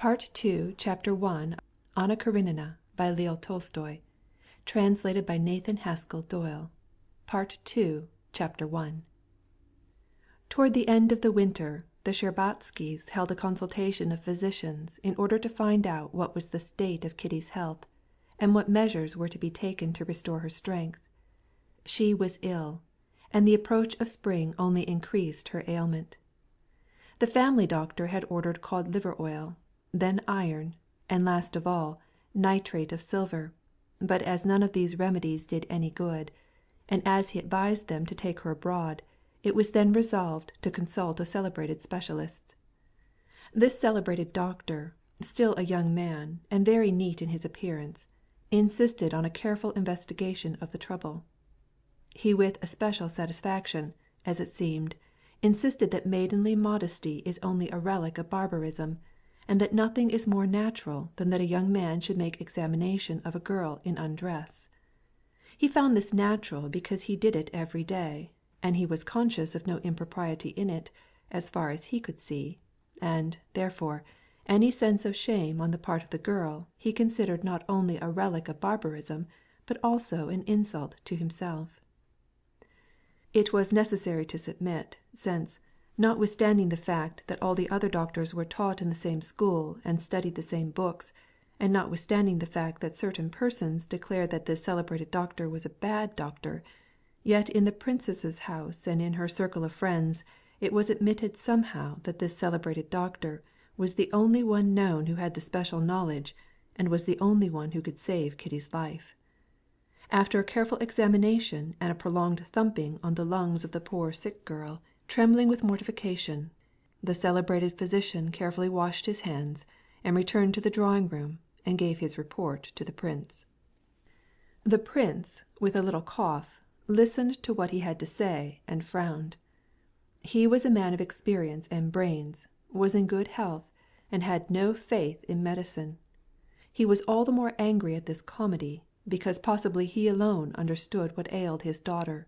Part II, Chapter 1, Anna Karenina, by Leo Tolstoy. Translated by Nathan Haskell Doyle. Part II, Chapter 1. Toward the end of the winter, the Shtcherbatskys held a consultation of physicians in order to find out what was the state of Kitty's health, and what measures were to be taken to restore her strength. She was ill, and the approach of spring only increased her ailment. The family doctor had ordered cod liver oil, then iron, and last of all, nitrate of silver, but as none of these remedies did any good, and as he advised them to take her abroad, it was then resolved to consult a celebrated specialist. This celebrated doctor, still a young man and very neat in his appearance, insisted on a careful investigation of the trouble. He with especial satisfaction, as it seemed, insisted that maidenly modesty is only a relic of barbarism, and that nothing is more natural than that a young man should make examination of a girl in undress. He found this natural because he did it every day, and he was conscious of no impropriety in it, as far as he could see, and, therefore, any sense of shame on the part of the girl he considered not only a relic of barbarism, but also an insult to himself. It was necessary to submit, since, notwithstanding the fact that all the other doctors were taught in the same school and studied the same books, and notwithstanding the fact that certain persons declared that this celebrated doctor was a bad doctor, yet in the princess's house and in her circle of friends it was admitted somehow that this celebrated doctor was the only one known who had the special knowledge, and was the only one who could save Kitty's life. After a careful examination and a prolonged thumping on the lungs of the poor sick girl, trembling with mortification, the celebrated physician carefully washed his hands, and returned to the drawing-room, and gave his report to the prince. The prince, with a little cough, listened to what he had to say, and frowned. He was a man of experience and brains, was in good health, and had no faith in medicine. He was all the more angry at this comedy, because possibly he alone understood what ailed his daughter.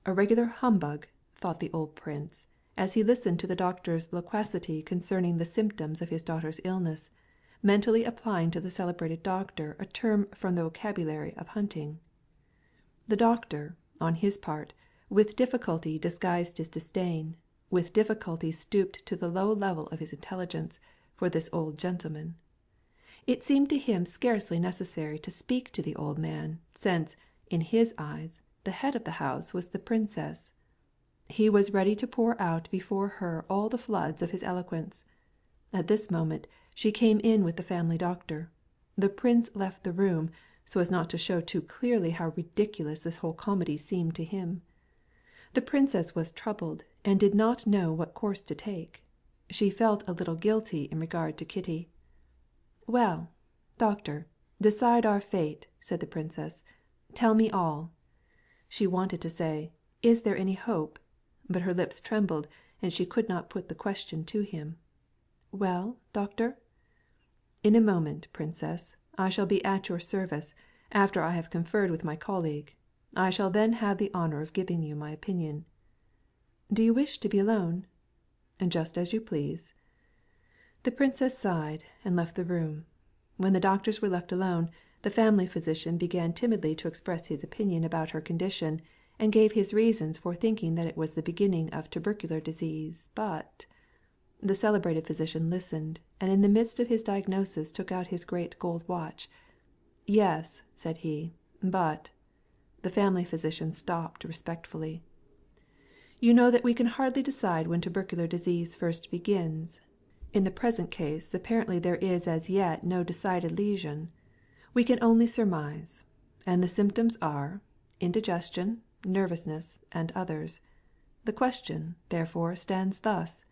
A regular humbug, thought the old prince, as he listened to the doctor's loquacity concerning the symptoms of his daughter's illness, mentally applying to the celebrated doctor a term from the vocabulary of hunting. The doctor, on his part, with difficulty disguised his disdain, with difficulty stooped to the low level of his intelligence, for this old gentleman. It seemed to him scarcely necessary to speak to the old man, since, in his eyes, the head of the house was the princess. He was ready to pour out before her all the floods of his eloquence. At this moment she came in with the family doctor. The prince left the room, so as not to show too clearly how ridiculous this whole comedy seemed to him. The princess was troubled, and did not know what course to take. She felt a little guilty in regard to Kitty. "Well, doctor, decide our fate," said the princess. "Tell me all." She wanted to say, "Is there any hope?" but her lips trembled, and she could not put the question to him. "Well, doctor?" "In a moment, princess, I shall be at your service, after I have conferred with my colleague. I shall then have the honour of giving you my opinion." "Do you wish to be alone?" "Just as you please." The princess sighed, and left the room. When the doctors were left alone, the family physician began timidly to express his opinion about her condition, and gave his reasons for thinking that it was the beginning of tubercular disease, but... The celebrated physician listened, and in the midst of his diagnosis took out his great gold watch. "Yes," said he, "but..." The family physician stopped respectfully. "You know that we can hardly decide when tubercular disease first begins. In the present case apparently there is as yet no decided lesion. We can only surmise, and the symptoms are indigestion, nervousness, and others. The question, therefore, stands thus: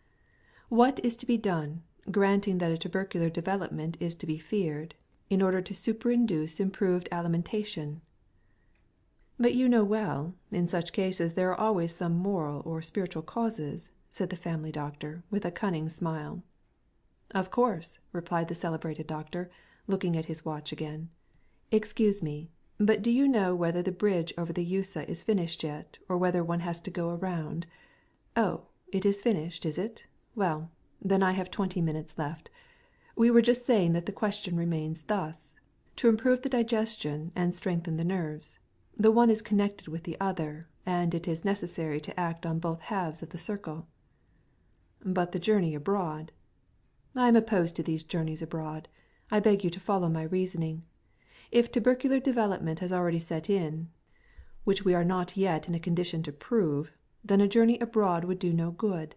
what is to be done, granting that a tubercular development is to be feared, in order to superinduce improved alimentation?" "But you know well, in such cases there are always some moral or spiritual causes," said the family doctor, with a cunning smile. "Of course," replied the celebrated doctor, looking at his watch again. "Excuse me, but do you know whether the bridge over the Usa is finished yet, or whether one has to go around? Oh, it is finished, is it? Well, then I have 20 minutes left. We were just saying that the question remains thus: to improve the digestion and strengthen the nerves. The one is connected with the other, and it is necessary to act on both halves of the circle." "But the journey abroad?" "I am opposed to these journeys abroad. I beg you to follow my reasoning. If tubercular development has already set in, which we are not yet in a condition to prove, then a journey abroad would do no good.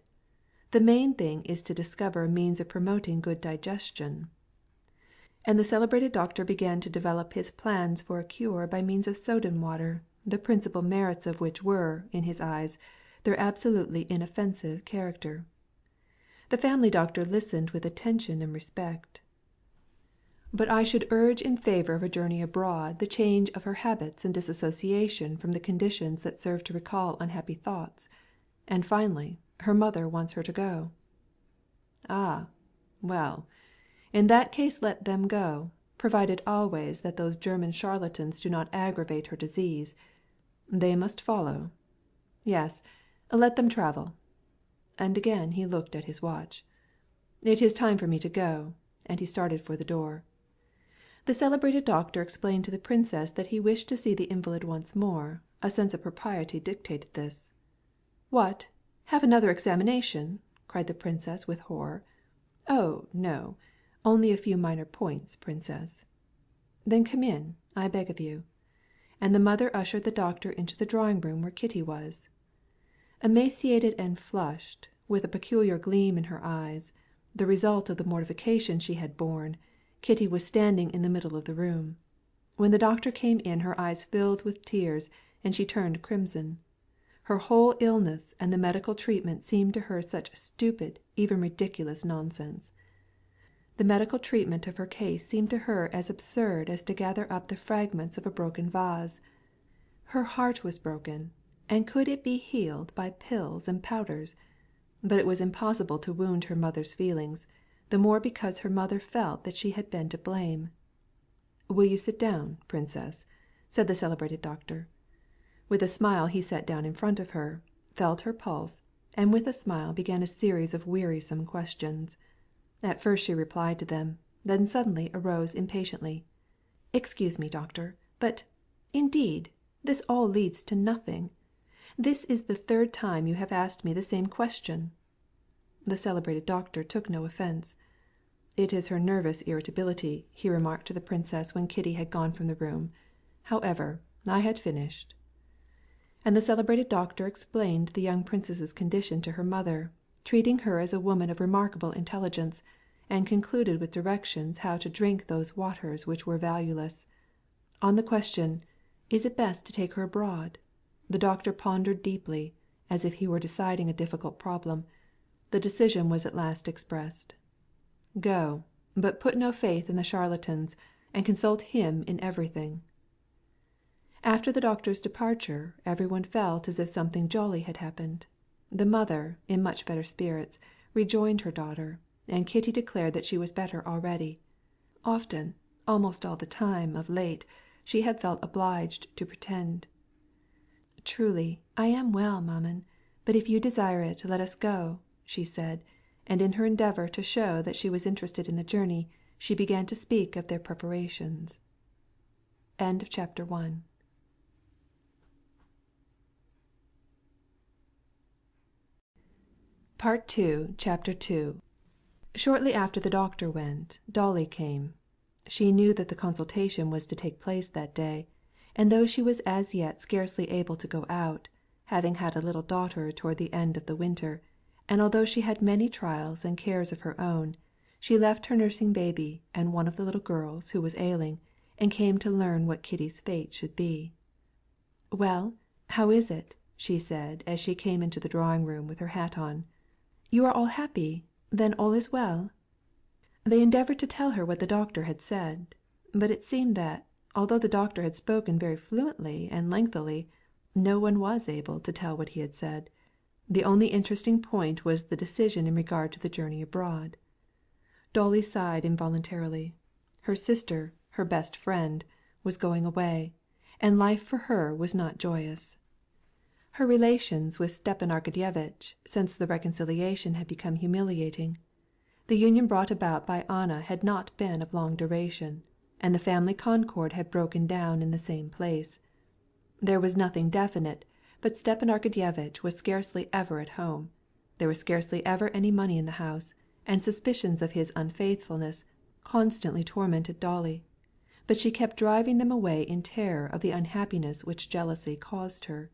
The main thing is to discover a means of promoting good digestion." And the celebrated doctor began to develop his plans for a cure by means of soda water, the principal merits of which were, in his eyes, their absolutely inoffensive character. The family doctor listened with attention and respect. "But I should urge in favour of a journey abroad the change of her habits and disassociation from the conditions that serve to recall unhappy thoughts. And finally, her mother wants her to go." "Ah! Well, in that case let them go, provided always that those German charlatans do not aggravate her disease. They must follow. Yes, let them travel." And again he looked at his watch. "It is time for me to go," and he started for the door. The celebrated doctor explained to the princess that he wished to see the invalid once more. A sense of propriety dictated this. "What! Have another examination?" cried the princess with horror. "Oh, no. Only a few minor points, princess." "Then come in, I beg of you." And the mother ushered the doctor into the drawing room where Kitty was. Emaciated and flushed, with a peculiar gleam in her eyes, the result of the mortification she had borne, Kitty was standing in the middle of the room. When the doctor came in her eyes filled with tears, and she turned crimson. Her whole illness and the medical treatment seemed to her such stupid, even ridiculous nonsense. The medical treatment of her case seemed to her as absurd as to gather up the fragments of a broken vase. Her heart was broken, and could it be healed by pills and powders? But it was impossible to wound her mother's feelings, the more because her mother felt that she had been to blame. "Will you sit down, princess?" said the celebrated doctor. With a smile he sat down in front of her, felt her pulse, and with a smile began a series of wearisome questions. At first she replied to them, then suddenly arose impatiently. "Excuse me, doctor, but, indeed, this all leads to nothing. This is the third time you have asked me the same question." The celebrated doctor took no offence. "It is her nervous irritability," he remarked to the princess when Kitty had gone from the room. "However, I had finished." And the celebrated doctor explained the young princess's condition to her mother, treating her as a woman of remarkable intelligence, and concluded with directions how to drink those waters which were valueless. On the question, "Is it best to take her abroad?" the doctor pondered deeply, as if he were deciding a difficult problem. The decision was at last expressed. "Go, but put no faith in the charlatans, and consult him in everything." After the doctor's departure, everyone felt as if something jolly had happened. The mother, in much better spirits, rejoined her daughter, and Kitty declared that she was better already. Often, almost all the time, of late, she had felt obliged to pretend. "Truly, I am well, maman, but if you desire it, let us go," she said, and in her endeavour to show that she was interested in the journey, she began to speak of their preparations. Chapter 2. Chapter 2. Shortly after the doctor went, Dolly came. She knew that the consultation was to take place that day, and though she was as yet scarcely able to go out, having had a little daughter toward the end of the winter, and although she had many trials and cares of her own, she left her nursing baby and one of the little girls who was ailing, and came to learn what Kitty's fate should be. "Well, how is it?" she said, as she came into the drawing room with her hat on. "You are all happy? Then all is well?" They endeavoured to tell her what the doctor had said, but it seemed that, although the doctor had spoken very fluently and lengthily, no one was able to tell what he had said. The only interesting point was the decision in regard to the journey abroad. Dolly sighed involuntarily. Her sister, her best friend, was going away, and life for her was not joyous. Her relations with Stepan Arkadyevitch since the reconciliation had become humiliating. The union brought about by Anna had not been of long duration, and the family concord had broken down in the same place. There was nothing definite, but Stepan Arkadyevitch was scarcely ever at home. There was scarcely ever any money in the house, and suspicions of his unfaithfulness constantly tormented Dolly. But she kept driving them away in terror of the unhappiness which jealousy caused her.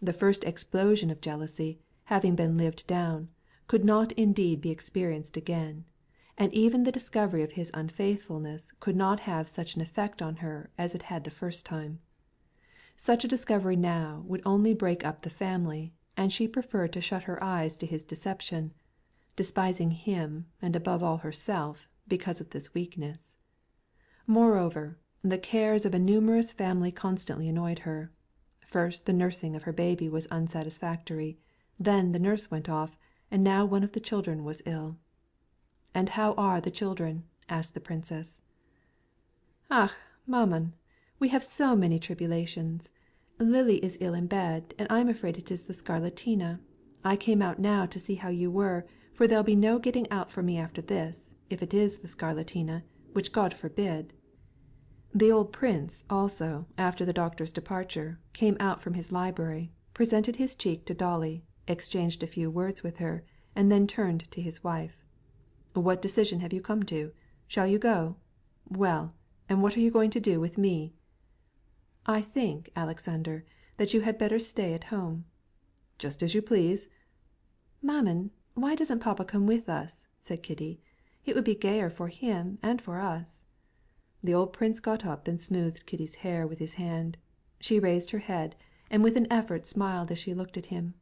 The first explosion of jealousy, having been lived down, could not indeed be experienced again, and even the discovery of his unfaithfulness could not have such an effect on her as it had the first time. Such a discovery now would only break up the family, and she preferred to shut her eyes to his deception, despising him and above all herself because of this weakness. Moreover, the cares of a numerous family constantly annoyed her. First the nursing of her baby was unsatisfactory, then the nurse went off, and now one of the children was ill. "And how are the children?" asked the princess. "Ach, maman, we have so many tribulations. Lily is ill in bed, and I'm afraid it is the scarlatina. I came out now to see how you were, for there'll be no getting out for me after this, if it is the scarlatina, which God forbid." The old prince also, after the doctor's departure, came out from his library, presented his cheek to Dolly, exchanged a few words with her, and then turned to his wife. "What decision have you come to? Shall you go? Well, and what are you going to do with me?" "I think, Alexander, that you had better stay at home." "Just as you please." "Maman, why doesn't papa come with us?" said Kitty. "It would be gayer for him and for us." The old prince got up and smoothed Kitty's hair with his hand. She raised her head, and with an effort smiled as she looked at him.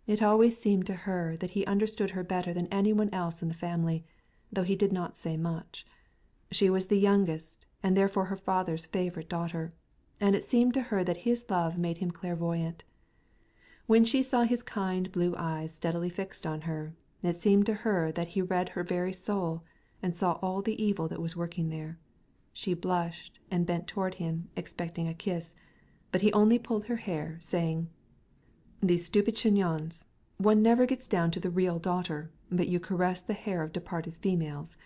It always seemed to her that he understood her better than anyone else in the family, though he did not say much. She was the youngest, and therefore her father's favorite daughter, and it seemed to her that his love made him clairvoyant. When she saw his kind blue eyes steadily fixed on her, it seemed to her that he read her very soul, and saw all the evil that was working there. She blushed and bent toward him, expecting a kiss, but he only pulled her hair, saying, "These stupid chignons! One never gets down to the real daughter, but you caress the hair of departed females.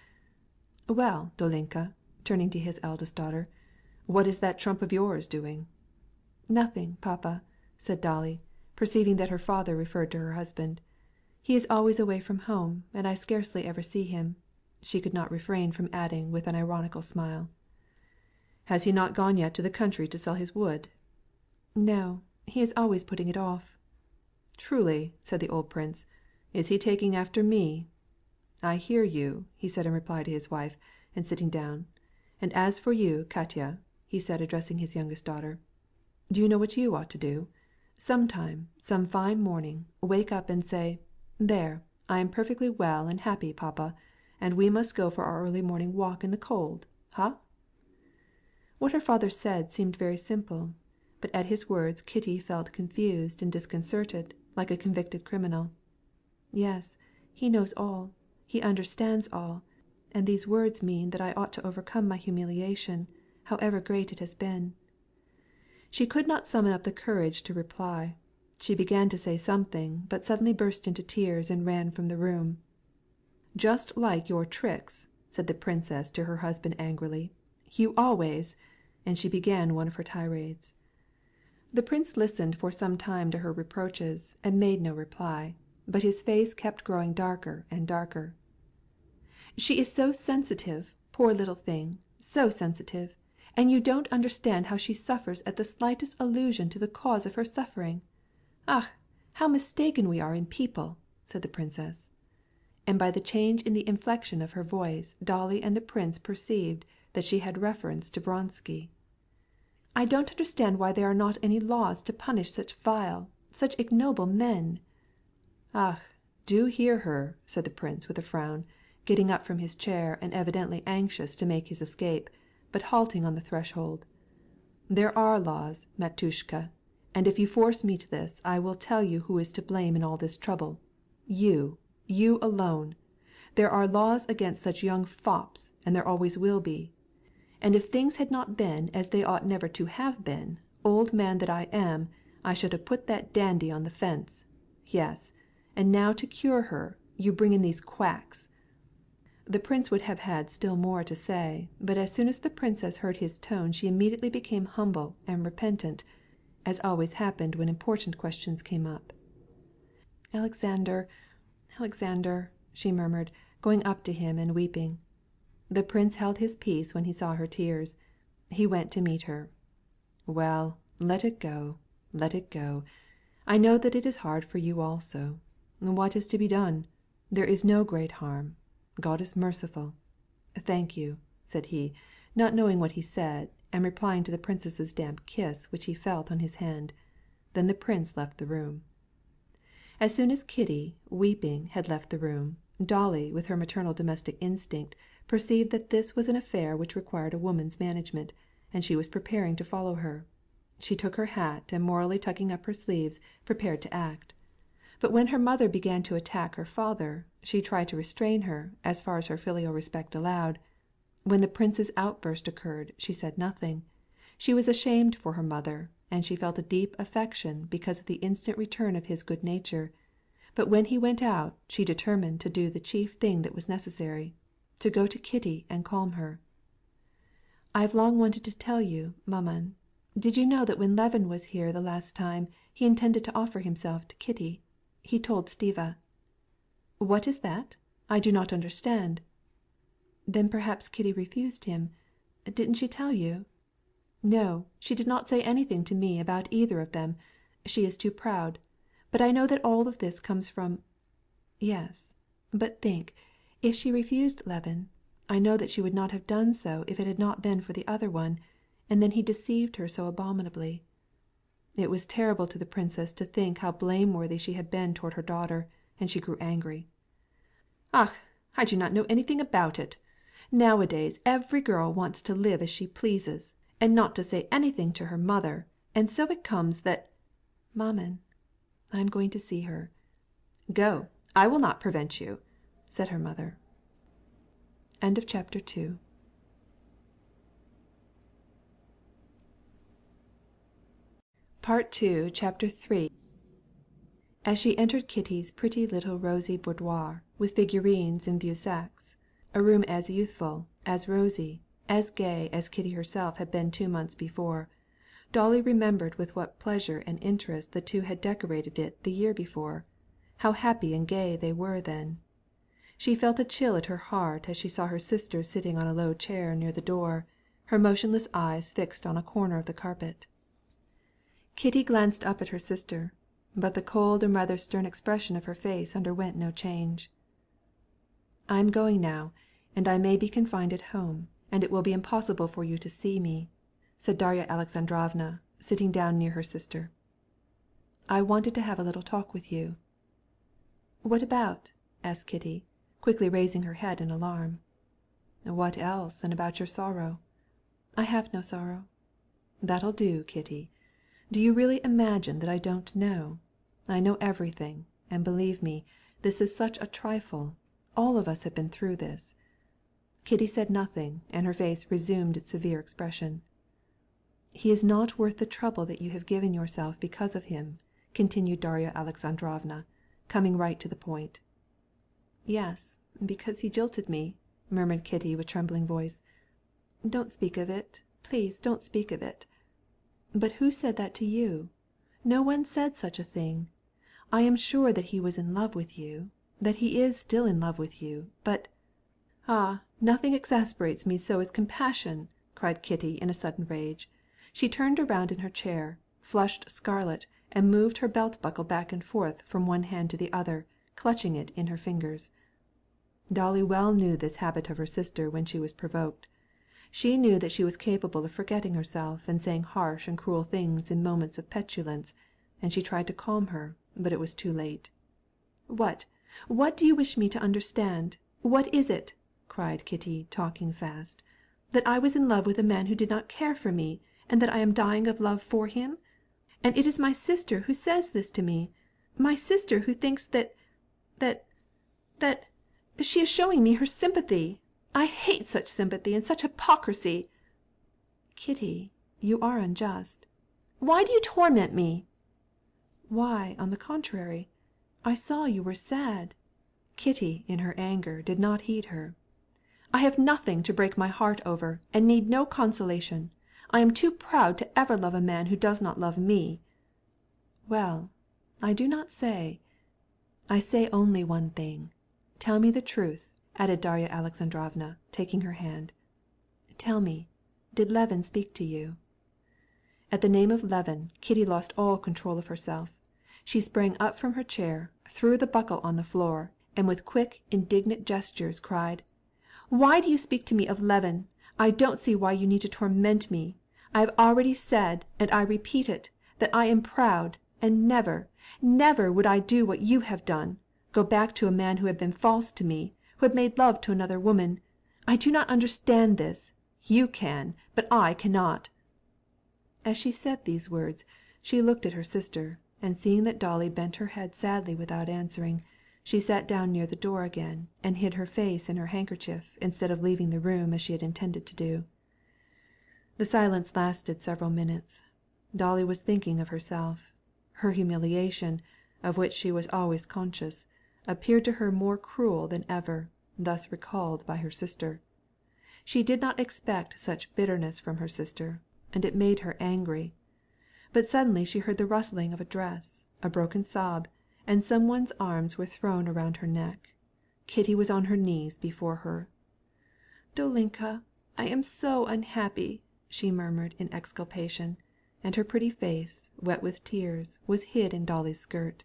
Well, Dolinka," turning to his eldest daughter, "what is that trump of yours doing?" "Nothing, papa," said Dolly, perceiving that her father referred to her husband. "He is always away from home, and I scarcely ever see him," she could not refrain from adding with an ironical smile. "Has he not gone yet to the country to sell his wood?" "No, he is always putting it off." "Truly," said the old prince, "is he taking after me?" "I hear you," he said in reply to his wife, and sitting down. "And as for you, Katya," he said, addressing his youngest daughter, "do you know what you ought to do? Sometime, some fine morning, wake up and say, 'There, I am perfectly well and happy, papa, and we must go for our early morning walk in the cold,' ha?" What her father said seemed very simple, but at his words Kitty felt confused and disconcerted, like a convicted criminal. "Yes, he knows all, he understands all, and these words mean that I ought to overcome my humiliation, however great it has been." She could not summon up the courage to reply. She began to say something, but suddenly burst into tears and ran from the room. "Just like your tricks," said the princess to her husband angrily. "You always—" and she began one of her tirades. The prince listened for some time to her reproaches and made no reply, but his face kept growing darker and darker. "She is so sensitive, poor little thing, so sensitive, and you don't understand how she suffers at the slightest allusion to the cause of her suffering. Ach, how mistaken we are in people!" said the princess. And by the change in the inflection of her voice Dolly and the prince perceived that she had reference to Vronsky. "I don't understand why there are not any laws to punish such vile, such ignoble men." "Ach, do hear her," said the prince with a frown, getting up from his chair and evidently anxious to make his escape, but halting on the threshold. "There are laws, Matushka, and if you force me to this I will tell you who is to blame in all this trouble. You alone. There are laws against such young fops, and there always will be. And if things had not been as they ought never to have been, old man that I am, I should have put that dandy on the fence. Yes, and now to cure her, you bring in these quacks." The prince would have had still more to say, but as soon as the princess heard his tone she immediately became humble and repentant, as always happened when important questions came up. "Alexander, Alexander," she murmured, going up to him and weeping. The prince held his peace when he saw her tears. He went to meet her. "Well, let it go, let it go. I know that it is hard for you also. What is to be done? There is no great harm. God is merciful. Thank you," said he, not knowing what he said, and replying to the princess's damp kiss which he felt on his hand. Then the prince left the room. As soon as Kitty, weeping, had left the room, Dolly, with her maternal domestic instinct, perceived that this was an affair which required a woman's management, and she was preparing to follow her. She took her hat, and morally tucking up her sleeves, prepared to act. But when her mother began to attack her father, she tried to restrain her, as far as her filial respect allowed. When the prince's outburst occurred, she said nothing. She was ashamed for her mother, and she felt a deep affection because of the instant return of his good nature. But when he went out, she determined to do the chief thing that was necessary, to go to Kitty and calm her. "I've long wanted to tell you, maman. Did you know that when Levin was here the last time, he intended to offer himself to Kitty? He told Stiva." "What is that? I do not understand." "Then perhaps Kitty refused him. Didn't she tell you?" "No, she did not say anything to me about either of them. She is too proud. But I know that all this comes from—" "Yes, but think, if she refused Levin, I know that she would not have done so if it had not been for the other one, and then he deceived her so abominably." It was terrible to the princess to think how blameworthy she had been toward her daughter, and she grew angry. "Ach, I do not know anything about it. Nowadays every girl wants to live as she pleases, and not to say anything to her mother, and so it comes that—" "Maman, I am going to see her." "Go, I will not prevent you," said her mother. Chapter 2. Part 2, Chapter 3. As she entered Kitty's pretty little rosy boudoir, with figurines and vieux sacs, a room as youthful, as rosy, as gay as Kitty herself had been 2 months before, Dolly remembered with what pleasure and interest the two had decorated it the year before. How happy and gay they were then! She felt a chill at her heart as she saw her sister sitting on a low chair near the door, her motionless eyes fixed on a corner of the carpet. Kitty glanced up at her sister, but the cold and rather stern expression of her face underwent no change. "I am going now, and I may be confined at home, and it will be impossible for you to see me," said Darya Alexandrovna, sitting down near her sister. "I wanted to have a little talk with you." "What about?" asked Kitty, quickly raising her head in alarm. "What else than about your sorrow?" "I have no sorrow." "That'll do, Kitty. Do you really imagine that I don't know? I know everything, and believe me, this is such a trifle. All of us have been through this." Kitty said nothing, and her face resumed its severe expression. "He is not worth the trouble that you have given yourself because of him," continued Darya Alexandrovna, coming right to the point. "Yes, because he jilted me," murmured Kitty with trembling voice. "Don't speak of it, please don't speak of it." "But who said that to you? No one said such a thing. I am sure that he was in love with you, that he is still in love with you, but—" "Ah, nothing exasperates me so as compassion!" cried Kitty in a sudden rage. She turned around in her chair, flushed scarlet, and moved her belt buckle back and forth from one hand to the other, clutching it in her fingers. Dolly well knew this habit of her sister when she was provoked. She knew that she was capable of forgetting herself and saying harsh and cruel things in moments of petulance, and she tried to calm her, but it was too late. "What do you wish me to understand? What is it?" cried Kitty, talking fast. "That I was in love with a man who did not care for me, and that I am dying of love for him? And it is my sister who says this to me, my sister who thinks that she is showing me her sympathy. I hate such sympathy and such hypocrisy." "Kitty, you are unjust." "Why do you torment me?" "Why, on the contrary, I saw you were sad." Kitty, in her anger, did not heed her. I have nothing to break my heart over, and need no consolation. I am too proud to ever love a man who does not love me." "Well, I do not say—" "I say only one thing. Tell me the truth," added Darya Alexandrovna, taking her hand. "Tell me, did Levin speak to you?" At the name of Levin, Kitty lost all control of herself. She sprang up from her chair, threw the buckle on the floor, and with quick, indignant gestures cried: "Why do you speak to me of Levin? I don't see why you need to torment me. I have already said, and I repeat it, that I am proud, and never, never would I do what you have done, go back to a man who had been false to me, who had made love to another woman. I do not understand this. You can, but I cannot." As she said these words, she looked at her sister, and seeing that Dolly bent her head sadly without answering, she sat down near the door again, and hid her face in her handkerchief instead of leaving the room as she had intended to do. The silence lasted several minutes. Dolly was thinking of herself. Her humiliation, of which she was always conscious, appeared to her more cruel than ever, thus recalled by her sister. She did not expect such bitterness from her sister, and it made her angry. But suddenly she heard the rustling of a dress, a broken sob, and some one's arms were thrown around her neck. Kitty was on her knees before her. "Dolinka, I am so unhappy," she murmured in exculpation, and her pretty face, wet with tears, was hid in Dolly's skirt.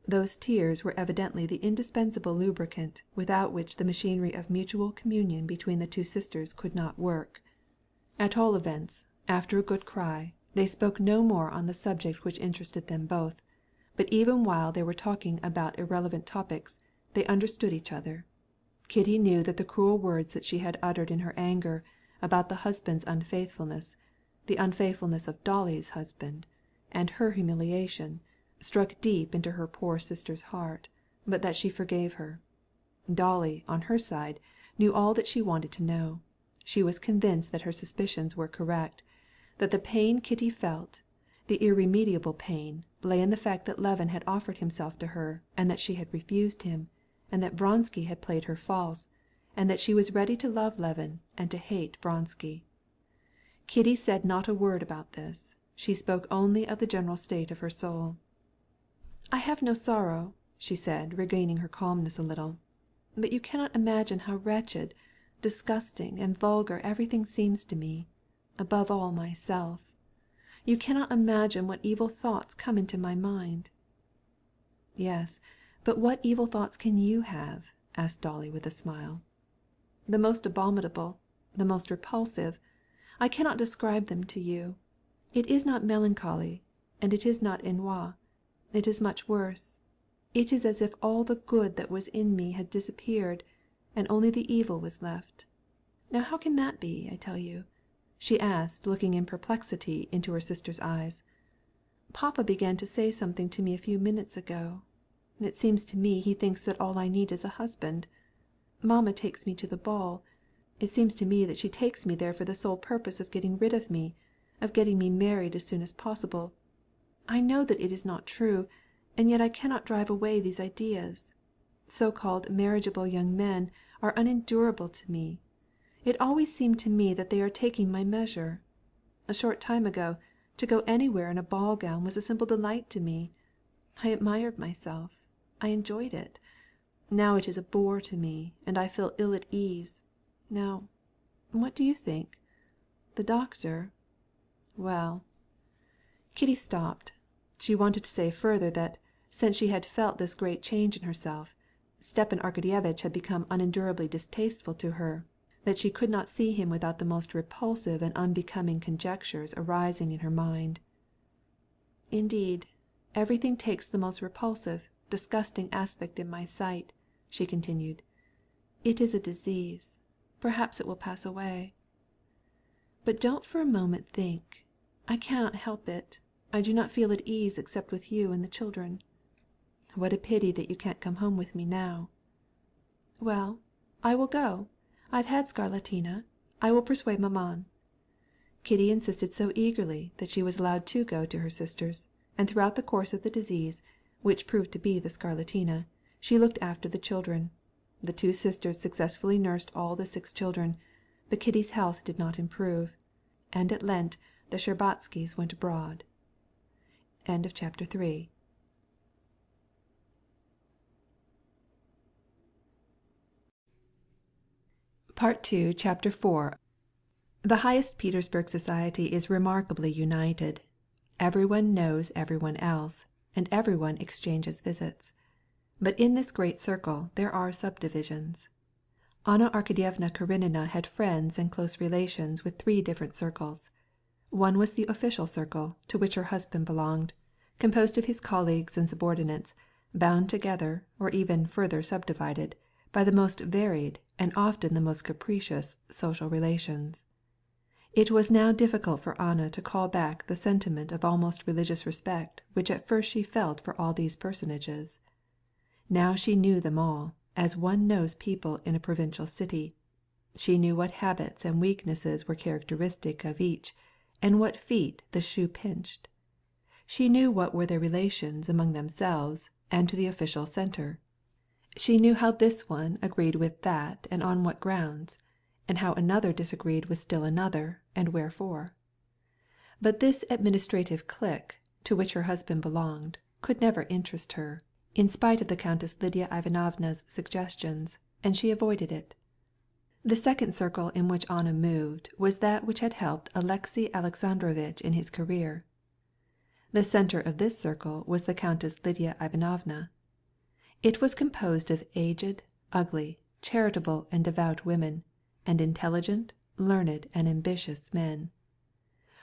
Those tears were evidently the indispensable lubricant without which the machinery of mutual communion between the two sisters could not work. At all events, after a good cry, they spoke no more on the subject which interested them both, but even while they were talking about irrelevant topics, they understood each other. Kitty knew that the cruel words that she had uttered in her anger about the husband's unfaithfulness, the unfaithfulness of Dolly's husband, and her humiliation, struck deep into her poor sister's heart, but that she forgave her. Dolly, on her side, knew all that she wanted to know. She was convinced that her suspicions were correct, that the pain Kitty felt, the irremediable pain, lay in the fact that Levin had offered himself to her, and that she had refused him, and that Vronsky had played her false, and that she was ready to love Levin and to hate Vronsky. Kitty said not a word about this. She spoke only of the general state of her soul. "I have no sorrow," she said, regaining her calmness a little. "But you cannot imagine how wretched, disgusting, and vulgar everything seems to me, above all myself. You cannot imagine what evil thoughts come into my mind." "Yes, but what evil thoughts can you have?" asked Dolly with a smile. "The most abominable, the most repulsive. I cannot describe them to you. It is not melancholy, and it is not ennui. It is much worse. It is as if all the good that was in me had disappeared, and only the evil was left. Now how can that be, I tell you?" she asked, looking in perplexity into her sister's eyes. "Papa began to say something to me a few minutes ago. It seems to me he thinks that all I need is a husband. Mamma takes me to the ball. It seems to me that she takes me there for the sole purpose of getting rid of me, of getting me married as soon as possible. I know that it is not true, and yet I cannot drive away these ideas. So-called marriageable young men are unendurable to me. It always seemed to me that they are taking my measure. A short time ago, to go anywhere in a ball gown was a simple delight to me. I admired myself. I enjoyed it. Now it is a bore to me, and I feel ill at ease. Now, what do you think? The doctor? Well—" Kitty stopped. She wanted to say further that, since she had felt this great change in herself, Stepan Arkadyevitch had become unendurably distasteful to her, that she could not see him without the most repulsive and unbecoming conjectures arising in her mind. "Indeed, everything takes the most repulsive, disgusting aspect in my sight," she continued. "It is a disease. Perhaps it will pass away. But don't for a moment think. I cannot help it. I do not feel at ease except with you and the children. What a pity that you can't come home with me now." "Well, I will go. I've had scarlatina. I will persuade maman." Kitty insisted so eagerly that she was allowed to go to her sister's, and throughout the course of the disease, which proved to be the scarlatina, she looked after the children. The two sisters successfully nursed all the 6 children, but Kitty's health did not improve, and at Lent the Shtcherbatskys went abroad. End of chapter 3. Part 2, Chapter 4. The highest Petersburg society is remarkably united. Everyone knows everyone else, and everyone exchanges visits. But in this great circle there are subdivisions. Anna Arkadyevna Karenina had friends and close relations with 3 different circles. One was the official circle, to which her husband belonged, composed of his colleagues and subordinates, bound together, or even further subdivided, by the most varied and often the most capricious social relations. It was now difficult for Anna to call back the sentiment of almost religious respect which at first she felt for all these personages. Now she knew them all, as one knows people in a provincial city. She knew what habits and weaknesses were characteristic of each, and what feet the shoe pinched. She knew what were their relations among themselves and to the official centre. She knew how this one agreed with that and on what grounds, and how another disagreed with still another and wherefore. But this administrative clique, to which her husband belonged, could never interest her, in spite of the Countess Lidia Ivanovna's suggestions, and she avoided it. The second circle in which Anna moved was that which had helped Alexey Alexandrovitch in his career. The centre of this circle was the Countess Lidia Ivanovna. It was composed of aged, ugly, charitable and devout women, and intelligent, learned and ambitious men.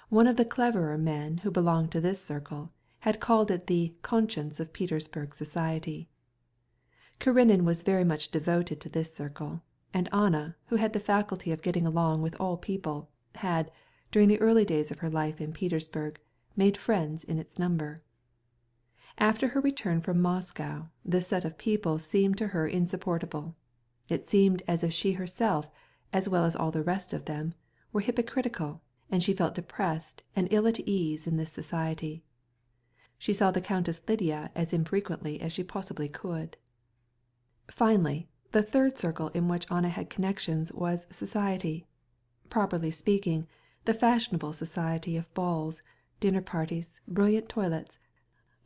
One of the cleverer men who belonged to this circle had called it the conscience of Petersburg society. Karenin was very much devoted to this circle, and Anna, who had the faculty of getting along with all people, had, during the early days of her life in Petersburg, made friends in its number. After her return from Moscow, this set of people seemed to her insupportable. It seemed as if she herself, as well as all the rest of them, were hypocritical, and she felt depressed and ill at ease in this society. She saw the Countess Lidia as infrequently as she possibly could. Finally, the third circle in which Anna had connections was society. Properly speaking, the fashionable society of balls, dinner parties, brilliant toilets,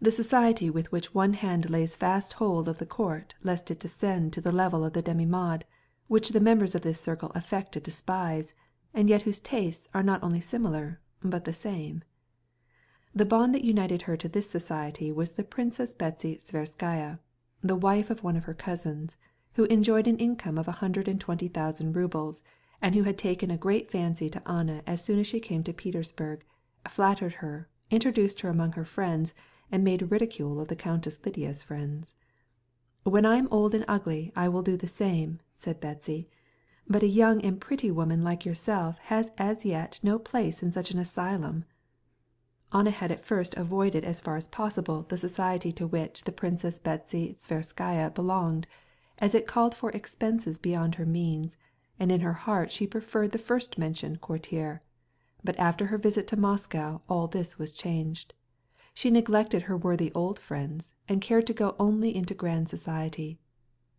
the society with which one hand lays fast hold of the court lest it descend to the level of the demi-monde, which the members of this circle affect to despise, and yet whose tastes are not only similar, but the same. The bond that united her to this society was the Princess Betsy Tverskaya, the wife of one of her cousins, who enjoyed an income of 120,000 roubles, and who had taken a great fancy to Anna as soon as she came to Petersburg, flattered her, introduced her among her friends, and made ridicule of the Countess Lidia's friends. "When I am old and ugly I will do the same," said Betsy, "but a young and pretty woman like yourself has as yet no place in such an asylum." Anna had at first avoided as far as possible the society to which the Princess Betsy Tverskaya belonged, as it called for expenses beyond her means, and in her heart she preferred the first mentioned courtier. But after her visit to Moscow all this was changed. She neglected her worthy old friends, and cared to go only into grand society.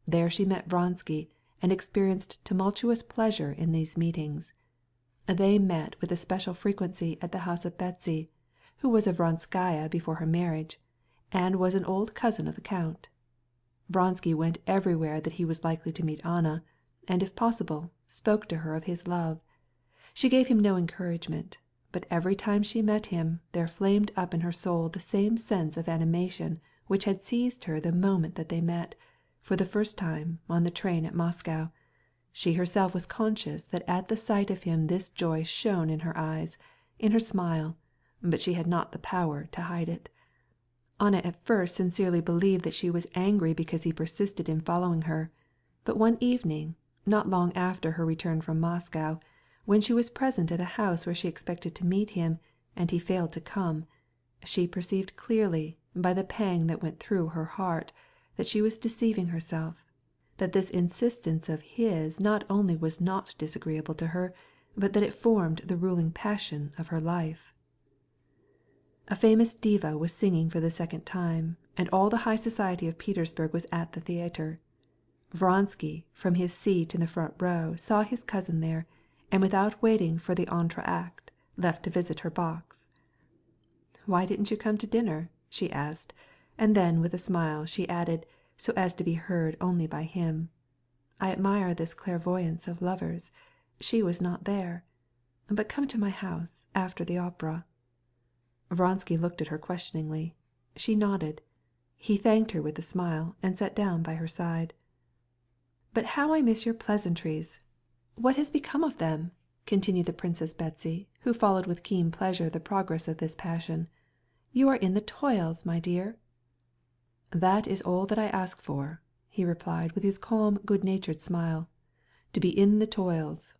There she met Vronsky, and experienced tumultuous pleasure in these meetings. They met with especial frequency at the house of Betsy, who was a Vronskaya before her marriage, and was an old cousin of the count. Vronsky went everywhere that he was likely to meet Anna, and if possible, spoke to her of his love. She gave him no encouragement, but every time she met him there flamed up in her soul the same sense of animation which had seized her the moment that they met, for the first time, on the train at Moscow. She herself was conscious that at the sight of him this joy shone in her eyes, in her smile, but she had not the power to hide it. Anna at first sincerely believed that she was angry because he persisted in following her, but one evening, not long after her return from Moscow, when she was present at a house where she expected to meet him, and he failed to come, she perceived clearly, by the pang that went through her heart, that she was deceiving herself, that this insistence of his not only was not disagreeable to her, but that it formed the ruling passion of her life. A famous diva was singing for the second time, and all the high society of Petersburg was at the theatre. Vronsky, from his seat in the front row, saw his cousin there, and without waiting for the entr'acte, left to visit her box. "Why didn't you come to dinner?" she asked, and then with a smile she added, so as to be heard only by him, "I admire this clairvoyance of lovers. She was not there. But come to my house after the opera." Vronsky looked at her questioningly. She nodded. He thanked her with a smile, and sat down by her side. "But how I miss your pleasantries! What has become of them?" continued the Princess Betsy, who followed with keen pleasure the progress of this passion. "You are in the toils, my dear." "That is all that I ask for," he replied with his calm good-natured smile, "to be in the toils.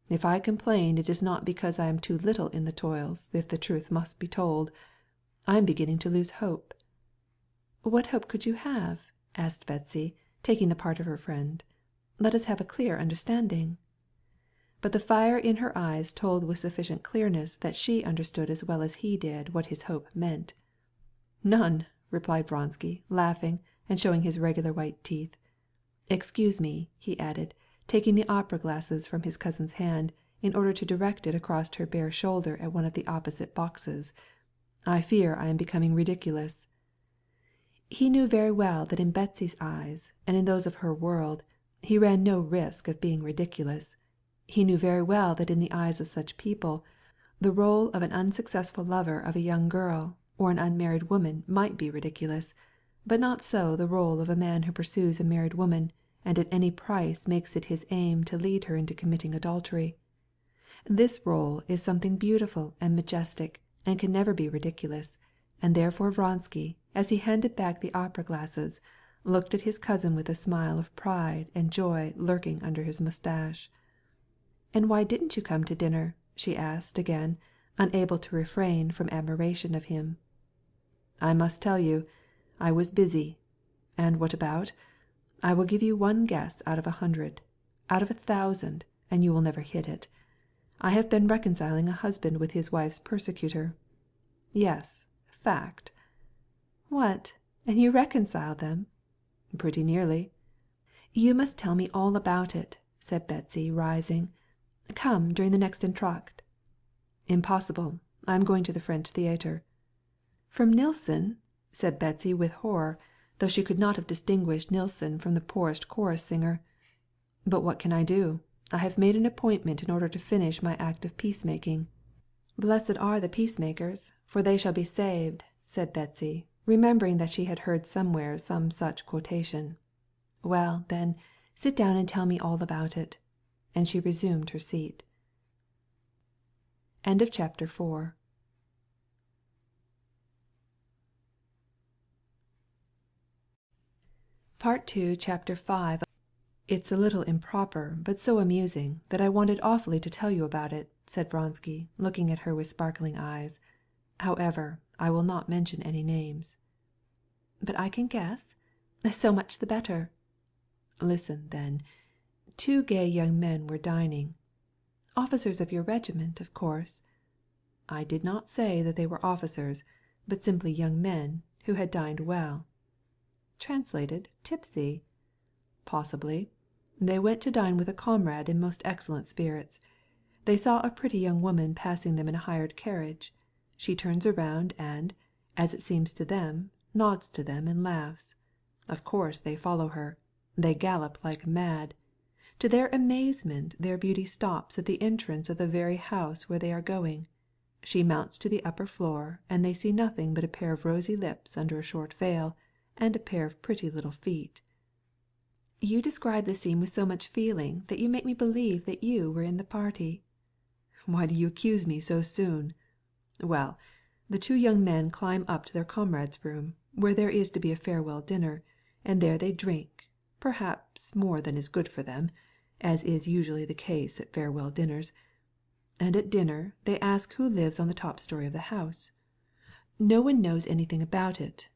If I complain it is not because I am too little in the toils, if the truth must be told. I am beginning to lose hope." "What hope could you have?" asked Betsy, taking the part of her friend. "Let us have a clear understanding." But the fire in her eyes told with sufficient clearness that she understood as well as he did what his hope meant. "None," replied Vronsky, laughing, and showing his regular white teeth. "Excuse me," he added, taking the opera glasses from his cousin's hand, in order to direct it across her bare shoulder at one of the opposite boxes. "I fear I am becoming ridiculous." He knew very well that in Betsy's eyes, and in those of her world, he ran no risk of being ridiculous. He knew very well that in the eyes of such people, the rôle of an unsuccessful lover of a young girl or an unmarried woman might be ridiculous, but not so the rôle of a man who pursues a married woman, and at any price makes it his aim to lead her into committing adultery. This rôle is something beautiful and majestic, and can never be ridiculous, and therefore Vronsky, as he handed back the opera glasses, looked at his cousin with a smile of pride and joy lurking under his moustache. "And why didn't you come to dinner?" she asked again, unable to refrain from admiration of him. "I must tell you, I was busy. And what about? I will give you one guess out of 100, out of 1,000, and you will never hit it. I have been reconciling a husband with his wife's persecutor. Yes, fact." "What, and you reconciled them?" "Pretty nearly." "You must tell me all about it," said Betsy, rising. "Come during the next entr'acte." "Impossible. I am going to the French theatre." "From Nilsson?" said Betsy with horror, though she could not have distinguished Nilsson from the poorest chorus singer. "But what can I do? I have made an appointment in order to finish my act of peacemaking." "Blessed are the peacemakers, for they shall be saved," said Betsy, remembering that she had heard somewhere some such quotation. "Well, then, sit down and tell me all about it." And she resumed her seat. Chapter 5. "It's a little improper, but so amusing, that I wanted awfully to tell you about it," said Vronsky, looking at her with sparkling eyes. "However, I will not mention any names." "But I can guess? So much the better." "Listen, then. 2 gay young men were dining." "Officers of your regiment, of course." "I did not say that they were officers, but simply young men, who had dined well." "Translated, tipsy." "Possibly. They went to dine with a comrade in most excellent spirits. They saw a pretty young woman passing them in a hired carriage. She turns around and, as it seems to them, nods to them and laughs. Of course they follow her. They gallop like mad. To their amazement their beauty stops at the entrance of the very house where they are going. She mounts to the upper floor, and they see nothing but a pair of rosy lips under a short veil, and a pair of pretty little feet." "You describe the scene with so much feeling that you make me believe that you were in the party." "Why do you accuse me so soon? Well, the 2 young men climb up to their comrade's room, where there is to be a farewell dinner, and there they drink, perhaps more than is good for them, as is usually the case at farewell dinners. And at dinner they ask who lives on the top story of the house. No one knows anything about it,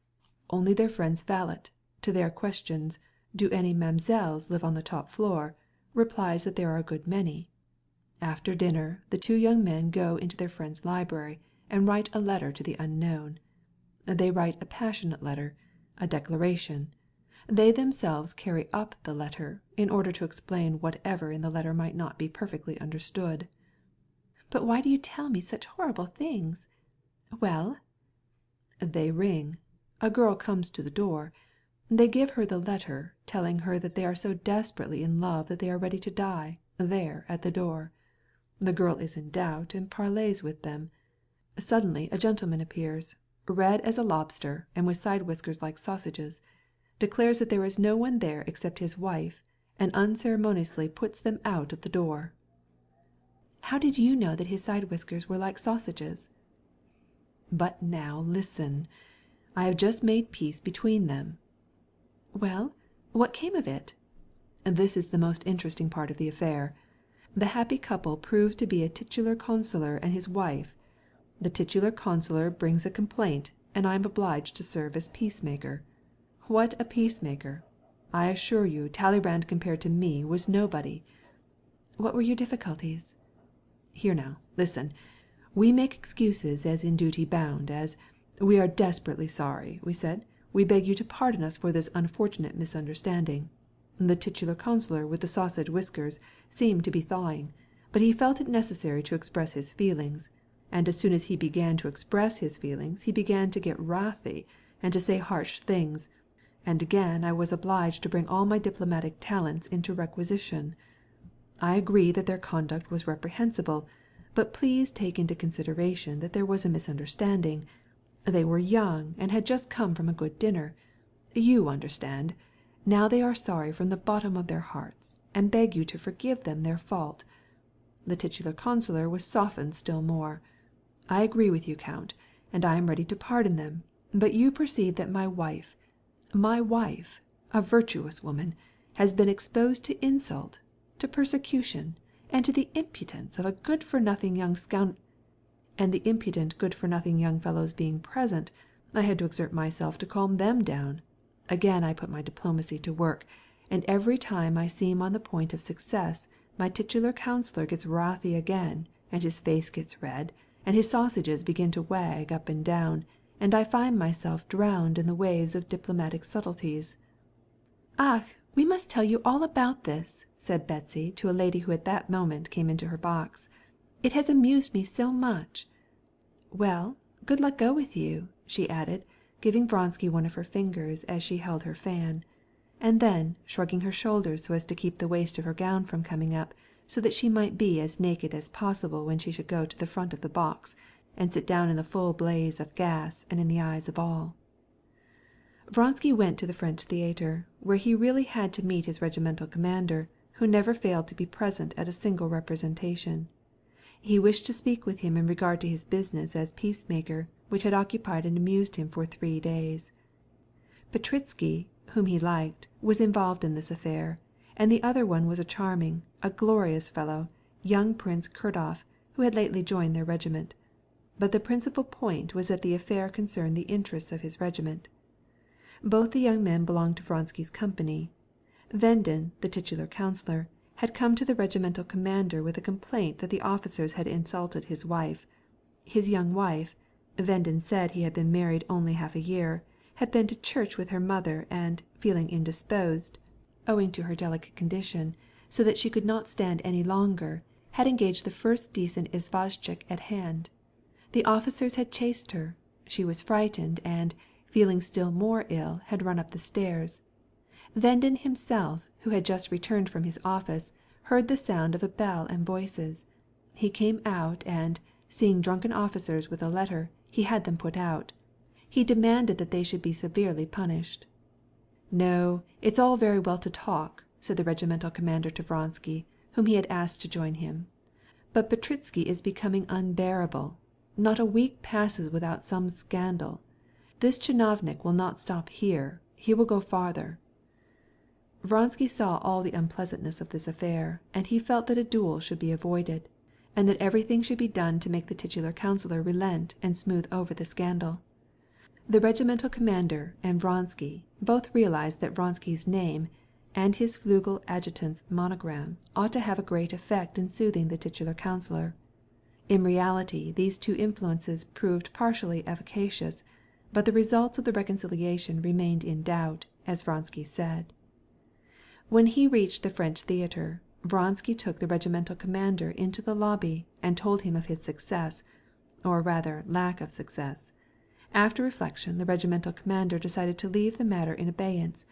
only their friend's valet, to their questions, 'Do any mamsells live on the top floor?' replies that there are a good many. After dinner the 2 young men go into their friend's library and write a letter to the unknown. They write a passionate letter, a declaration. They themselves carry up the letter, in order to explain whatever in the letter might not be perfectly understood. "But why do you tell me such horrible things? Well?" "They ring. A girl comes to the door. They give her the letter, telling her that they are so desperately in love that they are ready to die, there at the door. The girl is in doubt, and parleys with them. Suddenly a gentleman appears, red as a lobster, and with side whiskers like sausages, declares that there is no one there except his wife, and unceremoniously puts them out of the door." "How did you know that his side whiskers were like sausages?" "But now listen. I have just made peace between them." "Well, what came of it?" "This is the most interesting part of the affair. The happy couple prove to be a titular councillor and his wife. The titular councillor brings a complaint, and I am obliged to serve as peacemaker. What a peacemaker! I assure you Talleyrand compared to me was nobody." "What were your difficulties?" "Here now, listen. We make excuses as in duty bound, as 'We are desperately sorry,' we said. 'We beg you to pardon us for this unfortunate misunderstanding.' The titular councillor with the sausage whiskers seemed to be thawing, but he felt it necessary to express his feelings, and as soon as he began to express his feelings he began to get wrathy and to say harsh things, and again I was obliged to bring all my diplomatic talents into requisition. I agree that their conduct was reprehensible, but please take into consideration that there was a misunderstanding. They were young and had just come from a good dinner. You understand. Now they are sorry from the bottom of their hearts, and beg you to forgive them their fault." The titular councillor was softened still more. "I agree with you, Count, and I am ready to pardon them, but you perceive that my wife, a virtuous woman, has been exposed to insult, to persecution, and to the impudence of a good-for-nothing young and the impudent good-for-nothing young fellows being present, I had to exert myself to calm them down. Again I put my diplomacy to work, and every time I seem on the point of success my titular councillor gets wrathy again, and his face gets red, and his sausages begin to wag up and down, and I find myself drowned in the waves of diplomatic subtleties." "Ach, we must tell you all about this," said Betsy to a lady who at that moment came into her box. "It has amused me so much. Well, good luck go with you," she added, giving Vronsky one of her fingers as she held her fan; and then, shrugging her shoulders so as to keep the waist of her gown from coming up, so that she might be as naked as possible when she should go to the front of the box, and sit down in the full blaze of gas and in the eyes of all. Vronsky went to the French theatre, where he really had to meet his regimental commander, who never failed to be present at a single representation. He wished to speak with him in regard to his business as peacemaker, which had occupied and amused him for 3 days. Petritsky, whom he liked, was involved in this affair, and the other one was a charming, a glorious fellow, young Prince Kurdov, who had lately joined their regiment. But the principal point was that the affair concerned the interests of his regiment. Both the young men belonged to Vronsky's company. Vendin, the titular councillor, had come to the regimental commander with a complaint that the officers had insulted his wife. His young wife, Vendin said he had been married only half a year, had been to church with her mother, and, feeling indisposed, owing to her delicate condition, so that she could not stand any longer, had engaged the first decent isvostchik at hand. The officers had chased her. She was frightened, and, feeling still more ill, had run up the stairs. Vendin himself, who had just returned from his office, heard the sound of a bell and voices. He came out, and, seeing drunken officers with a letter, he had them put out. He demanded that they should be severely punished. "No, it's all very well to talk," said the regimental commander to Vronsky, whom he had asked to join him. "But Petritsky is becoming unbearable. Not a week passes without some scandal. This chinovnik will not stop here, he will go farther." Vronsky saw all the unpleasantness of this affair, and he felt that a duel should be avoided, and that everything should be done to make the titular councillor relent and smooth over the scandal. The regimental commander and Vronsky both realized that Vronsky's name and his Flugel adjutant's monogram ought to have a great effect in soothing the titular councillor. In reality these two influences proved partially efficacious, but the results of the reconciliation remained in doubt, as Vronsky said. When he reached the French theater, Vronsky took the regimental commander into the lobby and told him of his success, or rather lack of success. After reflection the regimental commander decided to leave the matter in abeyance,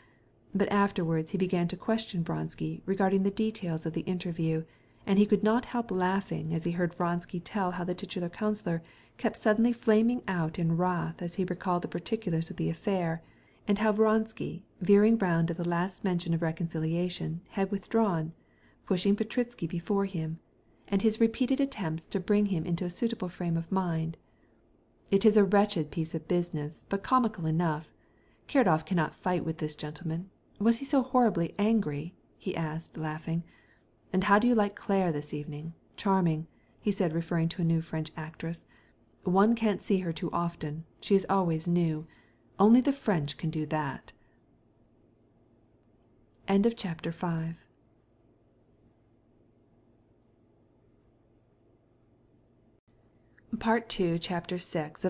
but afterwards he began to question Vronsky regarding the details of the interview, and he could not help laughing as he heard Vronsky tell how the titular councillor kept suddenly flaming out in wrath as he recalled the particulars of the affair, and how Vronsky, veering round at the last mention of reconciliation, had withdrawn, pushing Petritsky before him, and his repeated attempts to bring him into a suitable frame of mind. "It is a wretched piece of business, but comical enough. Karadov cannot fight with this gentleman. Was he so horribly angry?" he asked, laughing. "And how do you like Claire this evening? Charming," he said, referring to a new French actress. "One can't see her too often. She is always new. Only the French can do that." Chapter 6.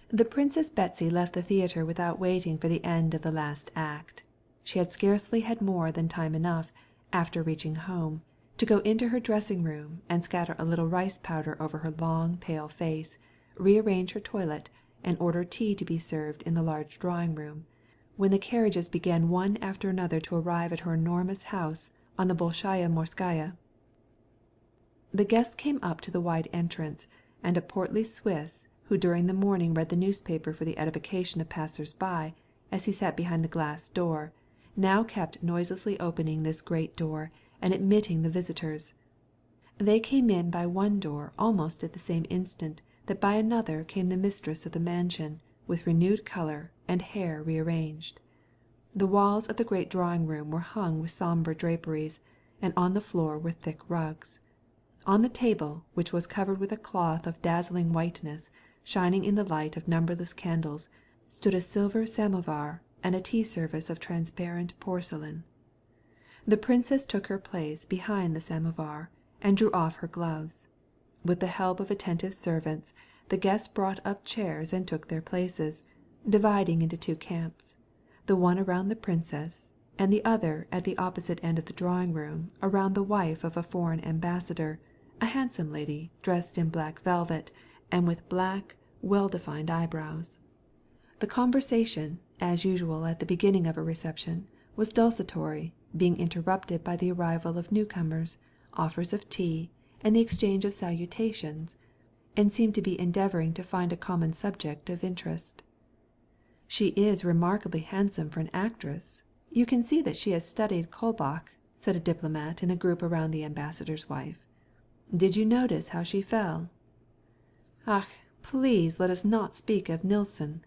The Princess Betsy left the theatre without waiting for the end of the last act. She had scarcely had more than time enough, after reaching home, to go into her dressing-room and scatter a little rice powder over her long pale face, rearrange her toilet, and order tea to be served in the large drawing-room, when the carriages began one after another to arrive at her enormous house on the Bolshaya Morskaya. The guests came up to the wide entrance, and a portly Swiss, who during the morning read the newspaper for the edification of passers-by, as he sat behind the glass door, now kept noiselessly opening this great door and admitting the visitors. They came in by one door almost at the same instant that by another came the mistress of the mansion, with renewed color and hair rearranged. The walls of the great drawing-room were hung with sombre draperies, and on the floor were thick rugs. On the table, which was covered with a cloth of dazzling whiteness, shining in the light of numberless candles, stood a silver samovar and a tea-service of transparent porcelain. The princess took her place behind the samovar, and drew off her gloves. With the help of attentive servants, the guests brought up chairs and took their places, dividing into two camps, the one around the princess, and the other at the opposite end of the drawing-room around the wife of a foreign ambassador, a handsome lady dressed in black velvet and with black, well-defined eyebrows. The conversation, as usual at the beginning of a reception, was desultory, being interrupted by the arrival of newcomers, offers of tea, and the exchange of salutations, and seemed to be endeavoring to find a common subject of interest. "She is remarkably handsome for an actress. You can see that she has studied Kaulbach," said a diplomat in the group around the ambassador's wife. "Did you notice how she fell?" "Ach, please let us not speak of Nilsson.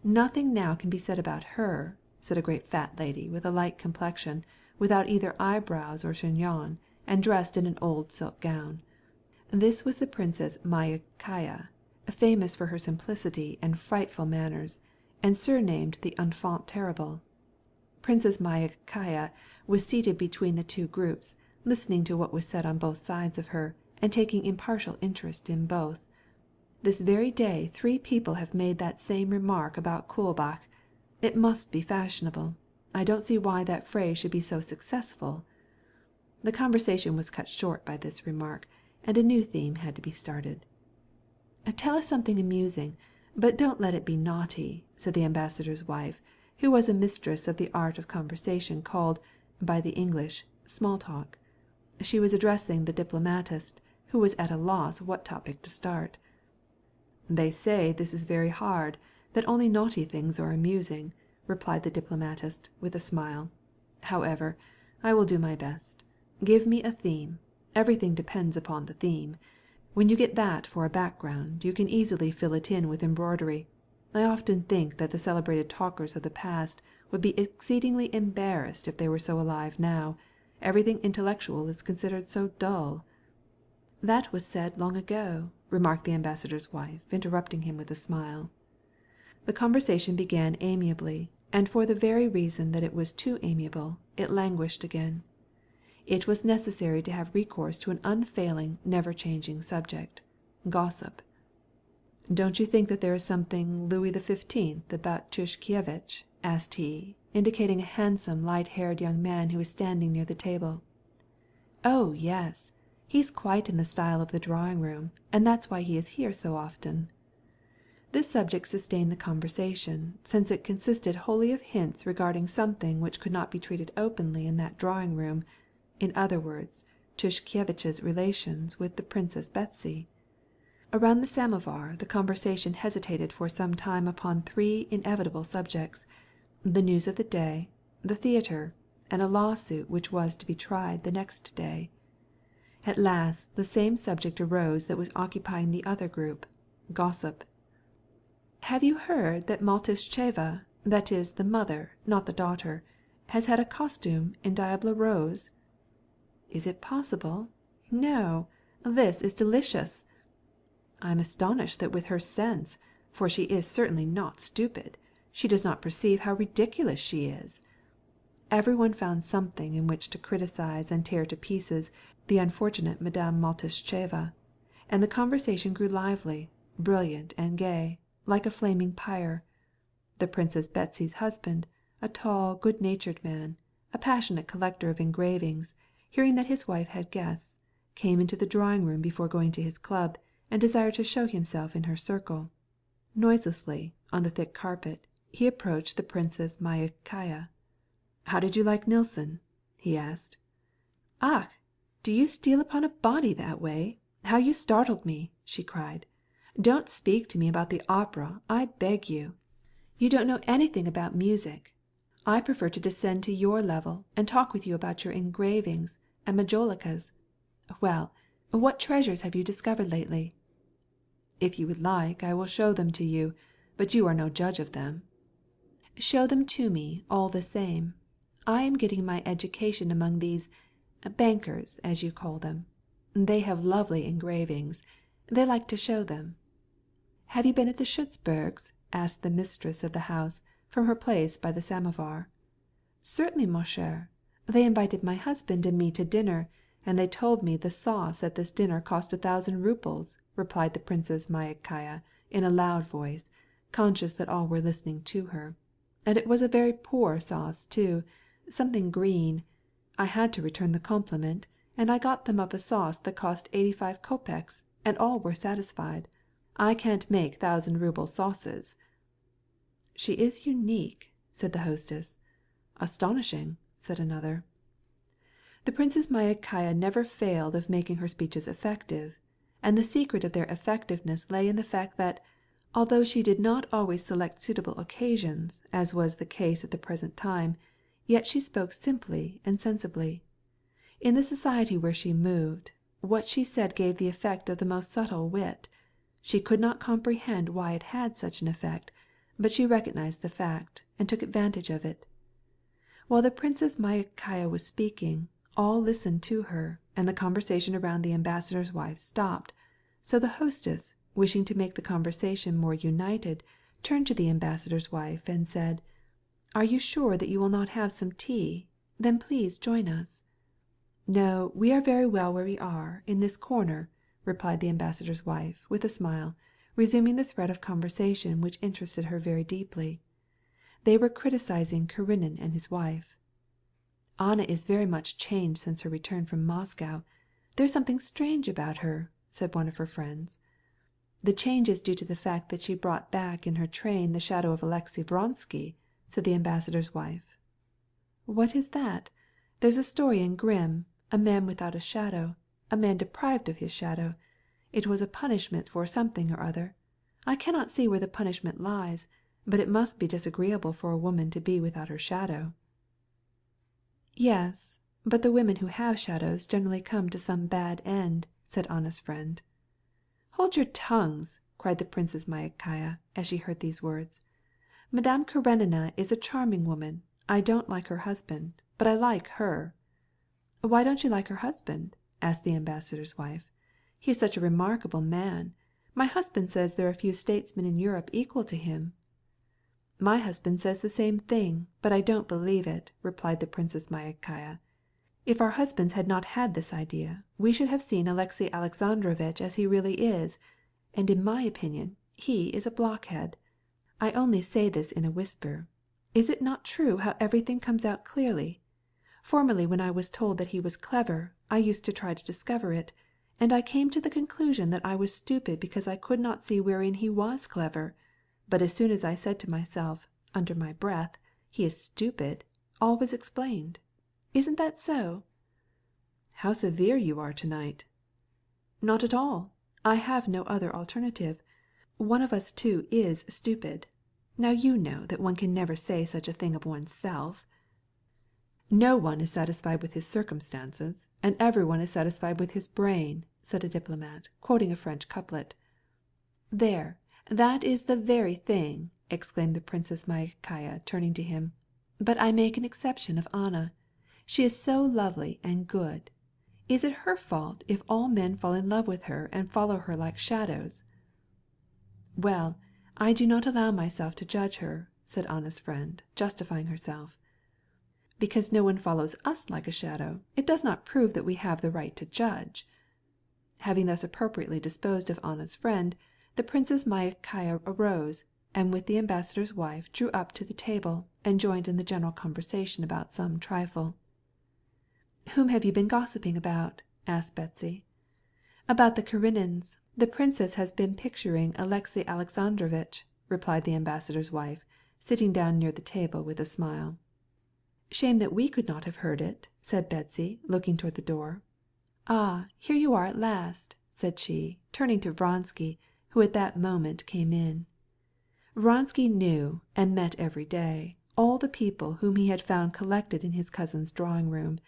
Nothing now can be said about her," said a great fat lady with a light complexion, without either eyebrows or chignon, and dressed in an old silk gown. This was the Princess Myakaya, famous for her simplicity and frightful manners, and surnamed the Enfant Terrible. Princess Myakaya was seated between the two groups, listening to what was said on both sides of her, and taking impartial interest in both. This very day 3 people have made that same remark about Kaulbach. It must be fashionable. I don't see why that phrase should be so successful." The conversation was cut short by this remark, and a new theme had to be started. "Tell us something amusing, but don't let it be naughty," said the ambassador's wife, who was a mistress of the art of conversation called, by the English, small talk. She was addressing the diplomatist, who was at a loss what topic to start. "They say this is very hard, that only naughty things are amusing," replied the diplomatist, with a smile. "However, I will do my best. Give me a theme. Everything depends upon the theme. When you get that for a background, you can easily fill it in with embroidery. I often think that the celebrated talkers of the past would be exceedingly embarrassed if they were so alive now. Everything intellectual is considered so dull." "That was said long ago," remarked the ambassador's wife, interrupting him with a smile. The conversation began amiably, and for the very reason that it was too amiable, it languished again. It was necessary to have recourse to an unfailing, never-changing subject, gossip. "Don't you think that there is something Louis XV about Tushkevitch?" asked he, indicating a handsome, light-haired young man who was standing near the table. "Oh, yes, he's quite in the style of the drawing-room, and that's why he is here so often." This subject sustained the conversation, since it consisted wholly of hints regarding something which could not be treated openly in that drawing-room, in other words, Tushkevitch's relations with the Princess Betsy. Around the samovar the conversation hesitated for some time upon three inevitable subjects: the news of the day, the theatre, and a lawsuit which was to be tried the next day. At last the same subject arose that was occupying the other group: gossip. "Have you heard that Maltischeva, that is the mother, not the daughter, has had a costume in Diable Rose?" "Is it possible? No, this is delicious." "I am astonished that with her sense, for she is certainly not stupid, she does not perceive how ridiculous she is." Every one found something in which to criticize and tear to pieces the unfortunate Madame Maltischeva, and the conversation grew lively, brilliant, and gay, like a flaming pyre. The Princess Betsy's husband, a tall, good-natured man, a passionate collector of engravings, hearing that his wife had guests, came into the drawing-room before going to his club, and desired to show himself in her circle. Noiselessly, on the thick carpet, he approached the Princess Myakaya. "How did you like Nilsson?" he asked. "Ach! Do you steal upon a body that way? How you startled me!" she cried. "Don't speak to me about the opera, I beg you. You don't know anything about music. I prefer to descend to your level, and talk with you about your engravings and majolikas. Well, what treasures have you discovered lately?" "If you would like, I will show them to you, but you are no judge of them." "Show them to me, all the same. I am getting my education among these bankers, as you call them. They have lovely engravings. They like to show them." "Have you been at the Schutzburgs?" asked the mistress of the house, from her place by the samovar. "Certainly, ma chère. They invited my husband and me to dinner, and they told me the sauce at this dinner cost 1,000 roubles," replied the Princess Myakaya in a loud voice, conscious that all were listening to her. "And it was a very poor sauce too, something green. I had to return the compliment, and I got them of a sauce that cost 85 kopecks, and all were satisfied. I can't make 1,000-rouble sauces." "She is unique," said the hostess. "Astonishing," said another. The Princess Myakaya never failed of making her speeches effective, and the secret of their effectiveness lay in the fact that, although she did not always select suitable occasions, as was the case at the present time, yet she spoke simply and sensibly. In the society where she moved, what she said gave the effect of the most subtle wit. She could not comprehend why it had such an effect, but she recognized the fact, and took advantage of it. While the Princess Myakaya was speaking, all listened to her, and the conversation around the ambassador's wife stopped, so the hostess, wishing to make the conversation more united, turned to the ambassador's wife and said, "Are you sure that you will not have some tea? Then please join us." "No, we are very well where we are, in this corner," replied the ambassador's wife, with a smile, resuming the thread of conversation which interested her very deeply. They were criticizing Karenin and his wife. "Anna is very much changed since her return from Moscow. There's something strange about her," said one of her friends. "The change is due to the fact that she brought back in her train the shadow of Alexey Vronsky," said the ambassador's wife. "What is that? There's a story in Grimm, a man without a shadow, a man deprived of his shadow. It was a punishment for something or other. I cannot see where the punishment lies, but it must be disagreeable for a woman to be without her shadow." "Yes, but the women who have shadows generally come to some bad end," said Anna's friend. "Hold your tongues!" cried the Princess Myakaya, as she heard these words. "Madame Karenina is a charming woman. I don't like her husband, but I like her." "Why don't you like her husband?" asked the ambassador's wife. "He is such a remarkable man. My husband says there are few statesmen in Europe equal to him." "My husband says the same thing, but I don't believe it," replied the Princess Myakaya. "If our husbands had not had this idea, we should have seen Alexey Alexandrovitch as he really is, and in my opinion he is a blockhead. I only say this in a whisper. Is it not true how everything comes out clearly? Formerly when I was told that he was clever, I used to try to discover it, and I came to the conclusion that I was stupid because I could not see wherein he was clever. But as soon as I said to myself, under my breath, he is stupid, all was explained. Isn't that so?" "How severe you are to-night!" "Not at all. I have no other alternative. One of us two is stupid. Now you know that one can never say such a thing of oneself." "No one is satisfied with his circumstances, and every one is satisfied with his brain," said a diplomat, quoting a French couplet. "There, that is the very thing!" exclaimed the Princess Myakaya, turning to him. "But I make an exception of Anna. She is so lovely and good. Is it her fault if all men fall in love with her and follow her like shadows?" "Well, I do not allow myself to judge her," said Anna's friend, justifying herself. "Because no one follows us like a shadow, it does not prove that we have the right to judge." Having thus appropriately disposed of Anna's friend, the Princess Myakaya arose, and with the ambassador's wife drew up to the table, and joined in the general conversation about some trifle. "Whom have you been gossiping about?" asked Betsy. "About the Karenins. The princess has been picturing Alexey Alexandrovitch," replied the ambassador's wife, sitting down near the table with a smile. "Shame that we could not have heard it," said Betsy, looking toward the door. "Ah, here you are at last," said she, turning to Vronsky, who at that moment came in. Vronsky knew, and met every day, all the people whom he had found collected in his cousin's drawing‐room.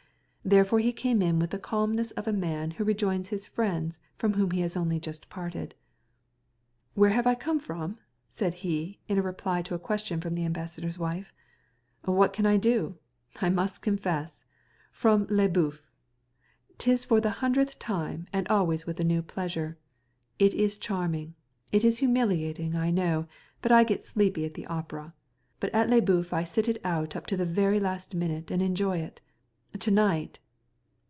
Therefore he came in with the calmness of a man who rejoins his friends from whom he has only just parted. "Where have I come from?" said he, in a reply to a question from the ambassador's wife. "What can I do? I must confess, from Le Boeuf. 'Tis for the 100th time, and always with a new pleasure. It is charming. It is humiliating, I know, but I get sleepy at the opera. But at Le Boeuf I sit it out up to the very last minute, and enjoy it. To-night—"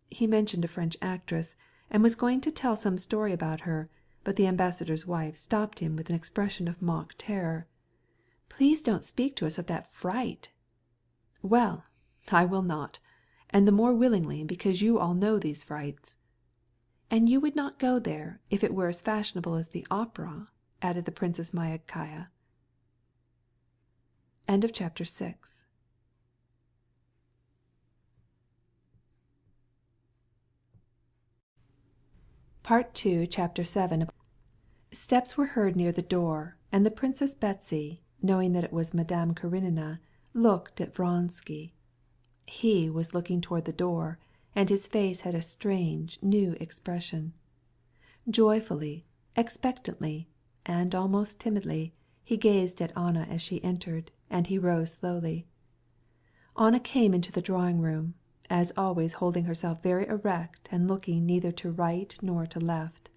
He mentioned a French actress, and was going to tell some story about her, but the ambassador's wife stopped him with an expression of mock terror. "Please don't speak to us of that fright." "Well, I will not, and the more willingly because you all know these frights." "And you would not go there if it were as fashionable as the opera," added the Princess Myakaya. Chapter 7. Steps were heard near the door, and the Princess Betsy, knowing that it was Madame Karenina, looked at Vronsky. He was looking toward the door, and his face had a strange, new expression. Joyfully, expectantly, and almost timidly, he gazed at Anna as she entered, and he rose slowly. Anna came into the drawing‐room, as always holding herself very erect and looking neither to right nor to left.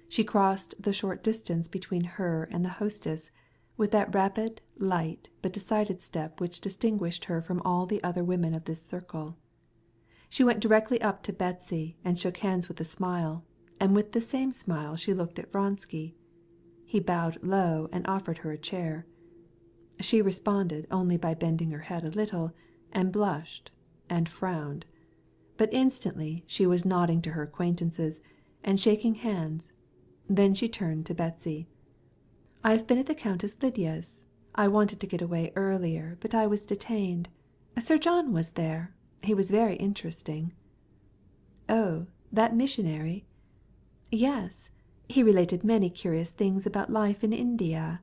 She crossed the short distance between her and the hostess, with that rapid, light, but decided step which distinguished her from all the other women of this circle. She went directly up to Betsy and shook hands with a smile, and with the same smile she looked at Vronsky. He bowed low and offered her a chair. She responded only by bending her head a little, and blushed, and frowned. But instantly she was nodding to her acquaintances, and shaking hands. Then she turned to Betsy. "I have been at the Countess Lidia's. I wanted to get away earlier, but I was detained. Sir John was there. He was very interesting." "Oh, that missionary?" "Yes, he related many curious things about life in India."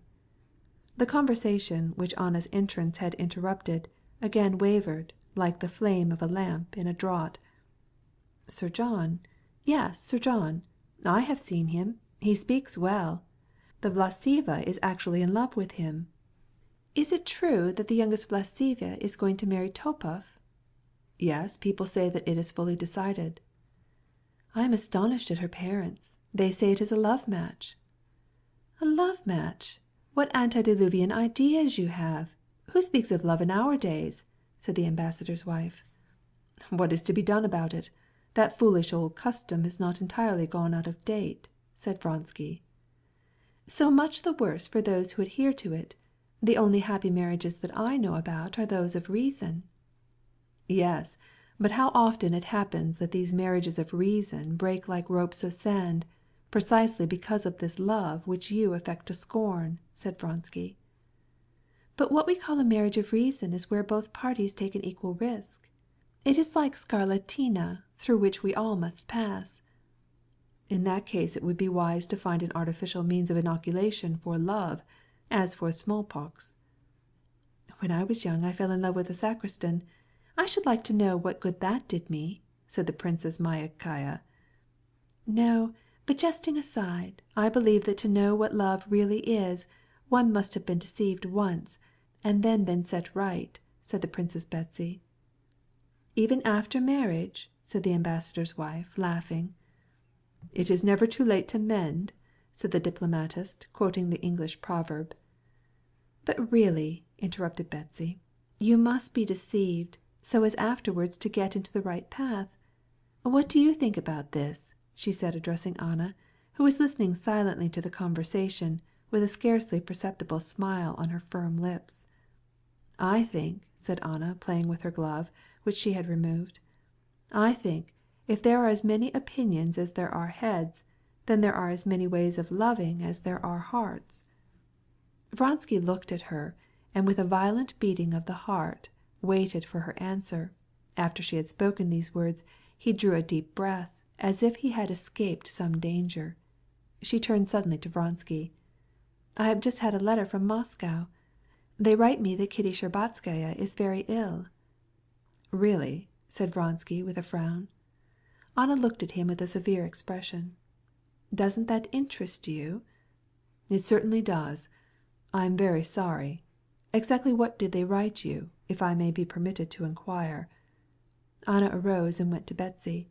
The conversation, which Anna's entrance had interrupted, again wavered, like the flame of a lamp in a draught. "Sir John? Yes, Sir John. I have seen him. He speaks well. The Vlasova is actually in love with him." "Is it true that the youngest Vlasova is going to marry Topov?" "Yes, people say that it is fully decided." "I am astonished at her parents. They say it is a love match." "A love match? What antediluvian ideas you have! Who speaks of love in our days?" said the ambassador's wife. "What is to be done about it? That foolish old custom is not entirely gone out of date," said Vronsky. "So much the worse for those who adhere to it. The only happy marriages that I know about are those of reason." "Yes, but how often it happens that these marriages of reason break like ropes of sand, precisely because of this love which you affect to scorn," said Vronsky. "But what we call a marriage of reason is where both parties take an equal risk. It is like scarlatina, through which we all must pass." "In that case it would be wise to find an artificial means of inoculation for love, as for smallpox." "When I was young I fell in love with a sacristan. I should like to know what good that did me," said the Princess Myakaya. "No, but jesting aside, I believe that to know what love really is, one must have been deceived once, and then been set right," said the Princess Betsy. "Even after marriage?" said the ambassador's wife, laughing. "It is never too late to mend," said the diplomatist, quoting the English proverb. "But really," interrupted Betsy, "you must be deceived, so as afterwards to get into the right path. What do you think about this?" she said, addressing Anna, who was listening silently to the conversation, with a scarcely perceptible smile on her firm lips. "I think," said Anna, playing with her glove, which she had removed, "I think, if there are as many opinions as there are heads, then there are as many ways of loving as there are hearts." Vronsky looked at her, and with a violent beating of the heart, waited for her answer. After she had spoken these words, he drew a deep breath, as if he had escaped some danger. She turned suddenly to Vronsky. "I have just had a letter from Moscow. They write me that Kitty Shtcherbatskaya is very ill." "Really?" said Vronsky with a frown. Anna looked at him with a severe expression. "Doesn't that interest you?" "It certainly does. I am very sorry. Exactly what did they write you, if I may be permitted to inquire?" Anna arose and went to Betsy.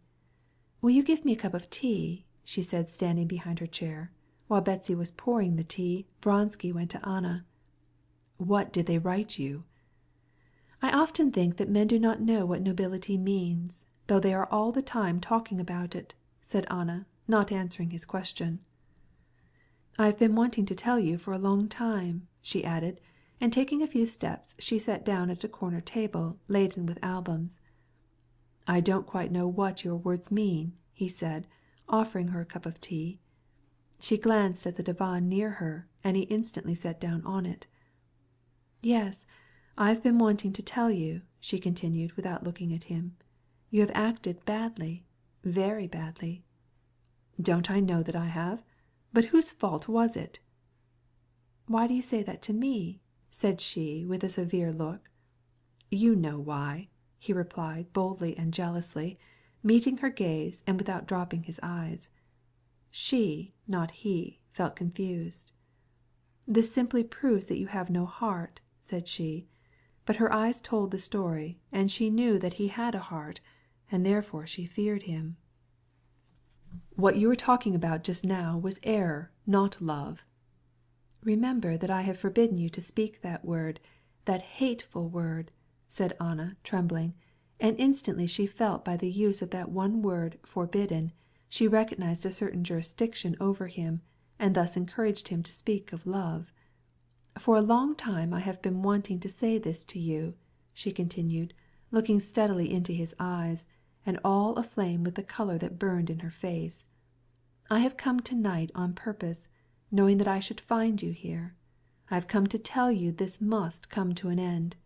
"Will you give me a cup of tea?" she said, standing behind her chair. While Betsy was pouring the tea, Vronsky went to Anna. "What did they write you?" "I often think that men do not know what nobility means, though they are all the time talking about it," said Anna, not answering his question. "I have been wanting to tell you for a long time," she added, and taking a few steps she sat down at a corner table laden with albums. "I don't quite know what your words mean," he said, offering her a cup of tea. She glanced at the divan near her, and he instantly sat down on it. "Yes, I have been wanting to tell you," she continued without looking at him. "You have acted badly, very badly." "Don't I know that I have? But whose fault was it?" "Why do you say that to me?" said she with a severe look. "You know why," he replied boldly and jealously, meeting her gaze and without dropping his eyes. She, not he, felt confused. "This simply proves that you have no heart," said she. But her eyes told the story, and she knew that he had a heart, and therefore she feared him. "What you were talking about just now was error, not love." "Remember that I have forbidden you to speak that word, that hateful word," said Anna, trembling, and instantly she felt by the use of that one word "forbidden," she recognized a certain jurisdiction over him, and thus encouraged him to speak of love. "For a long time I have been wanting to say this to you," she continued, looking steadily into his eyes, and all aflame with the color that burned in her face. "I have come tonight on purpose, knowing that I should find you here. I have come to tell you this must come to an end.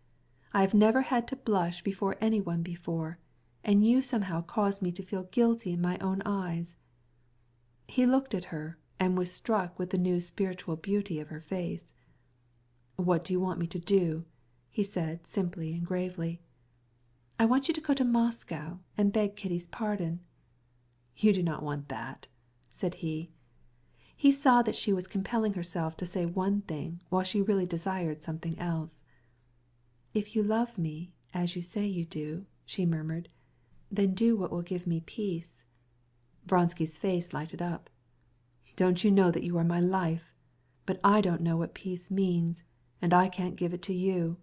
I have never had to blush before anyone before, and you somehow cause me to feel guilty in my own eyes." He looked at her, and was struck with the new spiritual beauty of her face. "What do you want me to do?" he said simply and gravely. "I want you to go to Moscow and beg Kitty's pardon." "You do not want that," said he. He saw that she was compelling herself to say one thing while she really desired something else. "If you love me, as you say you do," she murmured, "then do what will give me peace." Vronsky's face lighted up. "Don't you know that you are my life? But I don't know what peace means, and I can't give it to you.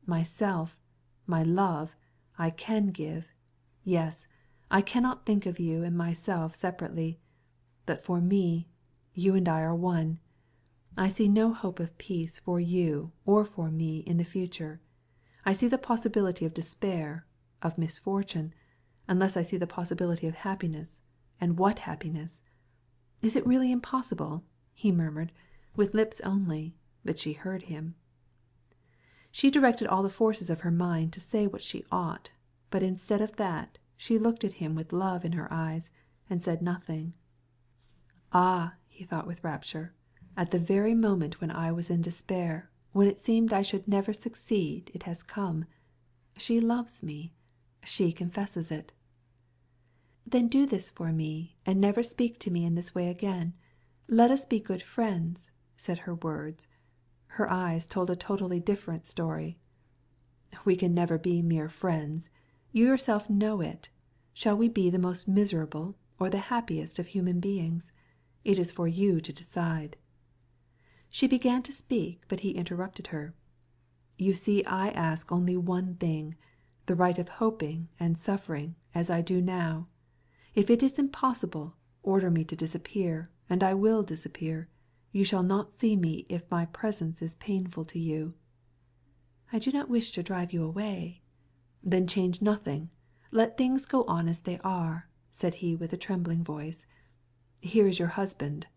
Myself, my love, I can give. Yes, I cannot think of you and myself separately. But for me, you and I are one. I see no hope of peace for you or for me in the future. I see the possibility of despair, of misfortune, unless I see the possibility of happiness, and what happiness! Is it really impossible?" he murmured, with lips only, but she heard him. She directed all the forces of her mind to say what she ought, but instead of that, she looked at him with love in her eyes, and said nothing. "Ah!" he thought with rapture, "at the very moment when I was in despair, when it seemed I should never succeed, it has come. She loves me. She confesses it." "Then do this for me, and never speak to me in this way again. Let us be good friends," said her words. Her eyes told a totally different story. "We can never be mere friends. You yourself know it. Shall we be the most miserable or the happiest of human beings? It is for you to decide." She began to speak, but he interrupted her. "You see I ask only one thing, the right of hoping and suffering as I do now. If it is impossible, order me to disappear, and I will disappear. You shall not see me if my presence is painful to you." "I do not wish to drive you away." "Then change nothing. Let things go on as they are," said he with a trembling voice. "Here is your husband."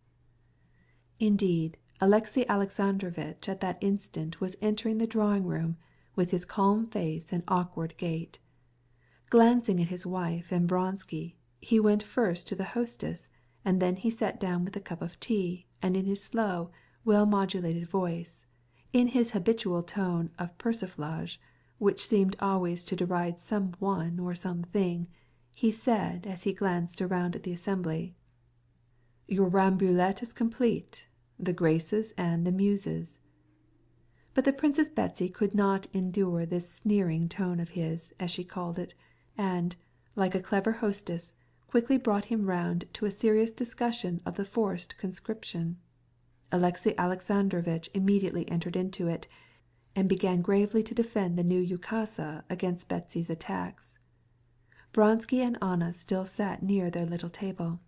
Indeed, Alexey Alexandrovitch at that instant was entering the drawing-room with his calm face and awkward gait. Glancing at his wife and Vronsky, he went first to the hostess, and then he sat down with a cup of tea, and in his slow, well-modulated voice, in his habitual tone of persiflage, which seemed always to deride some one or something, he said, as he glanced around at the assembly, "Your Rambouillet is complete, the Graces and the Muses." But the Princess Betsy could not endure this sneering tone of his, as she called it, and, like a clever hostess, quickly brought him round to a serious discussion of the forced conscription. Alexey Alexandrovitch immediately entered into it, and began gravely to defend the new ukase against Betsy's attacks. Vronsky and Anna still sat near their little table.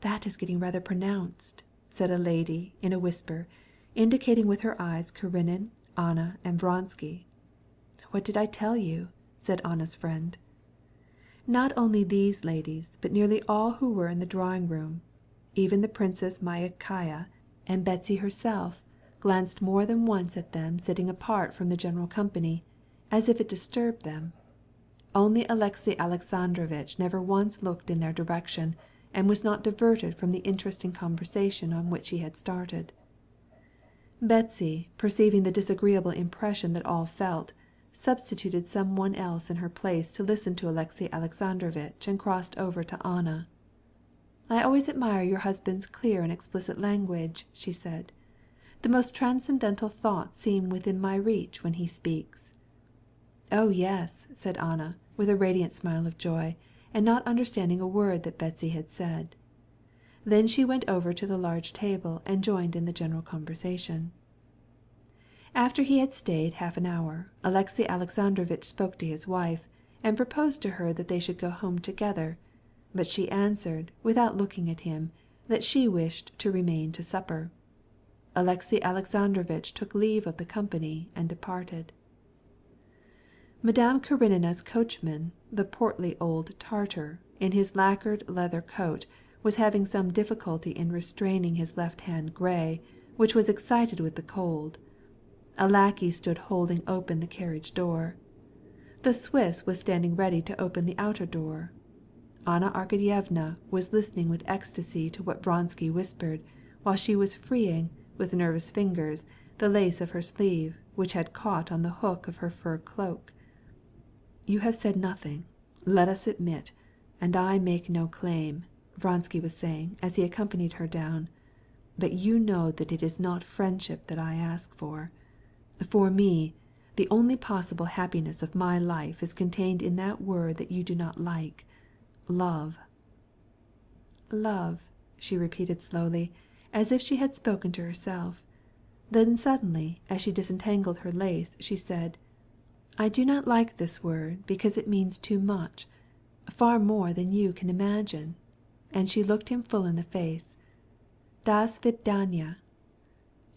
"That is getting rather pronounced," said a lady in a whisper, indicating with her eyes Karenin, Anna, and Vronsky. "What did I tell you?" said Anna's friend. Not only these ladies, but nearly all who were in the drawing-room, even the Princess Myakaya and Betsy herself, glanced more than once at them sitting apart from the general company, as if it disturbed them. Only Alexey Alexandrovitch never once looked in their direction, and was not diverted from the interesting conversation on which he had started. Betsy, perceiving the disagreeable impression that all felt, substituted some one else in her place to listen to Alexey Alexandrovitch, and crossed over to Anna. "I always admire your husband's clear and explicit language," she said. "The most transcendental thoughts seem within my reach when he speaks." "Oh yes," said Anna, with a radiant smile of joy, and not understanding a word that Betsy had said. Then she went over to the large table and joined in the general conversation. After he had stayed half an hour, Alexey Alexandrovitch spoke to his wife, and proposed to her that they should go home together, but she answered, without looking at him, that she wished to remain to supper. Alexey Alexandrovitch took leave of the company and departed. Madame Karenina's coachman, the portly old Tartar, in his lacquered leather coat, was having some difficulty in restraining his left-hand gray, which was excited with the cold. A lackey stood holding open the carriage door. The Swiss was standing ready to open the outer door. Anna Arkadyevna was listening with ecstasy to what Vronsky whispered, while she was freeing, with nervous fingers, the lace of her sleeve, which had caught on the hook of her fur cloak. "You have said nothing, let us admit, and I make no claim," Vronsky was saying, as he accompanied her down. "But you know that it is not friendship that I ask for. For me, the only possible happiness of my life is contained in that word that you do not like, love." "Love," she repeated slowly, as if she had spoken to herself. Then suddenly, as she disentangled her lace, she said, "I do not like this word because it means too much, far more than you can imagine." And she looked him full in the face. "Das Vidanya."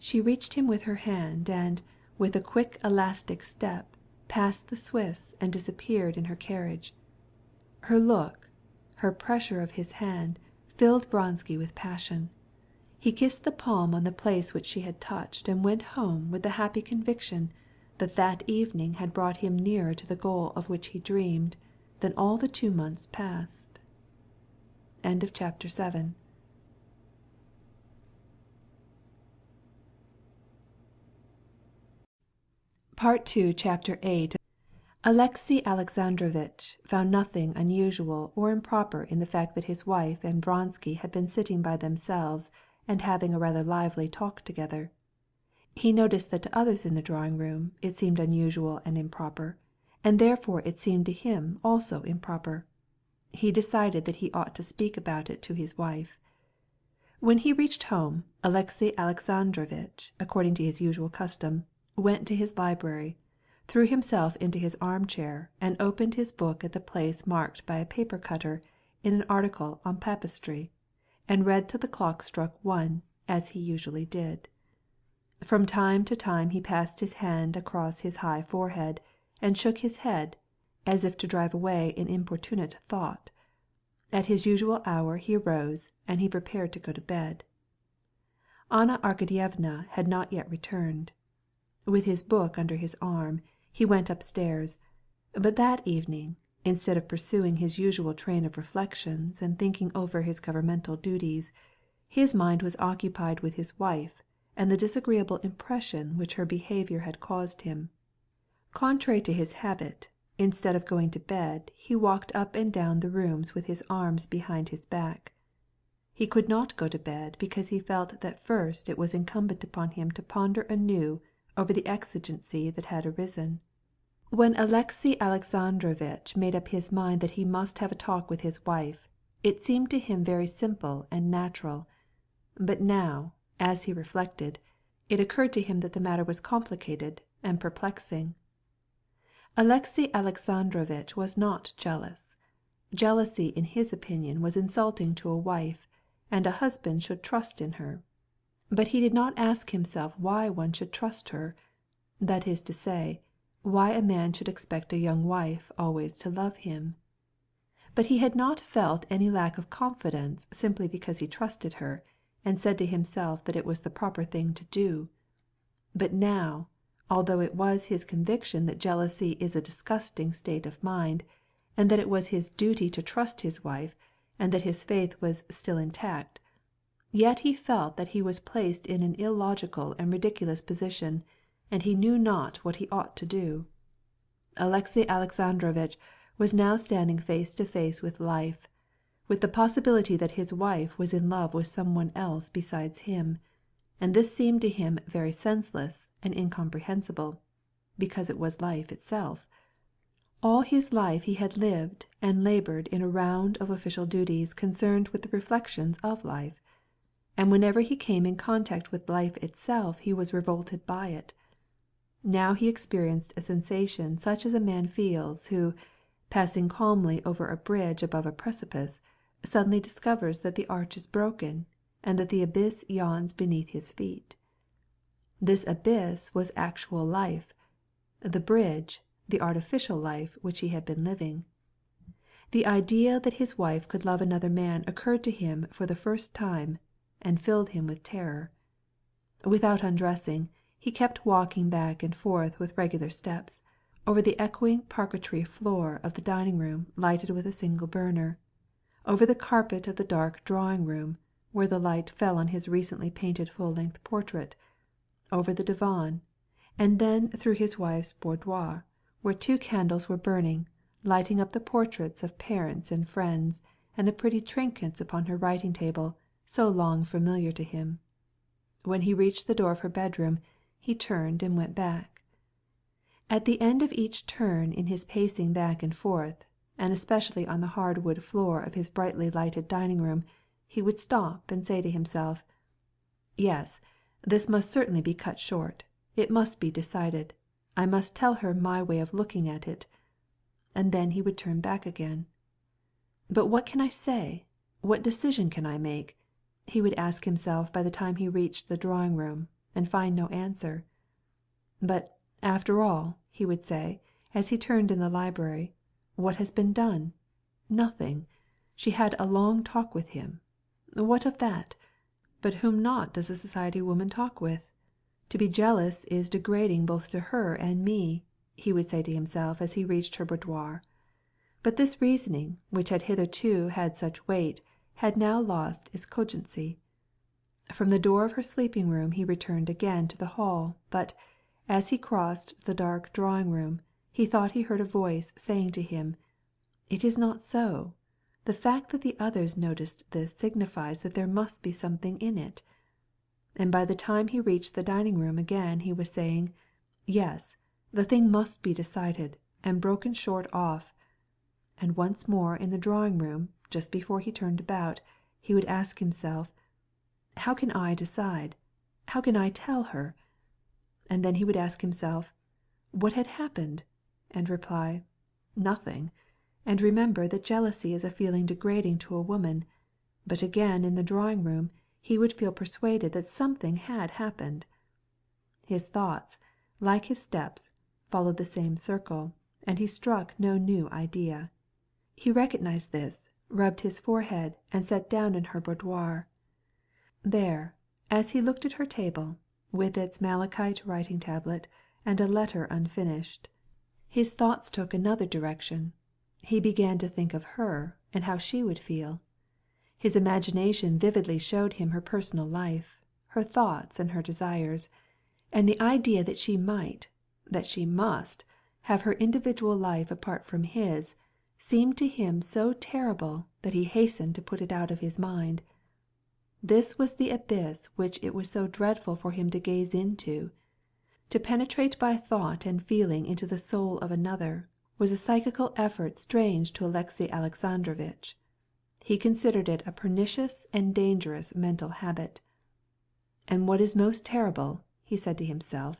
She reached him with her hand, and, with a quick elastic step, passed the Swiss and disappeared in her carriage. Her look, her pressure of his hand, filled Vronsky with passion. He kissed the palm on the place which she had touched, and went home with the happy conviction that that evening had brought him nearer to the goal of which he dreamed than all the 2 months past. Chapter 8. Part 2, Chapter 8. Alexey Alexandrovitch found nothing unusual or improper in the fact that his wife and Vronsky had been sitting by themselves and having a rather lively talk together. He noticed that to others in the drawing-room it seemed unusual and improper, and therefore it seemed to him also improper. He decided that he ought to speak about it to his wife. When he reached home, Alexey Alexandrovitch, according to his usual custom, went to his library, threw himself into his armchair, and opened his book at the place marked by a paper cutter in an article on papistry, and read till the clock struck 1, as he usually did. From time to time he passed his hand across his high forehead, and shook his head, as if to drive away an importunate thought. At his usual hour he arose, and he prepared to go to bed. Anna Arkadyevna had not yet returned. With his book under his arm, he went upstairs, but that evening, instead of pursuing his usual train of reflections and thinking over his governmental duties, his mind was occupied with his wife and the disagreeable impression which her behavior had caused him. Contrary to his habit, instead of going to bed, he walked up and down the rooms with his arms behind his back. He could not go to bed because he felt that first it was incumbent upon him to ponder anew over the exigency that had arisen. When Alexey Alexandrovitch made up his mind that he must have a talk with his wife, it seemed to him very simple and natural. But now, as he reflected, it occurred to him that the matter was complicated and perplexing. Alexey Alexandrovitch was not jealous. Jealousy, in his opinion, was insulting to a wife, and a husband should trust in her. But he did not ask himself why one should trust her, that is to say, why a man should expect a young wife always to love him. But he had not felt any lack of confidence simply because he trusted her, and said to himself that it was the proper thing to do. But now, although it was his conviction that jealousy is a disgusting state of mind, and that it was his duty to trust his wife, and that his faith was still intact, yet he felt that he was placed in an illogical and ridiculous position, and he knew not what he ought to do. Alexey Alexandrovitch was now standing face to face with life, with the possibility that his wife was in love with someone else besides him, and this seemed to him very senseless and incomprehensible, because it was life itself. All his life he had lived and labored in a round of official duties concerned with the reflections of life, and whenever he came in contact with life itself he was revolted by it. Now he experienced a sensation such as a man feels who, passing calmly over a bridge above a precipice, suddenly discovers that the arch is broken, and that the abyss yawns beneath his feet. This abyss was actual life, the bridge, the artificial life which he had been living. The idea that his wife could love another man occurred to him for the first time, and filled him with terror. Without undressing, he kept walking back and forth with regular steps, over the echoing parquetry floor of the dining-room lighted with a single burner, over the carpet of the dark drawing-room, where the light fell on his recently painted full-length portrait, over the divan, and then through his wife's boudoir, where 2 candles were burning, lighting up the portraits of parents and friends, and the pretty trinkets upon her writing-table, so long familiar to him. When he reached the door of her bedroom, he turned and went back. At the end of each turn in his pacing back and forth, and especially on the hard-wood floor of his brightly lighted dining-room, he would stop and say to himself, "Yes, this must certainly be cut short. It must be decided. I must tell her my way of looking at it." And then he would turn back again. "But what can I say? What decision can I make?" he would ask himself by the time he reached the drawing-room, and find no answer. "But, after all," he would say, as he turned in the library, "what has been done? Nothing. She had a long talk with him. What of that? But whom not does a society woman talk with? To be jealous is degrading both to her and me," he would say to himself as he reached her boudoir. But this reasoning, which had hitherto had such weight, had now lost its cogency. From the door of her sleeping room he returned again to the hall, but, as he crossed the dark drawing room, he thought he heard a voice saying to him, "It is not so. The fact that the others noticed this signifies that there must be something in it." And by the time he reached the dining room again he was saying, "Yes, the thing must be decided, and broken short off." And once more in the drawing room, just before he turned about, he would ask himself, "How can I decide? How can I tell her?" And then he would ask himself, "What had happened?" and reply, "Nothing," and remember that jealousy is a feeling degrading to a woman. But again in the drawing room he would feel persuaded that something had happened. His thoughts, like his steps, followed the same circle, and he struck no new idea. He recognized this, rubbed his forehead, and sat down in her boudoir. There, as he looked at her table, with its malachite writing tablet, and a letter unfinished, his thoughts took another direction. He began to think of her, and how she would feel. His imagination vividly showed him her personal life, her thoughts and her desires, and the idea that she might, that she must, have her individual life apart from his, seemed to him so terrible that he hastened to put it out of his mind. This was the abyss which it was so dreadful for him to gaze into. To penetrate by thought and feeling into the soul of another, was a psychical effort strange to Alexey Alexandrovitch. He considered it a pernicious and dangerous mental habit. "And what is most terrible," he said to himself,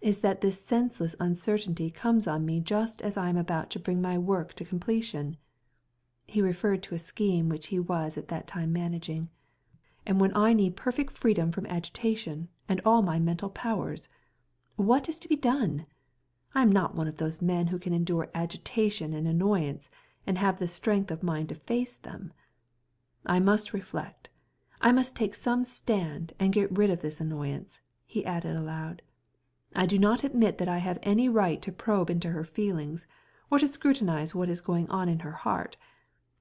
"is that this senseless uncertainty comes on me just as I am about to bring my work to completion." He referred to a scheme which he was at that time managing. "And when I need perfect freedom from agitation, and all my mental powers. What is to be done? I am not one of those men who can endure agitation and annoyance, and have the strength of mind to face them. I must reflect. I must take some stand and get rid of this annoyance," he added aloud. "I do not admit that I have any right to probe into her feelings, or to scrutinize what is going on in her heart.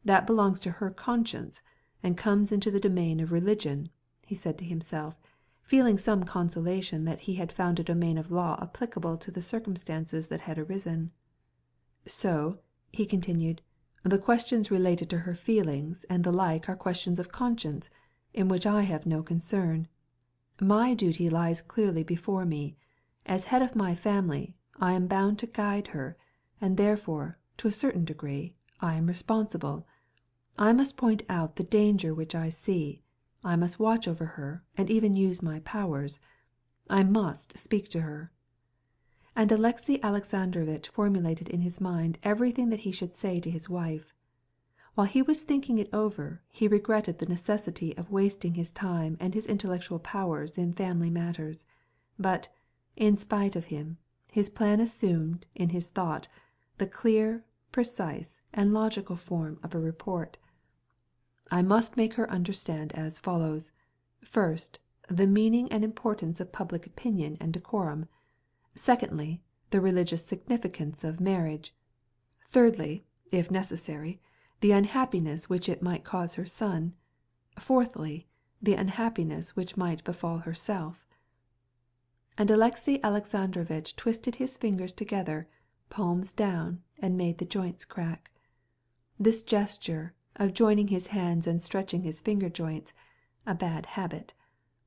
That belongs to her conscience, and comes into the domain of religion," he said to himself, feeling some consolation that he had found a domain of law applicable to the circumstances that had arisen. "So," he continued, "the questions related to her feelings and the like are questions of conscience, in which I have no concern. My duty lies clearly before me. As head of my family, I am bound to guide her, and therefore, to a certain degree, I am responsible. I must point out the danger which I see. I must watch over her, and even use my powers. I must speak to her." And Alexey Alexandrovitch formulated in his mind everything that he should say to his wife. While he was thinking it over, he regretted the necessity of wasting his time and his intellectual powers in family matters. But, in spite of him, his plan assumed, in his thought, the clear, precise, and logical form of a report. "I must make her understand as follows. First, the meaning and importance of public opinion and decorum. Secondly, the religious significance of marriage. Thirdly, if necessary, the unhappiness which it might cause her son. Fourthly, the unhappiness which might befall herself." And Alexey Alexandrovitch twisted his fingers together, palms down, and made the joints crack. This gesture, of joining his hands and stretching his finger joints, a bad habit,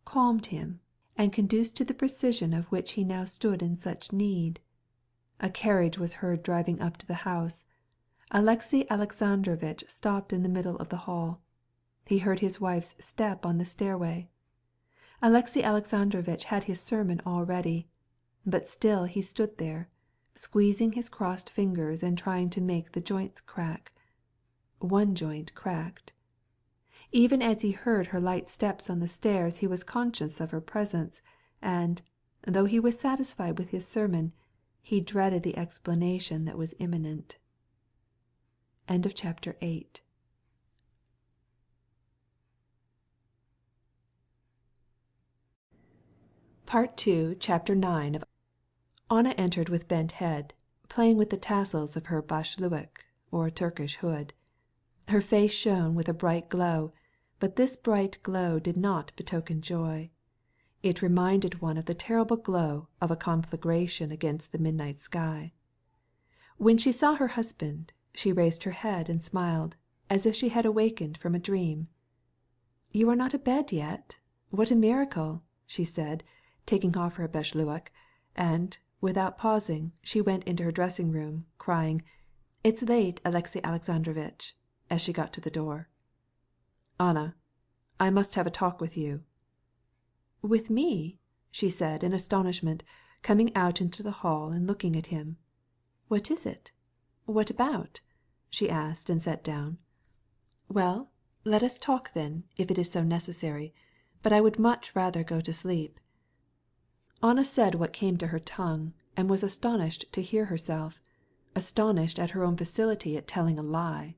calmed him, and conduced to the precision of which he now stood in such need. A carriage was heard driving up to the house. Alexey Alexandrovitch stopped in the middle of the hall. He heard his wife's step on the stairway. Alexey Alexandrovitch had his sermon all ready, but still he stood there, squeezing his crossed fingers and trying to make the joints crack. One joint cracked. Even as he heard her light steps on the stairs he was conscious of her presence, and, though he was satisfied with his sermon, he dreaded the explanation that was imminent. Chapter 8. Part 2, Chapter 9 of Anna entered with bent head, playing with the tassels of her bashlyk, or Turkish hood. Her face shone with a bright glow, but this bright glow did not betoken joy. It reminded one of the terrible glow of a conflagration against the midnight sky. When she saw her husband, she raised her head and smiled, as if she had awakened from a dream. "You are not abed yet? What a miracle!" she said, taking off her bashlyk, and, without pausing, she went into her dressing-room, crying, "It's late, Alexey Alexandrovitch," as she got to the door. "Anna, I must have a talk with you." "With me?" she said in astonishment, coming out into the hall and looking at him. "What is it? What about?" she asked, and sat down. "Well, let us talk then, if it is so necessary, but I would much rather go to sleep." Anna said what came to her tongue, and was astonished to hear herself, astonished at her own facility at telling a lie.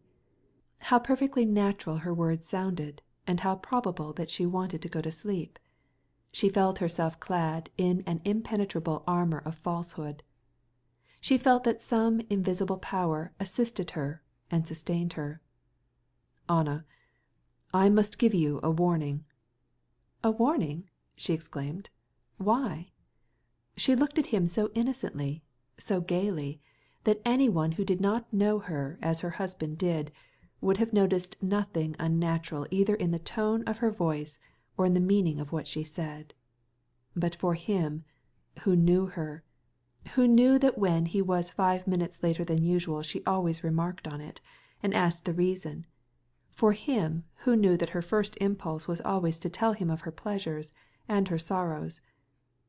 How perfectly natural her words sounded, and how probable that she wanted to go to sleep. She felt herself clad in an impenetrable armor of falsehood. She felt that some invisible power assisted her and sustained her. "Anna, I must give you a warning." "A warning?" she exclaimed. "Why?" She looked at him so innocently, so gaily, that any one who did not know her as her husband did, would have noticed nothing unnatural either in the tone of her voice or in the meaning of what she said. But for him, who knew her, who knew that when he was 5 minutes later than usual she always remarked on it, and asked the reason, for him who knew that her first impulse was always to tell him of her pleasures and her sorrows,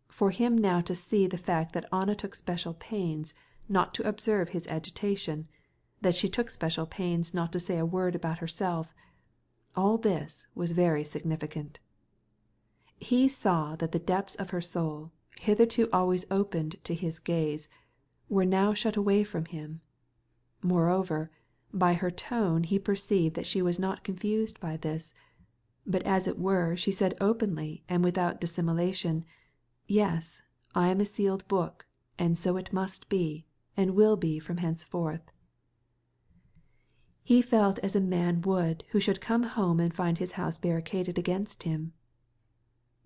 for him now to see the fact that Anna took special pains not to observe his agitation, that she took special pains not to say a word about herself, all this was very significant. He saw that the depths of her soul, hitherto always opened to his gaze, were now shut away from him. Moreover, by her tone he perceived that she was not confused by this, but as it were she said openly and without dissimulation, "Yes, I am a sealed book, and so it must be, and will be from henceforth." He felt as a man would who should come home and find his house barricaded against him.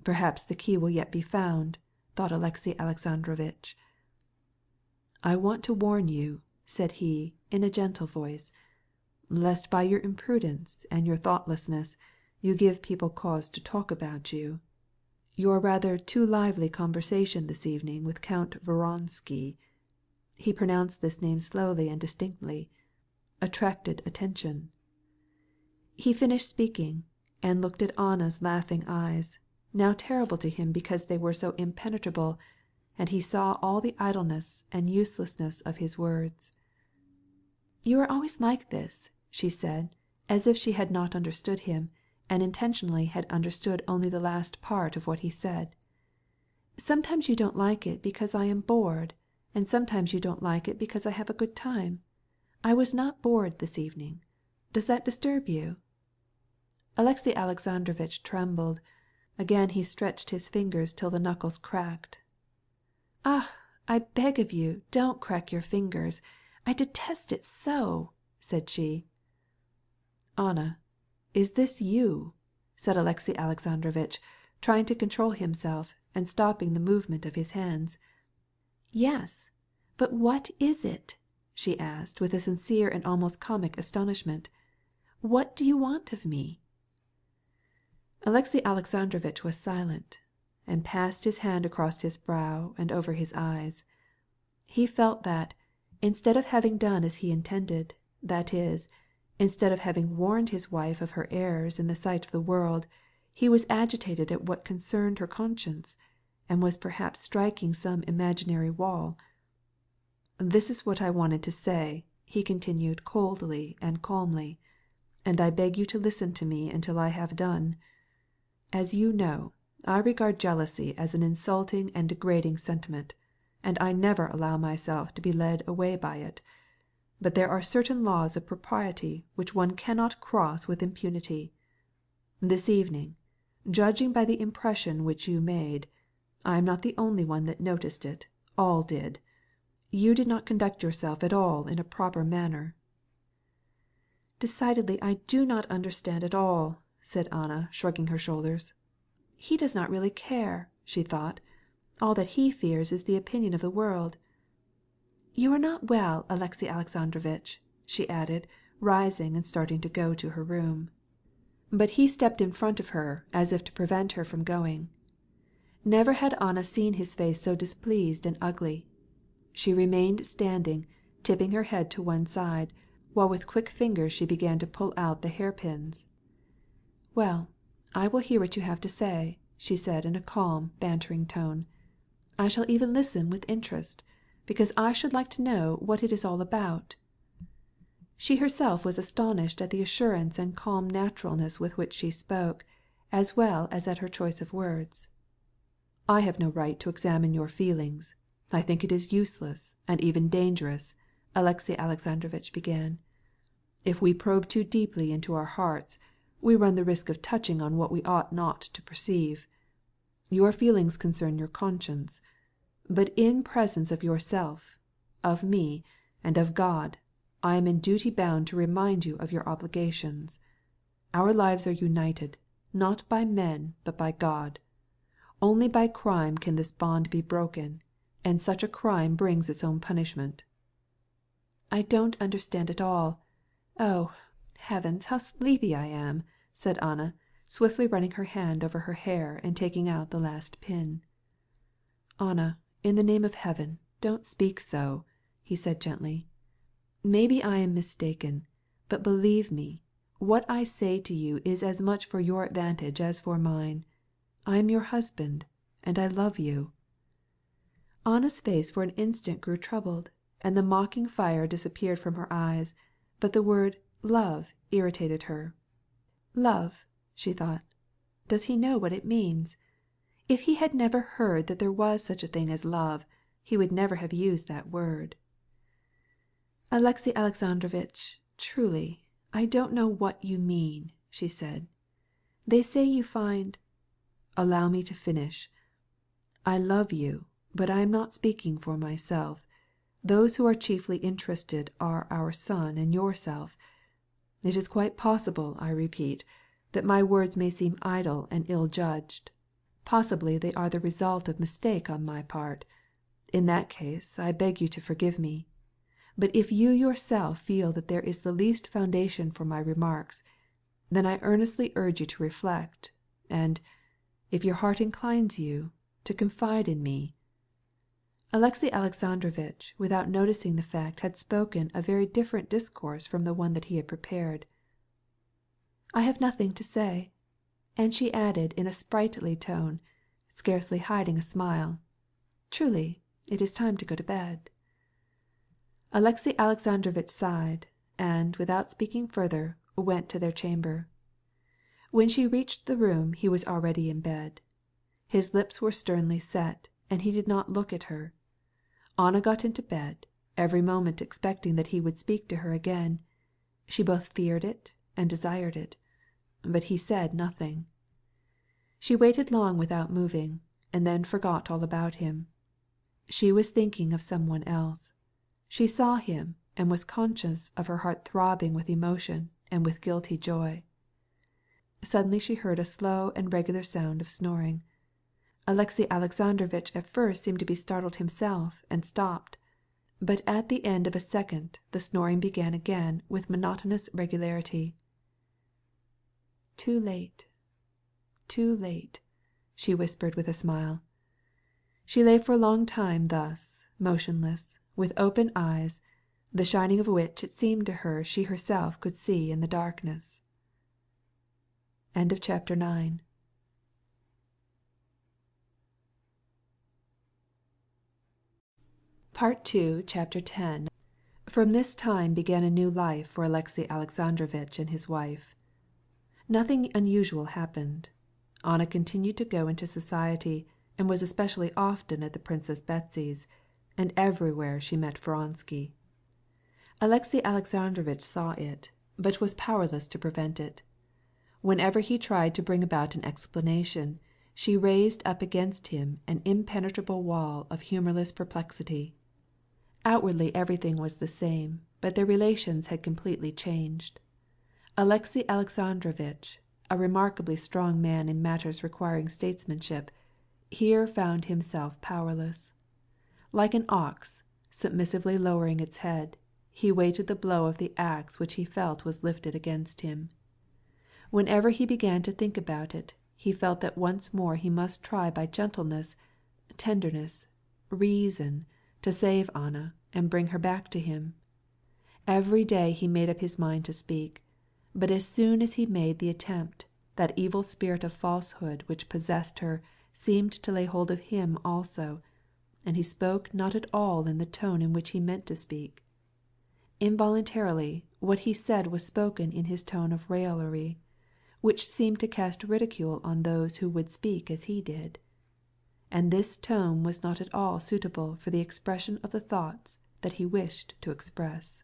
"Perhaps the key will yet be found," thought Alexey Alexandrovitch. "I want to warn you," said he, in a gentle voice, "lest by your imprudence and your thoughtlessness you give people cause to talk about you. Your rather too lively conversation this evening with Count Vronsky," he pronounced this name slowly and distinctly, "attracted attention." He finished speaking, and looked at Anna's laughing eyes, now terrible to him because they were so impenetrable, and he saw all the idleness and uselessness of his words. "You are always like this," she said, as if she had not understood him, and intentionally had understood only the last part of what he said. "Sometimes you don't like it because I am bored, and sometimes you don't like it because I have a good time. I was not bored this evening. Does that disturb you?" Alexey Alexandrovitch trembled. Again he stretched his fingers till the knuckles cracked. "Ah, I beg of you, don't crack your fingers. I detest it so," said she. "Anna, is this you?" said Alexey Alexandrovitch, trying to control himself, and stopping the movement of his hands. "Yes, but what is it?" she asked with a sincere and almost comic astonishment. "What do you want of me?" Alexey Alexandrovitch was silent, and passed his hand across his brow and over his eyes. He felt that, instead of having done as he intended, that is, instead of having warned his wife of her errors in the sight of the world, he was agitated at what concerned her conscience, and was perhaps striking some imaginary wall. "This is what I wanted to say," he continued coldly and calmly, "and I beg you to listen to me until I have done. As you know, I regard jealousy as an insulting and degrading sentiment, and I never allow myself to be led away by it. But there are certain laws of propriety which one cannot cross with impunity. This evening, judging by the impression which you made, I am not the only one that noticed it, all did. You did not conduct yourself at all in a proper manner." "Decidedly I do not understand at all," said Anna, shrugging her shoulders. "He does not really care," she thought. "All that he fears is the opinion of the world. You are not well, Alexey Alexandrovitch," she added, rising and starting to go to her room. But he stepped in front of her as if to prevent her from going. Never had Anna seen his face so displeased and ugly. She remained standing, tipping her head to one side, while with quick fingers she began to pull out the hairpins. "Well, I will hear what you have to say," she said in a calm, bantering tone. "I shall even listen with interest, because I should like to know what it is all about." She herself was astonished at the assurance and calm naturalness with which she spoke, as well as at her choice of words. "I have no right to examine your feelings. I think it is useless and even dangerous," Alexey Alexandrovitch began. "If we probe too deeply into our hearts, we run the risk of touching on what we ought not to perceive. Your feelings concern your conscience. But in presence of yourself, of me, and of God, I am in duty bound to remind you of your obligations. Our lives are united, not by men, but by God. Only by crime can this bond be broken, and such a crime brings its own punishment." "I don't understand at all. Oh, heavens, how sleepy I am!" said Anna, swiftly running her hand over her hair and taking out the last pin. "Anna, in the name of heaven, don't speak so," he said gently. "Maybe I am mistaken, but believe me, what I say to you is as much for your advantage as for mine. I am your husband, and I love you." Anna's face for an instant grew troubled, and the mocking fire disappeared from her eyes, but the word "love" irritated her. "Love," she thought. "Does he know what it means? If he had never heard that there was such a thing as love, he would never have used that word." "Alexey Alexandrovitch, truly, I don't know what you mean," she said. "They say you find—" "Allow me to finish. I love you, but I am not speaking for myself. Those who are chiefly interested are our son and yourself. It is quite possible, I repeat, that my words may seem idle and ill-judged. Possibly they are the result of mistake on my part. In that case, I beg you to forgive me. But if you yourself feel that there is the least foundation for my remarks, then I earnestly urge you to reflect, and, if your heart inclines you, to confide in me." Alexey Alexandrovitch, without noticing the fact, had spoken a very different discourse from the one that he had prepared. "I have nothing to say," and she added in a sprightly tone, scarcely hiding a smile, "Truly, it is time to go to bed." Alexey Alexandrovitch sighed, and, without speaking further, went to their chamber. When she reached the room he was already in bed. His lips were sternly set, and he did not look at her. Anna got into bed, every moment expecting that he would speak to her again. She both feared it and desired it. But he said nothing. She waited long without moving, and then forgot all about him. She was thinking of someone else. She saw him, and was conscious of her heart throbbing with emotion and with guilty joy. Suddenly she heard a slow and regular sound of snoring. Alexey Alexandrovitch at first seemed to be startled himself and stopped, but at the end of a second the snoring began again with monotonous regularity. "Too late, too late," she whispered with a smile. She lay for a long time thus, motionless, with open eyes, the shining of which it seemed to her she herself could see in the darkness. Chapter 9. Part 2, Chapter 10. From this time began a new life for Alexey Alexandrovitch and his wife. Nothing unusual happened. Anna continued to go into society, and was especially often at the Princess Betsy's, and everywhere she met Vronsky. Alexey Alexandrovitch saw it, but was powerless to prevent it. Whenever he tried to bring about an explanation, she raised up against him an impenetrable wall of humorless perplexity. Outwardly everything was the same, but their relations had completely changed. Alexey Alexandrovitch, a remarkably strong man in matters requiring statesmanship, here found himself powerless. Like an ox, submissively lowering its head, he waited the blow of the axe which he felt was lifted against him. Whenever he began to think about it, he felt that once more he must try by gentleness, tenderness, reason, to save Anna and bring her back to him. Every day he made up his mind to speak, but as soon as he made the attempt, that evil spirit of falsehood which possessed her seemed to lay hold of him also, and he spoke not at all in the tone in which he meant to speak. Involuntarily, what he said was spoken in his tone of raillery, which seemed to cast ridicule on those who would speak as he did. And this tone was not at all suitable for the expression of the thoughts that he wished to express.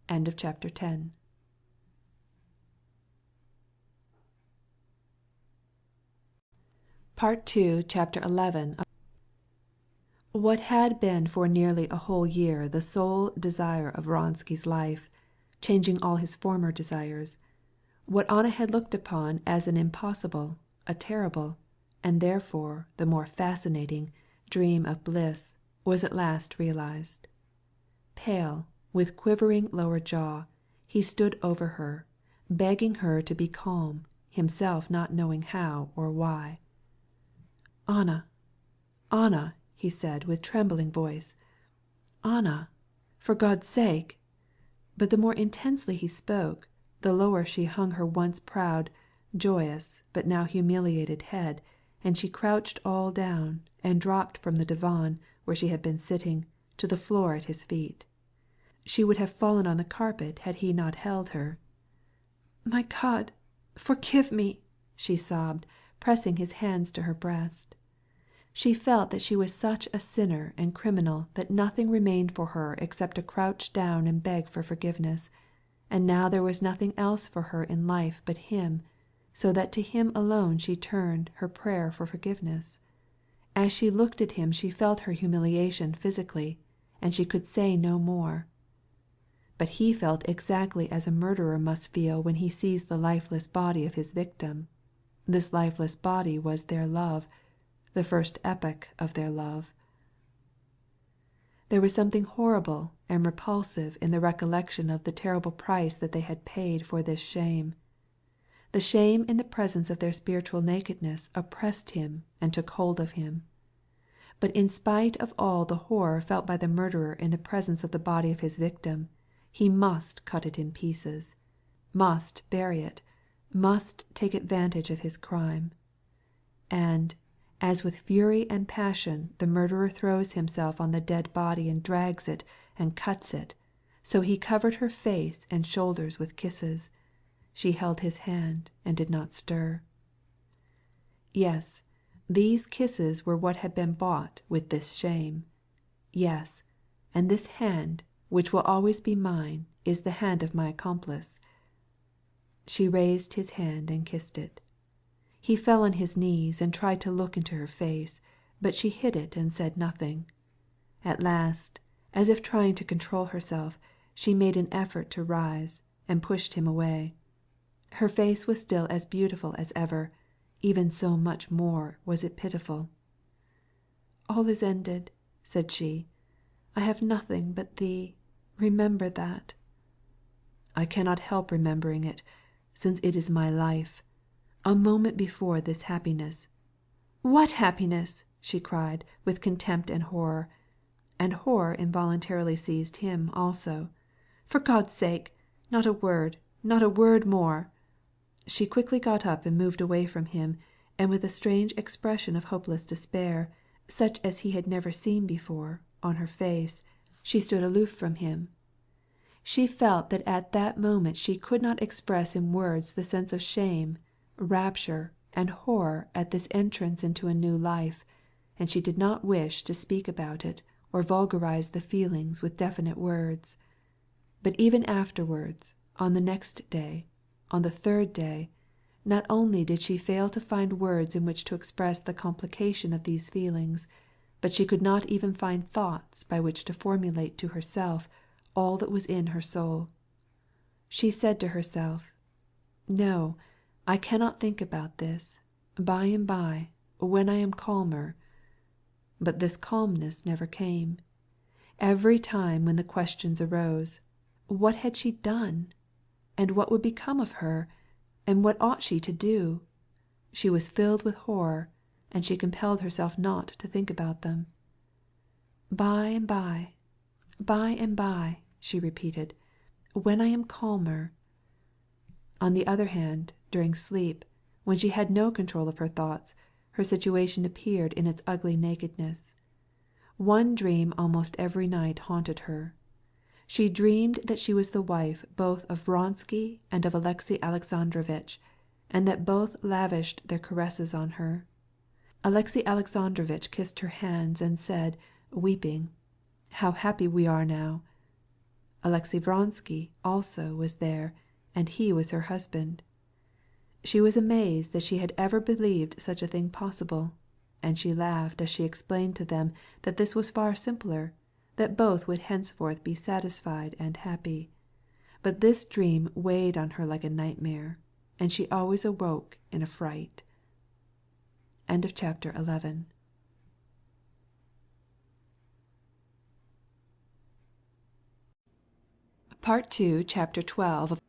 End of chapter 10. Part 2, Chapter 11. What had been for nearly a whole year the sole desire of Vronsky's life, changing all his former desires, what Anna had looked upon as an impossible, a terrible, and therefore the more fascinating, dream of bliss, was at last realized. Pale, with quivering lower jaw, he stood over her, begging her to be calm, himself not knowing how or why. "Anna, Anna," he said with trembling voice. "Anna, for God's sake!" But the more intensely he spoke, the lower she hung her once proud, joyous, but now humiliated head, and she crouched all down, and dropped from the divan, where she had been sitting, to the floor at his feet. She would have fallen on the carpet had he not held her. "My God, forgive me!" she sobbed, pressing his hands to her breast. She felt that she was such a sinner and criminal that nothing remained for her except to crouch down and beg for forgiveness, and now there was nothing else for her in life but him, so that to him alone she turned her prayer for forgiveness. As she looked at him she felt her humiliation physically, and she could say no more. But he felt exactly as a murderer must feel when he sees the lifeless body of his victim. This lifeless body was their love, the first epoch of their love. There was something horrible and repulsive in the recollection of the terrible price that they had paid for this shame. The shame in the presence of their spiritual nakedness oppressed him and took hold of him. But in spite of all the horror felt by the murderer in the presence of the body of his victim, he must cut it in pieces, must bury it, must take advantage of his crime. And, as with fury and passion the murderer throws himself on the dead body and drags it and cuts it, so he covered her face and shoulders with kisses. She held his hand and did not stir. Yes, these kisses were what had been bought with this shame. Yes, and this hand, which will always be mine, is the hand of my accomplice. She raised his hand and kissed it. He fell on his knees and tried to look into her face, but she hid it and said nothing. At last, as if trying to control herself, she made an effort to rise, and pushed him away. Her face was still as beautiful as ever, even so much more was it pitiful. "All is ended," said she. "I have nothing but thee. Remember that." "I cannot help remembering it, since it is my life. A moment before this happiness—" "What happiness?" she cried, with contempt and horror. And horror involuntarily seized him also. "For God's sake, not a word more!" She quickly got up and moved away from him, and with a strange expression of hopeless despair, such as he had never seen before, on her face, she stood aloof from him. She felt that at that moment she could not express in words the sense of shame, rapture, and horror at this entrance into a new life, and she did not wish to speak about it or vulgarize the feelings with definite words. But even afterwards, on the next day, on the third day, not only did she fail to find words in which to express the complication of these feelings, but she could not even find thoughts by which to formulate to herself all that was in her soul. She said to herself, "No, I cannot think about this. By and by, when I am calmer." But this calmness never came. Every time when the questions arose, what had she done? And what would become of her? And what ought she to do? She was filled with horror, and she compelled herself not to think about them. "By and by," she repeated, "when I am calmer." On the other hand, during sleep, when she had no control of her thoughts, her situation appeared in its ugly nakedness. One dream almost every night haunted her. She dreamed that she was the wife both of Vronsky and of Alexey Alexandrovitch, and that both lavished their caresses on her. Alexey Alexandrovitch kissed her hands and said, weeping, "How happy we are now!" Alexey Vronsky also was there, and he was her husband. She was amazed that she had ever believed such a thing possible, and she laughed as she explained to them that this was far simpler, that both would henceforth be satisfied and happy. But this dream weighed on her like a nightmare, and she always awoke in a fright. End of chapter 11. Part 2, Chapter 12.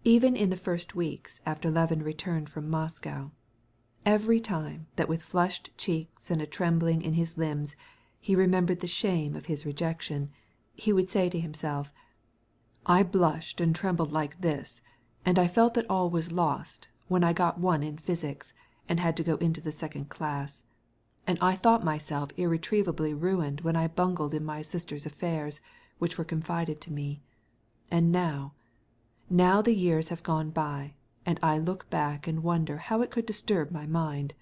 Even in the first weeks after Levin returned from Moscow, every time that with flushed cheeks and a trembling in his limbs he remembered the shame of his rejection, he would say to himself, "I blushed and trembled like this, and I felt that all was lost when I got 1 in physics and had to go into the second class. And I thought myself irretrievably ruined when I bungled in my sister's affairs, which were confided to me. And now the years have gone by, and I look back and wonder how it could disturb my mind.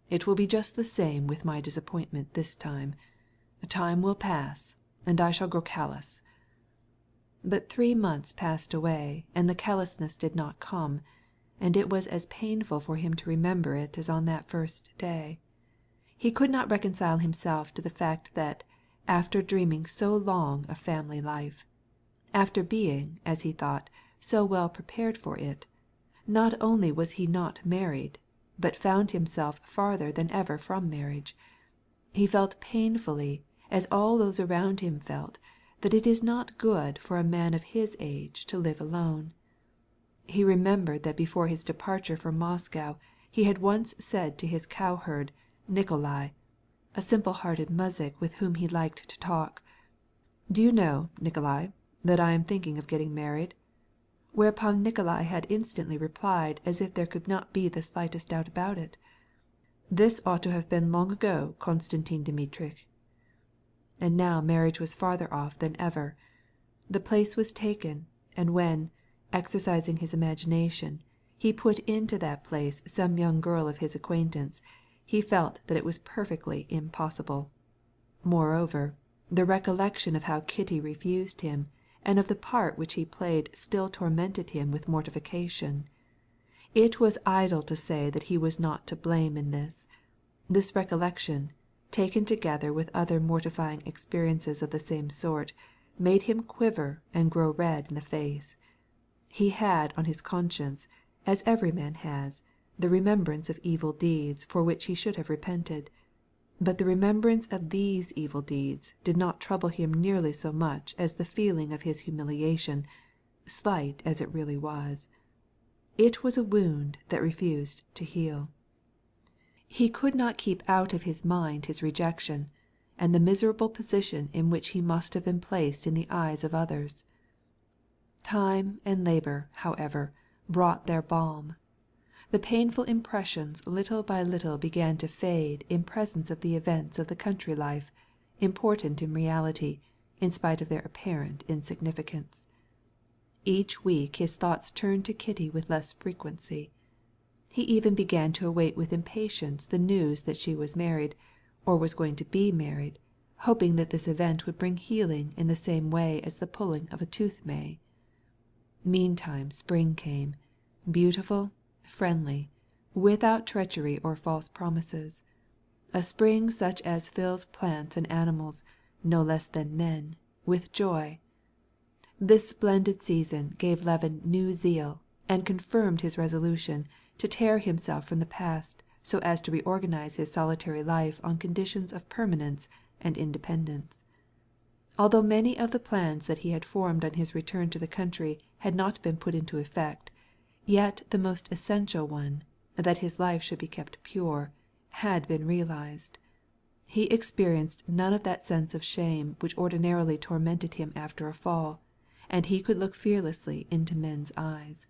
It will be just the same with my disappointment this time. Time will pass, and I shall grow callous." But 3 months passed away, and the callousness did not come, and it was as painful for him to remember it as on that first day. He could not reconcile himself to the fact that, after dreaming so long of family life, after being, as he thought, so well prepared for it, not only was he not married, but found himself farther than ever from marriage. He felt painfully, as all those around him felt, that it is not good for a man of his age to live alone. He remembered that before his departure for Moscow he had once said to his cowherd, Nikolai, a simple-hearted muzhik with whom he liked to talk, "Do you know, Nikolai, that I am thinking of getting married?" Whereupon Nikolai had instantly replied as if there could not be the slightest doubt about it, "This ought to have been long ago, Konstantin Dmitrich." And now marriage was farther off than ever. The place was taken, and when, exercising his imagination, he put into that place some young girl of his acquaintance, he felt that it was perfectly impossible. Moreover, the recollection of how Kitty refused him, and of the part which he played still tormented him with mortification. It was idle to say that he was not to blame in this. This recollection, taken together with other mortifying experiences of the same sort, made him quiver and grow red in the face. He had on his conscience, as every man has, the remembrance of evil deeds for which he should have repented. But the remembrance of these evil deeds did not trouble him nearly so much as the feeling of his humiliation, slight as it really was. It was a wound that refused to heal. He could not keep out of his mind his rejection, and the miserable position in which he must have been placed in the eyes of others. Time and labor, however, brought their balm. The painful impressions little by little began to fade in presence of the events of the country life, important in reality, in spite of their apparent insignificance. Each week his thoughts turned to Kitty with less frequency. He even began to await with impatience the news that she was married, or was going to be married, hoping that this event would bring healing in the same way as the pulling of a tooth may. Meantime spring came, beautiful, friendly, without treachery or false promises, a spring such as fills plants and animals, no less than men, with joy. This splendid season gave Levin new zeal, and confirmed his resolution to tear himself from the past so as to reorganize his solitary life on conditions of permanence and independence. Although many of the plans that he had formed on his return to the country had not been put into effect, yet the most essential one, that his life should be kept pure, had been realized. He experienced none of that sense of shame which ordinarily tormented him after a fall, and he could look fearlessly into men's eyes.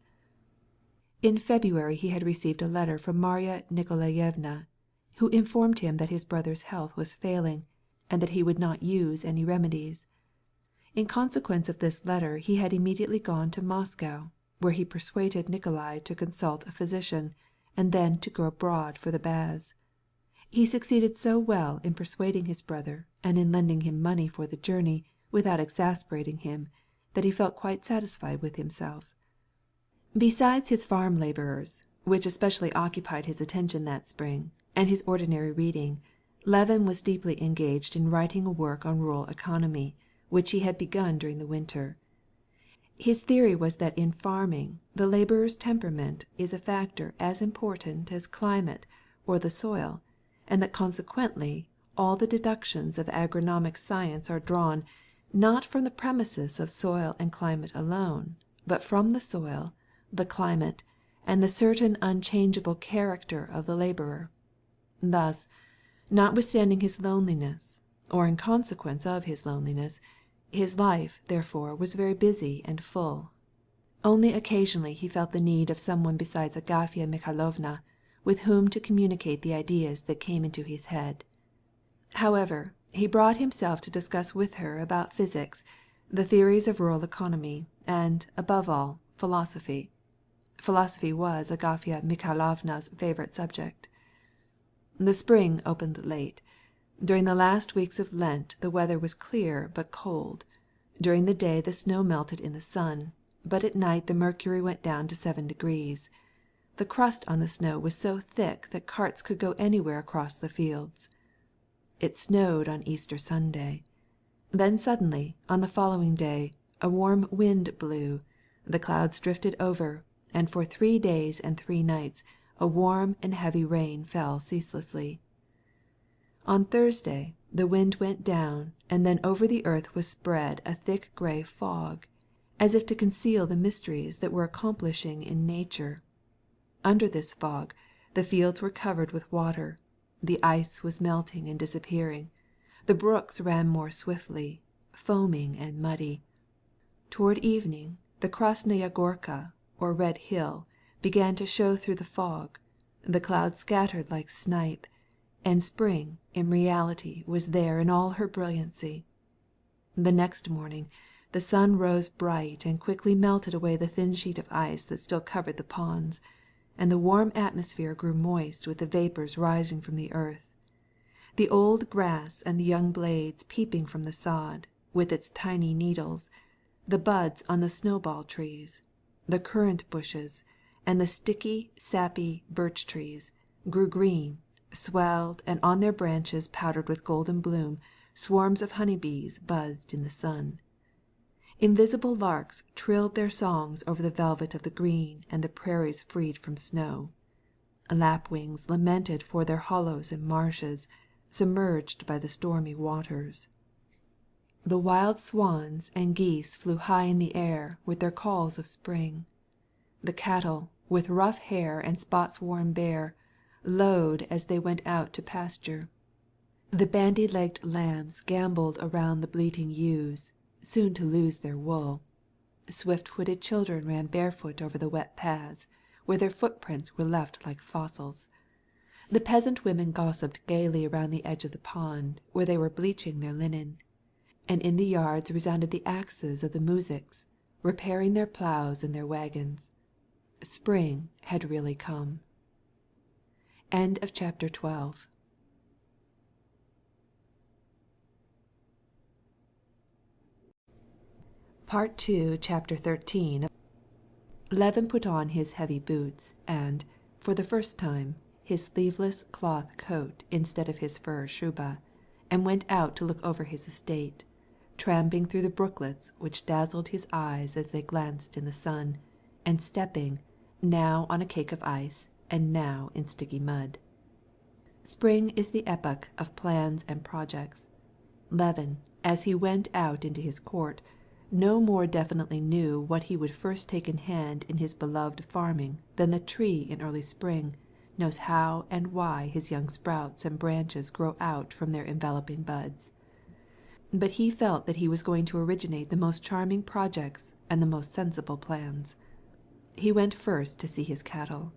In February he had received a letter from Marya Nikolaevna, who informed him that his brother's health was failing, and that he would not use any remedies. In consequence of this letter he had immediately gone to Moscow, where he persuaded Nikolai to consult a physician, and then to go abroad for the baths. He succeeded so well in persuading his brother and in lending him money for the journey without exasperating him, that he felt quite satisfied with himself. Besides his farm labourers, which especially occupied his attention that spring, and his ordinary reading, Levin was deeply engaged in writing a work on rural economy, which he had begun during the winter. His theory was that in farming the labourer's temperament is a factor as important as climate or the soil, and that consequently all the deductions of agronomic science are drawn, not from the premises of soil and climate alone, but from the soil, the climate, and the certain unchangeable character of the labourer. Thus, notwithstanding his loneliness, or in consequence of his loneliness, his life, therefore, was very busy and full. Only occasionally he felt the need of some one besides Agafya Mikhailovna, with whom to communicate the ideas that came into his head. However, he brought himself to discuss with her about physics, the theories of rural economy, and, above all, philosophy. Philosophy was Agafya Mikhailovna's favourite subject. The spring opened late. During the last weeks of Lent the weather was clear but cold. During the day the snow melted in the sun, but at night the mercury went down to 7 degrees. The crust on the snow was so thick that carts could go anywhere across the fields. It snowed on Easter Sunday. Then suddenly, on the following day, a warm wind blew, the clouds drifted over, and for 3 days and 3 nights a warm and heavy rain fell ceaselessly. On Thursday the wind went down, and then over the earth was spread a thick grey fog, as if to conceal the mysteries that were accomplishing in nature. Under this fog the fields were covered with water, the ice was melting and disappearing, the brooks ran more swiftly, foaming and muddy. Toward evening the Krasnaya Gorka, or Red Hill, began to show through the fog, the clouds scattered like snipe, and spring in reality was there in all her brilliancy. The next morning the sun rose bright and quickly melted away the thin sheet of ice that still covered the ponds, and the warm atmosphere grew moist with the vapours rising from the earth. The old grass and the young blades peeping from the sod, with its tiny needles, the buds on the snowball trees, the currant bushes, and the sticky, sappy birch trees, grew green, swelled, and on their branches powdered with golden bloom, swarms of honeybees buzzed in the sun. Invisible larks trilled their songs over the velvet of the green and the prairies freed from snow. Lapwings lamented for their hollows and marshes, submerged by the stormy waters. The wild swans and geese flew high in the air with their calls of spring. The cattle, with rough hair and spots worn bare, lowed as they went out to pasture. The bandy-legged lambs gambolled around the bleating ewes, soon to lose their wool. Swift-footed children ran barefoot over the wet paths, where their footprints were left like fossils. The peasant women gossiped gaily around the edge of the pond, where they were bleaching their linen, and in the yards resounded the axes of the muzhiks, repairing their ploughs and their wagons. Spring had really come. End of chapter 12. Part 2, Chapter 13. Levin put on his heavy boots and, for the first time, his sleeveless cloth coat instead of his fur shuba, and went out to look over his estate, tramping through the brooklets which dazzled his eyes as they glanced in the sun, and stepping, now on a cake of ice, and now in sticky mud. Spring is the epoch of plans and projects. Levin, as he went out into his court, no more definitely knew what he would first take in hand in his beloved farming than the tree in early spring knows how and why his young sprouts and branches grow out from their enveloping buds. But he felt that he was going to originate the most charming projects and the most sensible plans. He went first to see his cattle.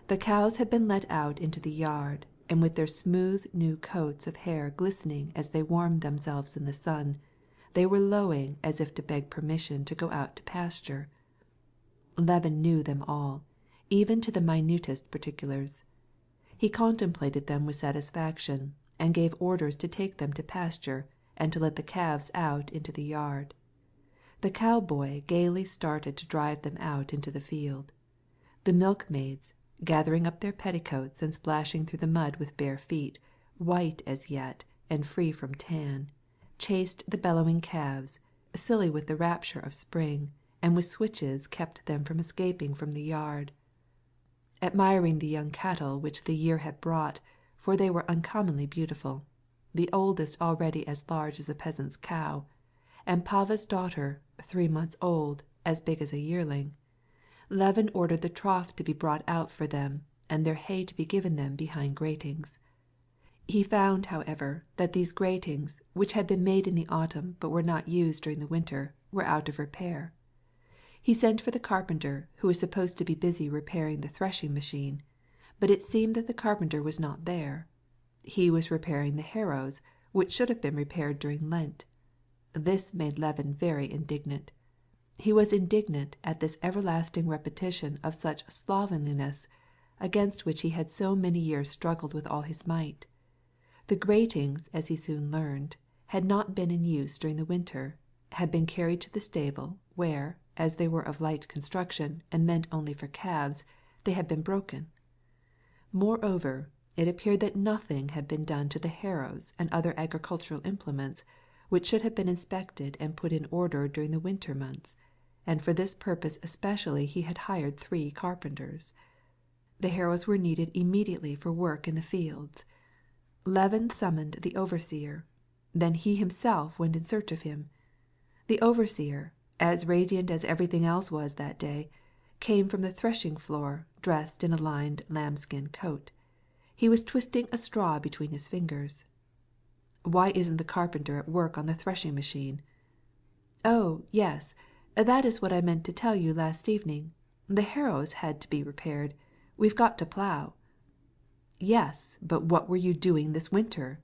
The cows had been let out into the yard, and with their smooth new coats of hair glistening as they warmed themselves in the sun, they were lowing as if to beg permission to go out to pasture. Levin knew them all, even to the minutest particulars. He contemplated them with satisfaction, and gave orders to take them to pasture and to let the calves out into the yard. The cowboy gaily started to drive them out into the field. The milkmaids, gathering up their petticoats and splashing through the mud with bare feet, white as yet and free from tan, chased the bellowing calves, silly with the rapture of spring, and with switches kept them from escaping from the yard. Admiring the young cattle which the year had brought, for they were uncommonly beautiful, the oldest already as large as a peasant's cow, and Pava's daughter, 3 months old, as big as a yearling, Levin ordered the trough to be brought out for them, and their hay to be given them behind gratings. He found, however, that these gratings, which had been made in the autumn but were not used during the winter, were out of repair. He sent for the carpenter, who was supposed to be busy repairing the threshing machine, but it seemed that the carpenter was not there. He was repairing the harrows, which should have been repaired during Lent. This made Levin very indignant. He was indignant at this everlasting repetition of such slovenliness, against which he had so many years struggled with all his might. The gratings, as he soon learned, had not been in use during the winter, had been carried to the stable, where, as they were of light construction and meant only for calves, they had been broken. Moreover, it appeared that nothing had been done to the harrows and other agricultural implements, which should have been inspected and put in order during the winter months, and for this purpose especially he had hired 3 carpenters. The harrows were needed immediately for work in the fields. Levin summoned the overseer. Then he himself went in search of him. The overseer, as radiant as everything else was that day, came from the threshing floor dressed in a lined lambskin coat. He was twisting a straw between his fingers. "Why isn't the carpenter at work on the threshing machine?" "Oh, yes, that is what I meant to tell you last evening. The harrows had to be repaired. We've got to plough." "Yes, but what were you doing this winter?"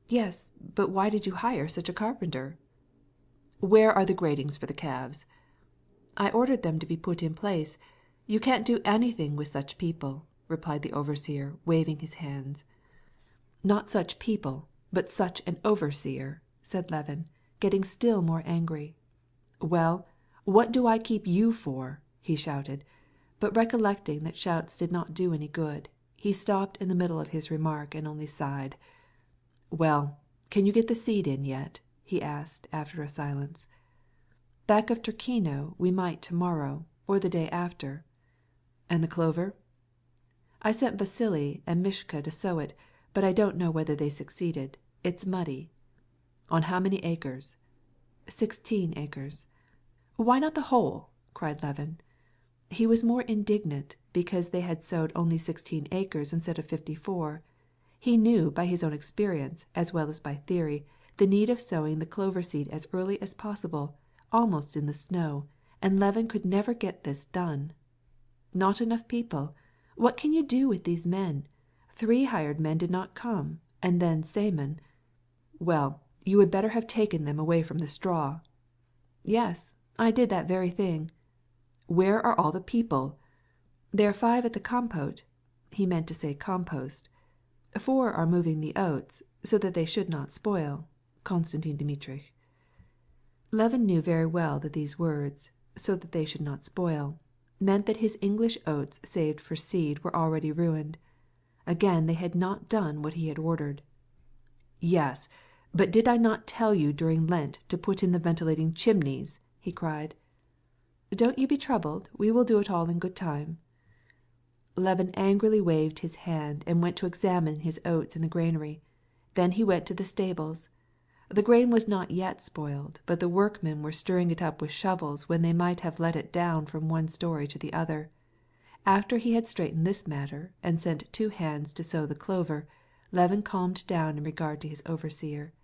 "Yes, but why did you hire such a carpenter?" "Where are the gratings for the calves?" "I ordered them to be put in place. You can't do anything with such people," replied the overseer, waving his hands. "Not such people, but such an overseer," said Levin, getting still more angry. "Well, what do I keep you for?" he shouted, but recollecting that shouts did not do any good, he stopped in the middle of his remark and only sighed. "Well, can you get the seed in yet?" he asked after a silence. "Back of Turkino we might tomorrow, or the day after." "And the clover?" "I sent Vasily and Mishka to sow it, but I don't know whether they succeeded. It's muddy." "On how many acres?" 16 acres. "Why not the whole?" cried Levin. He was more indignant because they had sowed only 16 acres instead of 54. He knew by his own experience, as well as by theory, the need of sowing the clover seed as early as possible, almost in the snow, and Levin could never get this done. Not enough people. What can you do with these men? 3 hired men did not come, and then Semen. "Well, you would better have taken them away from the straw." "Yes, I did that very thing." "Where are all the people?" "There are 5 at the compote." he meant to say compost. 4 are moving the oats, so that they should not spoil, Konstantin Dmitrievitch. Levin knew very well that these words, so that they should not spoil, meant that his English oats saved for seed were already ruined. Again they had not done what he had ordered. "Yes, but did I not tell you during Lent to put in the ventilating chimneys?" he cried. "Don't you be troubled, we will do it all in good time." Levin angrily waved his hand and went to examine his oats in the granary. Then he went to the stables. The grain was not yet spoiled, but the workmen were stirring it up with shovels when they might have let it down from one story to the other. After he had straightened this matter and sent 2 hands to sow the clover, Levin calmed down in regard to his overseer.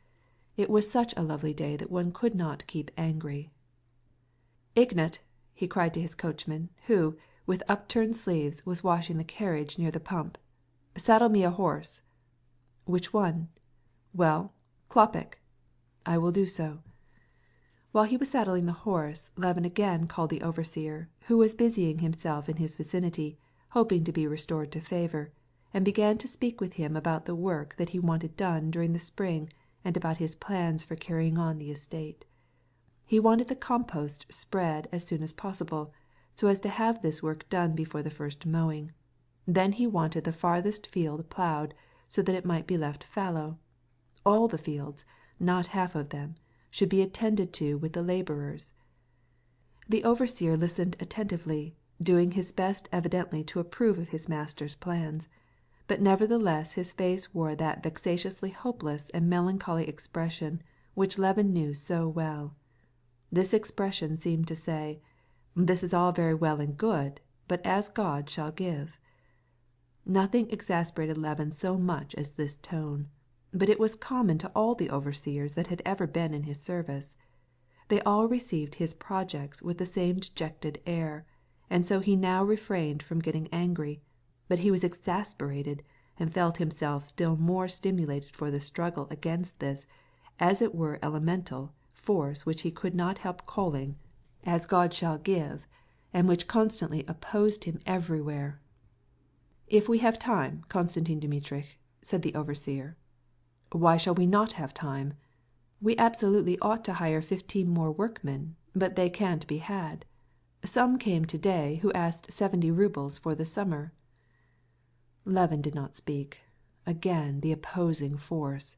It was such a lovely day that one could not keep angry. "Ignat!" he cried to his coachman, who, with upturned sleeves, was washing the carriage near the pump. "Saddle me a horse." "Which one?" "Well, Klopik." "I will do so." While he was saddling the horse, Levin again called the overseer, who was busying himself in his vicinity, hoping to be restored to favor, and began to speak with him about the work that he wanted done during the spring and about his plans for carrying on the estate. He wanted the compost spread as soon as possible, so as to have this work done before the first mowing. Then he wanted the farthest field plowed so that it might be left fallow. All the fields, not half of them, should be attended to with the laborers. The overseer listened attentively, doing his best evidently to approve of his master's plans, but nevertheless his face wore that vexatiously hopeless and melancholy expression which Levin knew so well. This expression seemed to say, "This is all very well and good, but as God shall give." Nothing exasperated Levin so much as this tone, but it was common to all the overseers that had ever been in his service. They all received his projects with the same dejected air, and so he now refrained from getting angry, but he was exasperated and felt himself still more stimulated for the struggle against this, as it were elemental, force which he could not help calling, "as God shall give," and which constantly opposed him everywhere. "If we have time, Konstantin Dmitrievitch," said the overseer. "Why shall we not have time? We absolutely ought to hire 15 more workmen, but they can't be had. Some came to-day who asked 70 rubles for the summer." Levin did not speak. Again the opposing force.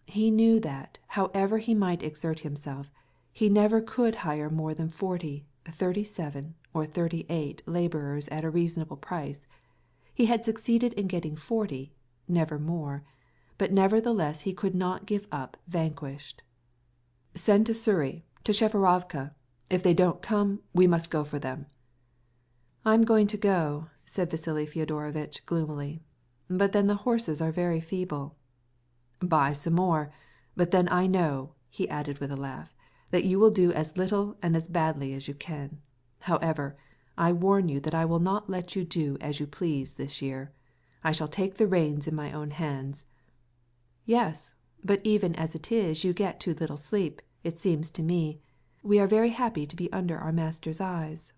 He knew that, however he might exert himself, he never could hire more than 40, 37, or 38 laborers at a reasonable price. He had succeeded in getting 40, never more, but nevertheless he could not give up vanquished. "Send to Sury, to Sheferovka. If they don't come, we must go for them." "I'm going to go," said Vasily Feodorovitch gloomily, "but then the horses are very feeble." "Buy some more, but then I know," he added with a laugh, "that you will do as little and as badly as you can. However, I warn you that I will not let you do as you please this year. I shall take the reins in my own hands." "Yes, but even as it is you get too little sleep, it seems to me. We are very happy to be under our master's eyes."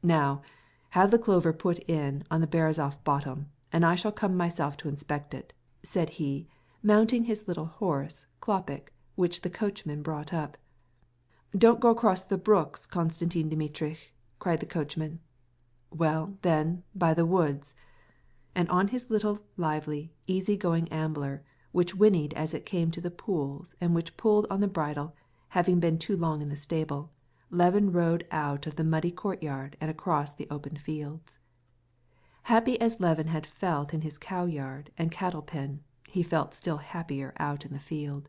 "Now, have the clover put in on the Berezov bottom, and I shall come myself to inspect it," said he, mounting his little horse, Klopik, which the coachman brought up. "Don't go across the brooks, Konstantin Dmitrievitch," cried the coachman. "Well, then, by the woods." And on his little, lively, easy-going ambler, which whinnied as it came to the pools and which pulled on the bridle, having been too long in the stable, Levin rode out of the muddy courtyard and across the open fields. Happy as Levin had felt in his cow-yard and cattle-pen, he felt still happier out in the field,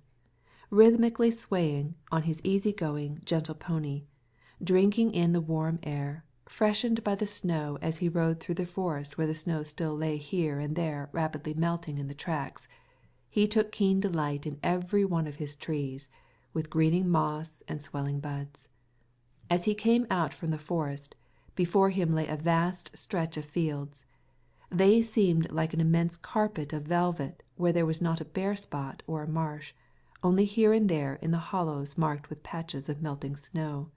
rhythmically swaying on his easy-going, gentle pony, drinking in the warm air, freshened by the snow as he rode through the forest where the snow still lay here and there rapidly melting in the tracks. He took keen delight in every one of his trees, with greening moss and swelling buds. As he came out from the forest, before him lay a vast stretch of fields. They seemed like an immense carpet of velvet where there was not a bare spot or a marsh, only here and there in the hollows marked with patches of melting snow.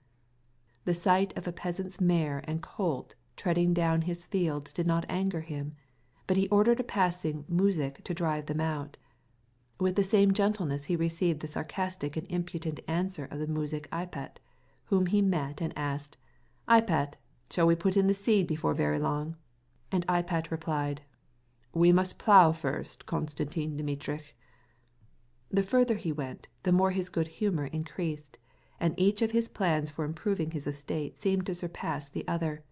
The sight of a peasant's mare and colt treading down his fields did not anger him. but he ordered a passing muzhik to drive them out. With the same gentleness he received the sarcastic and impudent answer of the muzhik Ipet, whom he met and asked, "Ipet, shall we put in the seed before very long?" And Ipet replied, "We must plough first, Konstantin Dmitrich." The further he went, the more his good humour increased, and each of his plans for improving his estate seemed to surpass the other.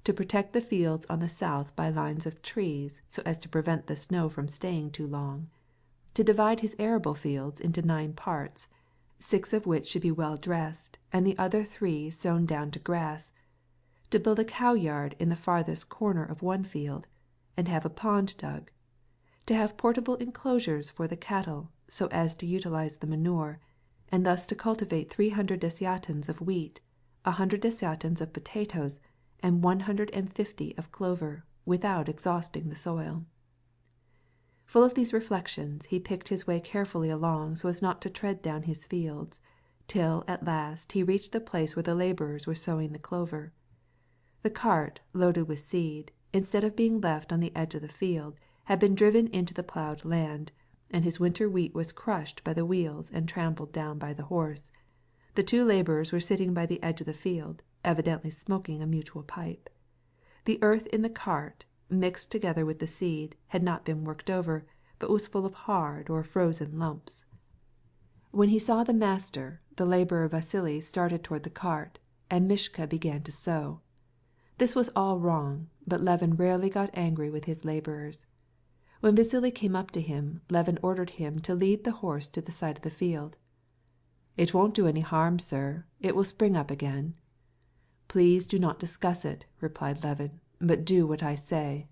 To protect the fields on the south by lines of trees so as to prevent the snow from staying too long, to divide his arable fields into 9 parts, 6 of which should be well dressed and the other 3 sown down to grass, to build a cow yard in the farthest corner of one field, and have a pond dug, to have portable enclosures for the cattle so as to utilize the manure, and thus to cultivate 300 desyatins of wheat, 100 desyatins of potatoes, and 150 of clover, without exhausting the soil. Full of these reflections, he picked his way carefully along so as not to tread down his fields, till at last he reached the place where the labourers were sowing the clover. The cart, loaded with seed, instead of being left on the edge of the field, had been driven into the ploughed land, and his winter wheat was crushed by the wheels and trampled down by the horse. The 2 labourers were sitting by the edge of the field, evidently smoking a mutual pipe. The earth in the cart, mixed together with the seed, had not been worked over, but was full of hard or frozen lumps. When he saw the master, the labourer Vasily started toward the cart, and Mishka began to sow. This was all wrong, but Levin rarely got angry with his labourers. When Vasily came up to him, Levin ordered him to lead the horse to the side of the field. "It won't do any harm, sir. It will spring up again." "Please do not discuss it," replied Levin, "but do what I say."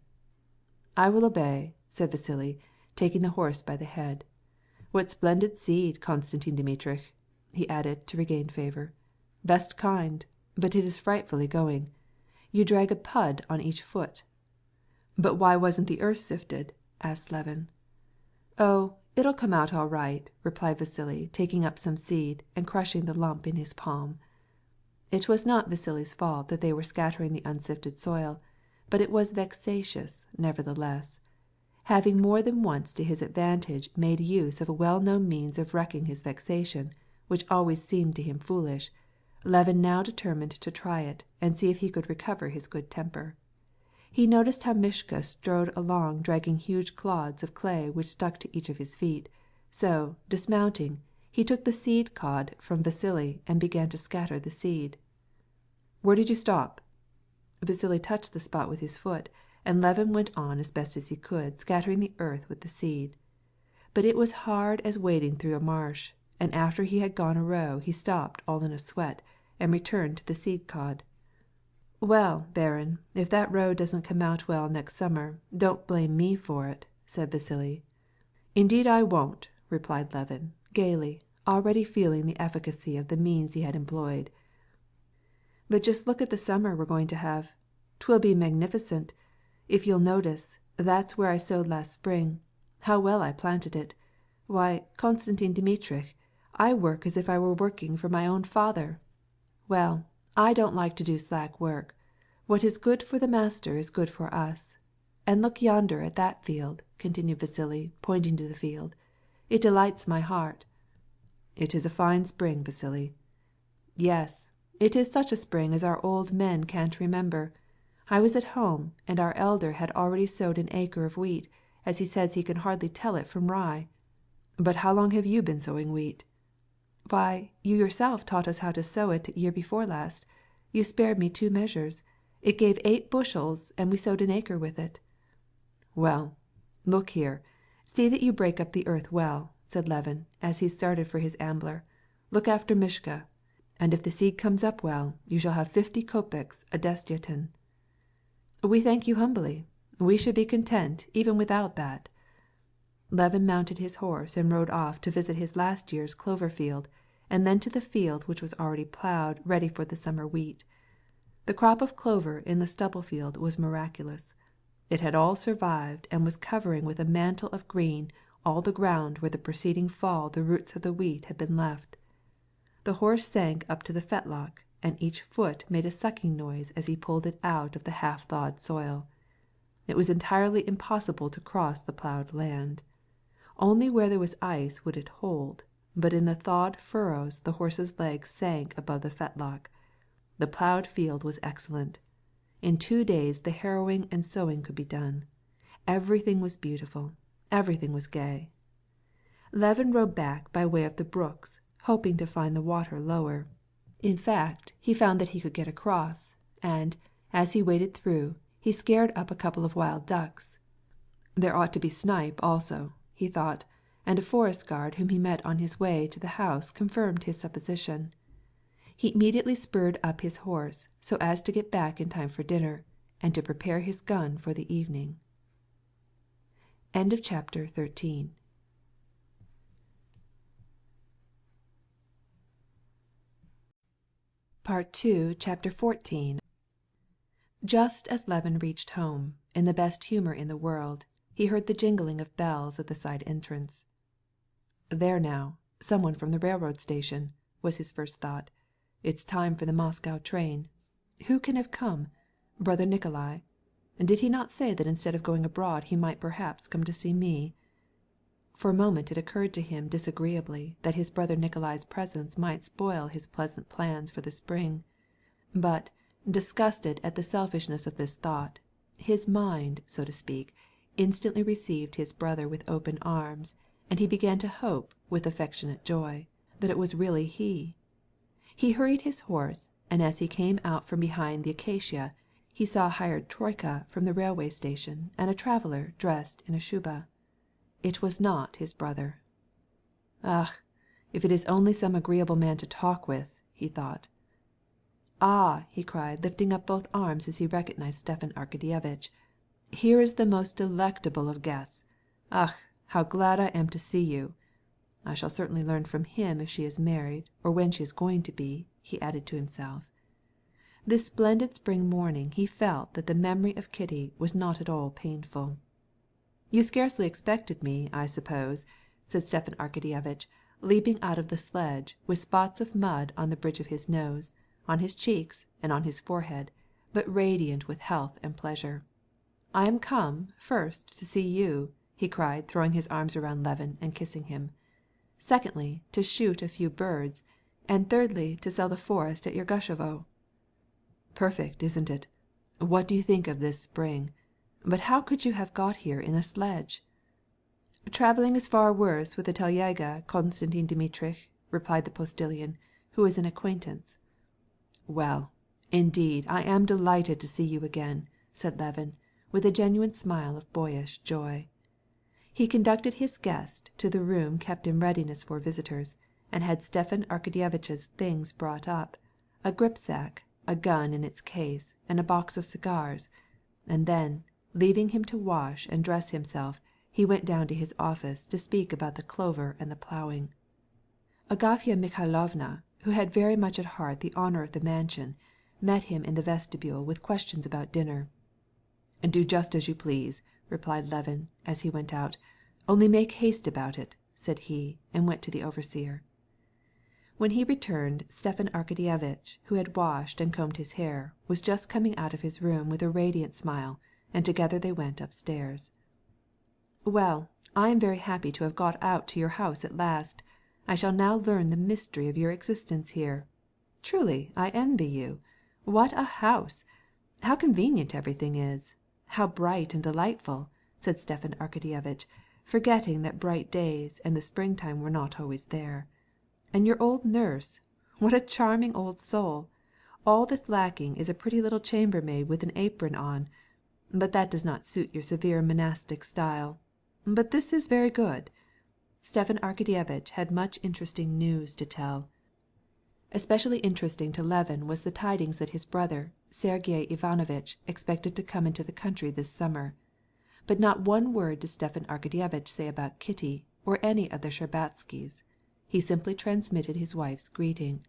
"I will obey," said Vasily, taking the horse by the head. "What splendid seed, Konstantin Dmitrich," he added to regain favour. "Best kind, but it is frightfully going. You drag a pud on each foot." "But why wasn't the earth sifted?" asked Levin. "Oh, it'll come out all right," replied Vasily, taking up some seed and crushing the lump in his palm. It was not Vasily's fault that they were scattering the unsifted soil, but it was vexatious, nevertheless. Having more than once to his advantage made use of a well-known means of wrecking his vexation, which always seemed to him foolish, Levin now determined to try it and see if he could recover his good temper. He noticed how Mishka strode along dragging huge clods of clay which stuck to each of his feet, so, dismounting, he took the seed cod from Vasily and began to scatter the seed. "Where did you stop?" Vasily touched the spot with his foot, and Levin went on as best he could, scattering the earth with the seed. But it was hard as wading through a marsh, and after he had gone a row he stopped all in a sweat, and returned to the seed cod. "Well, Baron, if that row doesn't come out well next summer, don't blame me for it," said Vasily. "Indeed I won't," replied Levin, gaily, already feeling the efficacy of the means he had employed. "But just look at the summer we're going to have. 'Twill be magnificent. If you'll notice, that's where I sowed last spring. How well I planted it! Why, Konstantin Dmitrich, I work as if I were working for my own father. Well, I don't like to do slack work. What is good for the master is good for us. And look yonder at that field," continued Vasily, pointing to the field. "It delights my heart." "It is a fine spring, Vasily." "Yes, it is such a spring as our old men can't remember. I was at home, and our elder had already sowed an acre of wheat, as he says he can hardly tell it from rye." "But how long have you been sowing wheat?" "Why, you yourself taught us how to sow it year before last. You spared me 2 measures. It gave 8 bushels, and we sowed an acre with it." "Well, look here, see that you break up the earth well," said Levin, as he started for his ambler. "Look after Mishka, and if the seed comes up well, you shall have 50 kopecks a desyatin." "We thank you humbly. We should be content even without that." Levin mounted his horse and rode off to visit his last year's clover field, and then to the field which was already ploughed ready for the summer wheat. The crop of clover in the stubble field was miraculous. It had all survived and was covering with a mantle of green all the ground where the preceding fall the roots of the wheat had been left. The horse sank up to the fetlock, and each foot made a sucking noise as he pulled it out of the half-thawed soil. It was entirely impossible to cross the ploughed land. Only where there was ice would it hold, but in the thawed furrows the horses' legs sank above the fetlock. The ploughed field was excellent. In 2 days the harrowing and sowing could be done. Everything was beautiful. Everything was gay. Levin rode back by way of the brooks, hoping to find the water lower. In fact, he found that he could get across, and, as he waded through, he scared up a couple of wild ducks. There ought to be snipe also, he thought, and a forest guard whom he met on his way to the house confirmed his supposition. He immediately spurred up his horse so as to get back in time for dinner, and to prepare his gun for the evening. End of chapter 13. Part 2, Chapter 14. Just as Levin reached home, in the best humor in the world, he heard the jingling of bells at the side entrance. There now, someone from the railroad station, was his first thought. It's time for the Moscow train. Who can have come? Brother Nikolai? Did he not say that instead of going abroad he might perhaps come to see me? For a moment it occurred to him disagreeably that his brother Nikolai's presence might spoil his pleasant plans for the spring. But, disgusted at the selfishness of this thought, his mind, so to speak, instantly received his brother with open arms, and he began to hope, with affectionate joy, that it was really he. He hurried his horse, and as he came out from behind the acacia, he saw a hired troika from the railway station and a traveller dressed in a shuba. It was not his brother. "Ah, if it is only some agreeable man to talk with," he thought. "Ah!" he cried, lifting up both arms as he recognized Stepan Arkadyevitch. "Here is the most delectable of guests. Ach, how glad I am to see you! I shall certainly learn from him if she is married, or when she is going to be," he added to himself. This splendid spring morning he felt that the memory of Kitty was not at all painful. "You scarcely expected me, I suppose," said Stepan Arkadyevitch, leaping out of the sledge, with spots of mud on the bridge of his nose, on his cheeks, and on his forehead, but radiant with health and pleasure. "I am come, first, to see you," he cried, throwing his arms around Levin and kissing him. "Secondly, to shoot a few birds, and thirdly, to sell the forest at Yergushovo." "Perfect, isn't it? What do you think of this spring? But how could you have got here in a sledge?" "Travelling is far worse with a telyaga, Konstantin Dmitrievitch," replied the postilion, who was an acquaintance. "Well, indeed, I am delighted to see you again," said Levin, with a genuine smile of boyish joy. He conducted his guest to the room kept in readiness for visitors, and had Stepan Arkadyevitch's things brought up, a gripsack, a gun in its case, and a box of cigars, and then, leaving him to wash and dress himself, he went down to his office to speak about the clover and the ploughing. Agafya Mikhailovna, who had very much at heart the honor of the mansion, met him in the vestibule with questions about dinner. "Do just as you please," replied Levin, as he went out. "Only make haste about it," said he, and went to the overseer. When he returned, Stepan Arkadyevitch, who had washed and combed his hair, was just coming out of his room with a radiant smile, and together they went upstairs. "Well, I am very happy to have got out to your house at last. I shall now learn the mystery of your existence here. Truly, I envy you. What a house! How convenient everything is! How bright and delightful!" said Stepan Arkadyevitch, forgetting that bright days and the springtime were not always there. "And your old nurse! What a charming old soul! All that's lacking is a pretty little chambermaid with an apron on. But that does not suit your severe monastic style. But this is very good." Stepan Arkadyevitch had much interesting news to tell. Especially interesting to Levin was the tidings that his brother, Sergey Ivanovitch, expected to come into the country this summer. But not one word did Stepan Arkadyevitch say about Kitty or any of the Shtcherbatskys. He simply transmitted his wife's greeting.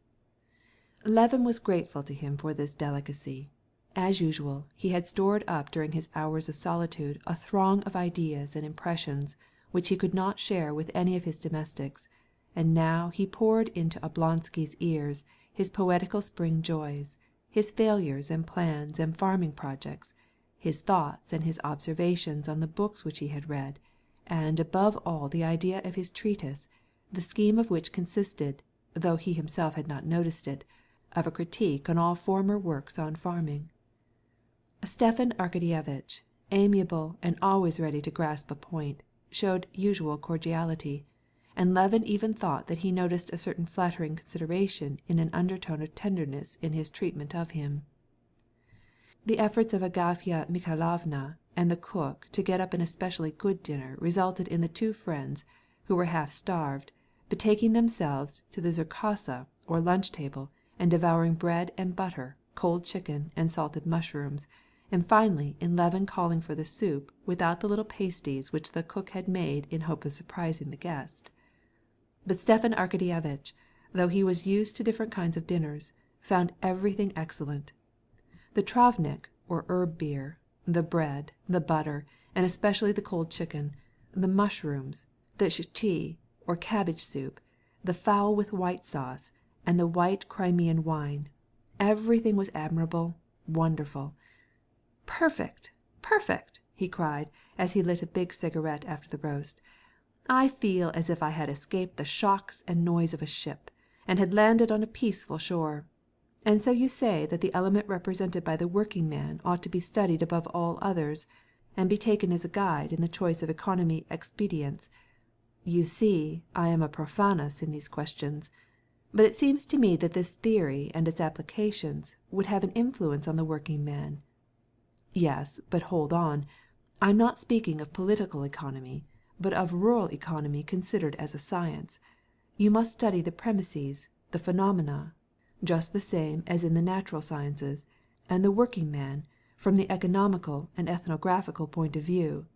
Levin was grateful to him for this delicacy. As usual, he had stored up during his hours of solitude a throng of ideas and impressions which he could not share with any of his domestics, and now he poured into Oblonsky's ears his poetical spring joys, his failures and plans and farming projects, his thoughts and his observations on the books which he had read, and above all the idea of his treatise, the scheme of which consisted, though he himself had not noticed it, of a critique on all former works on farming. Stepan Arkadyevitch, amiable and always ready to grasp a point, showed usual cordiality, and Levin even thought that he noticed a certain flattering consideration in an undertone of tenderness in his treatment of him. The efforts of Agafya Mikhailovna and the cook to get up an especially good dinner resulted in the two friends, who were half starved, betaking themselves to the Zerkassa or lunch table and devouring bread and butter, cold chicken, and salted mushrooms, and finally in Levin calling for the soup without the little pasties which the cook had made in hope of surprising the guest. But Stepan Arkadyevitch, though he was used to different kinds of dinners, found everything excellent. The travnik or herb beer, the bread, the butter, and especially the cold chicken, the mushrooms, the shchi or cabbage soup, the fowl with white sauce, and the white Crimean wine, everything was admirable, wonderful. "Perfect, perfect!" he cried, as he lit a big cigarette after the roast. "I feel as if I had escaped the shocks and noise of a ship, and had landed on a peaceful shore. And so you say that the element represented by the working man ought to be studied above all others, and be taken as a guide in the choice of economy expedients. You see, I am a profanus in these questions. But it seems to me that this theory and its applications would have an influence on the working man. Yes, but hold on. I'm not speaking of political economy, but of rural economy considered as a science. You must study the premises, the phenomena, just the same as in the natural sciences, and the working man, from the economical and ethnographical point of view."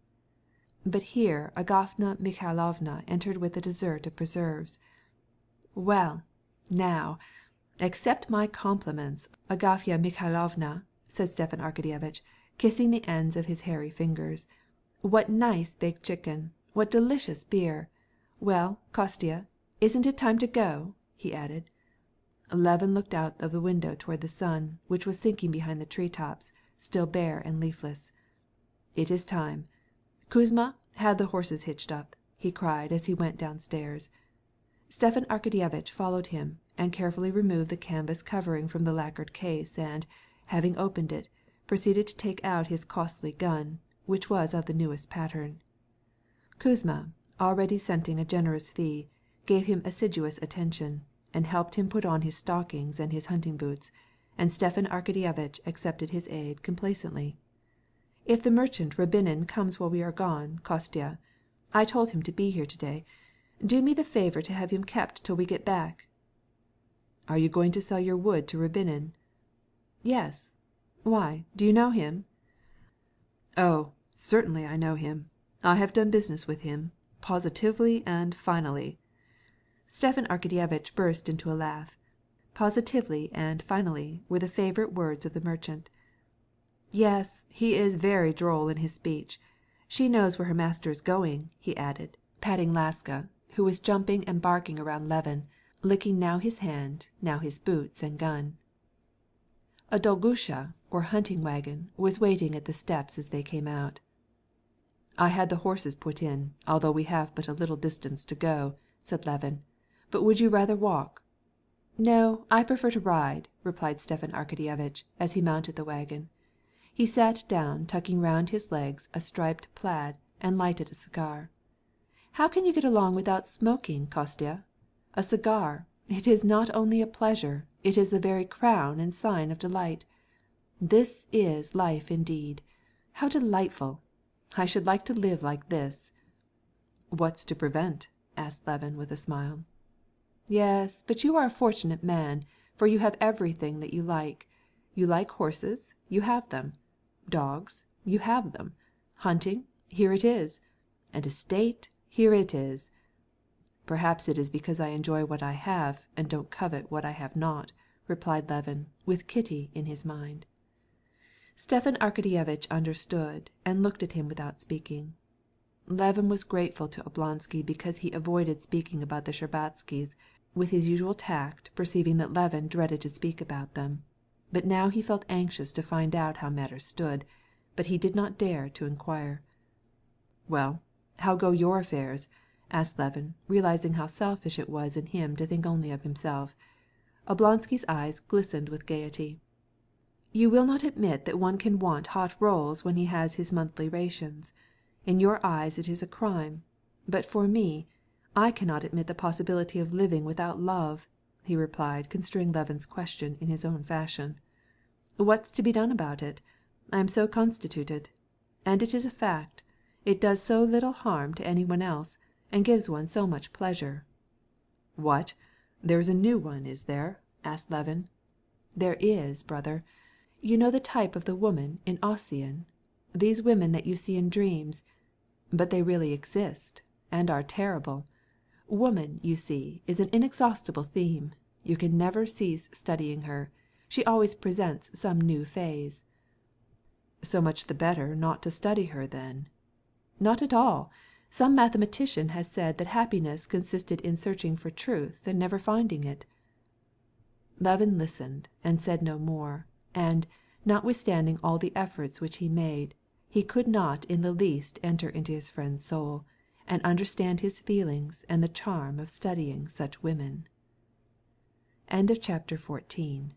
But here Agafya Mikhailovna entered with the dessert of preserves. "Well, now, accept my compliments, Agafya Mikhailovna," said Stepan Arkadyevitch, kissing the ends of his hairy fingers. "What nice baked chicken! What delicious beer! Well, Kostya, isn't it time to go?" he added. Levin looked out of the window toward the sun, which was sinking behind the tree-tops, still bare and leafless. "It is time. Kuzma, have the horses hitched up," he cried as he went downstairs. Stepan Arkadyevitch followed him, and carefully removed the canvas covering from the lacquered case, and, having opened it, proceeded to take out his costly gun, which was of the newest pattern. Kuzma, already scenting a generous fee, gave him assiduous attention, and helped him put on his stockings and his hunting boots, and Stepan Arkadyevitch accepted his aid complacently. "If the merchant Rabinin comes while we are gone, Kostya, I told him to be here today. Do me the favor to have him kept till we get back." "Are you going to sell your wood to Rabinin?" "Yes. Why, do you know him?" "Oh, certainly I know him. I have done business with him, positively and finally." Stepan Arkadyevitch burst into a laugh. Positively and finally were the favorite words of the merchant. "Yes, he is very droll in his speech. She knows where her master is going," he added, patting Laska, who was jumping and barking around Levin, licking now his hand, now his boots and gun. A dolgusha, or hunting wagon, was waiting at the steps as they came out. "I had the horses put in, although we have but a little distance to go," said Levin. "But would you rather walk?" "No, I prefer to ride," replied Stepan Arkadyevitch, as he mounted the wagon. He sat down, tucking round his legs a striped plaid, and lighted a cigar. "How can you get along without smoking, Kostya? A cigar, it is not only a pleasure, it is the very crown and sign of delight. This is life indeed. How delightful! I should like to live like this." "What's to prevent?" asked Levin with a smile. "Yes, but you are a fortunate man, for you have everything that you like. You like horses, you have them. Dogs, you have them. Hunting, here it is. An estate, here it is." "Perhaps it is because I enjoy what I have, and don't covet what I have not," replied Levin, with Kitty in his mind. Stepan Arkadyevitch understood, and looked at him without speaking. Levin was grateful to Oblonsky because he avoided speaking about the Shtcherbatskys, with his usual tact, perceiving that Levin dreaded to speak about them. But now he felt anxious to find out how matters stood, but he did not dare to inquire. "Well, how go your affairs?" asked Levin, realizing how selfish it was in him to think only of himself. Oblonsky's eyes glistened with gaiety. "You will not admit that one can want hot rolls when he has his monthly rations. In your eyes it is a crime. But for me, I cannot admit the possibility of living without love," he replied, construing Levin's question in his own fashion. "What's to be done about it? I am so constituted. And it is a fact. It does so little harm to any one else, and gives one so much pleasure." "What? There is a new one, is there?" asked Levin. "There is, brother. You know the type of the woman in Ossian? These women that you see in dreams. But they really exist, and are terrible. Woman, you see, is an inexhaustible theme. You can never cease studying her. She always presents some new phase." "So much the better not to study her, then." "Not at all. Some mathematician has said that happiness consisted in searching for truth and never finding it." Levin listened and said no more, and, notwithstanding all the efforts which he made, he could not in the least enter into his friend's soul, and understand his feelings and the charm of studying such women. Chapter 15.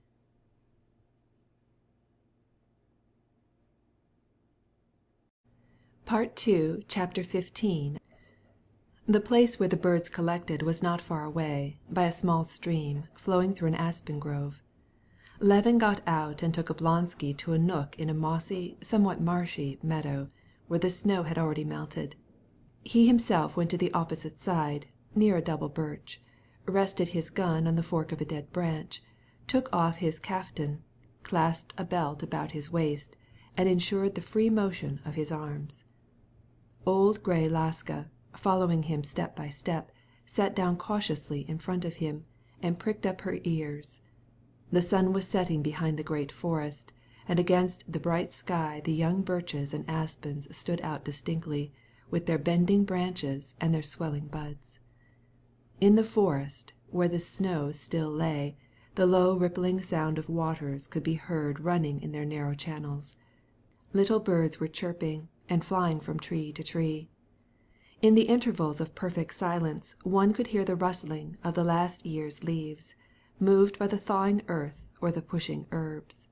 Part 2, Chapter 15. The place where the birds collected was not far away, by a small stream flowing through an aspen grove. Levin got out and took Oblonsky to a nook in a mossy, somewhat marshy meadow, where the snow had already melted. He himself went to the opposite side, near a double birch, rested his gun on the fork of a dead branch, took off his kaftan, clasped a belt about his waist, and ensured the free motion of his arms. Old grey Laska, following him step by step, sat down cautiously in front of him, and pricked up her ears. The sun was setting behind the great forest, and against the bright sky the young birches and aspens stood out distinctly, with their bending branches and their swelling buds. In the forest, where the snow still lay, the low rippling sound of waters could be heard running in their narrow channels. Little birds were chirping and flying from tree to tree. In the intervals of perfect silence one could hear the rustling of the last year's leaves, moved by the thawing earth or the pushing herbs.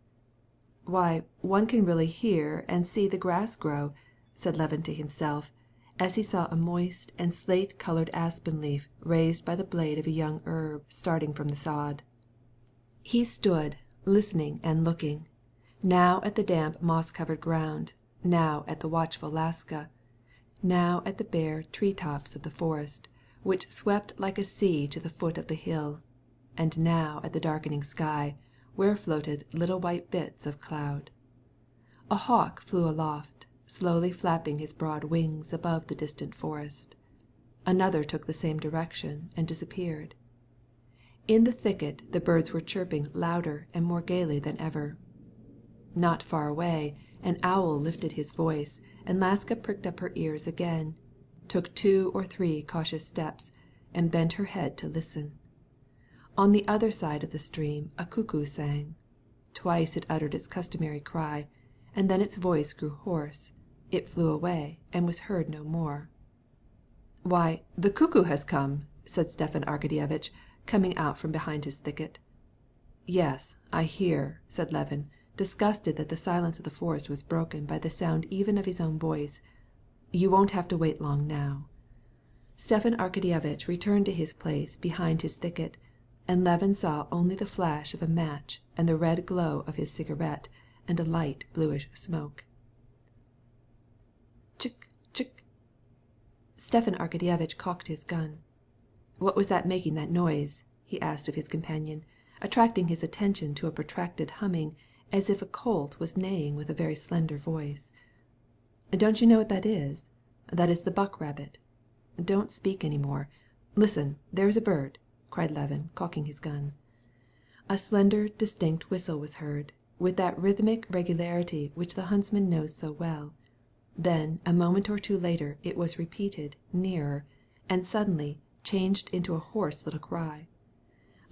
"Why, one can really hear and see the grass grow," said Levin to himself, as he saw a moist and slate-colored aspen leaf raised by the blade of a young herb starting from the sod. He stood, listening and looking, now at the damp moss-covered ground, now at the watchful Laska, now at the bare tree-tops of the forest, which swept like a sea to the foot of the hill, and now at the darkening sky, where floated little white bits of cloud. A hawk flew aloft, slowly flapping his broad wings above the distant forest. Another took the same direction and disappeared. In the thicket the birds were chirping louder and more gaily than ever. Not far away, an owl lifted his voice, and Laska pricked up her ears again, took 2 or 3 cautious steps, and bent her head to listen. On the other side of the stream a cuckoo sang. Twice it uttered its customary cry, and then its voice grew hoarse. It flew away and was heard no more. "Why, the cuckoo has come," said Stepan Arkadyevitch, coming out from behind his thicket. "Yes, I hear," said Levin, disgusted that the silence of the forest was broken by the sound even of his own voice. "You won't have to wait long now." Stepan Arkadyevitch returned to his place behind his thicket, and Levin saw only the flash of a match and the red glow of his cigarette and a light bluish smoke. Chick, chick. Stepan Arkadyevitch cocked his gun. "What was that making that noise?" he asked of his companion, attracting his attention to a protracted humming, as if a colt was neighing with a very slender voice. "Don't you know what that is? That is the buck-rabbit. Don't speak any more. Listen, there is a bird," cried Levin, cocking his gun. A slender, distinct whistle was heard, with that rhythmic regularity which the huntsman knows so well. Then, a moment or two later, it was repeated, nearer, and suddenly changed into a hoarse little cry.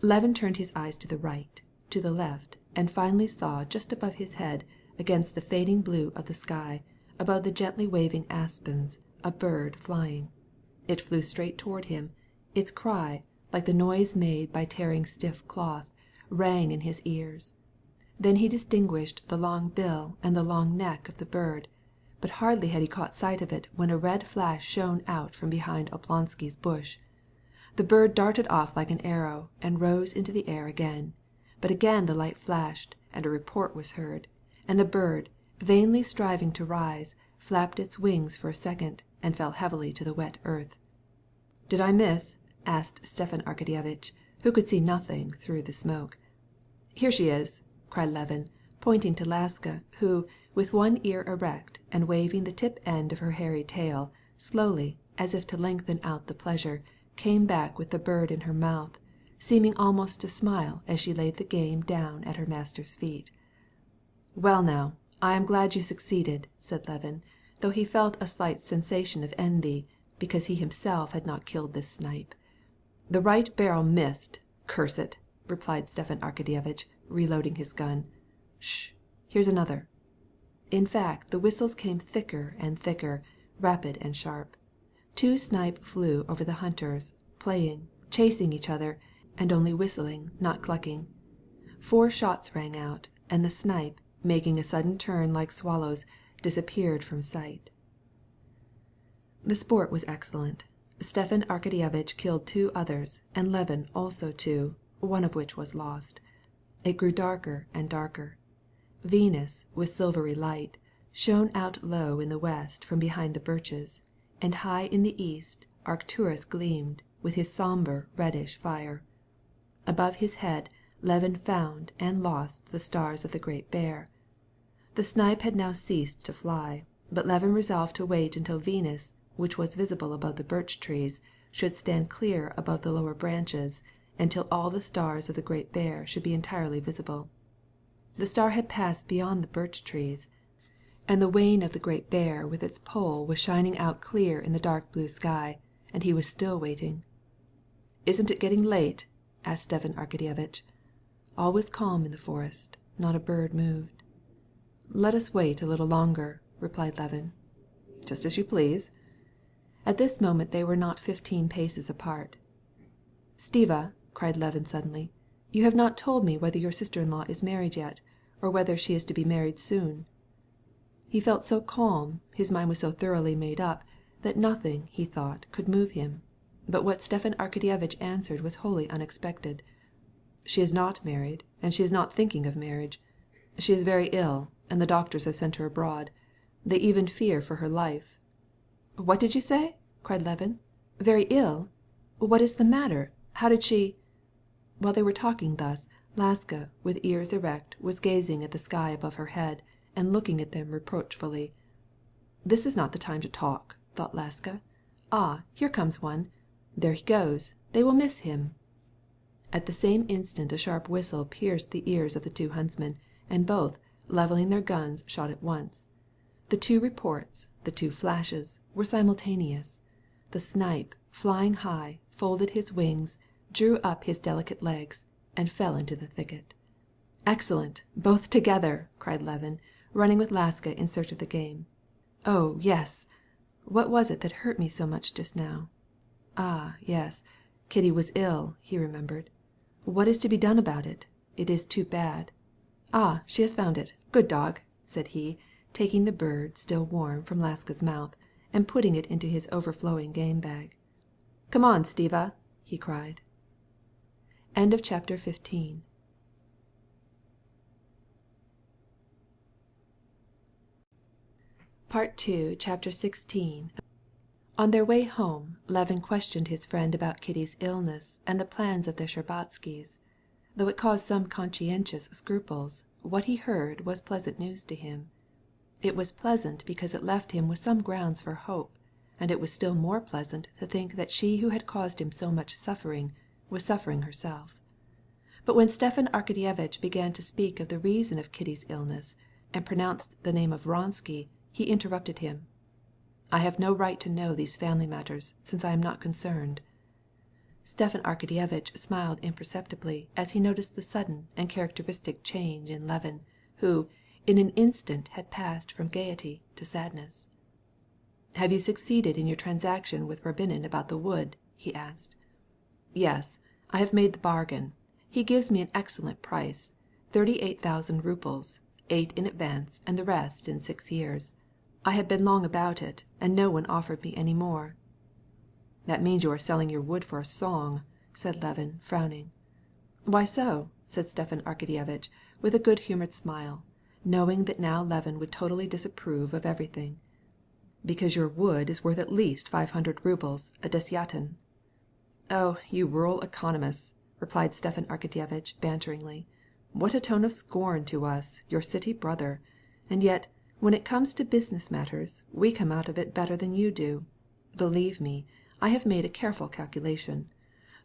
Levin turned his eyes to the right, to the left, and finally saw just above his head against the fading blue of the sky, above the gently waving aspens, a bird flying. It flew straight toward him. Its cry, like the noise made by tearing stiff cloth, rang in his ears. Then he distinguished the long bill and the long neck of the bird, but hardly had he caught sight of it when a red flash shone out from behind Oblonsky's bush. The bird darted off like an arrow and rose into the air again, but again the light flashed and a report was heard, and the bird, vainly striving to rise, flapped its wings for a second and fell heavily to the wet earth. "Did I miss?" asked Stepan Arkadyevitch, who could see nothing through the smoke. "Here she is!" cried Levin, pointing to Laska, who, with one ear erect and waving the tip end of her hairy tail, slowly, as if to lengthen out the pleasure, came back with the bird in her mouth, seeming almost to smile as she laid the game down at her master's feet. "Well now, I am glad you succeeded," said Levin, though he felt a slight sensation of envy, because he himself had not killed this snipe. "The right barrel missed, curse it!" replied Stepan Arkadyevitch, reloading his gun. "Shh! Here's another." In fact, the whistles came thicker and thicker, rapid and sharp. 2 snipe flew over the hunters, playing, chasing each other, and only whistling, not clucking. 4 shots rang out, and the snipe, making a sudden turn like swallows, disappeared from sight. The sport was excellent. Stepan Arkadyevitch killed 2 others, and Levin also 2, one of which was lost. It grew darker and darker. Venus, with silvery light, shone out low in the west from behind the birches, and high in the east Arcturus gleamed with his sombre reddish fire. Above his head Levin found and lost the stars of the Great Bear. The snipe had now ceased to fly, but Levin resolved to wait until Venus, which was visible above the birch trees, should stand clear above the lower branches, until all the stars of the Great Bear should be entirely visible. The star had passed beyond the birch trees, and the wane of the Great Bear with its pole was shining out clear in the dark blue sky, and he was still waiting. "Isn't it getting late?" asked Stepan Arkadyevitch. All was calm in the forest, not a bird moved. "Let us wait a little longer," replied Levin. "Just as you please." At this moment they were not 15 paces apart. "Stiva," cried Levin suddenly, "you have not told me whether your sister-in-law is married yet, or whether she is to be married soon." He felt so calm, his mind was so thoroughly made up, that nothing, he thought, could move him. But what Stepan Arkadyevitch answered was wholly unexpected. "She is not married, and she is not thinking of marriage. She is very ill, and the doctors have sent her abroad. They even fear for her life." "What did you say?" cried Levin. "Very ill? What is the matter? How did she—" While they were talking thus, Laska, with ears erect, was gazing at the sky above her head, and looking at them reproachfully. "This is not the time to talk," thought Laska. "Ah, here comes one. There he goes. They will miss him." At the same instant a sharp whistle pierced the ears of the 2 huntsmen, and both, leveling their guns, shot at once. The 2 reports, the 2 flashes, were simultaneous. The snipe, flying high, folded his wings, drew up his delicate legs, and fell into the thicket. "Excellent! Both together!" cried Levin, running with Laska in search of the game. "Oh, yes! What was it that hurt me so much just now? Ah, yes, Kitty was ill," he remembered. "What is to be done about it? It is too bad. Ah, she has found it. Good dog!" said he, taking the bird, still warm, from Laska's mouth, and putting it into his overflowing game-bag. "Come on, Stiva!" he cried. Chapter 15. Part 2, Chapter 16. On their way home, Levin questioned his friend about Kitty's illness and the plans of the Shtcherbatskys. Though it caused some conscientious scruples, what he heard was pleasant news to him. It was pleasant because it left him with some grounds for hope, and it was still more pleasant to think that she who had caused him so much suffering was suffering herself. But when Stepan Arkadyevitch began to speak of the reason of Kitty's illness, and pronounced the name of Vronsky, he interrupted him. "I have no right to know these family matters, since I am not concerned." Stepan Arkadyevitch smiled imperceptibly as he noticed the sudden and characteristic change in Levin, who, in an instant had passed from gaiety to sadness. "Have you succeeded in your transaction with Rabinin about the wood?" he asked. "Yes, I have made the bargain. He gives me an excellent price, 38,000 roubles, 8 in advance and the rest in 6 years. I had been long about it, and no one offered me any more." "That means you are selling your wood for a song," said Levin, frowning. "Why so?" said Stepan Arkadyevitch, with a good-humored smile, knowing that now Levin would totally disapprove of everything. "Because your wood is worth at least 500 roubles a desiatin." "Oh, you rural economists!" replied Stepan Arkadyevitch banteringly. "What a tone of scorn to us, your city brother! And yet, when it comes to business matters, we come out of it better than you do. Believe me, I have made a careful calculation.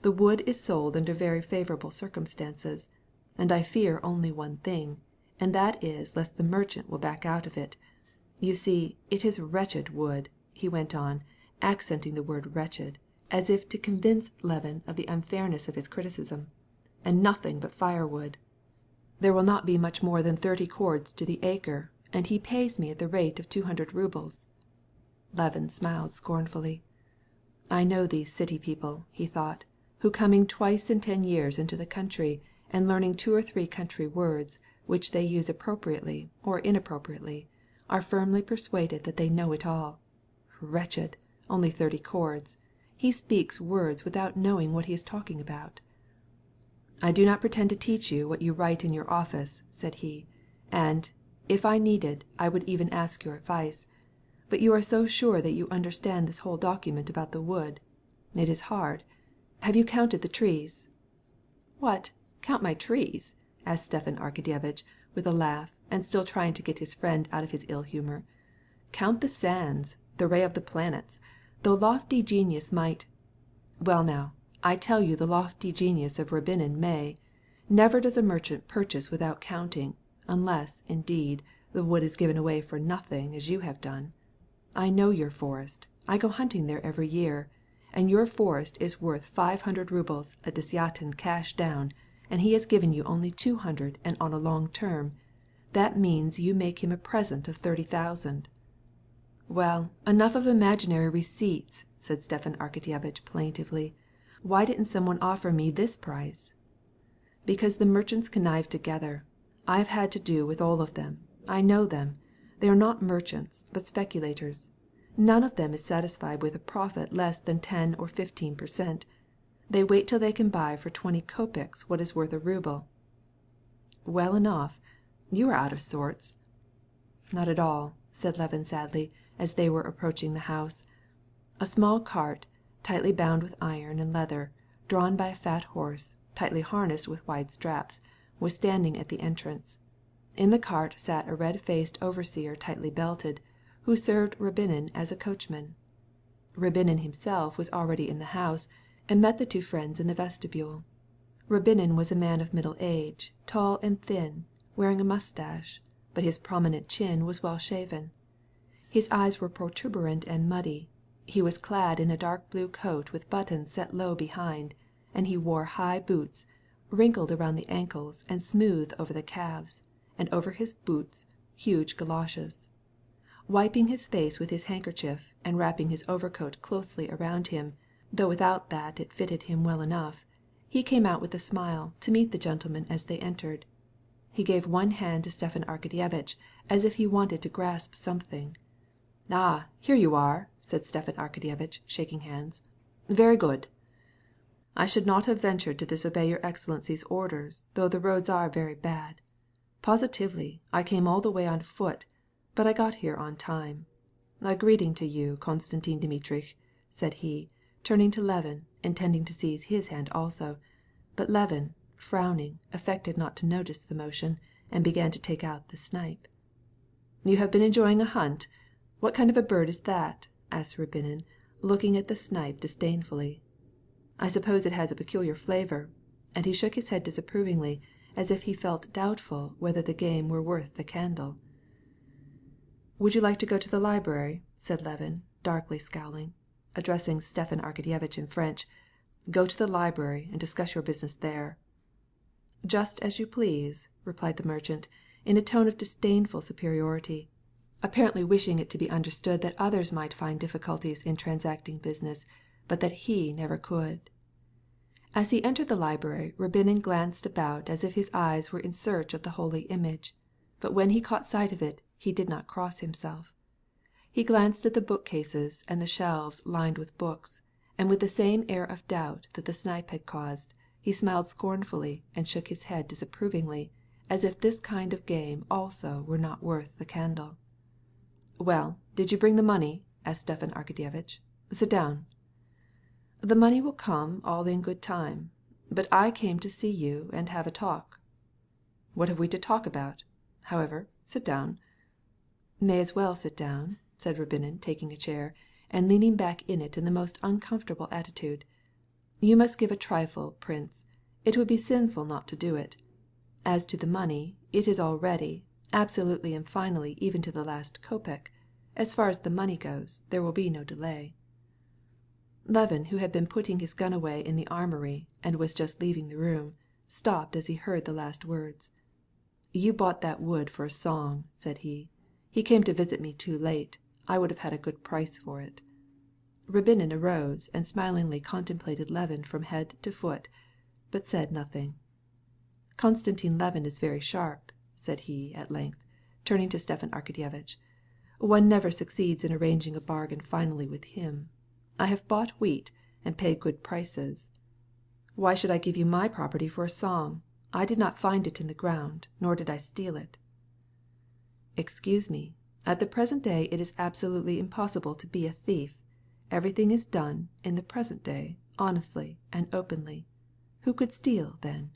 The wood is sold under very favorable circumstances, and I fear only one thing, and that is lest the merchant will back out of it. You see, it is wretched wood," he went on, accenting the word wretched, as if to convince Levin of the unfairness of his criticism, "and nothing but firewood. There will not be much more than 30 cords to the acre, and he pays me at the rate of 200 roubles." Levin smiled scornfully. "I know these city people," he thought, "who coming twice in 10 years into the country, and learning 2 or 3 country words, which they use appropriately or inappropriately, are firmly persuaded that they know it all. Wretched! Only 30 cords. He speaks words without knowing what he is talking about." "I do not pretend to teach you what you write in your office," said he, "and, if I needed, I would even ask your advice. But you are so sure that you understand this whole document about the wood. It is hard. Have you counted the trees?" "What, count my trees?" asked Stepan Arkadyevitch, with a laugh, and still trying to get his friend out of his ill humor. "Count the sands, the ray of the planets. Though lofty genius might. Well now, I tell you the lofty genius of Rabinin may. Never does a merchant purchase without counting, unless, indeed, the wood is given away for nothing as you have done. I know your forest. I go hunting there every year, and your forest is worth 500 roubles a desiatin cash down, and he has given you only 200 and on a long term. That means you make him a present of 30,000. "Well, enough of imaginary receipts," said Stepan Arkadyevitch plaintively. "Why didn't someone offer me this price?" "Because the merchants connive together. I've had to do with all of them. I know them. They are not merchants, but speculators. None of them is satisfied with a profit less than 10 or 15%. They wait till they can buy for 20 kopecks what is worth a rouble." "Well enough. You are out of sorts." "Not at all," said Levin sadly, as they were approaching the house. A small cart, tightly bound with iron and leather, drawn by a fat horse, tightly harnessed with wide straps, was standing at the entrance. In the cart sat a red-faced overseer tightly belted, who served Rabinin as a coachman. Rabinin himself was already in the house, and met the two friends in the vestibule. Rabinin was a man of middle age, tall and thin, wearing a mustache, but his prominent chin was well shaven. His eyes were protuberant and muddy. He was clad in a dark blue coat with buttons set low behind, and he wore high boots, wrinkled around the ankles and smooth over the calves, and over his boots huge galoshes. Wiping his face with his handkerchief and wrapping his overcoat closely around him, though without that it fitted him well enough, he came out with a smile to meet the gentlemen as they entered. He gave one hand to Stepan Arkadyevitch as if he wanted to grasp something. "Ah, here you are," said Stepan Arkadyevitch, shaking hands. "Very good. I should not have ventured to disobey your Excellency's orders, though the roads are very bad. Positively, I came all the way on foot, but I got here on time. A greeting to you, Konstantin Dmitrich," said he, turning to Levin, intending to seize his hand also, but Levin, frowning, affected not to notice the motion, and began to take out the snipe. "You have been enjoying a hunt? What kind of a bird is that?" asked Rabinin, looking at the snipe disdainfully. "I suppose it has a peculiar flavor," and he shook his head disapprovingly, as if he felt doubtful whether the game were worth the candle. "Would you like to go to the library?" said Levin, darkly scowling, addressing Stepan Arkadyevitch in French. "Go to the library and discuss your business there." "Just as you please," replied the merchant, in a tone of disdainful superiority, apparently wishing it to be understood that others might find difficulties in transacting business, but that he never could. As he entered the library, Rябinin glanced about as if his eyes were in search of the holy image, but when he caught sight of it, he did not cross himself. He glanced at the bookcases and the shelves lined with books, and with the same air of doubt that the snipe had caused, he smiled scornfully and shook his head disapprovingly, as if this kind of game also were not worth the candle. "Well, did you bring the money?" asked Stepan Arkadyevitch. "Sit down." "The money will come all in good time. But I came to see you and have a talk." "What have we to talk about? However, sit down." "May as well sit down," said Rябinin, taking a chair, and leaning back in it in the most uncomfortable attitude. "You must give a trifle, prince. It would be sinful not to do it. As to the money, it is all ready, absolutely and finally even to the last kopeck. As far as the money goes, there will be no delay." Levin, who had been putting his gun away in the armory and was just leaving the room, stopped as he heard the last words. "You bought that wood for a song," said he. "He came to visit me too late. I would have had a good price for it." Rябinin arose and smilingly contemplated Levin from head to foot, but said nothing. "Konstantin Levin is very sharp," said he at length, turning to Stepan Arkadyevitch. "One never succeeds in arranging a bargain finally with him. I have bought wheat and paid good prices. Why should I give you my property for a song? I did not find it in the ground, nor did I steal it." "Excuse me. At the present day it is absolutely impossible to be a thief. Everything is done in the present day honestly and openly. Who could steal, then?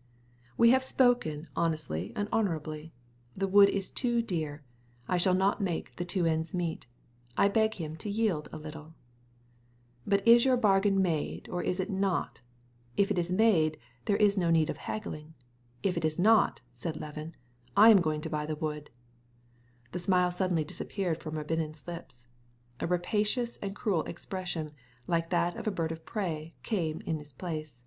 We have spoken honestly and honorably. The wood is too dear. I shall not make the two ends meet. I beg him to yield a little." "But is your bargain made or is it not? If it is made, there is no need of haggling. If it is not," said Levin, "I am going to buy the wood." The smile suddenly disappeared from Ryabinin's lips. A rapacious and cruel expression, like that of a bird of prey, came in its place.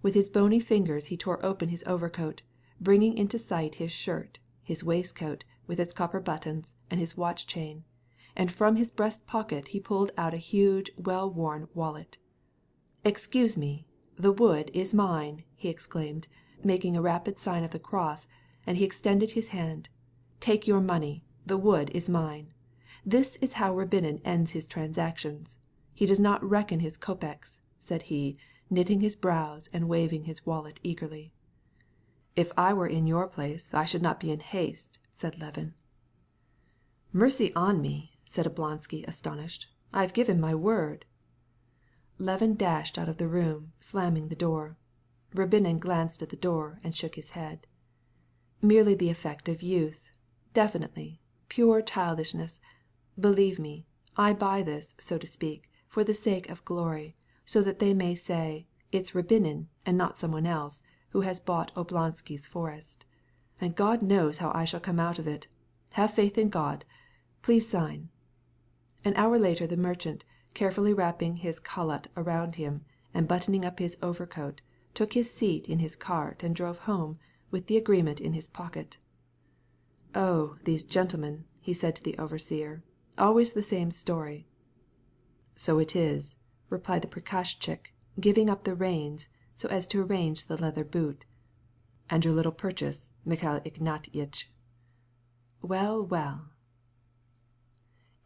With his bony fingers he tore open his overcoat, bringing into sight his shirt, his waistcoat with its copper buttons, and his watch chain, and from his breast pocket he pulled out a huge well-worn wallet. "Excuse me, the wood is mine!" he exclaimed, making a rapid sign of the cross, and he extended his hand. "Take your money, the wood is mine. This is how Rябinin ends his transactions. He does not reckon his kopecks," said he, knitting his brows and waving his wallet eagerly. "If I were in your place, I should not be in haste," said Levin. "Mercy on me!" said Oblonsky, astonished. "I have given my word." Levin dashed out of the room, slamming the door. Rябinin glanced at the door and shook his head. "Merely the effect of youth. Definitely. Pure childishness. Believe me, I buy this, so to speak, for the sake of glory, so that they may say, 'It's Rябinin, and not someone else, who has bought Oblonsky's forest.' And God knows how I shall come out of it. Have faith in God. Please sign." An hour later the merchant, carefully wrapping his khalat around him and buttoning up his overcoat, took his seat in his cart and drove home with the agreement in his pocket. "Oh, these gentlemen," he said to the overseer, "always the same story." "So it is," replied the prikazchik, giving up the reins so as to arrange the leather boot. "And your little purchase, Mikhail Ignatiitch?" "Well, well."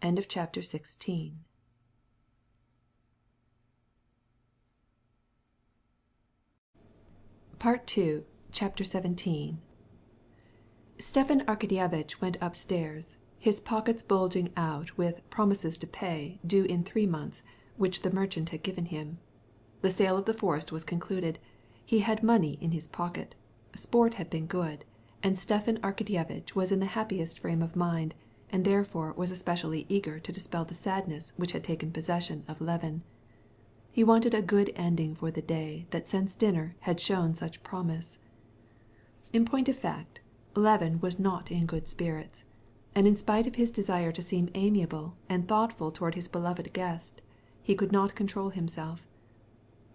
End of chapter 16. Part 2, Chapter 17. Stepan Arkadyevitch went upstairs, his pockets bulging out with promises to pay due in 3 months, which the merchant had given him. The sale of the forest was concluded. He had money in his pocket. Sport had been good, and Stepan Arkadyevitch was in the happiest frame of mind, and therefore was especially eager to dispel the sadness which had taken possession of Levin. He wanted a good ending for the day that since dinner had shown such promise. In point of fact, Levin was not in good spirits, and in spite of his desire to seem amiable and thoughtful toward his beloved guest, he could not control himself.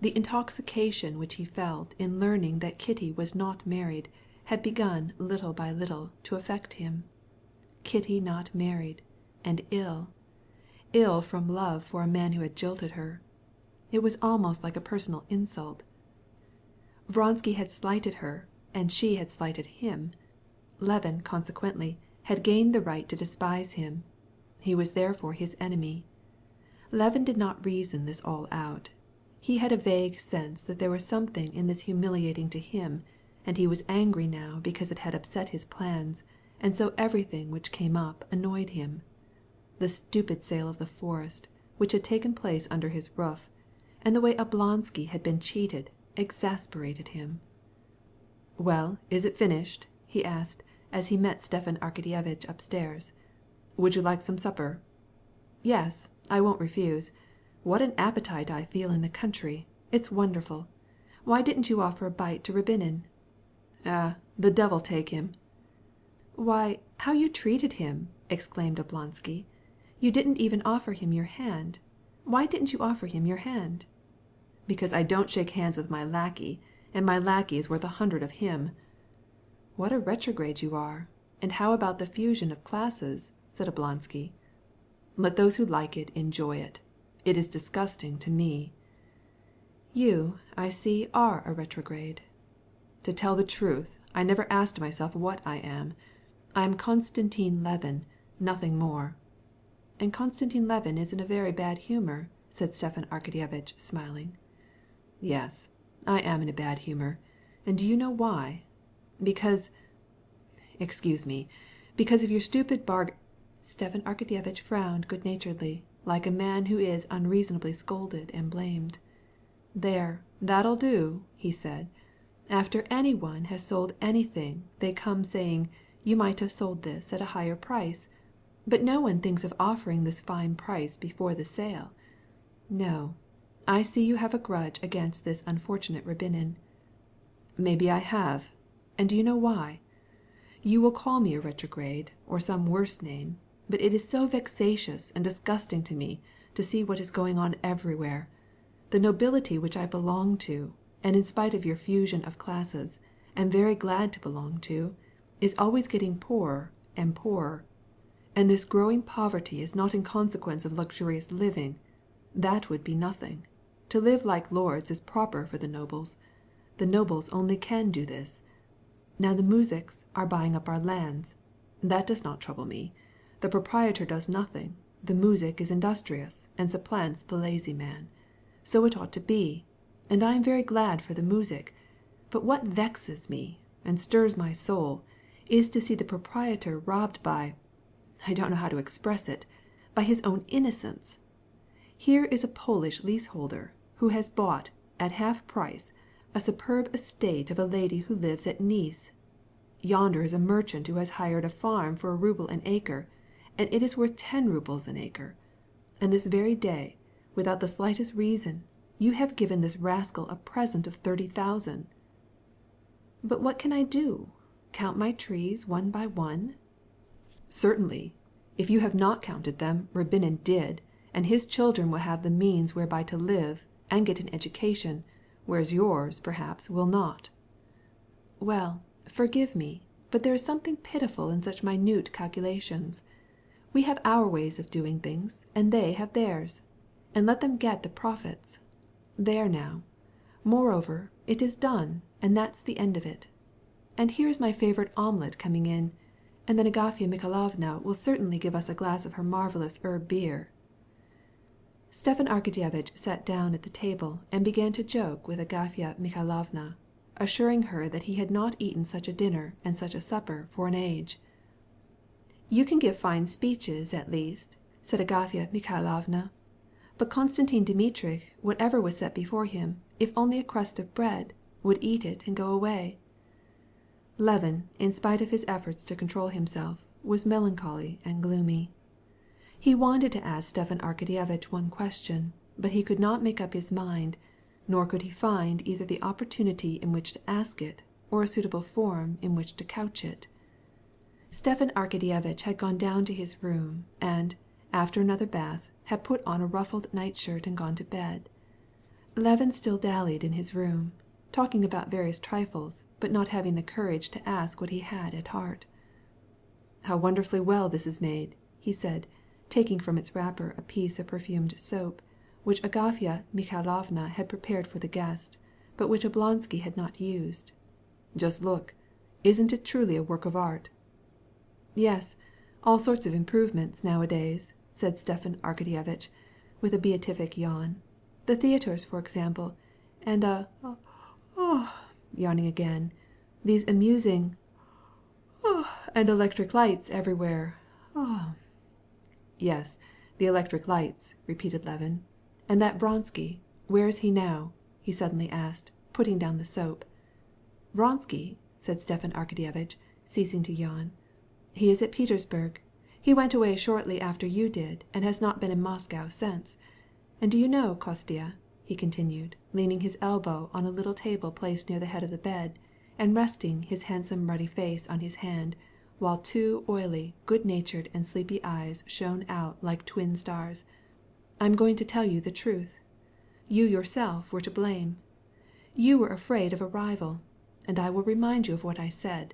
The intoxication which he felt in learning that Kitty was not married had begun little by little to affect him. Kitty not married, and ill from love for a man who had jilted her. It was almost like a personal insult. Vronsky had slighted her, and she had slighted him. Levin, consequently, had gained the right to despise him. He was therefore his enemy. Levin did not reason this all out. He had a vague sense that there was something in this humiliating to him, and he was angry now because it had upset his plans, and so everything which came up annoyed him. The stupid sale of the forest, which had taken place under his roof, and the way Oblonsky had been cheated, exasperated him. "Well, is it finished?" he asked, as he met Stepan Arkadyevitch upstairs. "Would you like some supper?" "Yes, I won't refuse. What an appetite I feel in the country! It's wonderful. Why didn't you offer a bite to Rabinin?" The devil take him!" "Why, how you treated him!" exclaimed Oblonsky. "You didn't even offer him your hand. Why didn't you offer him your hand?" "Because I don't shake hands with my lackey, and my lackey is worth 100 of him." "What a retrograde you are! And how about the fusion of classes?" said Oblonsky. "Let those who like it enjoy it. It is disgusting to me." "You, I see, are a retrograde." "To tell the truth, I never asked myself what I am. I am Konstantin Levin, nothing more." "And Konstantin Levin is in a very bad humor," said Stepan Arkadyevitch, smiling. "Yes, I am in a bad humor. And do you know why? Because of your stupid Stepan Arkadyevitch frowned good-naturedly, like a man who is unreasonably scolded and blamed. "There, that'll do," he said. "After any one has sold anything, they come saying, 'You might have sold this at a higher price.' But no one thinks of offering this fine price before the sale. No, I see you have a grudge against this unfortunate Rabinin." "Maybe I have. And do you know why? You will call me a retrograde, or some worse name, but it is so vexatious and disgusting to me to see what is going on everywhere. The nobility which I belong to, and in spite of your fusion of classes, am very glad to belong to, is always getting poorer and poorer. And this growing poverty is not in consequence of luxurious living. That would be nothing. To live like lords is proper for the nobles. The nobles only can do this. Now the muzhiks are buying up our lands. That does not trouble me. The proprietor does nothing. The muzhik is industrious and supplants the lazy man. So it ought to be. And I am very glad for the muzhik. But what vexes me, and stirs my soul, is to see the proprietor robbed by—I don't know how to express it—by his own innocence. Here is a Polish leaseholder who has bought, at half price, a superb estate of a lady who lives at Nice. Yonder is a merchant who has hired a farm for a ruble an acre, and it is worth 10 rubles an acre. And this very day, without the slightest reason, you have given this rascal a present of 30,000. But what can I do? Count my trees one by one?" "Certainly. If you have not counted them, Rabinin did, and his children will have the means whereby to live and get an education, whereas yours, perhaps, will not." "Well, forgive me, but there is something pitiful in such minute calculations. We have our ways of doing things, and they have theirs. And let them get the profits. There now. Moreover, it is done, and that's the end of it. And here is my favorite omelette coming in, and then Agafya Mikhailovna will certainly give us a glass of her marvelous herb beer." Stepan Arkadyevitch sat down at the table and began to joke with Agafya Mikhailovna, assuring her that he had not eaten such a dinner and such a supper for an age. "You can give fine speeches, at least," said Agafya Mikhailovna. But Konstantin Dmitrievitch, whatever was set before him, if only a crust of bread, would eat it and go away. Levin, in spite of his efforts to control himself, was melancholy and gloomy. He wanted to ask Stepan Arkadyevitch one question, but he could not make up his mind, nor could he find either the opportunity in which to ask it or a suitable form in which to couch it. Stepan Arkadyevitch had gone down to his room, and, after another bath, had put on a ruffled nightshirt and gone to bed. Levin still dallied in his room, talking about various trifles, but not having the courage to ask what he had at heart. "How wonderfully well this is made," he said, taking from its wrapper a piece of perfumed soap, which Agafya Mikhailovna had prepared for the guest, but which Oblonsky had not used. "Just look. Isn't it truly a work of art?" "Yes, all sorts of improvements nowadays," said Stepan Arkadyevitch, with a beatific yawn. "The theatres, for example, and yawning again, these amusing and electric lights everywhere. "Yes, the electric lights," repeated Levin. "And that Vronsky, where is he now?" he suddenly asked, putting down the soap. "Vronsky?" said Stepan Arkadyevitch, ceasing to yawn. "He is at Petersburg. He went away shortly after you did, and has not been in Moscow since. And do you know, Kostya," he continued, leaning his elbow on a little table placed near the head of the bed, and resting his handsome ruddy face on his hand, while two oily, good-natured and sleepy eyes shone out like twin stars, "I'm going to tell you the truth. You yourself were to blame. You were afraid of a rival. And I will remind you of what I said.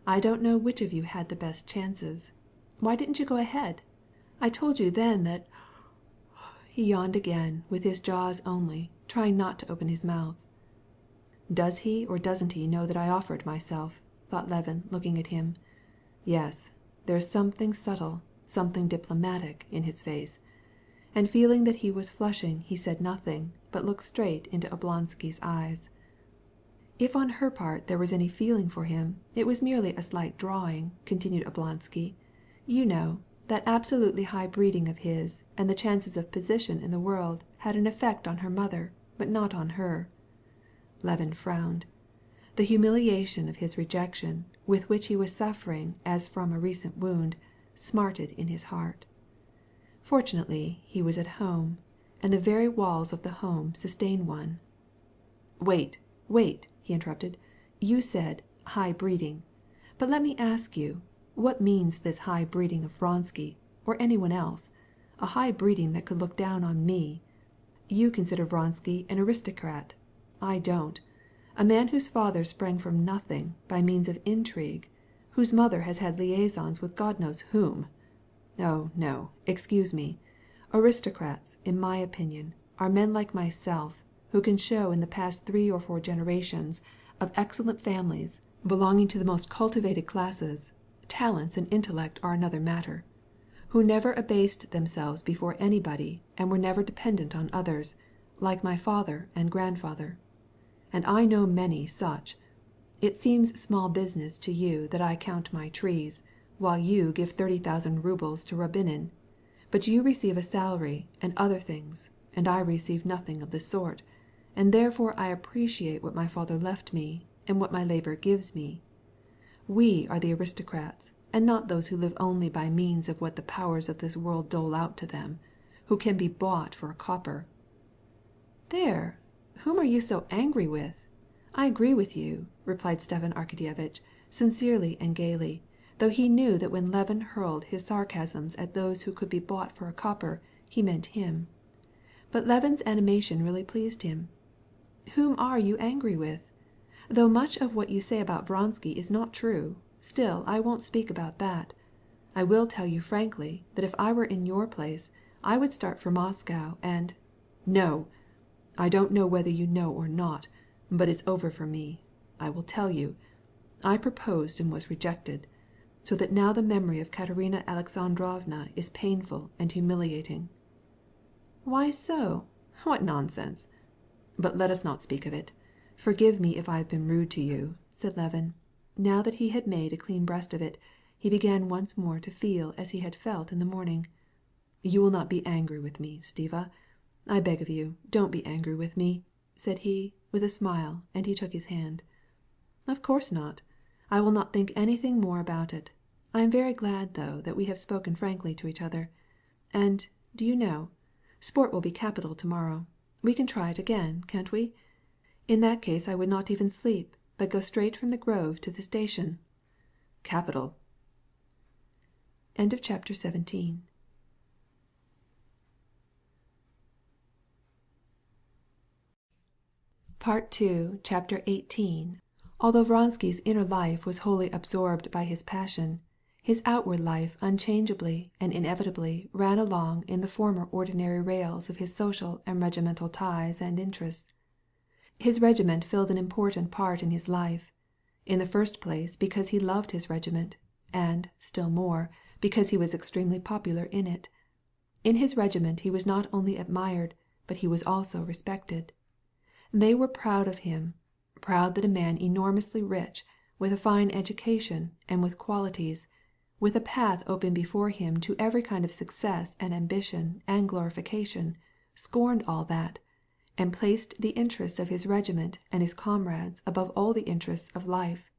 I don't know which of you had the best chances. Why didn't you go ahead? I told you then that—" He yawned again, with his jaws only, trying not to open his mouth. "Does he or doesn't he know that I offered myself?" thought Levin, looking at him. "Yes, there is something subtle, something diplomatic, in his face." And feeling that he was flushing, he said nothing, but looked straight into Oblonsky's eyes. "If on her part there was any feeling for him, it was merely a slight drawing," continued Oblonsky. "You know, that absolutely high breeding of his and the chances of position in the world had an effect on her mother, but not on her." Levin frowned. The humiliation of his rejection, with which he was suffering as from a recent wound, smarted in his heart. Fortunately he was at home, and the very walls of the home sustained one. "Wait, he interrupted. "You said 'high breeding.' But let me ask you, what means this high breeding of Vronsky, or anyone else? A high breeding that could look down on me? You consider Vronsky an aristocrat. I don't. A man whose father sprang from nothing by means of intrigue, whose mother has had liaisons with God knows whom. Oh, no, excuse me. Aristocrats, in my opinion, are men like myself, who can show in the past 3 or 4 generations of excellent families belonging to the most cultivated classes, talents and intellect are another matter, who never abased themselves before anybody and were never dependent on others, like my father and grandfather. And I know many such. It seems small business to you that I count my trees, while you give 30,000 rubles to Rabinin. But you receive a salary and other things, and I receive nothing of the sort, and therefore I appreciate what my father left me and what my labor gives me. We are the aristocrats, and not those who live only by means of what the powers of this world dole out to them, who can be bought for a copper." "There, whom are you so angry with? I agree with you," replied Stepan Arkadyevitch, sincerely and gaily, though he knew that when Levin hurled his sarcasms at those who could be bought for a copper, he meant him. But Levin's animation really pleased him. "Whom are you angry with? Though much of what you say about Vronsky is not true, still I won't speak about that. I will tell you frankly that if I were in your place, I would start for Moscow and—" "No! I don't know whether you know or not, but it's over for me. I will tell you. I proposed and was rejected, so that now the memory of Katerina Alexandrovna is painful and humiliating." "Why so? What nonsense!" "But let us not speak of it. Forgive me if I have been rude to you," said Levin. Now that he had made a clean breast of it, he began once more to feel as he had felt in the morning. "You will not be angry with me, Stiva? I beg of you, don't be angry with me," said he, with a smile, and he took his hand. "Of course not. I will not think anything more about it. I am very glad, though, that we have spoken frankly to each other. And, do you know, sport will be capital tomorrow. We can try it again, can't we? In that case I would not even sleep, but go straight from the Grove to the station." "Capital!" Chapter 17. Part 2, Chapter 18. Although Vronsky's inner life was wholly absorbed by his passion, his outward life unchangeably and inevitably ran along in the former ordinary rails of his social and regimental ties and interests. His regiment filled an important part in his life. In the first place because he loved his regiment, and, still more, because he was extremely popular in it. In his regiment he was not only admired, but he was also respected. They were proud of him, proud that a man enormously rich, with a fine education and with qualities, with a path open before him to every kind of success and ambition and glorification, scorned all that, and placed the interests of his regiment and his comrades above all the interests of life.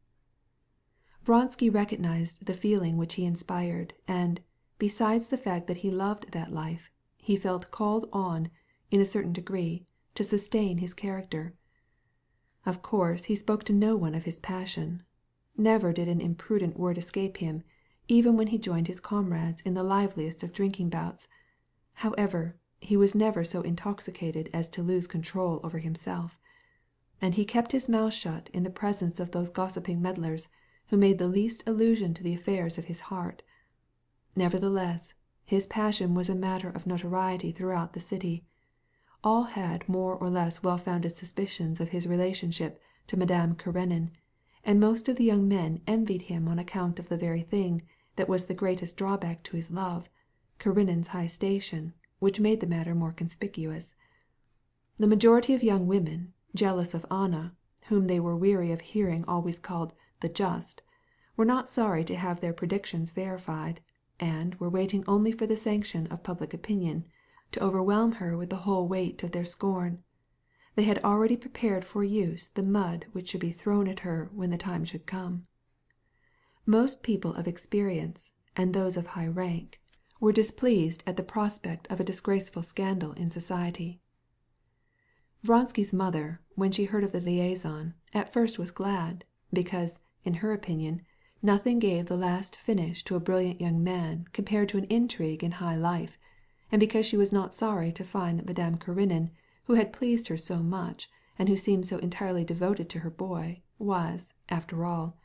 Vronsky recognized the feeling which he inspired, and, besides the fact that he loved that life, he felt called on, in a certain degree, to sustain his character. Of course he spoke to no one of his passion. Never did an imprudent word escape him, even when he joined his comrades in the liveliest of drinking bouts. However, he was never so intoxicated as to lose control over himself. And he kept his mouth shut in the presence of those gossiping meddlers who made the least allusion to the affairs of his heart. Nevertheless, his passion was a matter of notoriety throughout the city. All had more or less well-founded suspicions of his relationship to Madame Karenin, and most of the young men envied him on account of the very thing that was the greatest drawback to his love, Karenin's high station, which made the matter more conspicuous. The majority of young women, jealous of Anna, whom they were weary of hearing always called the just, were not sorry to have their predictions verified, and were waiting only for the sanction of public opinion to overwhelm her with the whole weight of their scorn. They had already prepared for use the mud which should be thrown at her when the time should come. Most people of experience, and those of high rank, were displeased at the prospect of a disgraceful scandal in society. Vronsky's mother, when she heard of the liaison, at first was glad, because, in her opinion, nothing gave the last finish to a brilliant young man compared to an intrigue in high life, and because she was not sorry to find that Madame Karenin, who had pleased her so much, and who seemed so entirely devoted to her boy, was, after all,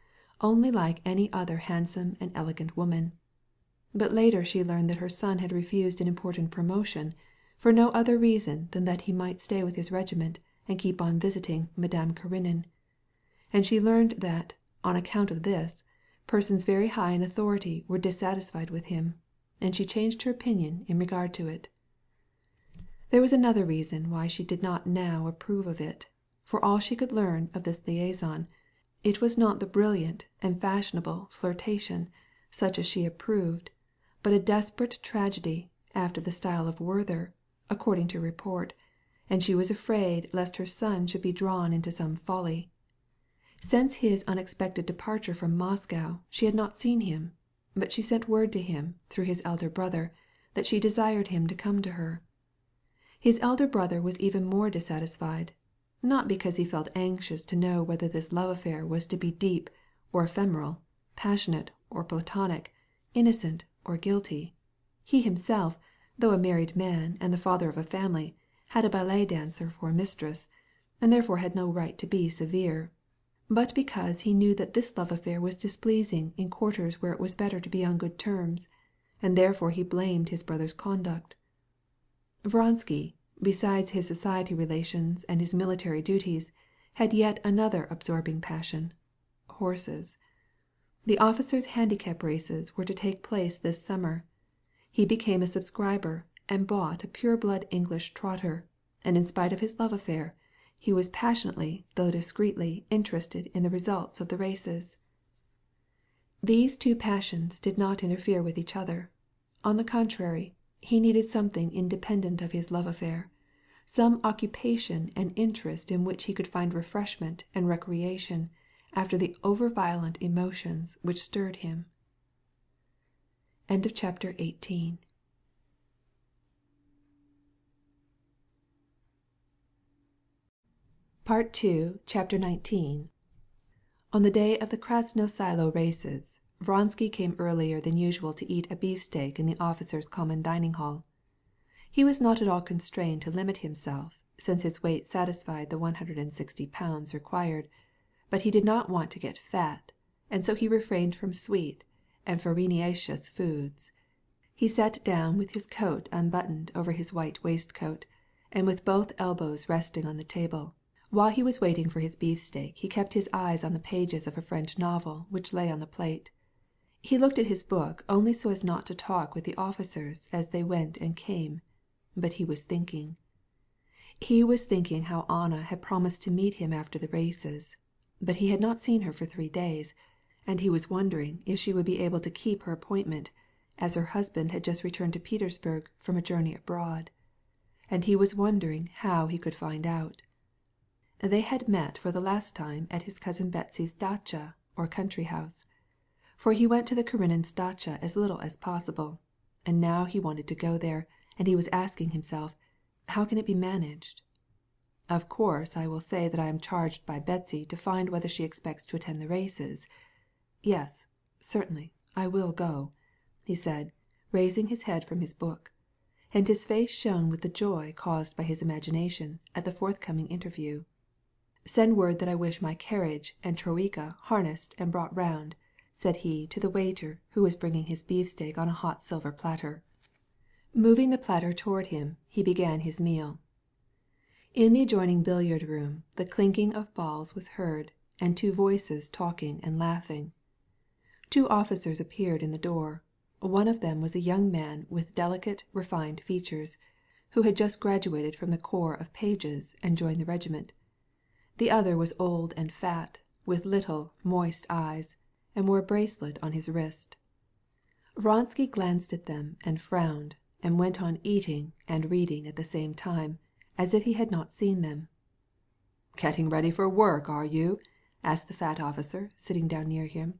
only like any other handsome and elegant woman. But later she learned that her son had refused an important promotion, for no other reason than that he might stay with his regiment and keep on visiting Madame Karenin. And she learned that, on account of this, persons very high in authority were dissatisfied with him, and she changed her opinion in regard to it. There was another reason why she did not now approve of it. For all she could learn of this liaison, it was not the brilliant and fashionable flirtation, such as she approved, but a desperate tragedy, after the style of Werther, according to report, and she was afraid lest her son should be drawn into some folly. Since his unexpected departure from Moscow she had not seen him, but she sent word to him, through his elder brother, that she desired him to come to her. His elder brother was even more dissatisfied, not because he felt anxious to know whether this love affair was to be deep or ephemeral, passionate or platonic, innocent or guilty. He himself, though a married man and the father of a family, had a ballet dancer for a mistress, and therefore had no right to be severe, but because he knew that this love affair was displeasing in quarters where it was better to be on good terms, and therefore he blamed his brother's conduct. Vronsky, besides his society relations and his military duties, had yet another absorbing passion: horses. The officers' handicap races were to take place this summer. He became a subscriber and bought a pure-blood English trotter, and in spite of his love affair, he was passionately though discreetly interested in the results of the races. These two passions did not interfere with each other. On the contrary, he needed something independent of his love affair, some occupation and interest in which he could find refreshment and recreation after the over-violent emotions which stirred him. End of chapter 18. Part 2, Chapter 19. On the day of the Krasno-Silo races, Vronsky came earlier than usual to eat a beefsteak in the officers' common dining hall. He was not at all constrained to limit himself, since his weight satisfied the 160 pounds required, but he did not want to get fat, and so he refrained from sweet and farinaceous foods. He sat down with his coat unbuttoned over his white waistcoat, and with both elbows resting on the table. While he was waiting for his beefsteak he kept his eyes on the pages of a French novel which lay on the plate. He looked at his book only so as not to talk with the officers as they went and came, but he was thinking. He was thinking how Anna had promised to meet him after the races, but he had not seen her for 3 days, and he was wondering if she would be able to keep her appointment, as her husband had just returned to Petersburg from a journey abroad. And he was wondering how he could find out. They had met for the last time at his cousin Betsy's dacha, or country house, for he went to the Karenins' dacha as little as possible, and now he wanted to go there, and he was asking himself, how can it be managed? Of course I will say that I am charged by Betsy to find whether she expects to attend the races. Yes, certainly, I will go, he said, raising his head from his book, and his face shone with the joy caused by his imagination at the forthcoming interview. Send word that I wish my carriage and troika harnessed and brought round, said he to the waiter who was bringing his beefsteak on a hot silver platter. Moving the platter toward him, he began his meal. In the adjoining billiard room the clinking of balls was heard, and 2 voices talking and laughing. 2 officers appeared in the door. One of them was a young man with delicate, refined features, who had just graduated from the Corps of Pages and joined the regiment. The other was old and fat, with little, moist eyes, and wore a bracelet on his wrist. Vronsky glanced at them and frowned, and went on eating and reading at the same time, as if he had not seen them. "Getting ready for work, are you?" asked the fat officer, sitting down near him.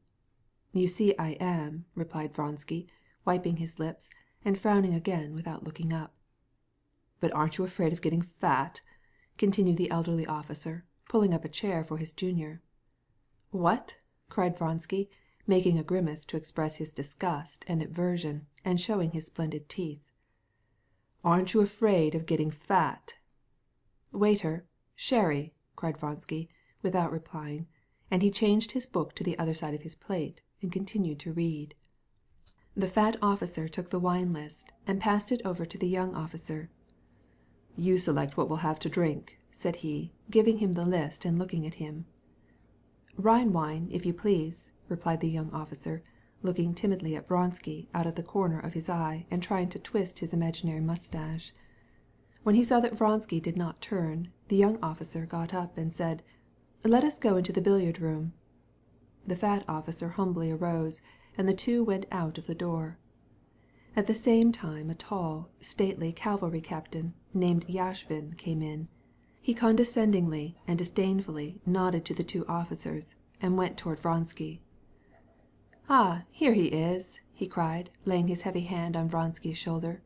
"You see I am," replied Vronsky, wiping his lips, and frowning again without looking up. "But aren't you afraid of getting fat?" continued the elderly officer, pulling up a chair for his junior. "What?" cried Vronsky, making a grimace to express his disgust and aversion, and showing his splendid teeth. "Aren't you afraid of getting fat?" "Waiter, sherry!" cried Vronsky, without replying, and he changed his book to the other side of his plate, and continued to read. The fat officer took the wine list and passed it over to the young officer. "You select what we'll have to drink," said he, giving him the list and looking at him. "Rhine wine, if you please," replied the young officer, looking timidly at Vronsky out of the corner of his eye and trying to twist his imaginary mustache. When he saw that Vronsky did not turn, the young officer got up and said, "Let us go into the billiard room." The fat officer humbly arose, and the 2 went out of the door. At the same time a tall, stately cavalry captain named Yashvin came in. He condescendingly and disdainfully nodded to the 2 officers, and went toward Vronsky. "Ah, here he is!" he cried, laying his heavy hand on Vronsky's shoulder.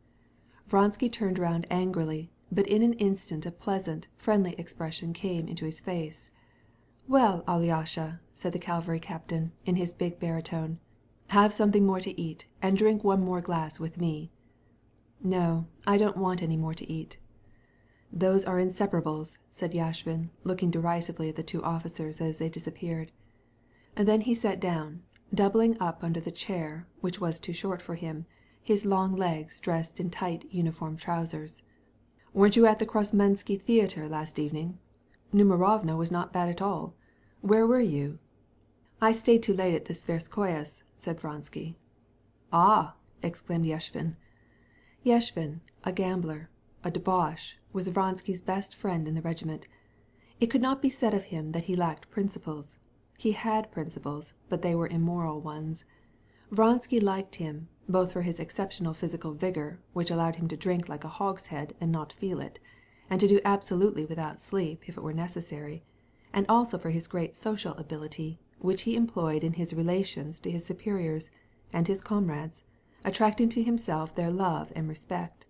Vronsky turned round angrily, but in an instant a pleasant, friendly expression came into his face. "Well, Alyosha," said the cavalry captain, in his big baritone, "have something more to eat, and drink 1 more glass with me." "No, I don't want any more to eat." "Those are inseparables," said Yashvin, looking derisively at the 2 officers as they disappeared. And then he sat down, doubling up under the chair, which was too short for him, his long legs dressed in tight uniform trousers. "Weren't you at the Krosmensky Theatre last evening? Numerovna was not bad at all. Where were you?" "I stayed too late at the Tverskoyas'," said Vronsky. "Ah!" exclaimed Yashvin. Yashvin, a gambler, a debauch, was Vronsky's best friend in the regiment. It could not be said of him that he lacked principles. He had principles, but they were immoral ones. Vronsky liked him, both for his exceptional physical vigor, which allowed him to drink like a hogshead and not feel it, and to do absolutely without sleep if it were necessary, and also for his great social ability, which he employed in his relations to his superiors and his comrades, attracting to himself their love and respect,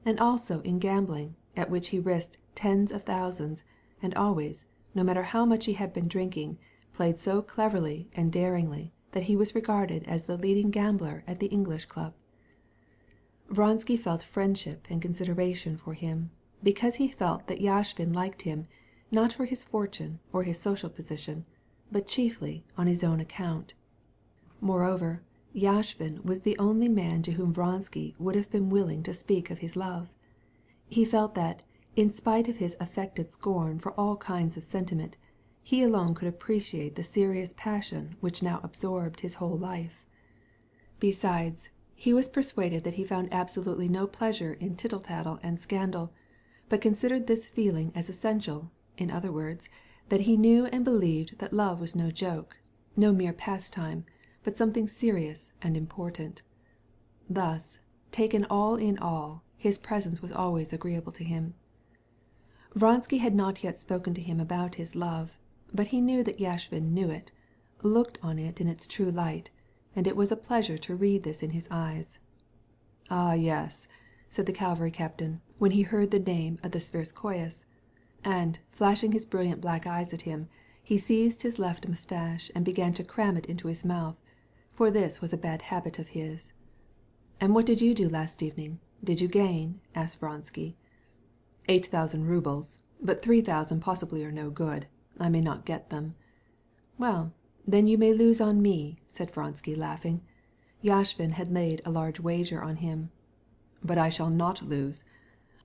and also in gambling, at which he risked tens of thousands, and always, no matter how much he had been drinking, played so cleverly and daringly that he was regarded as the leading gambler at the English club. Vronsky felt friendship and consideration for him, because he felt that Yashvin liked him, not for his fortune or his social position, but chiefly on his own account. Moreover, Yashvin was the only man to whom Vronsky would have been willing to speak of his love. He felt that, in spite of his affected scorn for all kinds of sentiment, he alone could appreciate the serious passion which now absorbed his whole life. Besides, he was persuaded that he found absolutely no pleasure in tittle-tattle and scandal, but considered this feeling as essential, in other words, that he knew and believed that love was no joke, no mere pastime, but something serious and important. Thus, taken all in all, his presence was always agreeable to him. Vronsky had not yet spoken to him about his love, but he knew that Yashvin knew it, looked on it in its true light, and it was a pleasure to read this in his eyes. "Ah, yes," said the cavalry captain, when he heard the name of the Tverskoyas, and, flashing his brilliant black eyes at him, he seized his left moustache and began to cram it into his mouth, for this was a bad habit of his. "And what did you do last evening? Did you gain?" asked Vronsky. 8,000 rubles, but 3,000 possibly are no good. I may not get them." "Well, then you may lose on me," said Vronsky, laughing. Yashvin had laid a large wager on him. "But I shall not lose.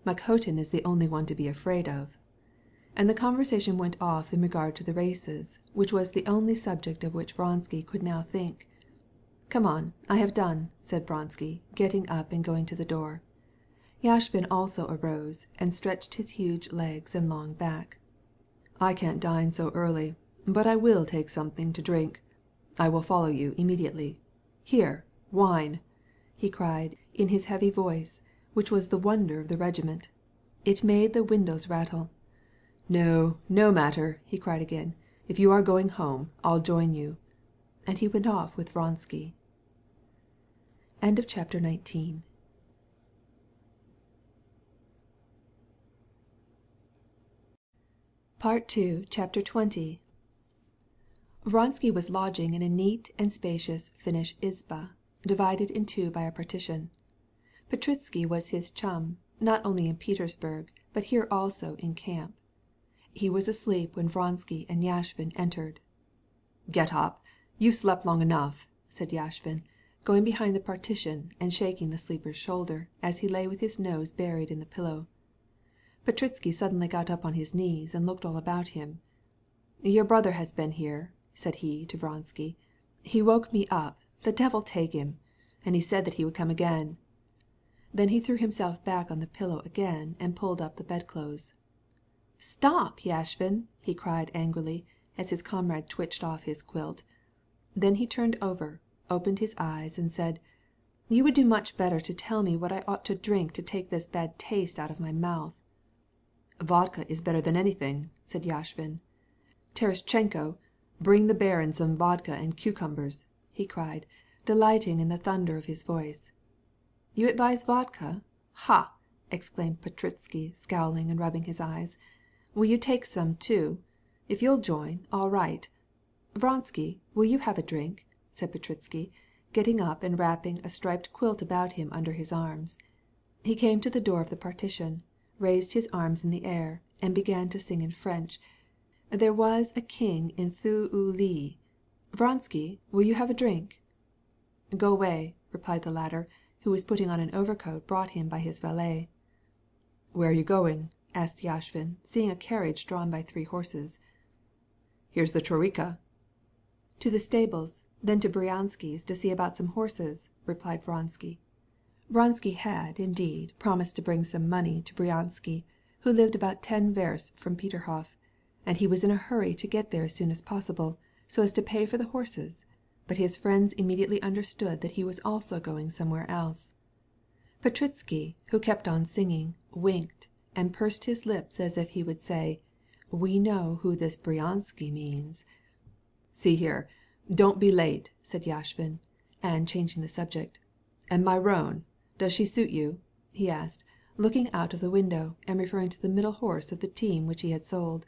Makhötin is the only one to be afraid of." And the conversation went off in regard to the races, which was the only subject of which Vronsky could now think. "Come on, I have done," said Vronsky, getting up and going to the door. Yashvin also arose and stretched his huge legs and long back. "I can't dine so early, but I will take something to drink. I will follow you immediately. Here, wine!" he cried in his heavy voice, which was the wonder of the regiment. It made the windows rattle. "No, no matter," he cried again. "If you are going home, I'll join you." And he went off with Vronsky. End of chapter 19. Part 2, Chapter 20. Vronsky was lodging in a neat and spacious Finnish izba, divided in two by a partition. Petritsky was his chum, not only in Petersburg, but here also in camp. He was asleep when Vronsky and Yashvin entered. "Get up, you've slept long enough," said Yashvin, going behind the partition and shaking the sleeper's shoulder as he lay with his nose buried in the pillow. Petritsky suddenly got up on his knees and looked all about him. "Your brother has been here," said he to Vronsky. "He woke me up, the devil take him, and he said that he would come again." Then he threw himself back on the pillow again and pulled up the bedclothes. "Stop, Yashvin!" he cried angrily, as his comrade twitched off his quilt. Then he turned over, opened his eyes, and said, "You would do much better to tell me what I ought to drink to take this bad taste out of my mouth." "Vodka is better than anything," said Yashvin. "Terestchenko, bring the baron some vodka and cucumbers," he cried, delighting in the thunder of his voice. "You advise vodka? Ha!" exclaimed Petritsky, scowling and rubbing his eyes. "Will you take some too? If you'll join, all right. Vronsky, will you have a drink?" said Petritsky, getting up and wrapping a striped quilt about him under his arms. He came to the door of the partition, raised his arms in the air, and began to sing in French. "There was a king in Thuu-Li. Vronsky, will you have a drink?" "Go away," replied the latter, who was putting on an overcoat brought him by his valet. "Where are you going?" asked Yashvin, seeing a carriage drawn by 3 horses. "Here's the troika." "To the stables, then to Bryansky's to see about some horses," replied Vronsky. Vronsky had, indeed, promised to bring some money to Bryansky, who lived about 10 versts from Peterhof, and he was in a hurry to get there as soon as possible, so as to pay for the horses, but his friends immediately understood that he was also going somewhere else. Petritsky, who kept on singing, winked, and pursed his lips as if he would say, "We know who this Bryansky means." "See here, don't be late," said Yashvin, and changing the subject. "And my roan, does she suit you?" he asked, looking out of the window and referring to the middle horse of the team which he had sold.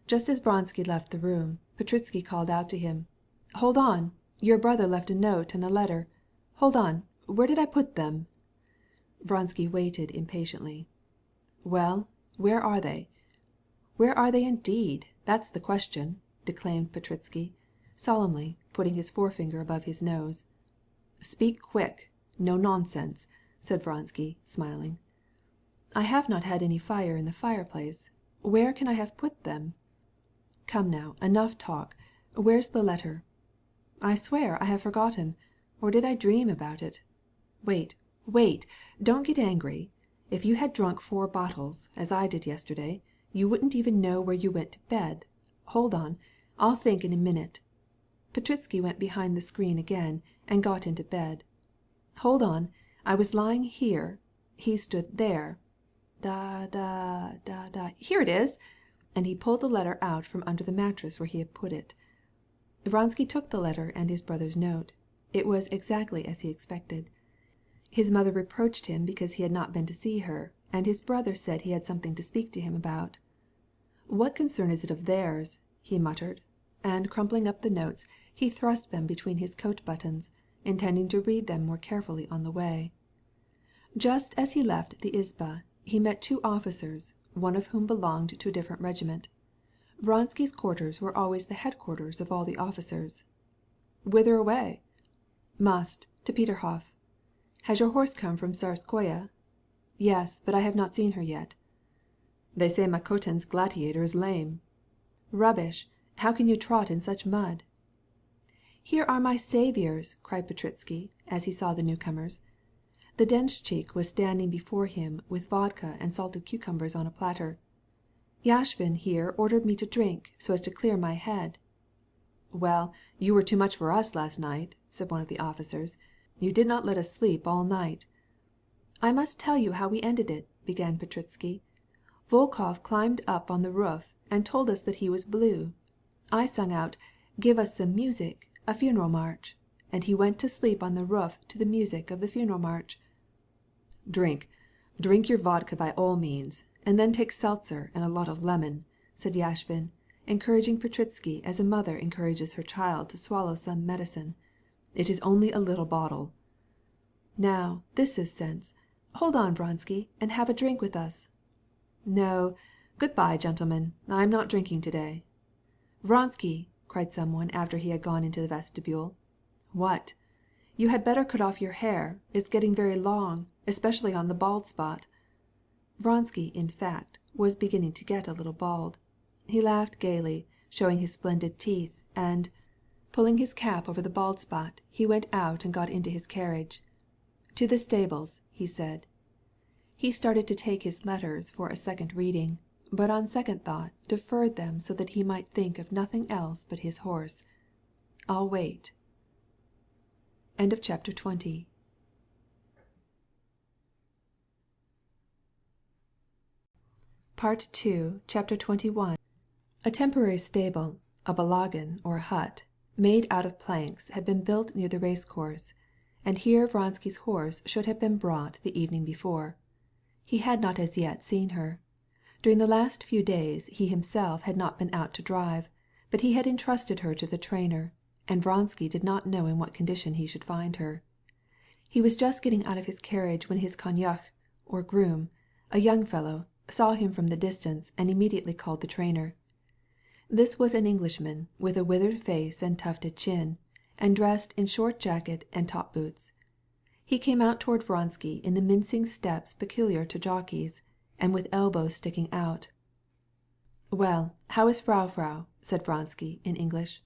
Just as Vronsky left the room, Petritsky called out to him, "Hold on, your brother left a note and a letter. Hold on, where did I put them?" Vronsky waited impatiently. "Well, where are they?" "Where are they indeed? That's the question," declaimed Petritsky, solemnly, putting his forefinger above his nose. "Speak quick! No nonsense!" said Vronsky, smiling. "I have not had any fire in the fireplace. Where can I have put them?" "Come now, enough talk. Where's the letter?" "I swear I have forgotten. Or did I dream about it? Wait, wait! Don't get angry. If you had drunk 4 bottles, as I did yesterday, you wouldn't even know where you went to bed. Hold on, I'll think in a minute." Petritsky went behind the screen again and got into bed. "Hold on, I was lying here. He stood there. Da, da, da, da. Here it is!" And he pulled the letter out from under the mattress where he had put it. Vronsky took the letter and his brother's note. It was exactly as he expected. His mother reproached him because he had not been to see her, and his brother said he had something to speak to him about. "What concern is it of theirs?" he muttered, and crumpling up the notes, he thrust them between his coat buttons, intending to read them more carefully on the way. Just as he left the izba, he met 2 officers, one of whom belonged to a different regiment. Vronsky's quarters were always the headquarters of all the officers. "Whither away?" "Must, to Peterhof." "Has your horse come from Tsarskoye?" "Yes, but I have not seen her yet." "They say Makotin's gladiator is lame." "Rubbish! How can you trot in such mud?" "Here are my saviors!" cried Petritsky, as he saw the newcomers. The denshchik was standing before him with vodka and salted cucumbers on a platter. "Yashvin here ordered me to drink, so as to clear my head." "Well, you were too much for us last night," said one of the officers. "You did not let us sleep all night." "I must tell you how we ended it," began Petritsky. "Volkov climbed up on the roof and told us that he was blue. I sung out, 'Give us some music, a funeral march,' and he went to sleep on the roof to the music of the funeral march." "Drink your vodka by all means, and then take seltzer and a lot of lemon," said Yashvin, encouraging Petritsky as a mother encourages her child to swallow some medicine. "It is only a little bottle." "Now, this is sense. Hold on, Vronsky, and have a drink with us." "No, good‐bye, gentlemen. I am not drinking today." "Vronsky!" cried someone after he had gone into the vestibule. "What?" "You had better cut off your hair. It's getting very long, especially on the bald spot." Vronsky, in fact, was beginning to get a little bald. He laughed gaily, showing his splendid teeth, and, pulling his cap over the bald spot, he went out and got into his carriage. "To the stables," he said. He started to take his letters for a second reading, but on second thought deferred them so that he might think of nothing else but his horse. "I'll wait." Chapter 21. A temporary stable, a balagan or hut, made out of planks had been built near the racecourse, and here Vronsky's horse should have been brought the evening before. He had not as yet seen her. During the last few days he himself had not been out to drive, but he had entrusted her to the trainer, and Vronsky did not know in what condition he should find her. He was just getting out of his carriage when his konyak, or groom, a young fellow, saw him from the distance and immediately called the trainer. This was an Englishman with a withered face and tufted chin, and dressed in short jacket and top boots. He came out toward Vronsky in the mincing steps peculiar to jockeys, and with elbows sticking out. "Well, how is Frau?" said Vronsky in English.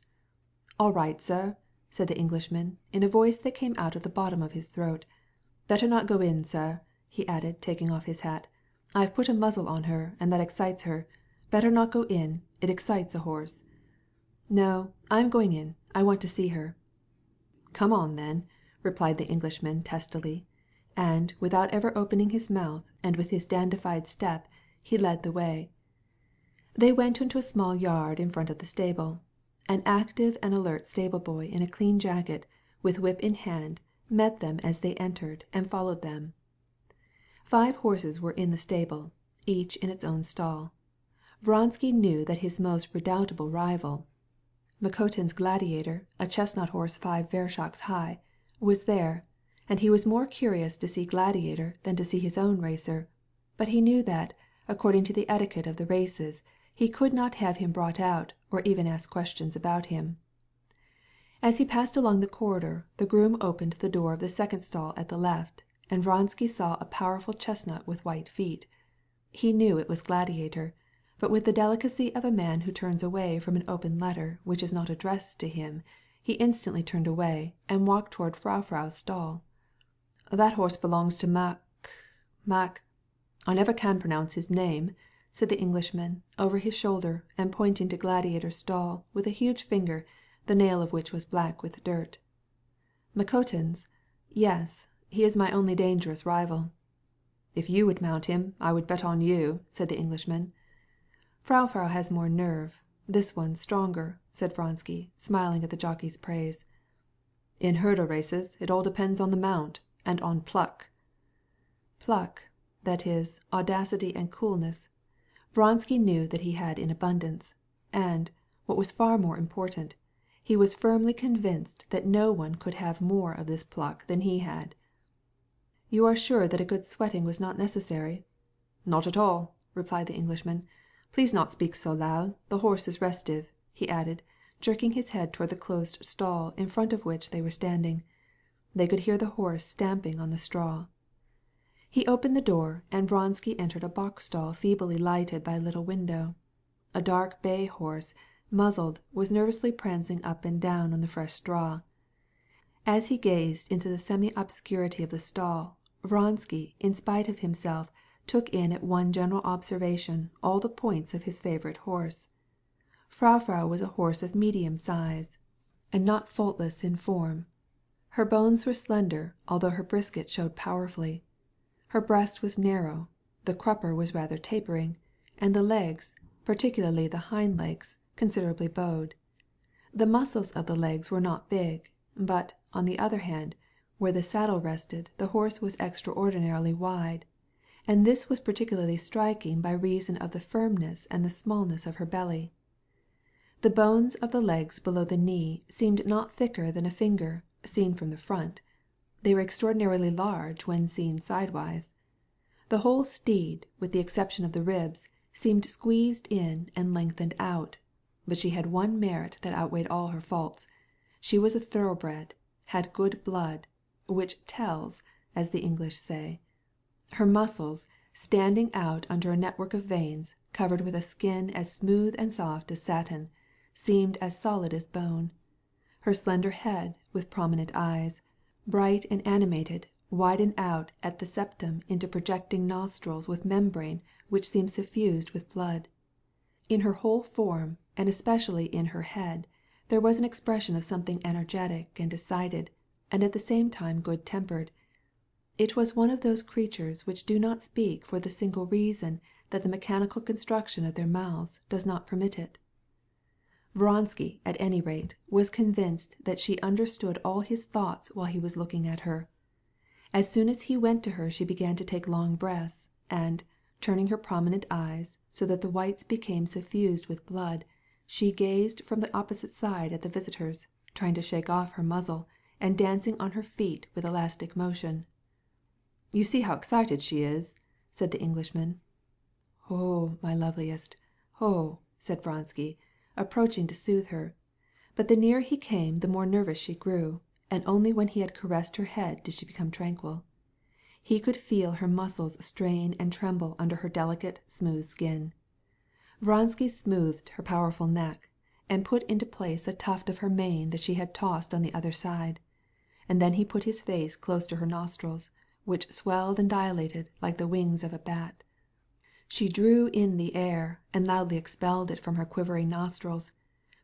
"All right, sir," said the Englishman in a voice that came out of the bottom of his throat. "Better not go in, sir," he added, taking off his hat. "I've put a muzzle on her, and that excites her. Better not go in, it excites a horse." "No, I'm going in. I want to see her." "Come on, then," replied the Englishman testily, and, without ever opening his mouth and with his dandified step, he led the way. They went into a small yard in front of the stable. An active and alert stable-boy in a clean jacket, with whip in hand, met them as they entered and followed them. 5 horses were in the stable, each in its own stall. Vronsky knew that his most redoubtable rival, Makotin's gladiator, a chestnut horse 5 vershaks high, was there, and he was more curious to see Gladiator than to see his own racer, but he knew that, according to the etiquette of the races, he could not have him brought out, or even ask questions about him. As he passed along the corridor, the groom opened the door of the second stall at the left, and Vronsky saw a powerful chestnut with white feet. He knew it was Gladiator, but with the delicacy of a man who turns away from an open letter which is not addressed to him, he instantly turned away and walked toward Frou Frou's stall. "That horse belongs to Mac. I never can pronounce his name," said the Englishman over his shoulder and pointing to Gladiator's stall with a huge finger, the nail of which was black with dirt. "Makotin's? Yes, he is my only dangerous rival." "If you would mount him, I would bet on you," said the Englishman. "Frou Frou has more nerve. This one's stronger," said Vronsky, smiling at the jockey's praise. "In hurdle races it all depends on the mount, and on pluck." Pluck, that is, audacity and coolness, Vronsky knew that he had in abundance, and, what was far more important, he was firmly convinced that no one could have more of this pluck than he had. "You are sure that a good sweating was not necessary?" "Not at all," replied the Englishman. "Please not speak so loud, the horse is restive," he added, jerking his head toward the closed stall in front of which they were standing. They could hear the horse stamping on the straw. He opened the door, and Vronsky entered a box stall feebly lighted by a little window. A dark bay horse, muzzled, was nervously prancing up and down on the fresh straw. As he gazed into the semi-obscurity of the stall, Vronsky, in spite of himself, took in at one general observation all the points of his favorite horse. Frou Frou was a horse of medium size, and not faultless in form. Her bones were slender, although her brisket showed powerfully. Her breast was narrow, the crupper was rather tapering, and the legs, particularly the hind legs, considerably bowed. The muscles of the legs were not big, but, on the other hand, where the saddle rested the horse was extraordinarily wide, and this was particularly striking by reason of the firmness and the smallness of her belly. The bones of the legs below the knee seemed not thicker than a finger, seen from the front. They were extraordinarily large when seen sidewise. The whole steed, with the exception of the ribs, seemed squeezed in and lengthened out. But she had one merit that outweighed all her faults. She was a thoroughbred, had good blood, which tells, as the English say. Her muscles, standing out under a network of veins, covered with a skin as smooth and soft as satin, seemed as solid as bone. Her slender head, with prominent eyes, bright and animated, widened out at the septum into projecting nostrils with membrane which seemed suffused with blood. In her whole form, and especially in her head, there was an expression of something energetic and decided, and at the same time good-tempered. It was one of those creatures which do not speak for the single reason that the mechanical construction of their mouths does not permit it. Vronsky, at any rate, was convinced that she understood all his thoughts while he was looking at her. As soon as he went to her she began to take long breaths, and, turning her prominent eyes so that the whites became suffused with blood, she gazed from the opposite side at the visitors, trying to shake off her muzzle, and dancing on her feet with elastic motion. "You see how excited she is," said the Englishman. "Oh, my loveliest, oh," said Vronsky, approaching to soothe her. But the nearer he came the more nervous she grew, and only when he had caressed her head did she become tranquil. He could feel her muscles strain and tremble under her delicate, smooth skin. Vronsky smoothed her powerful neck, and put into place a tuft of her mane that she had tossed on the other side. And then he put his face close to her nostrils, which swelled and dilated like the wings of a bat. She drew in the air and loudly expelled it from her quivering nostrils,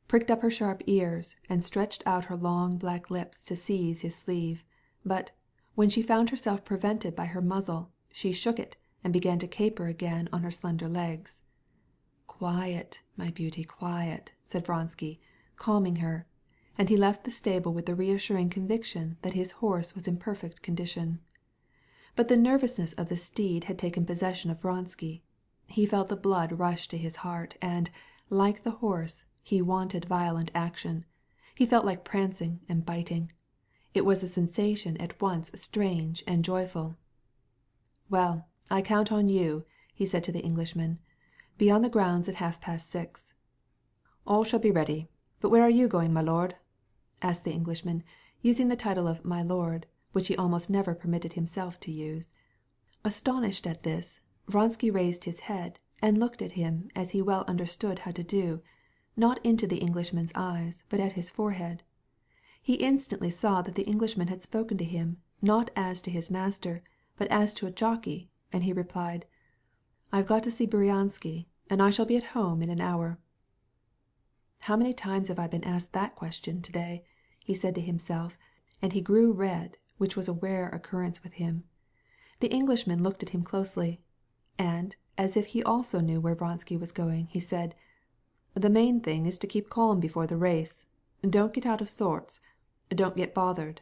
pricked up her sharp ears, and stretched out her long black lips to seize his sleeve. But, when she found herself prevented by her muzzle, she shook it and began to caper again on her slender legs. "Quiet, my beauty, quiet," said Vronsky, calming her, and he left the stable with the reassuring conviction that his horse was in perfect condition. But the nervousness of the steed had taken possession of Vronsky. He felt the blood rush to his heart, and, like the horse, he wanted violent action. He felt like prancing and biting. It was a sensation at once strange and joyful. "Well, I count on you," he said to the Englishman. "Be on the grounds at 6:30. "All shall be ready. But where are you going, my lord?" asked the Englishman, using the title of "my lord," which he almost never permitted himself to use. Astonished at this, Vronsky raised his head and looked at him as he well understood how to do, not into the Englishman's eyes, but at his forehead. He instantly saw that the Englishman had spoken to him, not as to his master, but as to a jockey, and he replied, "I've got to see Bryansky, and I shall be at home in an hour." "How many times have I been asked that question to-day?" he said to himself, and he grew red, which was a rare occurrence with him. The Englishman looked at him closely, and, as if he also knew where Vronsky was going, he said, "The main thing is to keep calm before the race. Don't get out of sorts. Don't get bothered."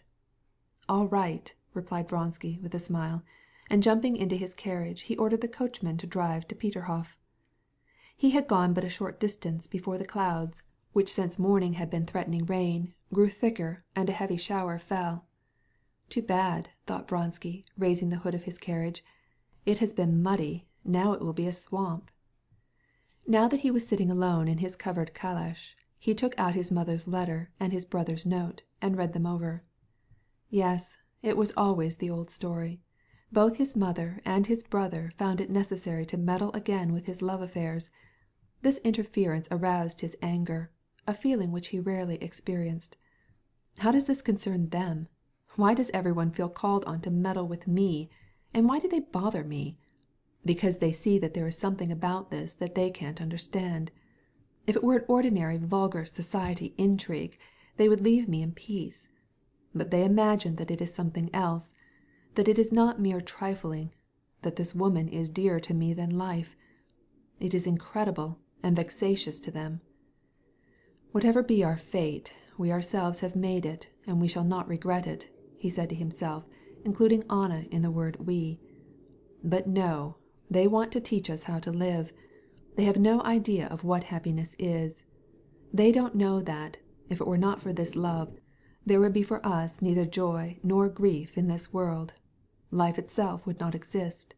"All right," replied Vronsky with a smile, and jumping into his carriage he ordered the coachman to drive to Peterhof. He had gone but a short distance before the clouds, which since morning had been threatening rain, grew thicker, and a heavy shower fell. "Too bad," thought Vronsky, raising the hood of his carriage. "It has been muddy, now it will be a swamp." Now that he was sitting alone in his covered calash, he took out his mother's letter and his brother's note, and read them over. Yes, it was always the old story. Both his mother and his brother found it necessary to meddle again with his love affairs. This interference aroused his anger, a feeling which he rarely experienced. "How does this concern them? Why does everyone feel called on to meddle with me, and why do they bother me? Because they see that there is something about this that they can't understand. If it were an ordinary vulgar society intrigue, they would leave me in peace. But they imagine that it is something else, that it is not mere trifling, that this woman is dearer to me than life. It is incredible and vexatious to them. Whatever be our fate, we ourselves have made it, and we shall not regret it," he said to himself, including Anna in the word "we." "But no, they want to teach us how to live. They have no idea of what happiness is. They don't know that, if it were not for this love, there would be for us neither joy nor grief in this world. Life itself would not exist."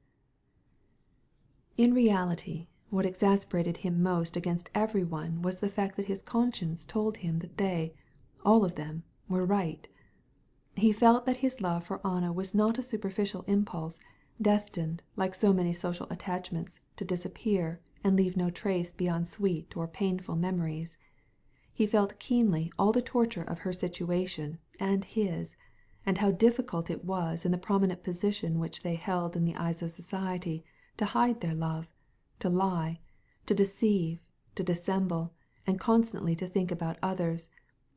In reality, what exasperated him most against everyone was the fact that his conscience told him that they, all of them, were right. He felt that his love for Anna was not a superficial impulse, destined, like so many social attachments, to disappear and leave no trace beyond sweet or painful memories. He felt keenly all the torture of her situation and his, and how difficult it was in the prominent position which they held in the eyes of society to hide their love, to lie, to deceive, to dissemble, and constantly to think about others,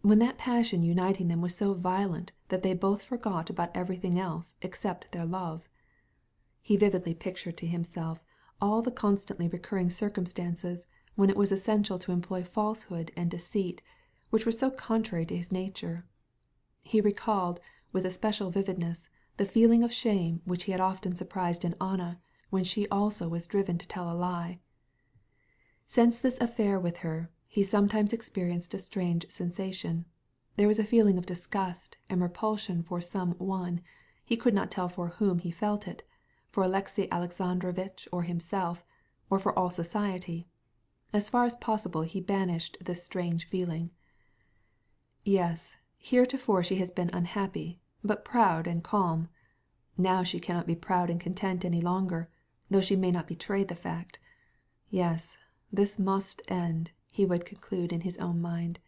when that passion uniting them was so violent that they both forgot about everything else except their love. He vividly pictured to himself all the constantly recurring circumstances when it was essential to employ falsehood and deceit, which were so contrary to his nature. He recalled with especial vividness the feeling of shame which he had often surprised in Anna when she also was driven to tell a lie. Since this affair with her, he sometimes experienced a strange sensation. There was a feeling of disgust and repulsion for some one, he could not tell for whom he felt it, for Alexey Alexandrovitch or himself, or for all society. As far as possible he banished this strange feeling. Yes, heretofore she has been unhappy, but proud and calm. Now she cannot be proud and content any longer, though she may not betray the fact. Yes, this must end, he would conclude in his own mind.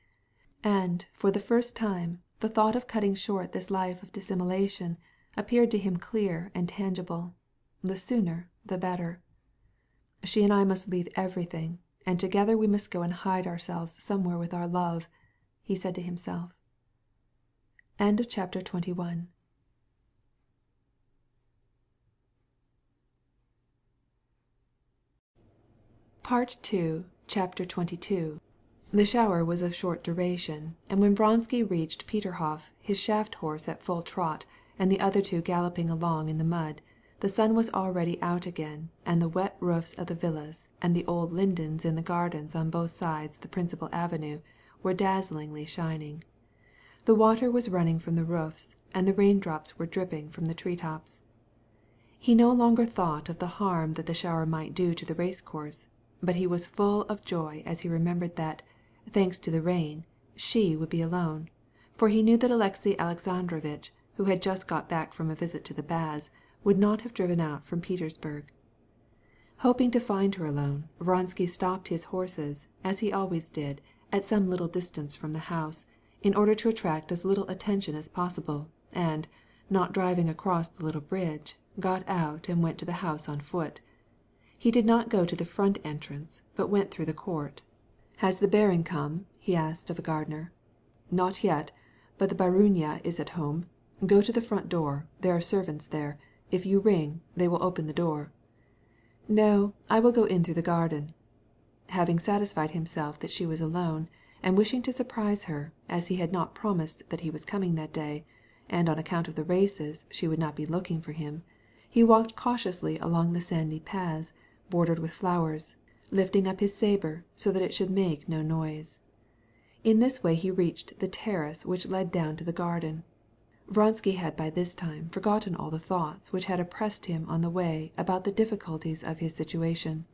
And, for the first time, the thought of cutting short this life of dissimulation appeared to him clear and tangible. The sooner, the better. She and I must leave everything, and together we must go and hide ourselves somewhere with our love, he said to himself. End of chapter 21. Part 2, Chapter 22. The shower was of short duration, and when Vronsky reached Peterhof, his shaft horse at full trot, and the other two galloping along in the mud, the sun was already out again, and the wet roofs of the villas and the old lindens in the gardens on both sides the principal avenue were dazzlingly shining. The water was running from the roofs, and the raindrops were dripping from the tree tops. He no longer thought of the harm that the shower might do to the race course, but he was full of joy as he remembered that, thanks to the rain, she would be alone, for he knew that Alexey Alexandrovitch, who had just got back from a visit to the baths, would not have driven out from Petersburg. Hoping to find her alone, Vronsky stopped his horses, as he always did, at some little distance from the house, in order to attract as little attention as possible, and, not driving across the little bridge, got out and went to the house on foot. He did not go to the front entrance, but went through the court. "Has the baron come?" he asked of a gardener. "Not yet, but the barunya is at home. Go to the front door, there are servants there. If you ring, they will open the door." "No, I will go in through the garden." Having satisfied himself that she was alone, and wishing to surprise her, as he had not promised that he was coming that day, and on account of the races she would not be looking for him, he walked cautiously along the sandy paths, bordered with flowers, lifting up his sabre so that it should make no noise. In this way he reached the terrace which led down to the garden. Vronsky had by this time forgotten all the thoughts which had oppressed him on the way about the difficulties of his situation.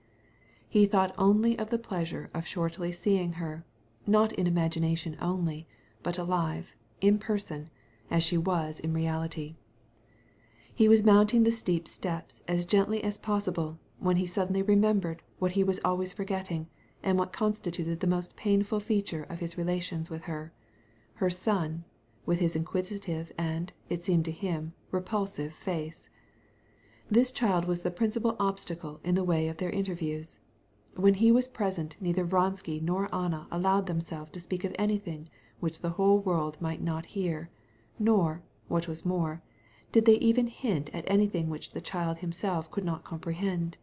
He thought only of the pleasure of shortly seeing her, not in imagination only, but alive, in person, as she was in reality. He was mounting the steep steps as gently as possible, when he suddenly remembered what he was always forgetting, and what constituted the most painful feature of his relations with her son, with his inquisitive and, it seemed to him, repulsive face. This child was the principal obstacle in the way of their interviews. When he was present, neither Vronsky nor Anna allowed themselves to speak of anything which the whole world might not hear, nor, what was more, did they even hint at anything which the child himself could not comprehend.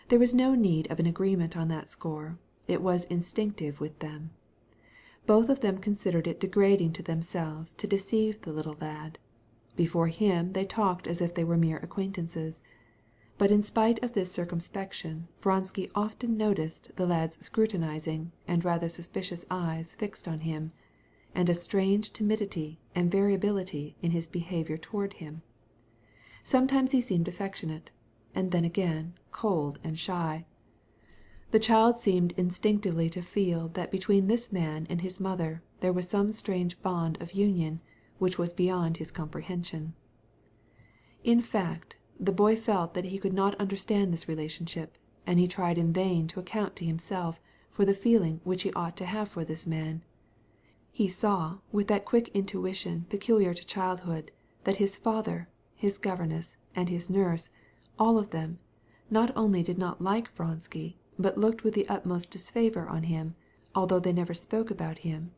There was no need of an agreement on that score. It was instinctive with them. Both of them considered it degrading to themselves to deceive the little lad. Before him they talked as if they were mere acquaintances. But in spite of this circumspection, Vronsky often noticed the lad's scrutinizing and rather suspicious eyes fixed on him, and a strange timidity and variability in his behavior toward him. Sometimes he seemed affectionate, and then again cold and shy. The child seemed instinctively to feel that between this man and his mother there was some strange bond of union which was beyond his comprehension. In fact, the boy felt that he could not understand this relationship, and he tried in vain to account to himself for the feeling which he ought to have for this man. He saw, with that quick intuition peculiar to childhood, that his father, his governess, and his nurse, all of them, not only did not like Vronsky, but looked with the utmost disfavor on him, although they never spoke about him,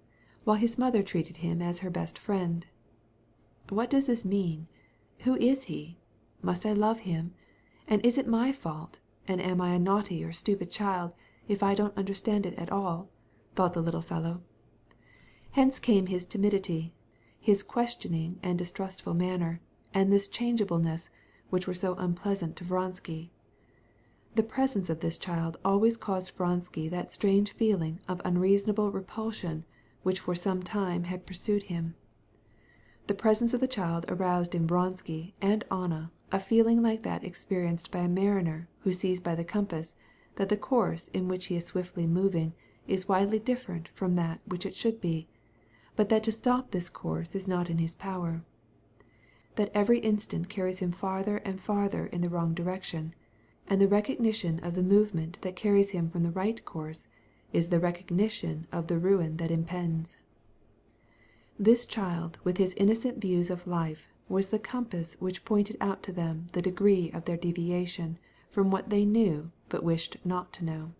while his mother treated him as her best friend. What does this mean? Who is he? Must I love him? And is it my fault, and am I a naughty or stupid child, if I don't understand it at all? Thought the little fellow. Hence came his timidity, his questioning and distrustful manner, and this changeableness which were so unpleasant to Vronsky. The presence of this child always caused Vronsky that strange feeling of unreasonable repulsion which for some time had pursued him. The presence of the child aroused in Vronsky and Anna a feeling like that experienced by a mariner who sees by the compass that the course in which he is swiftly moving is widely different from that which it should be, but that to stop this course is not in his power. That every instant carries him farther and farther in the wrong direction, and the recognition of the movement that carries him from the right course is the recognition of the ruin that impends. This child with his innocent views of life was the compass which pointed out to them the degree of their deviation from what they knew but wished not to know.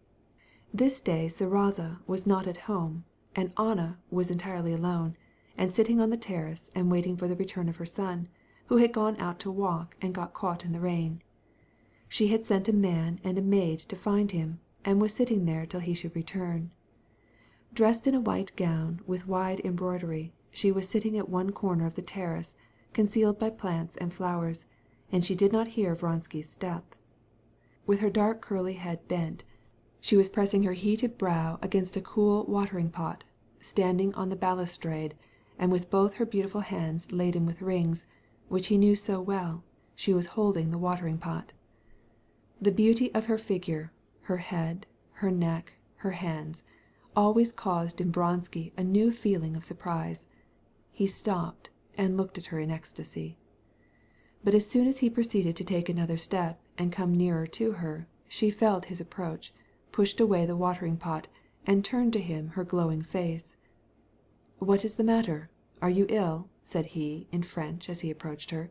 This day Saraza was not at home, and Anna was entirely alone, and sitting on the terrace and waiting for the return of her son, who had gone out to walk and got caught in the rain. She had sent a man and a maid to find him, and was sitting there till he should return. Dressed in a white gown with wide embroidery, she was sitting at one corner of the terrace, concealed by plants and flowers, and she did not hear Vronsky's step. With her dark curly head bent, she was pressing her heated brow against a cool watering pot, standing on the balustrade, and with both her beautiful hands laden with rings, which he knew so well, She was holding the watering-pot. The beauty of her figure, her head, her neck, her hands, always caused in Vronsky a new feeling of surprise. He stopped and looked at her in ecstasy. But as soon as he proceeded to take another step and come nearer to her, she felt his approach, pushed away the watering-pot, and turned to him her glowing face. "What is the matter? Are you ill?" said he in French as he approached her.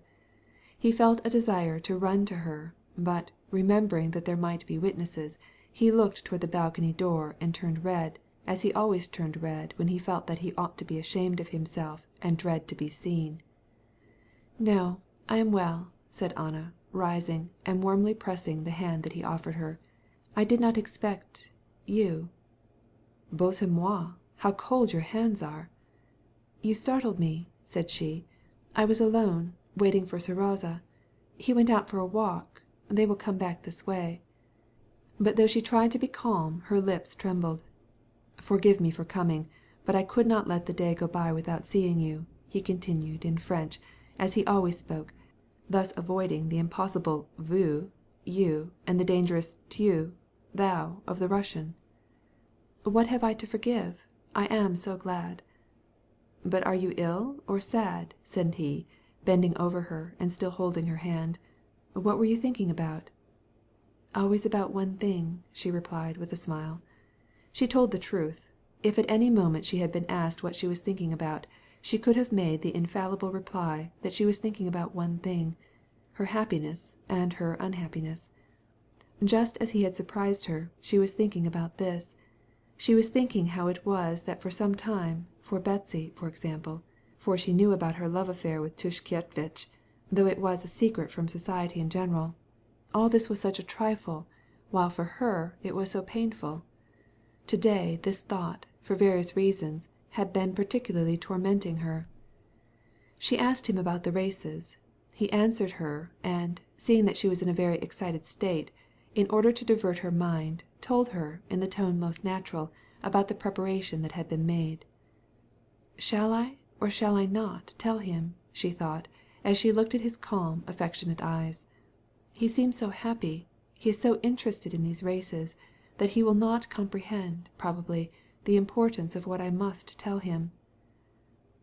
He felt a desire to run to her, but, remembering that there might be witnesses, he looked toward the balcony door and turned red, as he always turned red when he felt that he ought to be ashamed of himself and dread to be seen. "No, I am well," said Anna, rising and warmly pressing the hand that he offered her. "I did not expect you." "Bose moi, how cold your hands are!" "You startled me," said she. "I was alone, waiting for Seroza. He went out for a walk. They will come back this way." But though she tried to be calm, her lips trembled. "Forgive me for coming, but I could not let the day go by without seeing you," he continued in French, as he always spoke, thus avoiding the impossible vous, you, and the dangerous tu, thou, of the Russian. "What have I to forgive? I am so glad." "But are you ill or sad?" said he, bending over her and still holding her hand. "What were you thinking about?" "Always about one thing," she replied with a smile. She told the truth. If at any moment she had been asked what she was thinking about, she could have made the infallible reply that she was thinking about one thing, her happiness and her unhappiness. Just as he had surprised her, she was thinking about this. She was thinking how it was that for some time, for Betsy, for example, for she knew about her love affair with Tushkevitch, though it was a secret from society in general, all this was such a trifle, while for her it was so painful. To-day this thought, for various reasons, had been particularly tormenting her. She asked him about the races. He answered her, and, seeing that she was in a very excited state, in order to divert her mind, told her, in the tone most natural, about the preparation that had been made. "Shall I or shall I not tell him?" she thought, as she looked at his calm, affectionate eyes. "He seems so happy, he is so interested in these races, that he will not comprehend, probably, the importance of what I must tell him."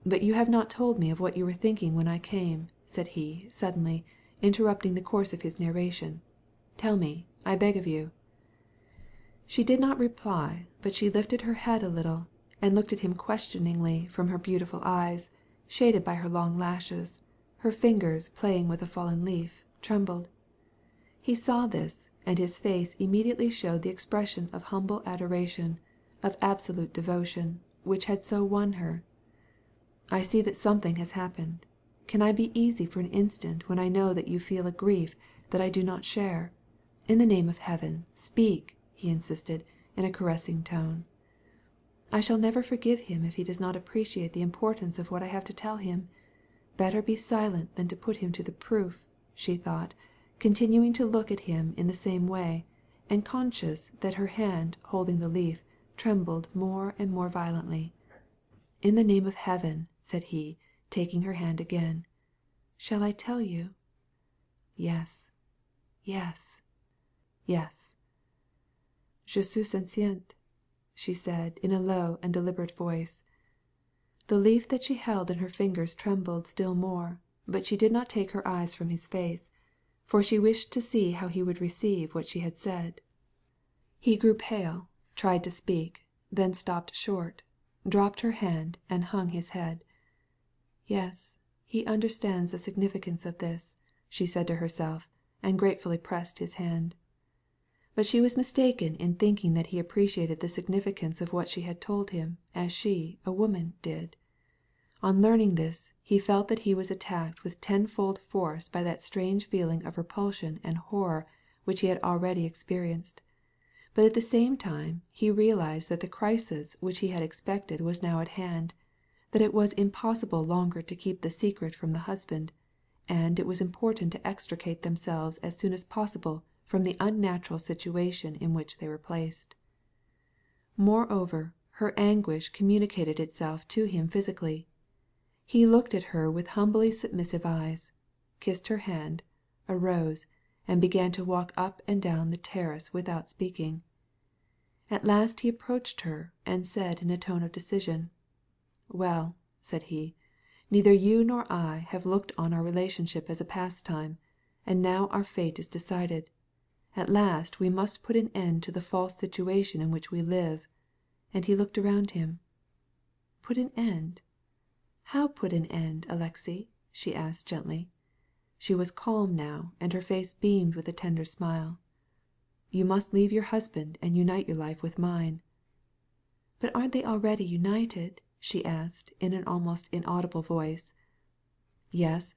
"But you have not told me of what you were thinking when I came," said he, suddenly, interrupting the course of his narration. "Tell me, I beg of you." She did not reply, but she lifted her head a little, and looked at him questioningly from her beautiful eyes, shaded by her long lashes. Her fingers, playing with a fallen leaf, trembled. He saw this, and his face immediately showed the expression of humble adoration, of absolute devotion, which had so won her. "I see that something has happened. Can I be easy for an instant when I know that you feel a grief that I do not share? In the name of heaven, speak," he insisted, in a caressing tone. "I shall never forgive him if he does not appreciate the importance of what I have to tell him. Better be silent than to put him to the proof," she thought, continuing to look at him in the same way, and conscious that her hand holding the leaf trembled more and more violently. "In the name of heaven," said he, taking her hand again. "Shall I tell you?" "Yes, yes, yes." "Je suis enceinte," she said in a low and deliberate voice. The leaf that she held in her fingers trembled still more, but she did not take her eyes from his face, for she wished to see how he would receive what she had said. He grew pale, tried to speak, then stopped short, dropped her hand, and hung his head. "Yes, he understands the significance of this," she said to herself, and gratefully pressed his hand. But she was mistaken in thinking that he appreciated the significance of what she had told him, as she, a woman, did. On learning this, he felt that he was attacked with tenfold force by that strange feeling of repulsion and horror which he had already experienced. But at the same time he realized that the crisis which he had expected was now at hand, that it was impossible longer to keep the secret from the husband, and it was important to extricate themselves as soon as possible from the unnatural situation in which they were placed. Moreover, her anguish communicated itself to him physically. He looked at her with humbly submissive eyes, kissed her hand, arose, and began to walk up and down the terrace without speaking. At last he approached her, and said in a tone of decision, "Well," said he, "neither you nor I have looked on our relationship as a pastime, and now our fate is decided. At last we must put an end to the false situation in which we live." And he looked around him. "Put an end? How put an end, Alexey?" she asked gently. She was calm now, and her face beamed with a tender smile. "You must leave your husband and unite your life with mine." "But aren't they already united?" she asked in an almost inaudible voice. "Yes,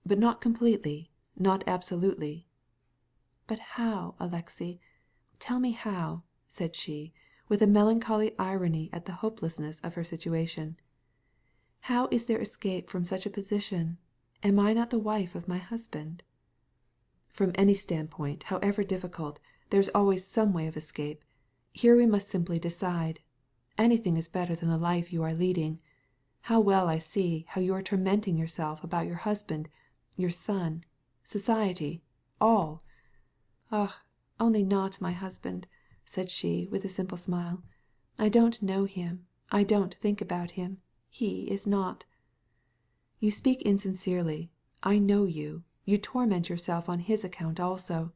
but not completely, not absolutely." "But how, Alexey? Tell me how," said she, with a melancholy irony at the hopelessness of her situation. "How is there escape from such a position? Am I not the wife of my husband?" "From any standpoint, however difficult, there is always some way of escape. Here we must simply decide. Anything is better than the life you are leading. How well I see how you are tormenting yourself about your husband, your son, society, all." "Ah, only not my husband," said she, with a simple smile. "I don't know him. I don't think about him. He is not." "You speak insincerely. I know you. You torment yourself on his account also."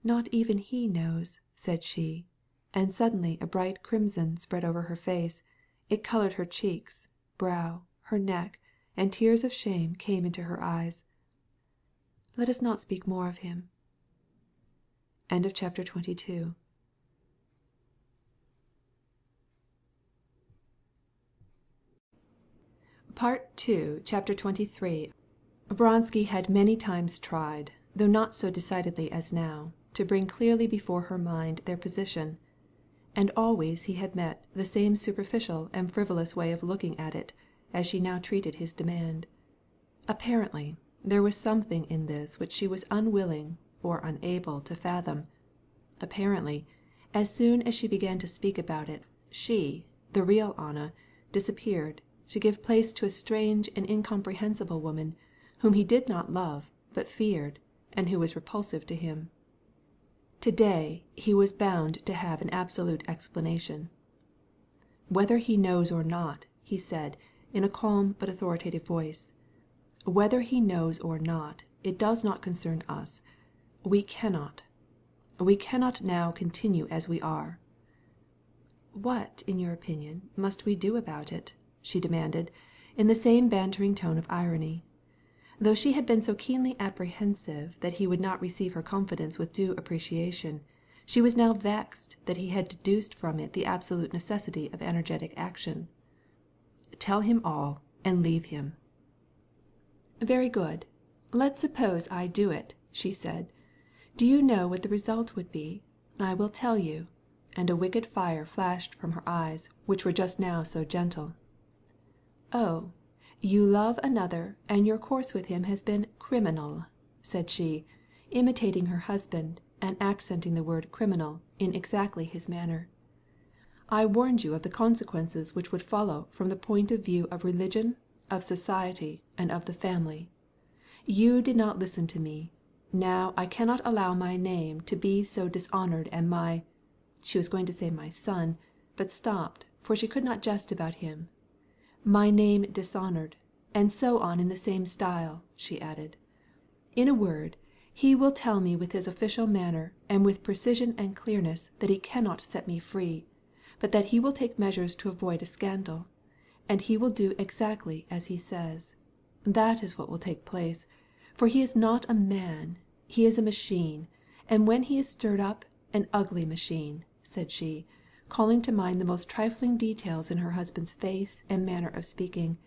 "Not even he knows," said she, and suddenly a bright crimson spread over her face. It colored her cheeks, brow, her neck, and tears of shame came into her eyes. "Let us not speak more of him." Chapter 22. Part 2, Chapter 23. Vronsky had many times tried, though not so decidedly as now, to bring clearly before her mind their position, and always he had met the same superficial and frivolous way of looking at it as she now treated his demand. Apparently, there was something in this which she was unwilling or unable to fathom. Apparently, as soon as she began to speak about it, she, the real Anna, disappeared, to give place to a strange and incomprehensible woman, whom he did not love, but feared, and who was repulsive to him. Today he was bound to have an absolute explanation. "Whether he knows or not," he said, in a calm but authoritative voice, "whether he knows or not, it does not concern us. We cannot now continue as we are." "What, in your opinion, must we do about it?" she demanded, in the same bantering tone of irony. Though she had been so keenly apprehensive that he would not receive her confidence with due appreciation, she was now vexed that he had deduced from it the absolute necessity of energetic action. "Tell him all, and leave him." "Very good. Let's suppose I do it," she said. "Do you know what the result would be? I will tell you." And a wicked fire flashed from her eyes, which were just now so gentle. "Oh, you love another, and your course with him has been criminal," said she, imitating her husband, and accenting the word criminal in exactly his manner. "I warned you of the consequences which would follow from the point of view of religion, of society, and of the family. You did not listen to me. Now I cannot allow my name to be so dishonored, and my—" she was going to say my son, but stopped, for she could not jest about him. "My name dishonored, and so on in the same style," she added. "In a word, he will tell me with his official manner and with precision and clearness that he cannot set me free, but that he will take measures to avoid a scandal, and he will do exactly as he says. That is what will take place, for he is not a man, he is a machine, and when he is stirred up, an ugly machine," said she, calling to mind the most trifling details in her husband's face and manner of speaking,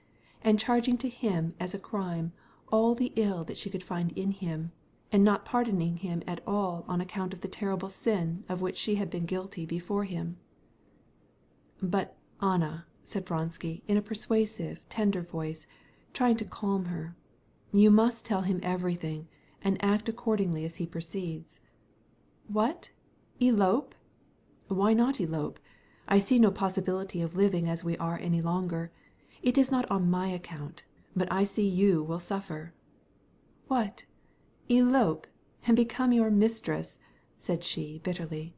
and charging to him as a crime all the ill that she could find in him, and not pardoning him at all on account of the terrible sin of which she had been guilty before him. "But, Anna," said Vronsky, in a persuasive, tender voice, trying to calm her, "you must tell him everything, and act accordingly as he proceeds." "What? Elope?" "Why not elope? I see no possibility of living as we are any longer. It is not on my account, but I see you will suffer." "What? Elope, and become your mistress," said she, bitterly.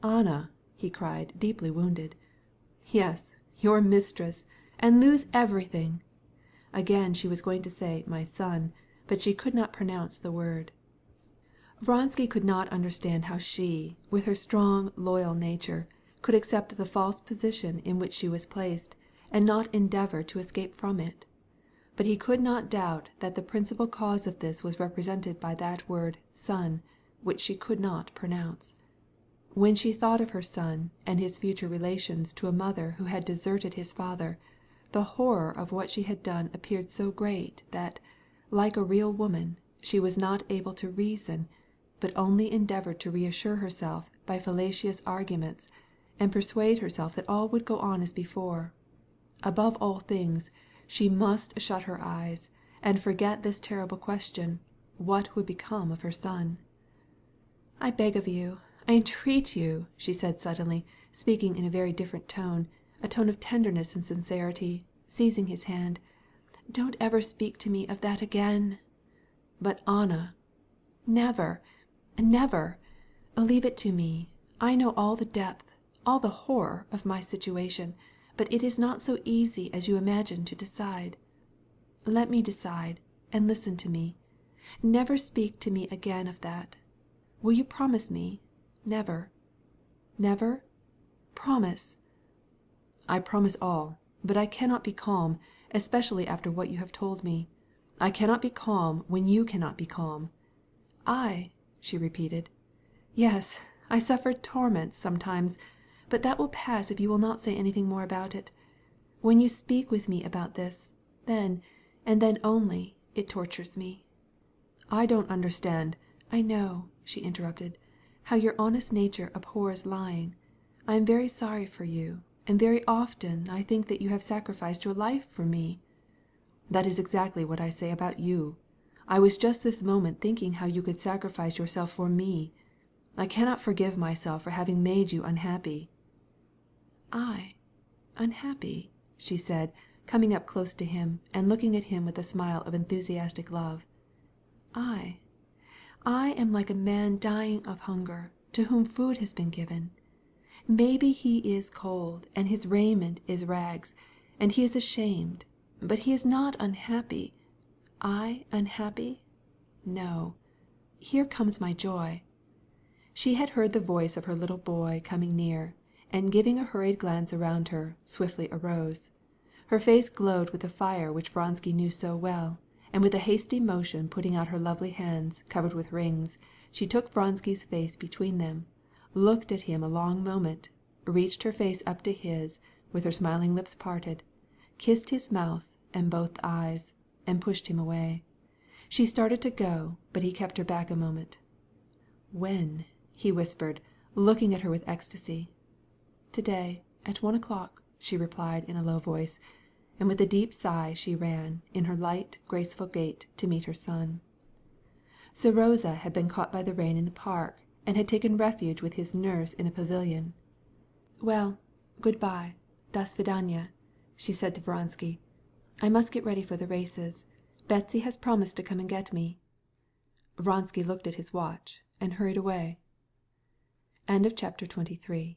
"Anna!" he cried, deeply wounded. "Yes, your mistress, and lose everything." Again she was going to say "my son," but she could not pronounce the word. Vronsky could not understand how she, with her strong, loyal nature, could accept the false position in which she was placed, and not endeavor to escape from it. But he could not doubt that the principal cause of this was represented by that word "son," which she could not pronounce. When she thought of her son, and his future relations to a mother who had deserted his father, the horror of what she had done appeared so great, that, like a real woman, she was not able to reason, but only endeavored to reassure herself by fallacious arguments, and persuade herself that all would go on as before. Above all things, she must shut her eyes, and forget this terrible question, what would become of her son? "I beg of you, I entreat you," she said suddenly, speaking in a very different tone, a tone of tenderness and sincerity, seizing his hand, "don't ever speak to me of that again." "But Anna—" "Never, never. Leave it to me. I know all the depth, all the horror of my situation, but it is not so easy as you imagine to decide. Let me decide, and listen to me. Never speak to me again of that. Will you promise me? Never. Never? Promise." "I promise all, but I cannot be calm, especially after what you have told me. I cannot be calm when you cannot be calm." "I?" she repeated. "Yes, I suffer torments sometimes, but that will pass if you will not say anything more about it. When you speak with me about this, then, and then only, it tortures me." "I don't understand—" "I know," she interrupted, "how your honest nature abhors lying. I am very sorry for you, and very often I think that you have sacrificed your life for me." "That is exactly what I say about you. I was just this moment thinking how you could sacrifice yourself for me. I cannot forgive myself for having made you unhappy." "I? Unhappy?" she said, coming up close to him, and looking at him with a smile of enthusiastic love. "I am like a man dying of hunger, to whom food has been given. Maybe he is cold, and his raiment is rags, and he is ashamed, but he is not unhappy. I unhappy? No. Here comes my joy." She had heard the voice of her little boy coming near, and giving a hurried glance around her, swiftly arose. Her face glowed with the fire which Vronsky knew so well, and with a hasty motion putting out her lovely hands, covered with rings, she took Vronsky's face between them, looked at him a long moment, reached her face up to his, with her smiling lips parted, kissed his mouth and both eyes, and pushed him away. She started to go, but he kept her back a moment. "When?" he whispered, looking at her with ecstasy. "Today, at 1 o'clock," she replied in a low voice, and with a deep sigh she ran, in her light, graceful gait, to meet her son. Seroza had been caught by the rain in the park, and had taken refuge with his nurse in a pavilion. "Well, good-bye, das vidanya," she said to Vronsky. "I must get ready for the races. Betsy has promised to come and get me." Vronsky looked at his watch, and hurried away. Chapter 24.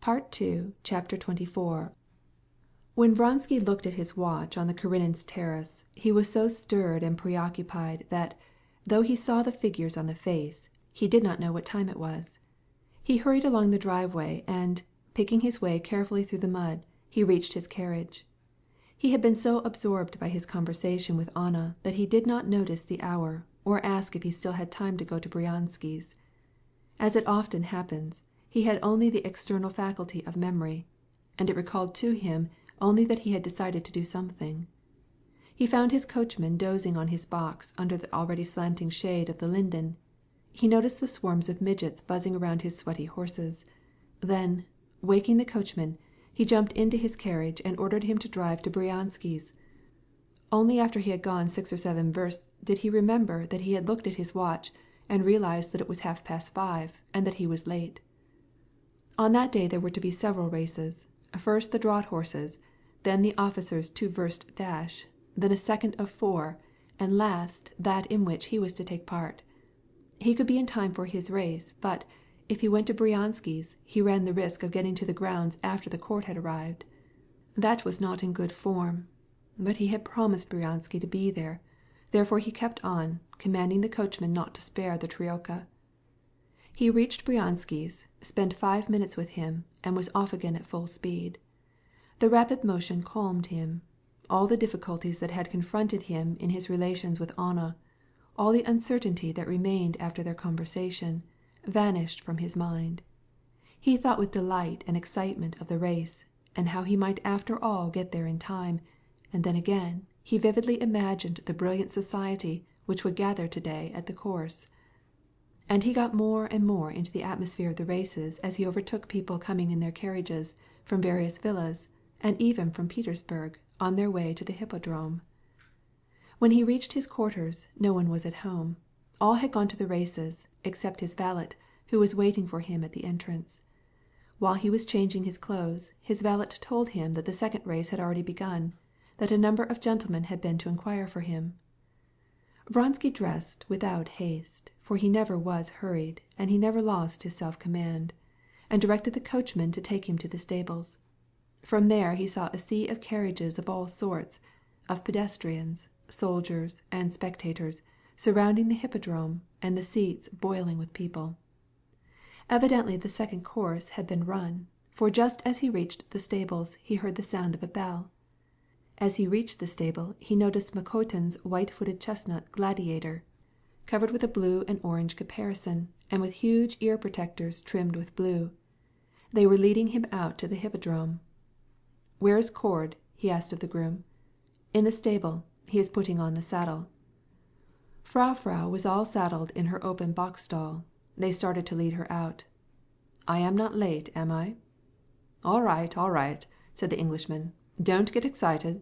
Part 2, Chapter 24. When Vronsky looked at his watch on the Karenins' terrace, he was so stirred and preoccupied that, though he saw the figures on the face, he did not know what time it was. He hurried along the driveway, and, picking his way carefully through the mud, he reached his carriage. He had been so absorbed by his conversation with Anna that he did not notice the hour, or ask if he still had time to go to Bryansky's. As it often happens, he had only the external faculty of memory, and it recalled to him only that he had decided to do something. He found his coachman dozing on his box under the already slanting shade of the linden. He noticed the swarms of midgets buzzing around his sweaty horses. Then, waking the coachman, he jumped into his carriage and ordered him to drive to Bryansky's. Only after he had gone 6 or 7 versts did he remember that he had looked at his watch and realized that it was 5:30 and that he was late. On that day there were to be several races. First the draught horses, then the officer's 2-verst dash, then a second of 4, and last that in which he was to take part. He could be in time for his race, but, if he went to Bryansky's, he ran the risk of getting to the grounds after the court had arrived. That was not in good form, but he had promised Bryansky to be there, therefore he kept on, commanding the coachman not to spare the troika. He reached Bryansky's, spent 5 minutes with him, and was off again at full speed. The rapid motion calmed him. All the difficulties that had confronted him in his relations with Anna, all the uncertainty that remained after their conversation, vanished from his mind. He thought with delight and excitement of the race, and how he might after all get there in time, and then again he vividly imagined the brilliant society which would gather to-day at the course. And he got more and more into the atmosphere of the races as he overtook people coming in their carriages from various villas, and even from Petersburg, on their way to the Hippodrome. When he reached his quarters, no one was at home. All had gone to the races, except his valet, who was waiting for him at the entrance. While he was changing his clothes, his valet told him that the second race had already begun, that a number of gentlemen had been to inquire for him. Vronsky dressed without haste, for he never was hurried, and he never lost his self-command, and directed the coachman to take him to the stables. From there he saw a sea of carriages of all sorts, of pedestrians, soldiers, and spectators, surrounding the Hippodrome, and the seats boiling with people. Evidently the second course had been run, for just as he reached the stables he heard the sound of a bell. As he reached the stable he noticed Makotin's white-footed chestnut Gladiator, covered with a blue and orange caparison, and with huge ear protectors trimmed with blue. They were leading him out to the Hippodrome. "Where is Cord?" he asked of the groom. "In the stable. He is putting on the saddle." Frau was all saddled in her open box-stall. They started to lead her out. "I am not late, am I?" All right," said the Englishman. "Don't get excited."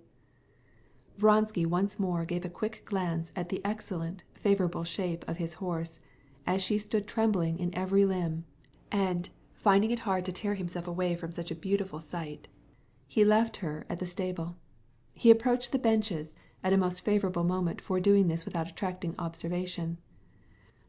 Vronsky once more gave a quick glance at the excellent, favorable shape of his horse, as she stood trembling in every limb, and, finding it hard to tear himself away from such a beautiful sight, he left her at the stable. He approached the benches at a most favorable moment for doing this without attracting observation.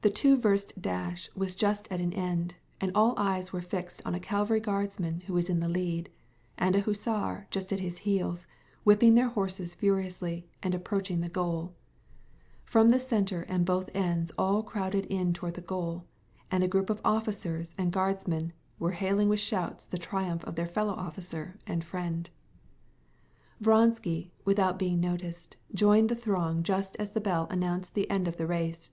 The 2-verst dash was just at an end, and all eyes were fixed on a cavalry guardsman who was in the lead, and a hussar just at his heels, whipping their horses furiously, and approaching the goal. From the center and both ends all crowded in toward the goal, and a group of officers and guardsmen were hailing with shouts the triumph of their fellow officer and friend. Vronsky, without being noticed, joined the throng just as the bell announced the end of the race.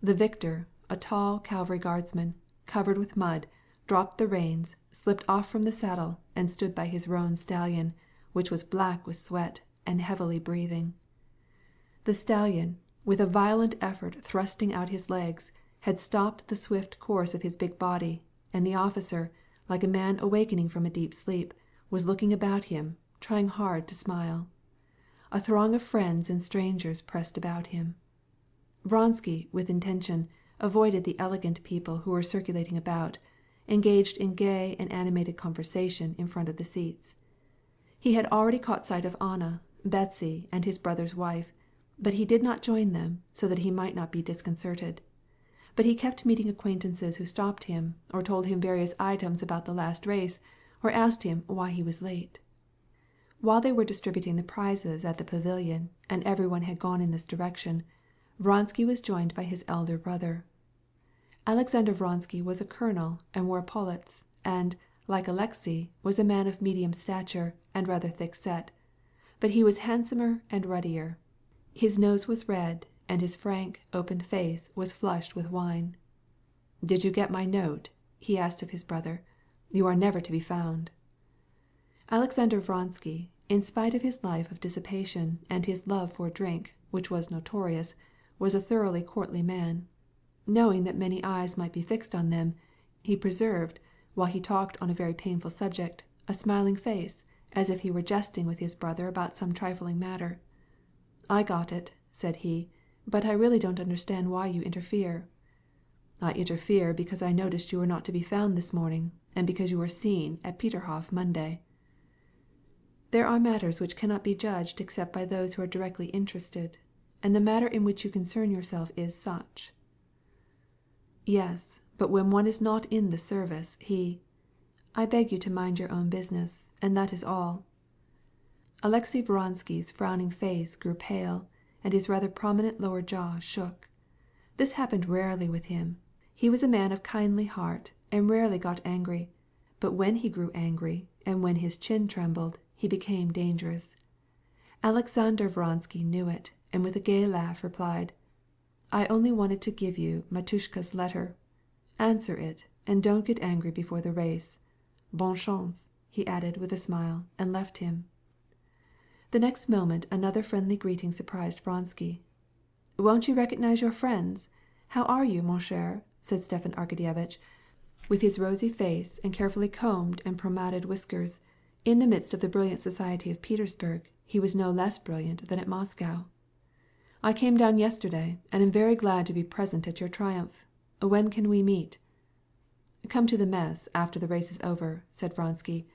The victor, a tall cavalry guardsman, covered with mud, dropped the reins, slipped off from the saddle, and stood by his roan stallion, which was black with sweat and heavily breathing. The stallion, with a violent effort thrusting out his legs, had stopped the swift course of his big body, and the officer, like a man awakening from a deep sleep, was looking about him, trying hard to smile. A throng of friends and strangers pressed about him. Vronsky, with intention, avoided the elegant people who were circulating about, engaged in gay and animated conversation in front of the seats. He had already caught sight of Anna, Betsy, and his brother's wife, but he did not join them, so that he might not be disconcerted. But he kept meeting acquaintances who stopped him, or told him various items about the last race, or asked him why he was late. While they were distributing the prizes at the pavilion, and everyone had gone in this direction, Vronsky was joined by his elder brother. Alexander Vronsky was a colonel and wore epaulets, and, like Alexey, was a man of medium stature and rather thick-set, but he was handsomer and ruddier. His nose was red, and his frank, open face was flushed with wine. "Did you get my note?" he asked of his brother. "You are never to be found." Alexander Vronsky, in spite of his life of dissipation and his love for drink, which was notorious, was a thoroughly courtly man. Knowing that many eyes might be fixed on them, he preserved, while he talked on a very painful subject, a smiling face, as if he were jesting with his brother about some trifling matter. "I got it," said he, "but I really don't understand why you interfere." "I interfere because I noticed you were not to be found this morning, and because you were seen at Peterhof Monday." There are matters which cannot be judged except by those who are directly interested, and the matter in which you concern yourself is such." "Yes, but when one is not in the service, I beg you to mind your own business, and that is all." Alexey Vronsky's frowning face grew pale, and his rather prominent lower jaw shook. This happened rarely with him. He was a man of kindly heart, and rarely got angry, but when he grew angry, and when his chin trembled, he became dangerous. Alexander Vronsky knew it, and with a gay laugh replied, "I only wanted to give you Matushka's letter. Answer it, and don't get angry before the race. Bonne chance," he added with a smile, and left him. The next moment another friendly greeting surprised Vronsky. "Won't you recognize your friends? How are you, mon cher?" said Stepan Arkadyevitch, with his rosy face and carefully combed and pomaded whiskers. In the midst of the brilliant society of Petersburg, he was no less brilliant than at Moscow. "I came down yesterday, and am very glad to be present at your triumph. When can we meet?" "Come to the mess after the race is over," said Vronsky,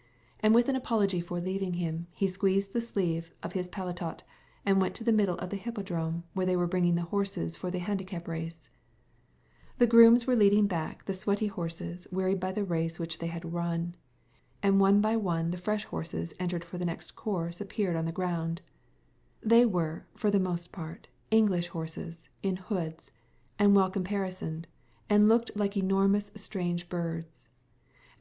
and with an apology for leaving him, he squeezed the sleeve of his paletot and went to the middle of the hippodrome where they were bringing the horses for the handicap race. The grooms were leading back the sweaty horses wearied by the race which they had run, and one by one the fresh horses entered for the next course appeared on the ground. They were, for the most part, English horses, in hoods, and well caparisoned, and looked like enormous strange birds.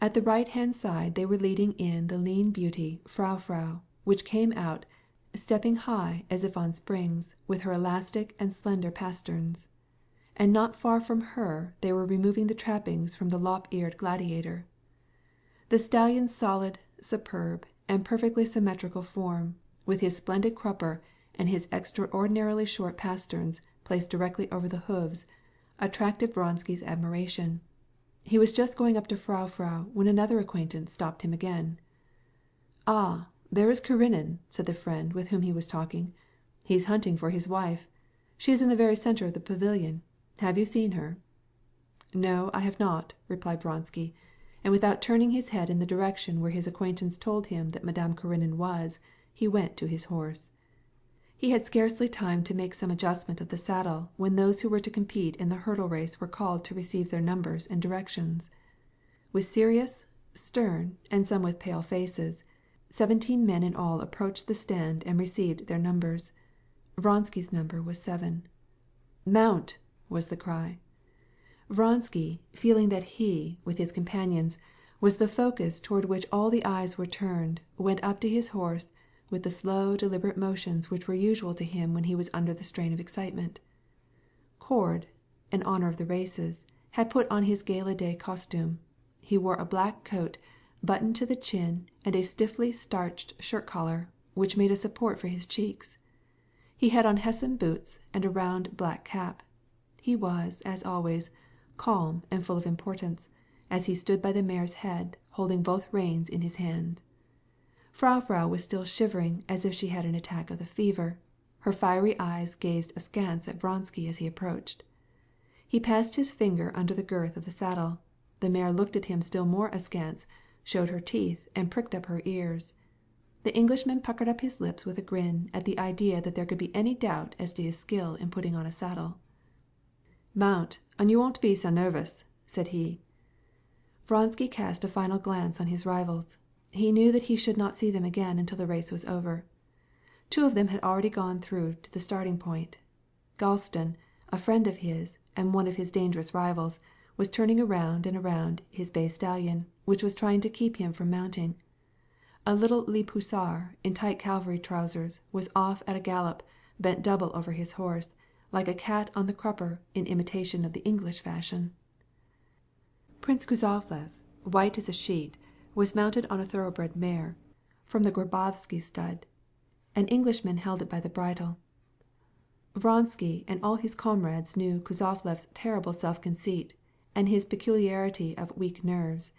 At the right-hand side they were leading in the lean beauty Frau, which came out, stepping high as if on springs, with her elastic and slender pasterns. And not far from her they were removing the trappings from the lop-eared gladiator. The stallion's solid, superb, and perfectly symmetrical form, with his splendid crupper and his extraordinarily short pasterns placed directly over the hoofs, attracted Vronsky's admiration. He was just going up to Frau when another acquaintance stopped him again. "Ah, there is Karenin," said the friend with whom he was talking. "He's hunting for his wife. She is in the very center of the pavilion. Have you seen her?" "No, I have not," replied Vronsky, and without turning his head in the direction where his acquaintance told him that Madame Karenin was, he went to his horse. He had scarcely time to make some adjustment of the saddle when those who were to compete in the hurdle race were called to receive their numbers and directions. With serious, stern, and some with pale faces, 17 men in all approached the stand and received their numbers. Vronsky's number was 7. "Mount!" was the cry. Vronsky, feeling that he, with his companions, was the focus toward which all the eyes were turned, went up to his horse with the slow, deliberate motions which were usual to him when he was under the strain of excitement. Cord, in honor of the races, had put on his gala-day costume. He wore a black coat, buttoned to the chin, and a stiffly starched shirt-collar, which made a support for his cheeks. He had on Hessian boots and a round black cap. He was, as always, calm and full of importance, as he stood by the mare's head, holding both reins in his hand. Frau was still shivering as if she had an attack of the fever. Her fiery eyes gazed askance at Vronsky as he approached. He passed his finger under the girth of the saddle. The mare looked at him still more askance, showed her teeth, and pricked up her ears. The Englishman puckered up his lips with a grin at the idea that there could be any doubt as to his skill in putting on a saddle. "Mount, and you won't be so nervous," said he. Vronsky cast a final glance on his rivals. He knew that he should not see them again until the race was over. 2 of them had already gone through to the starting point. Galston, a friend of his, and one of his dangerous rivals, was turning around and around his bay stallion, which was trying to keep him from mounting. A little Leib hussar, in tight cavalry trousers, was off at a gallop, bent double over his horse, like a cat on the crupper, in imitation of the English fashion. Prince Kuzovlev, white as a sheet, was mounted on a thoroughbred mare, from the Grabovsky stud. An Englishman held it by the bridle. Vronsky and all his comrades knew Kuzovlev's terrible self-conceit and his peculiarity of weak nerves.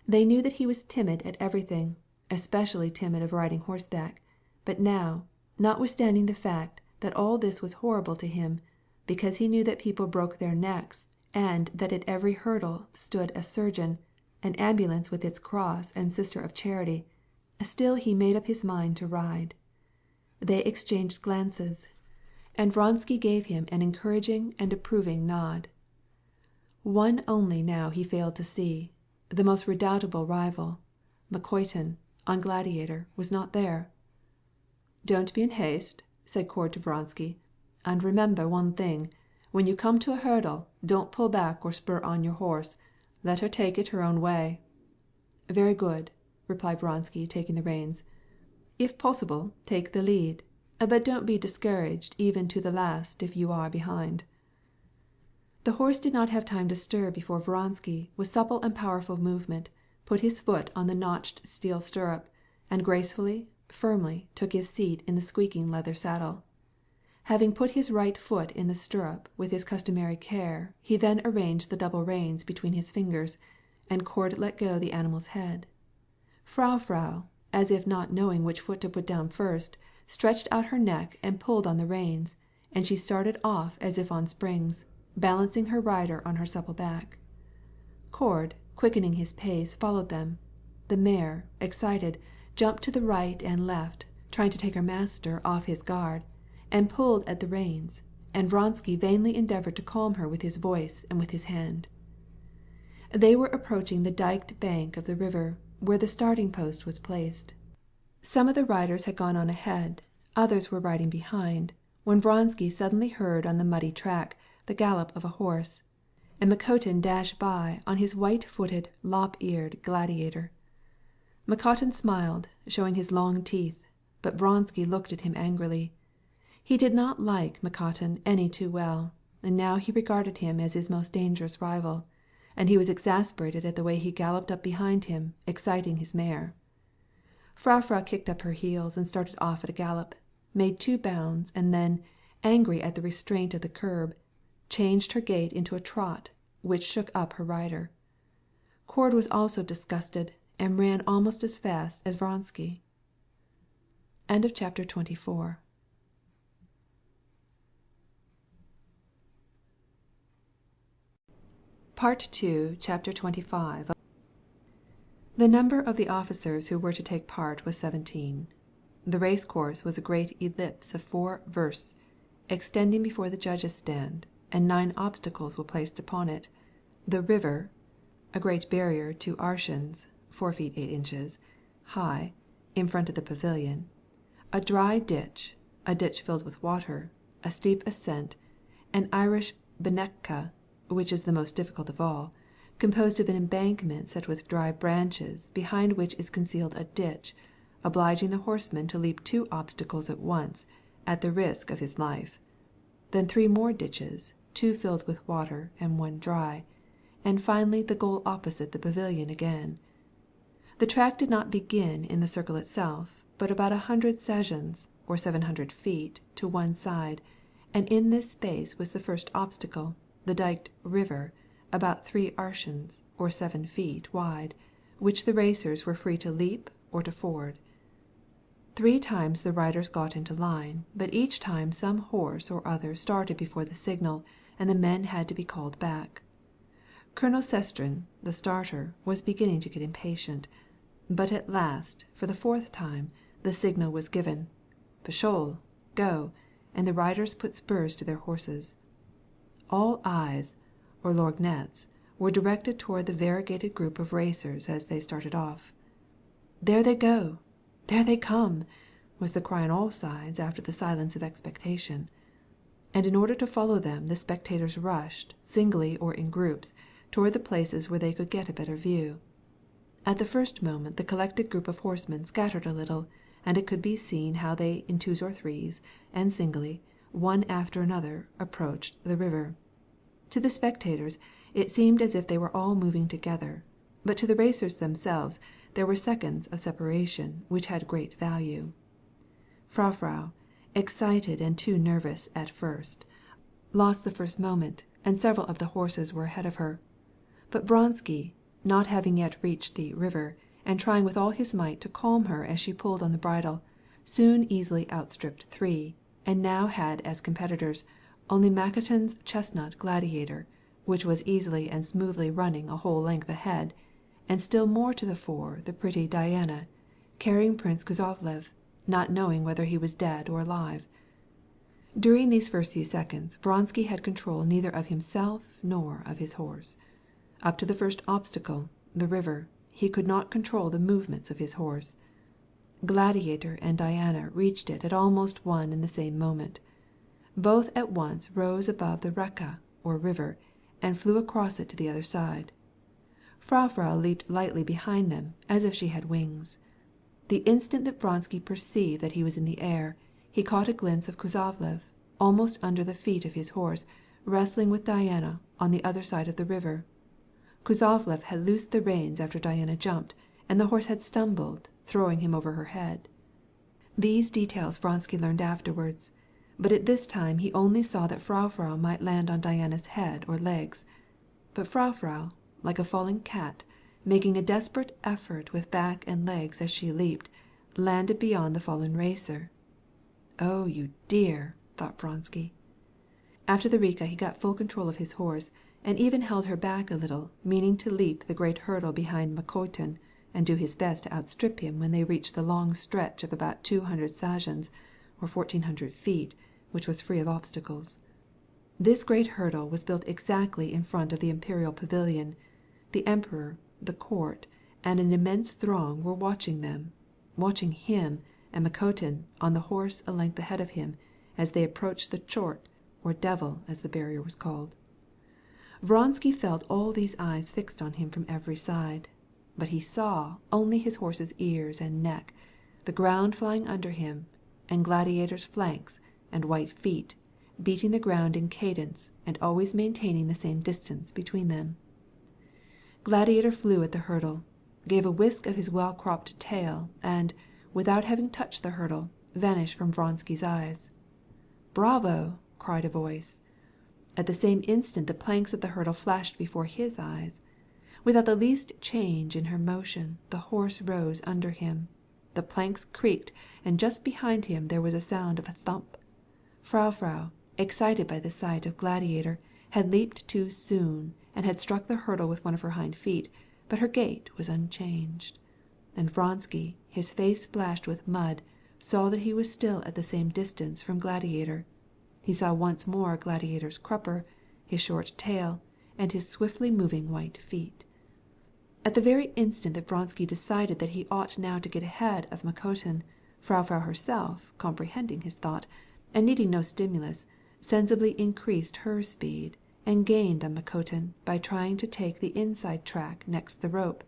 They knew that he was timid at everything, especially timid of riding horseback, but now, notwithstanding the fact that all this was horrible to him, because he knew that people broke their necks, and that at every hurdle stood a surgeon, an ambulance with its cross and sister of charity, Still he made up his mind to ride. They exchanged glances, and Vronsky gave him an encouraging and approving nod. One only now he failed to see. The most redoubtable rival, Makoitin, on Gladiator, was not there. "Don't be in haste," said Cord to Vronsky. "And remember one thing. When you come to a hurdle, don't pull back or spur on your horse. Let her take it her own way." "Very good," replied Vronsky, taking the reins. "If possible, take the lead. But don't be discouraged even to the last if you are behind." The horse did not have time to stir before Vronsky, with supple and powerful movement, put his foot on the notched steel stirrup, and gracefully, firmly took his seat in the squeaking leather saddle. Having put his right foot in the stirrup with his customary care, he then arranged the double reins between his fingers, and Cord let go the animal's head. Frau, as if not knowing which foot to put down first, stretched out her neck and pulled on the reins, and she started off as if on springs, balancing her rider on her supple back. Cord, quickening his pace, followed them. The mare, excited, jumped to the right and left, trying to take her master off his guard, and pulled at the reins, and Vronsky vainly endeavored to calm her with his voice and with his hand. They were approaching the diked bank of the river, where the starting post was placed. Some of the riders had gone on ahead, others were riding behind, when Vronsky suddenly heard on the muddy track the gallop of a horse, and Makotin dashed by on his white-footed, lop-eared Gladiator. Makotin smiled, showing his long teeth, but Vronsky looked at him angrily. He did not like Makotin any too well, and now he regarded him as his most dangerous rival, and he was exasperated at the way he galloped up behind him, exciting his mare. Frau kicked up her heels and started off at a gallop, made 2 bounds, and then, angry at the restraint of the curb, changed her gait into a trot, which shook up her rider. Cord was also disgusted, and ran almost as fast as Vronsky. End of chapter 24. Part 2, Chapter 25. The number of the officers who were to take part was 17. The race course was a great ellipse of 4 versts, extending before the judges' stand, and 9 obstacles were placed upon it. The river, a great barrier 2 arshins, 4 feet 8 inches, high, in front of the pavilion, a dry ditch, a ditch filled with water, a steep ascent, an Irish benecka, which is the most difficult of all, composed of an embankment set with dry branches, behind which is concealed a ditch, obliging the horseman to leap 2 obstacles at once, at the risk of his life. Then 3 more ditches, 2 filled with water and 1 dry, and finally the goal opposite the pavilion again. The track did not begin in the circle itself, but about 100 sazhens, or 700 feet, to one side, and in this space was the first obstacle, the diked river, about 3 arshins, or 7 feet, wide, which the racers were free to leap or to ford. 3 times the riders got into line, but each time some horse or other started before the signal, and the men had to be called back. Colonel Sestrin, the starter, was beginning to get impatient, but at last, for the 4th time, the signal was given. "Pashol, go," and the riders put spurs to their horses. All eyes, or lorgnettes, were directed toward the variegated group of racers as they started off. "There they go! There they come!" was the cry on all sides after the silence of expectation. And in order to follow them the spectators rushed, singly or in groups, toward the places where they could get a better view. At the first moment the collected group of horsemen scattered a little, and it could be seen how they in 2s or 3s, and singly, one after another, approached the river. To the spectators it seemed as if they were all moving together, but to the racers themselves there were seconds of separation which had great value. Frau, excited and too nervous at first, lost the first moment, and several of the horses were ahead of her. But Vronsky, not having yet reached the river, and trying with all his might to calm her as she pulled on the bridle, soon easily outstripped 3, and now had as competitors only Makotin's chestnut Gladiator, which was easily and smoothly running a whole length ahead, and still more to the fore the pretty Diana, carrying Prince Kuzovlev, not knowing whether he was dead or alive. During these first few seconds Vronsky had control neither of himself nor of his horse. Up to the first obstacle, the river, he could not control the movements of his horse. Gladiator and Diana reached it at almost one and the same moment. Both at once rose above the Reka, or river, and flew across it to the other side. Frau leaped lightly behind them, as if she had wings. The instant that Vronsky perceived that he was in the air, he caught a glimpse of Kuzovlev, almost under the feet of his horse, wrestling with Diana on the other side of the river. Kuzovlev had loosed the reins after Diana jumped, and the horse had stumbled, throwing him over her head. These details Vronsky learned afterwards, but at this time he only saw that Frau might land on Diana's head or legs. But Frau, like a falling cat, making a desperate effort with back and legs as she leaped, landed beyond the fallen racer. "Oh, you dear!" thought Vronsky. After the Reka he got full control of his horse, and even held her back a little, meaning to leap the great hurdle behind Makotin, and do his best to outstrip him when they reached the long stretch of about 200 sazhens, or 1,400 feet, which was free of obstacles. This great hurdle was built exactly in front of the imperial pavilion. The emperor, the court, and an immense throng were watching him and Makotin on the horse a length ahead of him, as they approached the chort, or devil as the barrier was called. Vronsky felt all these eyes fixed on him from every side, but he saw only his horse's ears and neck, the ground flying under him, and Gladiator's flanks and white feet beating the ground in cadence and always maintaining the same distance between them. Gladiator flew at the hurdle, gave a whisk of his well-cropped tail, and, without having touched the hurdle, vanished from Vronsky's eyes. "Bravo!" cried a voice. At the same instant the planks of the hurdle flashed before his eyes. Without the least change in her motion, the horse rose under him. The planks creaked, and just behind him there was a sound of a thump. Frau, excited by the sight of Gladiator, had leaped too soon, and had struck the hurdle with one of her hind feet, but her gait was unchanged. And Vronsky, his face splashed with mud, saw that he was still at the same distance from Gladiator. He saw once more Gladiator's crupper, his short tail, and his swiftly moving white feet. At the very instant that Vronsky decided that he ought now to get ahead of Makotin, Frau herself, comprehending his thought, and needing no stimulus, sensibly increased her speed, and gained on Makotin by trying to take the inside track next the rope.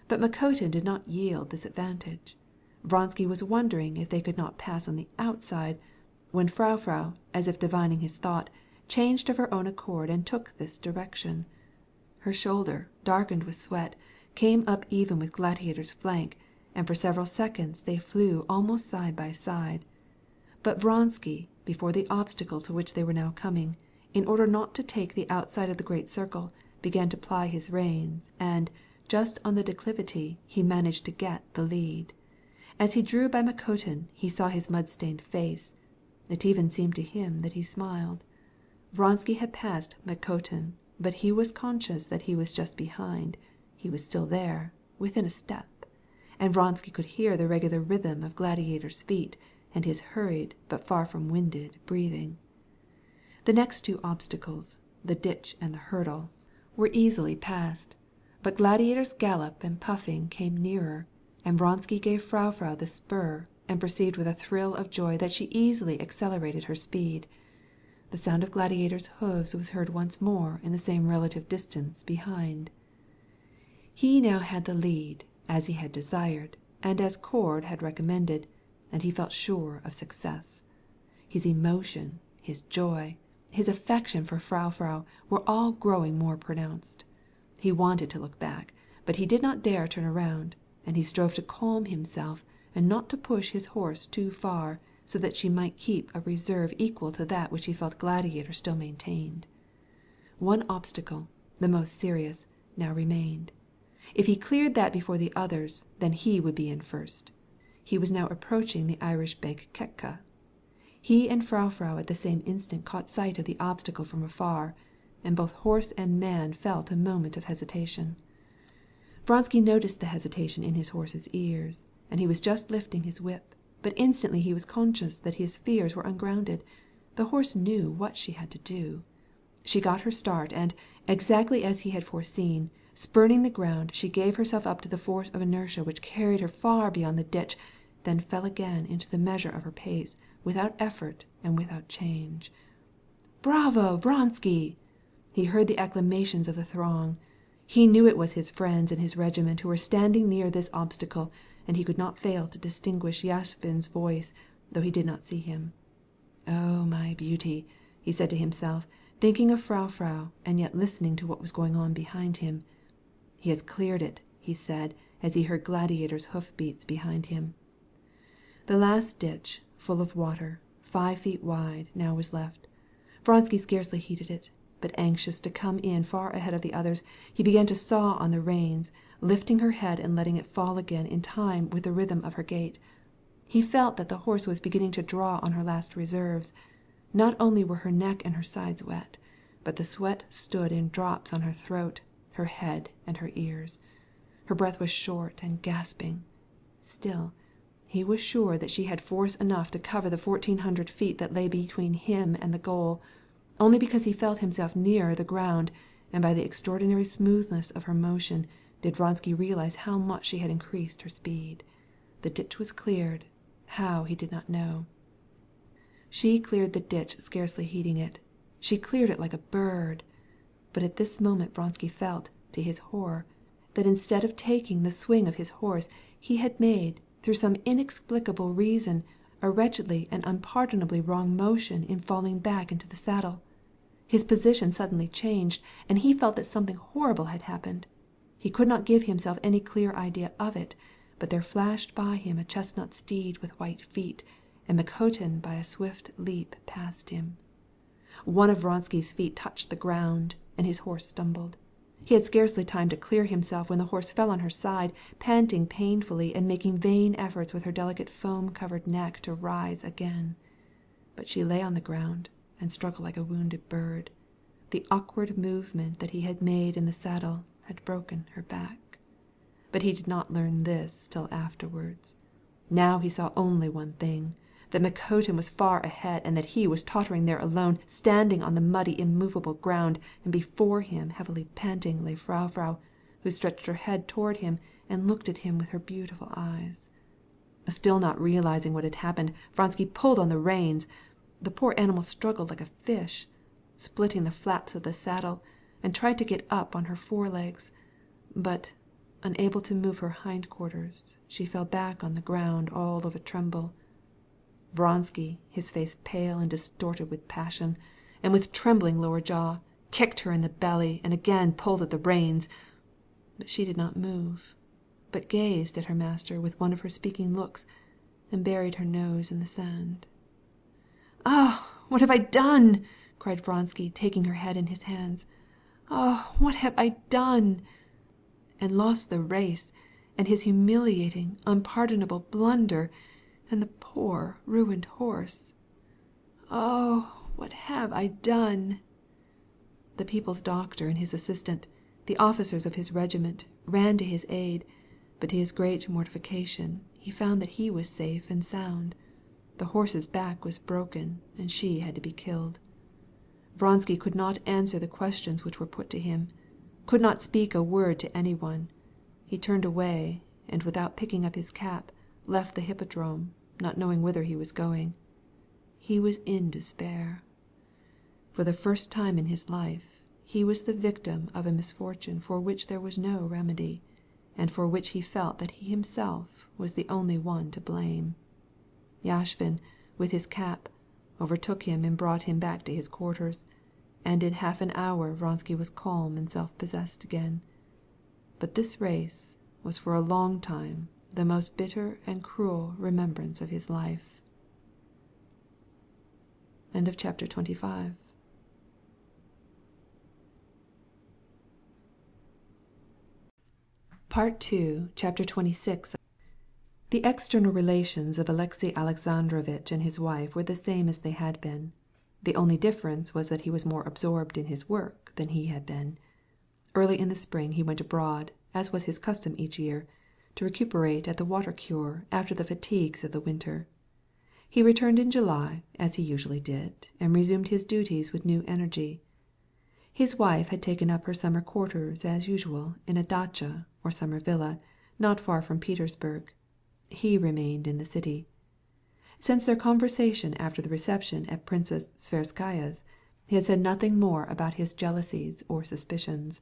But Makotin did not yield this advantage. Vronsky was wondering if they could not pass on the outside, when Frau, as if divining his thought, changed of her own accord and took this direction. Her shoulder, darkened with sweat, came up even with Gladiator's flank, and for several seconds they flew almost side by side. But Vronsky, before the obstacle to which they were now coming, in order not to take the outside of the great circle, began to ply his reins, and, just on the declivity, he managed to get the lead. As he drew by Makotin, he saw his mud-stained face. It even seemed to him that he smiled. Vronsky had passed Makotin, but he was conscious that he was just behind. He was still there, within a step, and Vronsky could hear the regular rhythm of Gladiator's feet, and his hurried, but far from winded, breathing. The next two obstacles, the ditch and the hurdle, were easily passed, but Gladiator's gallop and puffing came nearer, and Vronsky gave Frau the spur, and perceived with a thrill of joy that she easily accelerated her speed. The sound of Gladiator's hoofs was heard once more in the same relative distance behind. He now had the lead, as he had desired, and as Cord had recommended, and he felt sure of success. His emotion, his joy, his affection for Frau were all growing more pronounced. He wanted to look back, but he did not dare turn around, and he strove to calm himself and not to push his horse too far, so that she might keep a reserve equal to that which he felt Gladiator still maintained. One obstacle, the most serious, now remained. If he cleared that before the others, then he would be in first. He was now approaching the Irish bank Ketka. He and Frau at the same instant caught sight of the obstacle from afar, and both horse and man felt a moment of hesitation. Vronsky noticed the hesitation in his horse's ears, and he was just lifting his whip, but instantly he was conscious that his fears were ungrounded. The horse knew what she had to do. She got her start, and, exactly as he had foreseen, spurning the ground, she gave herself up to the force of inertia which carried her far beyond the ditch, then fell again into the measure of her pace, without effort and without change. "Bravo, Vronsky!" He heard the acclamations of the throng. He knew it was his friends and his regiment who were standing near this obstacle, and he could not fail to distinguish Yashvin's voice, though he did not see him. "Oh, my beauty!" he said to himself, thinking of Frau, and yet listening to what was going on behind him. "He has cleared it," he said, as he heard Gladiator's hoof-beats behind him. The last ditch, full of water, 5 feet wide, now was left. Vronsky scarcely heeded it, but anxious to come in far ahead of the others, he began to saw on the reins, lifting her head and letting it fall again in time with the rhythm of her gait. He felt that the horse was beginning to draw on her last reserves. Not only were her neck and her sides wet, but the sweat stood in drops on her throat, her head, and her ears. Her breath was short and gasping. Still, he was sure that she had force enough to cover the 1,400 feet that lay between him and the goal, only because he felt himself nearer the ground, and by the extraordinary smoothness of her motion did Vronsky realize how much she had increased her speed. The ditch was cleared. How, he did not know. She cleared the ditch, scarcely heeding it. She cleared it like a bird. But at this moment Vronsky felt, to his horror, that instead of taking the swing of his horse, he had made, through some inexplicable reason, a wretchedly and unpardonably wrong motion in falling back into the saddle. His position suddenly changed, and he felt that something horrible had happened. He could not give himself any clear idea of it, but there flashed by him a chestnut steed with white feet, and Makotin by a swift leap passed him. One of Vronsky's feet touched the ground, and his horse stumbled. He had scarcely time to clear himself when the horse fell on her side, panting painfully and making vain efforts with her delicate foam-covered neck to rise again. But she lay on the ground and struggled like a wounded bird. The awkward movement that he had made in the saddle had broken her back. But he did not learn this till afterwards. Now he saw only one thing, that Makotin was far ahead, and that he was tottering there alone, standing on the muddy, immovable ground, and before him, heavily panting, lay Frau, who stretched her head toward him and looked at him with her beautiful eyes. Still not realizing what had happened, Vronsky pulled on the reins. The poor animal struggled like a fish, splitting the flaps of the saddle, and tried to get up on her forelegs, but, unable to move her hindquarters, she fell back on the ground all of a tremble. Vronsky, his face pale and distorted with passion, and with trembling lower jaw, kicked her in the belly and again pulled at the reins. But she did not move, but gazed at her master with one of her speaking looks, and buried her nose in the sand. "Ah, what have I done?" cried Vronsky, taking her head in his hands. "Ah, what have I done?" And lost the race, and his humiliating, unpardonable blunder, and the poor, ruined horse. "Oh, what have I done?" The people's doctor and his assistant, the officers of his regiment, ran to his aid, but to his great mortification he found that he was safe and sound. The horse's back was broken, and she had to be killed. Vronsky could not answer the questions which were put to him, could not speak a word to anyone. He turned away, and without picking up his cap, left the hippodrome, not knowing whither he was going. He was in despair. For the first time in his life, he was the victim of a misfortune for which there was no remedy, and for which he felt that he himself was the only one to blame. Yashvin, with his cap, overtook him and brought him back to his quarters, and in half an hour Vronsky was calm and self-possessed again. But this race was for a long time the most bitter and cruel remembrance of his life. End of chapter 25. Part 2, Chapter 26. The external relations of Alexey Alexandrovitch and his wife were the same as they had been. The only difference was that he was more absorbed in his work than he had been. Early in the spring he went abroad, as was his custom each year, to recuperate at the water cure after the fatigues of the winter. He returned in July, as he usually did, and resumed his duties with new energy. His wife had taken up her summer quarters as usual in a dacha or summer villa, not far from Petersburg. He remained in the city. Since their conversation after the reception at Princess Tverskaya's, he had said nothing more about his jealousies or suspicions,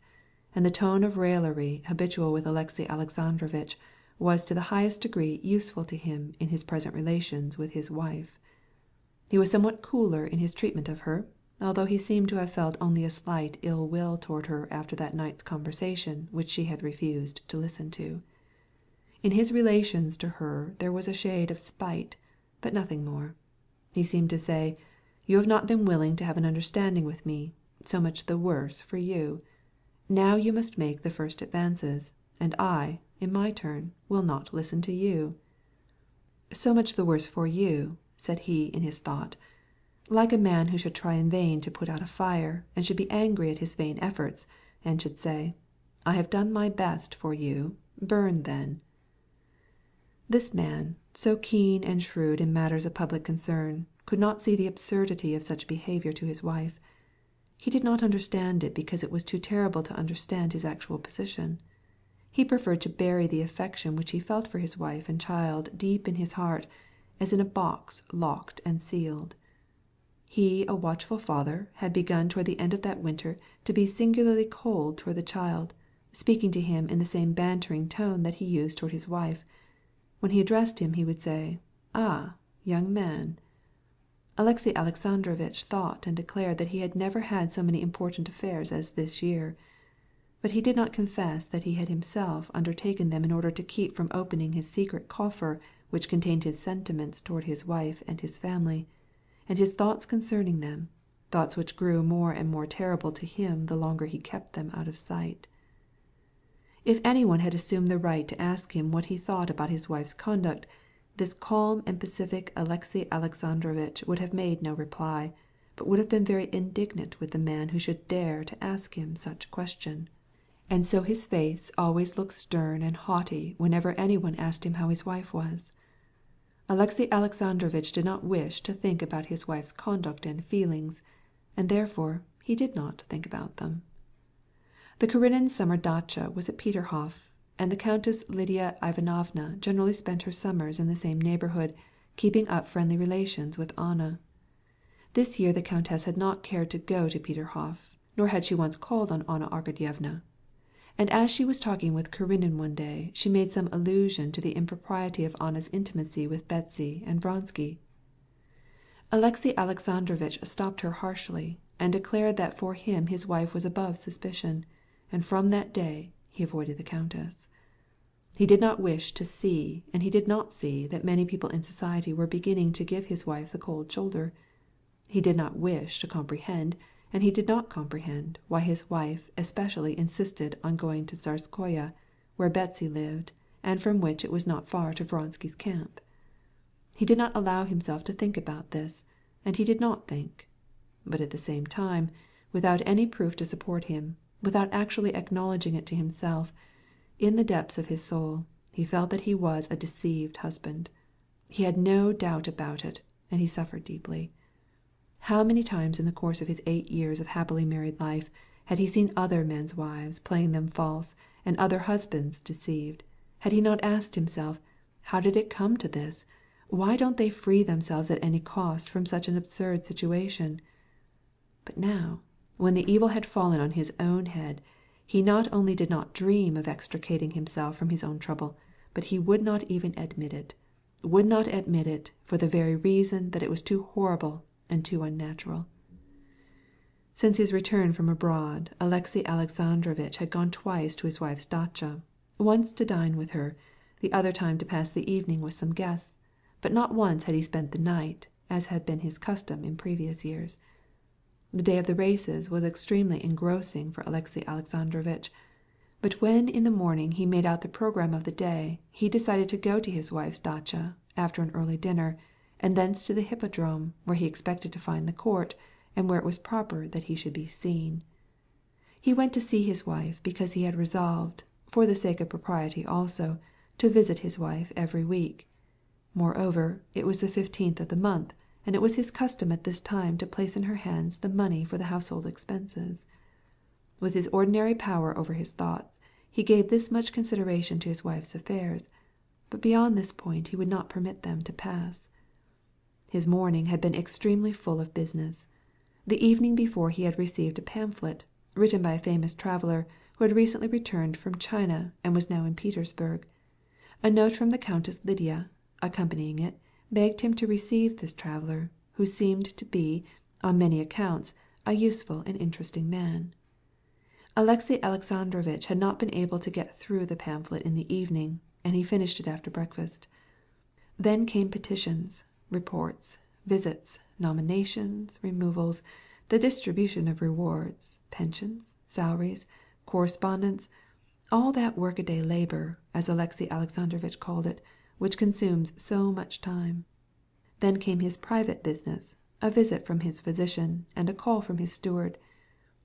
and the tone of raillery habitual with Alexey Alexandrovitch was to the highest degree useful to him in his present relations with his wife. He was somewhat cooler in his treatment of her, although he seemed to have felt only a slight ill will toward her after that night's conversation which she had refused to listen to. In his relations to her there was a shade of spite, but nothing more. He seemed to say, "You have not been willing to have an understanding with me, so much the worse for you. Now you must make the first advances, and I, in my turn, will not listen to you." "So much the worse for you," said he in his thought, like a man who should try in vain to put out a fire, and should be angry at his vain efforts, and should say, "I have done my best for you, burn then." This man, so keen and shrewd in matters of public concern, could not see the absurdity of such behaviour to his wife. He did not understand it because it was too terrible to understand his actual position. He preferred to bury the affection which he felt for his wife and child deep in his heart, as in a box locked and sealed. He, a watchful father, had begun toward the end of that winter to be singularly cold toward the child, speaking to him in the same bantering tone that he used toward his wife. When he addressed him he would say, "Ah, young man." Alexey Alexandrovitch thought and declared that he had never had so many important affairs as this year, but he did not confess that he had himself undertaken them in order to keep from opening his secret coffer which contained his sentiments toward his wife and his family, and his thoughts concerning them, thoughts which grew more and more terrible to him the longer he kept them out of sight. If any one had assumed the right to ask him what he thought about his wife's conduct, this calm and pacific Alexey Alexandrovitch would have made no reply, but would have been very indignant with the man who should dare to ask him such a question. And so his face always looked stern and haughty whenever any one asked him how his wife was. Alexey Alexandrovitch did not wish to think about his wife's conduct and feelings, and therefore he did not think about them. The Karenins' summer dacha was at Peterhof, and the Countess Lidia Ivanovna generally spent her summers in the same neighbourhood, keeping up friendly relations with Anna. This year the Countess had not cared to go to Peterhof, nor had she once called on Anna Arkadyevna, and as she was talking with Karenin one day she made some allusion to the impropriety of Anna's intimacy with Betsy and Vronsky. Alexey Alexandrovitch stopped her harshly, and declared that for him his wife was above suspicion, and from that day he avoided the Countess. He did not wish to see, and he did not see, that many people in society were beginning to give his wife the cold shoulder. He did not wish to comprehend, and he did not comprehend, why his wife especially insisted on going to Tsarskoye, where Betsy lived, and from which it was not far to Vronsky's camp. He did not allow himself to think about this, and he did not think. But at the same time, without any proof to support him, without actually acknowledging it to himself, in the depths of his soul, he felt that he was a deceived husband. He had no doubt about it, and he suffered deeply. How many times in the course of his 8 years of happily married life had he seen other men's wives playing them false, and other husbands deceived? Had he not asked himself, how did it come to this? Why don't they free themselves at any cost from such an absurd situation? But now, when the evil had fallen on his own head, he not only did not dream of extricating himself from his own trouble, but he would not even admit it, for the very reason that it was too horrible and too unnatural. Since his return from abroad, Alexey Alexandrovitch had gone twice to his wife's dacha, once to dine with her, the other time to pass the evening with some guests, but not once had he spent the night, as had been his custom in previous years. The day of the races was extremely engrossing for Alexey Alexandrovitch, but when in the morning he made out the programme of the day, he decided to go to his wife's dacha after an early dinner, and thence to the hippodrome, where he expected to find the court, and where it was proper that he should be seen. He went to see his wife because he had resolved, for the sake of propriety also, to visit his wife every week. Moreover, it was the 15th of the month, and it was his custom at this time to place in her hands the money for the household expenses. With his ordinary power over his thoughts, he gave this much consideration to his wife's affairs, but beyond this point he would not permit them to pass. His morning had been extremely full of business. The evening before he had received a pamphlet, written by a famous traveller who had recently returned from China and was now in Petersburg. A note from the Countess Lydia, accompanying it, begged him to receive this traveller, who seemed to be, on many accounts, a useful and interesting man. Alexey Alexandrovitch had not been able to get through the pamphlet in the evening, and he finished it after breakfast. Then came petitions, reports, visits, nominations, removals, the distribution of rewards, pensions, salaries, correspondence, all that workaday labour, as Alexey Alexandrovitch called it, which consumes so much time. Then came his private business, a visit from his physician, and a call from his steward.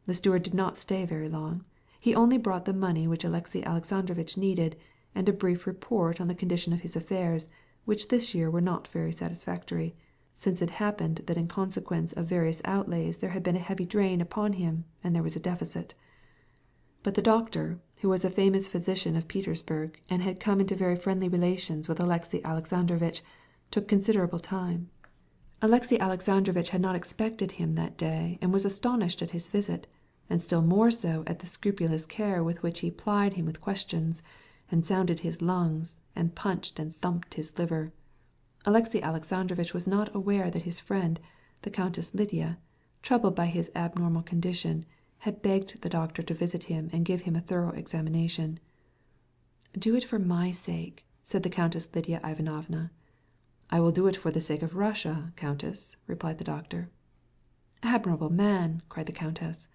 The steward did not stay very long. He only brought the money which Alexey Alexandrovitch needed, and a brief report on the condition of his affairs, which this year were not very satisfactory, since it happened that in consequence of various outlays there had been a heavy drain upon him, and there was a deficit. But the doctor, who was a famous physician of Petersburg, and had come into very friendly relations with Alexey Alexandrovitch, took considerable time. Alexey Alexandrovitch had not expected him that day, and was astonished at his visit, and still more so at the scrupulous care with which he plied him with questions, and sounded his lungs, and punched and thumped his liver. Alexey Alexandrovitch was not aware that his friend, the Countess Lydia, troubled by his abnormal condition, had begged the doctor to visit him and give him a thorough examination. "Do it for my sake," said the Countess Lydia Ivanovna. "I will do it for the sake of Russia, Countess," replied the doctor. "Admirable man!" cried the Countess.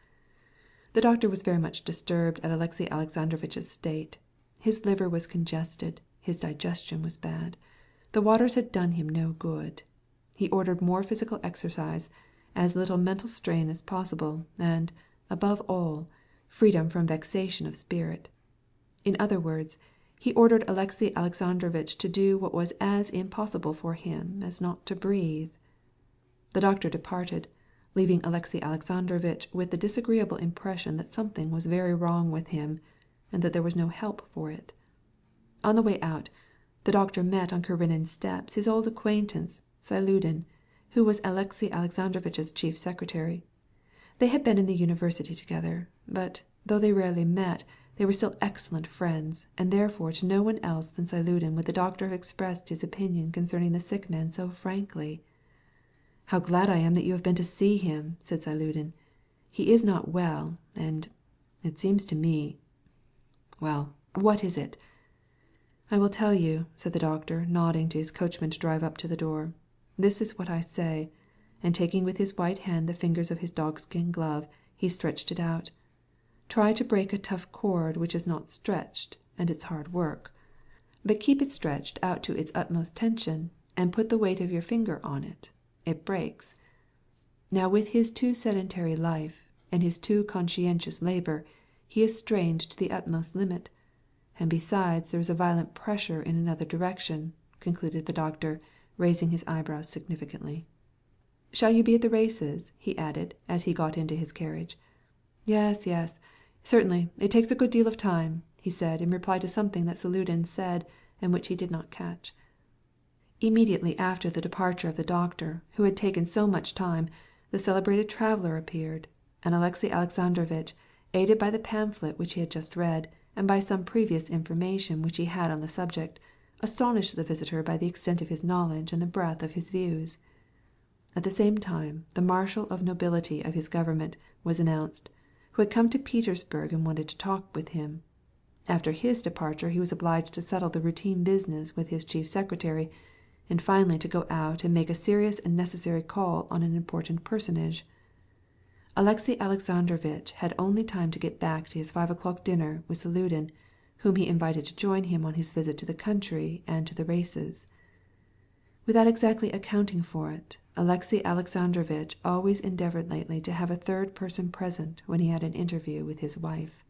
The doctor was very much disturbed at Alexey Alexandrovitch's state. His liver was congested, his digestion was bad. The waters had done him no good. He ordered more physical exercise, as little mental strain as possible, and, above all, freedom from vexation of spirit. In other words, he ordered Alexey Alexandrovitch to do what was as impossible for him as not to breathe. The doctor departed, leaving Alexey Alexandrovitch with the disagreeable impression that something was very wrong with him, and that there was no help for it. On the way out, the doctor met on Karenin's steps his old acquaintance, Siludin, who was Alexey Alexandrovitch's chief secretary. They had been in the university together, but, though they rarely met, they were still excellent friends, and therefore to no one else than Siludin would the doctor have expressed his opinion concerning the sick man so frankly. "How glad I am that you have been to see him," said Siludin. "He is not well, and, it seems to me—" "Well, what is it?" "I will tell you," said the doctor, nodding to his coachman to drive up to the door. "This is what I say," and taking with his white hand the fingers of his dogskin glove, he stretched it out. "Try to break a tough cord which is not stretched, and it's hard work. But keep it stretched out to its utmost tension, and put the weight of your finger on it. It breaks." Now with his too sedentary life, and his too conscientious labour, he is strained to the utmost limit. And besides there is a violent pressure in another direction, concluded the doctor, raising his eyebrows significantly. "Shall you be at the races?" he added, as he got into his carriage. Yes, certainly, it takes a good deal of time," he said in reply to something that Siludin said, and which he did not catch. Immediately after the departure of the doctor, who had taken so much time, the celebrated traveller appeared, and Alexey Alexandrovitch, aided by the pamphlet which he had just read, and by some previous information which he had on the subject, astonished the visitor by the extent of his knowledge and the breadth of his views. At the same time, the Marshal of Nobility of his government was announced, who had come to Petersburg and wanted to talk with him. After his departure he was obliged to settle the routine business with his chief secretary, and finally to go out and make a serious and necessary call on an important personage. Alexey Alexandrovitch had only time to get back to his 5 o'clock dinner with Siludin, whom he invited to join him on his visit to the country and to the races. Without exactly accounting for it, Alexey Alexandrovitch always endeavoured lately to have a third person present when he had an interview with his wife.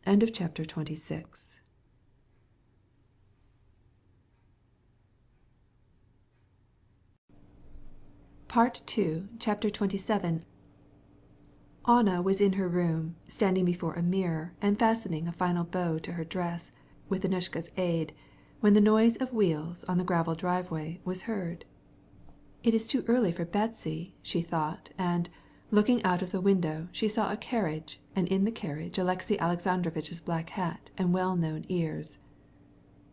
Chapter 27. Part 2, Chapter 27. Anna was in her room, standing before a mirror and fastening a final bow to her dress, with Annushka's aid, when the noise of wheels on the gravel driveway was heard. It is too early for Betsy, she thought, and, looking out of the window, she saw a carriage, and in the carriage Alexey Alexandrovitch's black hat and well-known ears.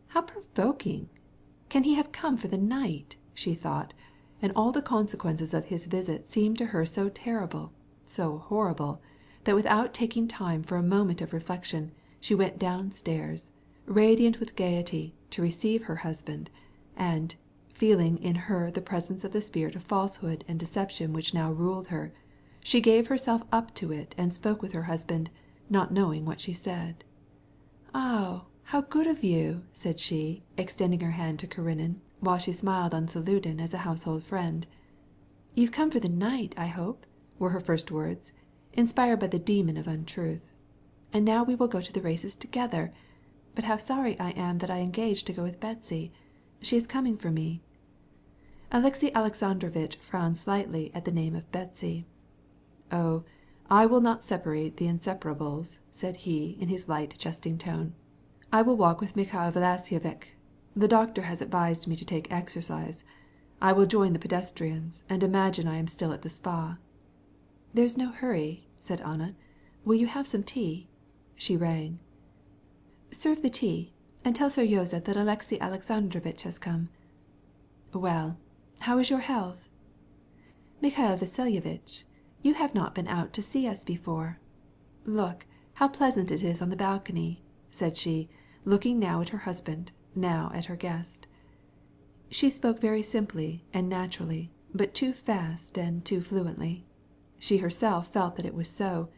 How provoking! Can he have come for the night? She thought, and all the consequences of his visit seemed to her so terrible, so horrible, that without taking time for a moment of reflection, she went downstairs, radiant with gaiety, to receive her husband, and, feeling in her the presence of the spirit of falsehood and deception which now ruled her, she gave herself up to it and spoke with her husband, not knowing what she said. "Oh, how good of you!" said she, extending her hand to Karenin, while she smiled on Salutin as a household friend. "You've come for the night, I hope," were her first words, inspired by the demon of untruth. "And now we will go to the races together. But how sorry I am that I engaged to go with Betsy. She is coming for me." Alexey Alexandrovitch frowned slightly at the name of Betsy. "Oh, I will not separate the inseparables," said he, in his light jesting tone. "I will walk with Mihail Vasilyevitch. The doctor has advised me to take exercise. I will join the pedestrians, and imagine I am still at the spa." "There's no hurry," said Anna. "Will you have some tea?" She rang. "Serve the tea, and tell Seryozha that Alexey Alexandrovitch has come." "Well, how is your health?" "Mihail Vasilyevitch, you have not been out to see us before. Look, how pleasant it is on the balcony," said she, looking now at her husband, now at her guest. She spoke very simply and naturally, but too fast and too fluently. She herself felt that it was so,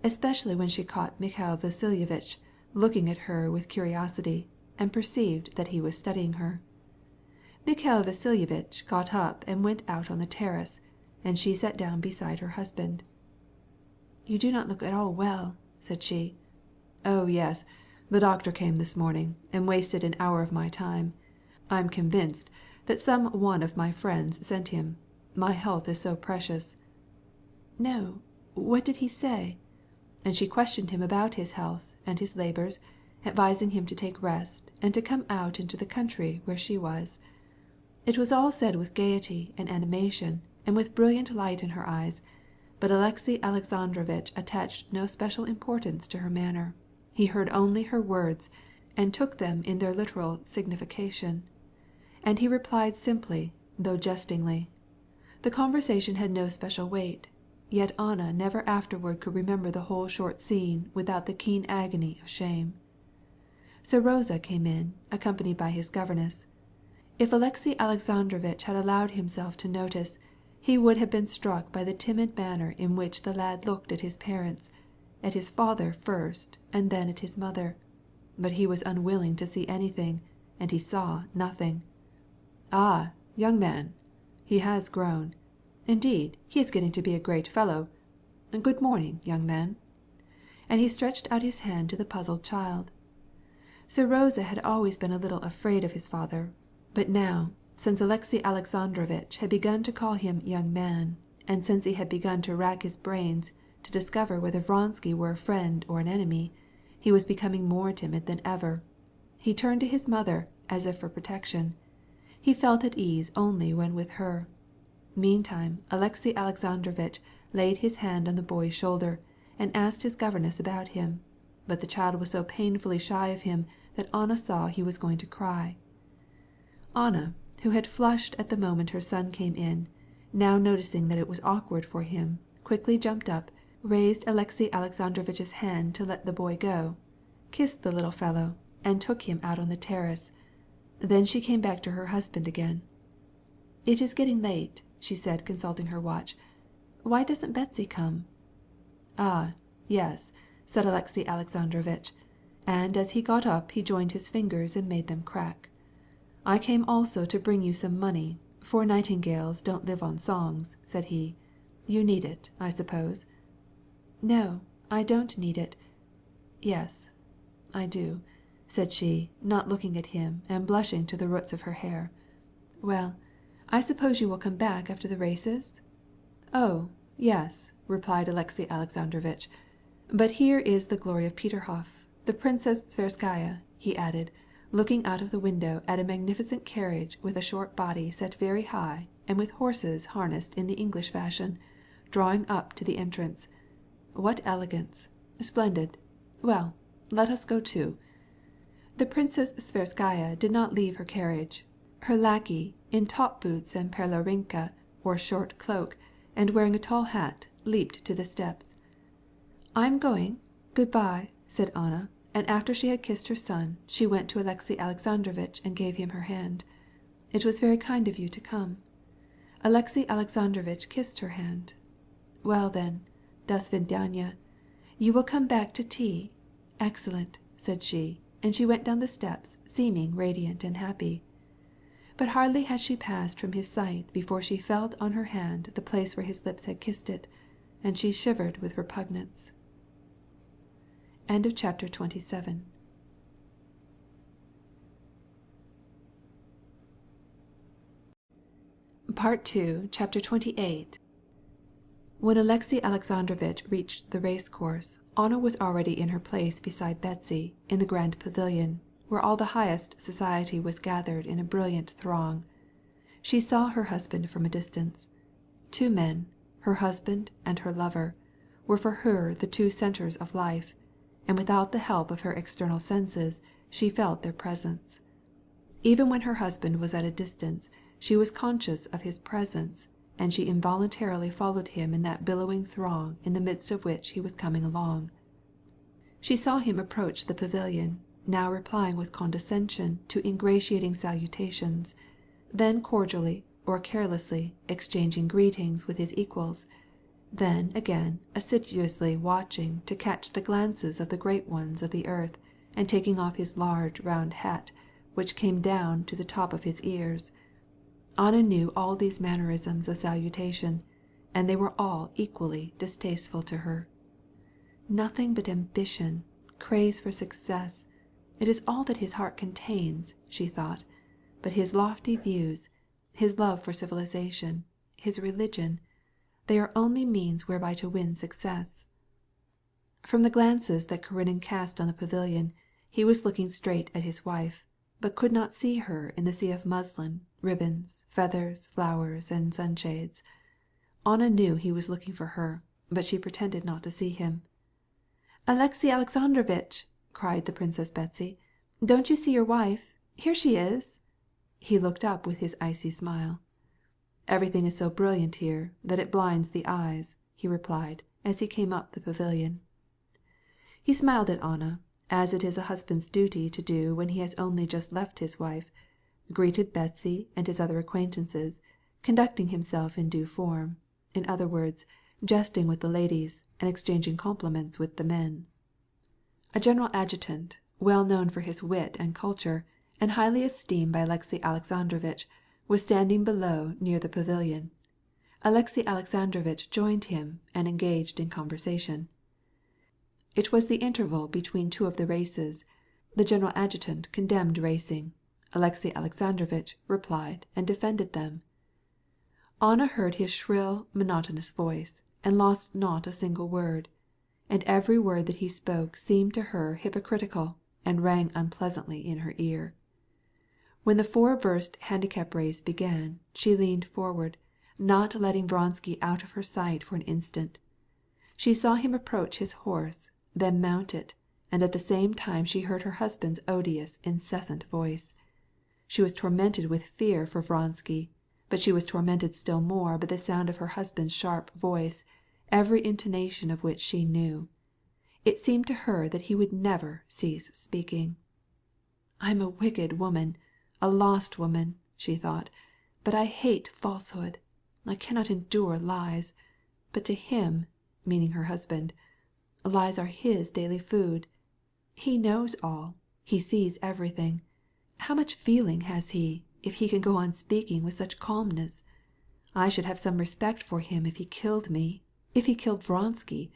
especially when she caught Mihail Vasilyevitch looking at her with curiosity, and perceived that he was studying her. Mihail Vasilyevitch got up and went out on the terrace, and she sat down beside her husband. "You do not look at all well," said she. "Oh yes, the doctor came this morning, and wasted an hour of my time. I'm convinced that some one of my friends sent him. My health is so precious." "No, what did he say?" And she questioned him about his health and his labors, advising him to take rest and to come out into the country where she was. It was all said with gaiety and animation, and with brilliant light in her eyes, but Alexey Alexandrovitch attached no special importance to her manner. He heard only her words, and took them in their literal signification. And he replied simply, though jestingly. The conversation had no special weight, yet Anna never afterward could remember the whole short scene without the keen agony of shame. Seryozha came in, accompanied by his governess. If Alexey Alexandrovitch had allowed himself to notice, he would have been struck by the timid manner in which the lad looked at his parents, at his father first, and then at his mother. But he was unwilling to see anything, and he saw nothing. "Ah, young man! He has grown. Indeed, he is getting to be a great fellow. Good morning, young man." And he stretched out his hand to the puzzled child. Seryozha had always been a little afraid of his father, but now, since Alexey Alexandrovitch had begun to call him young man, and since he had begun to rack his brains to discover whether Vronsky were a friend or an enemy, he was becoming more timid than ever. He turned to his mother as if for protection. He felt at ease only when with her. Meantime Alexey Alexandrovitch laid his hand on the boy's shoulder, and asked his governess about him, but the child was so painfully shy of him that Anna saw he was going to cry. Anna, who had flushed at the moment her son came in, now noticing that it was awkward for him, quickly jumped up, raised Alexey Alexandrovitch's hand to let the boy go, kissed the little fellow, and took him out on the terrace. Then she came back to her husband again. "It is getting late," she said, consulting her watch. "Why doesn't Betsy come?" "Ah, yes," said Alexey Alexandrovitch, and as he got up he joined his fingers and made them crack. "I came also to bring you some money, for nightingales don't live on songs," said he. "You need it, I suppose." "No, I don't need it." "Yes, I do," said she, not looking at him and blushing to the roots of her hair. "Well, I suppose you will come back after the races?" "Oh, yes," replied Alexey Alexandrovitch. "But here is the glory of Peterhof, the Princess Tverskaya," he added, looking out of the window at a magnificent carriage with a short body set very high and with horses harnessed in the English fashion, drawing up to the entrance. "What elegance! Splendid! Well, let us go too." The Princess Tverskaya did not leave her carriage. Her lackey, in top boots and pelerinka or short cloak, and wearing a tall hat, leaped to the steps. "I am going. Good‐bye," said Anna, and after she had kissed her son, she went to Alexey Alexandrovitch and gave him her hand. "It was very kind of you to come." Alexey Alexandrovitch kissed her hand. "Well then, das Vidanya. You will come back to tea? Excellent," said she, and she went down the steps, seeming radiant and happy. But hardly had she passed from his sight before she felt on her hand the place where his lips had kissed it, and she shivered with repugnance. Chapter 27. Part 2, Chapter 28. When Alexey Alexandrovitch reached the race course, Anna was already in her place beside Betsy, in the grand pavilion, where all the highest society was gathered in a brilliant throng. She saw her husband from a distance. Two men, her husband and her lover, were for her the two centers of life, and without the help of her external senses she felt their presence. Even when her husband was at a distance, she was conscious of his presence, and she involuntarily followed him in that billowing throng in the midst of which he was coming along. She saw him approach the pavilion, now replying with condescension to ingratiating salutations, then cordially or carelessly exchanging greetings with his equals, then again assiduously watching to catch the glances of the great ones of the earth, and taking off his large round hat, which came down to the top of his ears. Anna knew all these mannerisms of salutation, and they were all equally distasteful to her. Nothing but ambition, craze for success, it is all that his heart contains, she thought, but his lofty views, his love for civilization, his religion, they are only means whereby to win success. From the glances that Karenin cast on the pavilion, he was looking straight at his wife, but could not see her in the sea of muslin, ribbons, feathers, flowers, and sunshades. Anna knew he was looking for her, but she pretended not to see him. "Alexey Alexandrovitch!" cried the Princess Betsy. "Don't you see your wife? Here she is!" He looked up with his icy smile. "Everything is so brilliant here that it blinds the eyes," he replied, as he came up the pavilion. He smiled at Anna, as it is a husband's duty to do when he has only just left his wife, greeted Betsy and his other acquaintances, conducting himself in due form, in other words, jesting with the ladies and exchanging compliments with the men. A general adjutant, well known for his wit and culture, and highly esteemed by Alexey Alexandrovitch, was standing below near the pavilion. Alexey Alexandrovitch joined him and engaged in conversation. It was the interval between two of the races. The general adjutant condemned racing. Alexey Alexandrovitch replied and defended them. Anna heard his shrill, monotonous voice, and lost not a single word, and every word that he spoke seemed to her hypocritical and rang unpleasantly in her ear. When the 4-verst handicap race began, she leaned forward, not letting Vronsky out of her sight for an instant. She saw him approach his horse, then mount it, and at the same time she heard her husband's odious, incessant voice. She was tormented with fear for Vronsky, but she was tormented still more by the sound of her husband's sharp voice, every intonation of which she knew. It seemed to her that he would never cease speaking. "I am a wicked woman, a lost woman," she thought, "but I hate falsehood. I cannot endure lies. But to him," meaning her husband, "lies are his daily food. He knows all, he sees everything. How much feeling has he, if he can go on speaking with such calmness? I should have some respect for him if he killed me, if he killed Vronsky.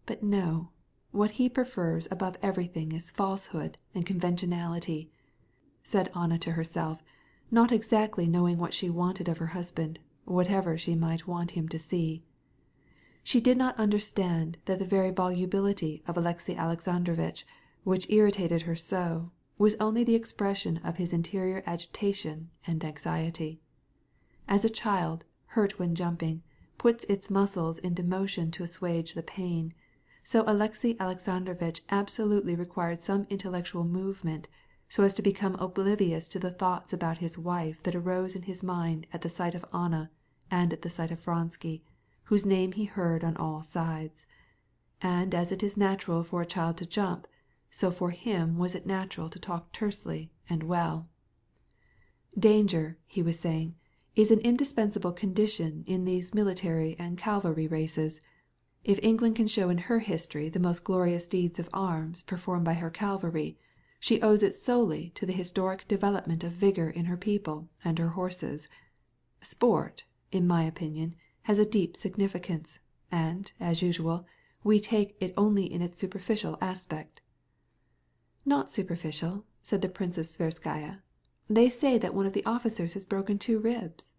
But no, what he prefers above everything is falsehood and conventionality," said Anna to herself, not exactly knowing what she wanted of her husband, whatever she might want him to see. She did not understand that the very volubility of Alexey Alexandrovitch, which irritated her so, was only the expression of his interior agitation and anxiety. As a child, hurt when jumping, puts its muscles into motion to assuage the pain, so Alexey Alexandrovitch absolutely required some intellectual movement so as to become oblivious to the thoughts about his wife that arose in his mind at the sight of Anna and at the sight of Vronsky, whose name he heard on all sides. And as it is natural for a child to jump, so for him was it natural to talk tersely and well. Danger, he was saying, is an indispensable condition in these military and cavalry races. If England can show in her history the most glorious deeds of arms performed by her cavalry, she owes it solely to the historic development of vigor in her people and her horses. Sport, in my opinion, has a deep significance, and, as usual, we take it only in its superficial aspect. Not superficial, said the Princess Tverskaya. They say that one of the officers has broken 2 ribs.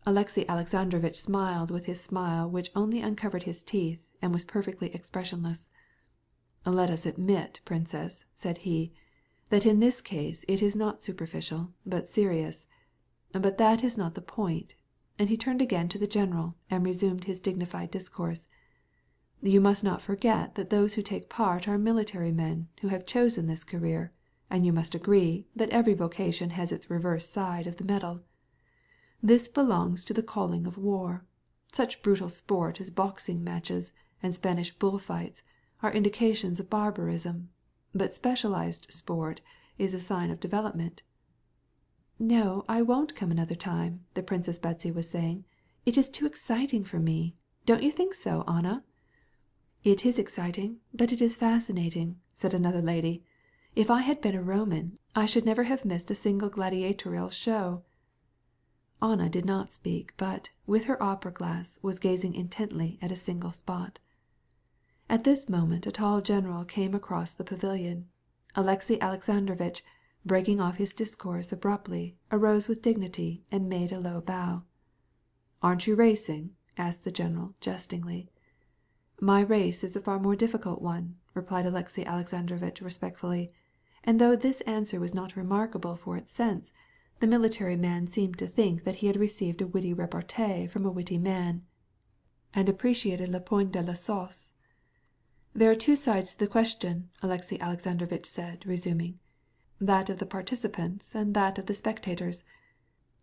Alexey Alexandrovitch smiled with his smile which only uncovered his teeth and was perfectly expressionless. Let us admit, Princess, said he, that in this case it is not superficial, but serious. But that is not the point. And he turned again to the general and resumed his dignified discourse. You must not forget that those who take part are military men who have chosen this career, and you must agree that every vocation has its reverse side of the medal. This belongs to the calling of war. Such brutal sport as boxing matches and Spanish bullfights are indications of barbarism, but specialized sport is a sign of development. No, I won't come another time, the Princess Betsy was saying. It is too exciting for me. Don't you think so, Anna? It is exciting, but it is fascinating, said another lady. If I had been a Roman, I should never have missed a single gladiatorial show. Anna did not speak, but, with her opera-glass, was gazing intently at a single spot. At this moment a tall general came across the pavilion. Alexey Alexandrovitch, breaking off his discourse abruptly, arose with dignity and made a low bow. Aren't you racing? asked the general, jestingly. My race is a far more difficult one, replied Alexey Alexandrovitch respectfully, and though this answer was not remarkable for its sense, the military man seemed to think that he had received a witty repartee from a witty man, and appreciated le point de la sauce. There are 2 sides to the question, Alexey Alexandrovitch said, resuming, that of the participants and that of the spectators.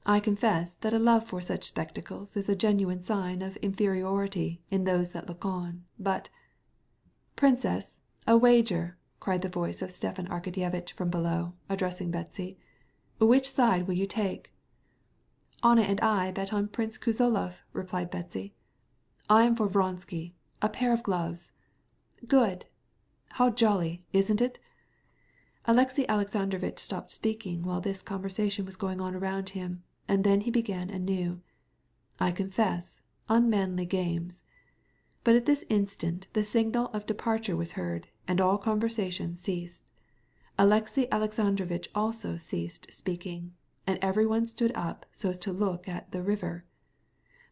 I confess that a love for such spectacles is a genuine sign of inferiority in those that look on, but— Princess, a wager, cried the voice of Stepan Arkadyevitch from below, addressing Betsy. Which side will you take? Anna and I bet on Prince Kuzolov, replied Betsy. I am for Vronsky. A pair of gloves. Good. How jolly, isn't it? Alexey Alexandrovitch stopped speaking while this conversation was going on around him, and then he began anew. I confess, unmanly games. But at this instant the signal of departure was heard, and all conversation ceased. Alexey Alexandrovitch also ceased speaking, and everyone stood up so as to look at the river.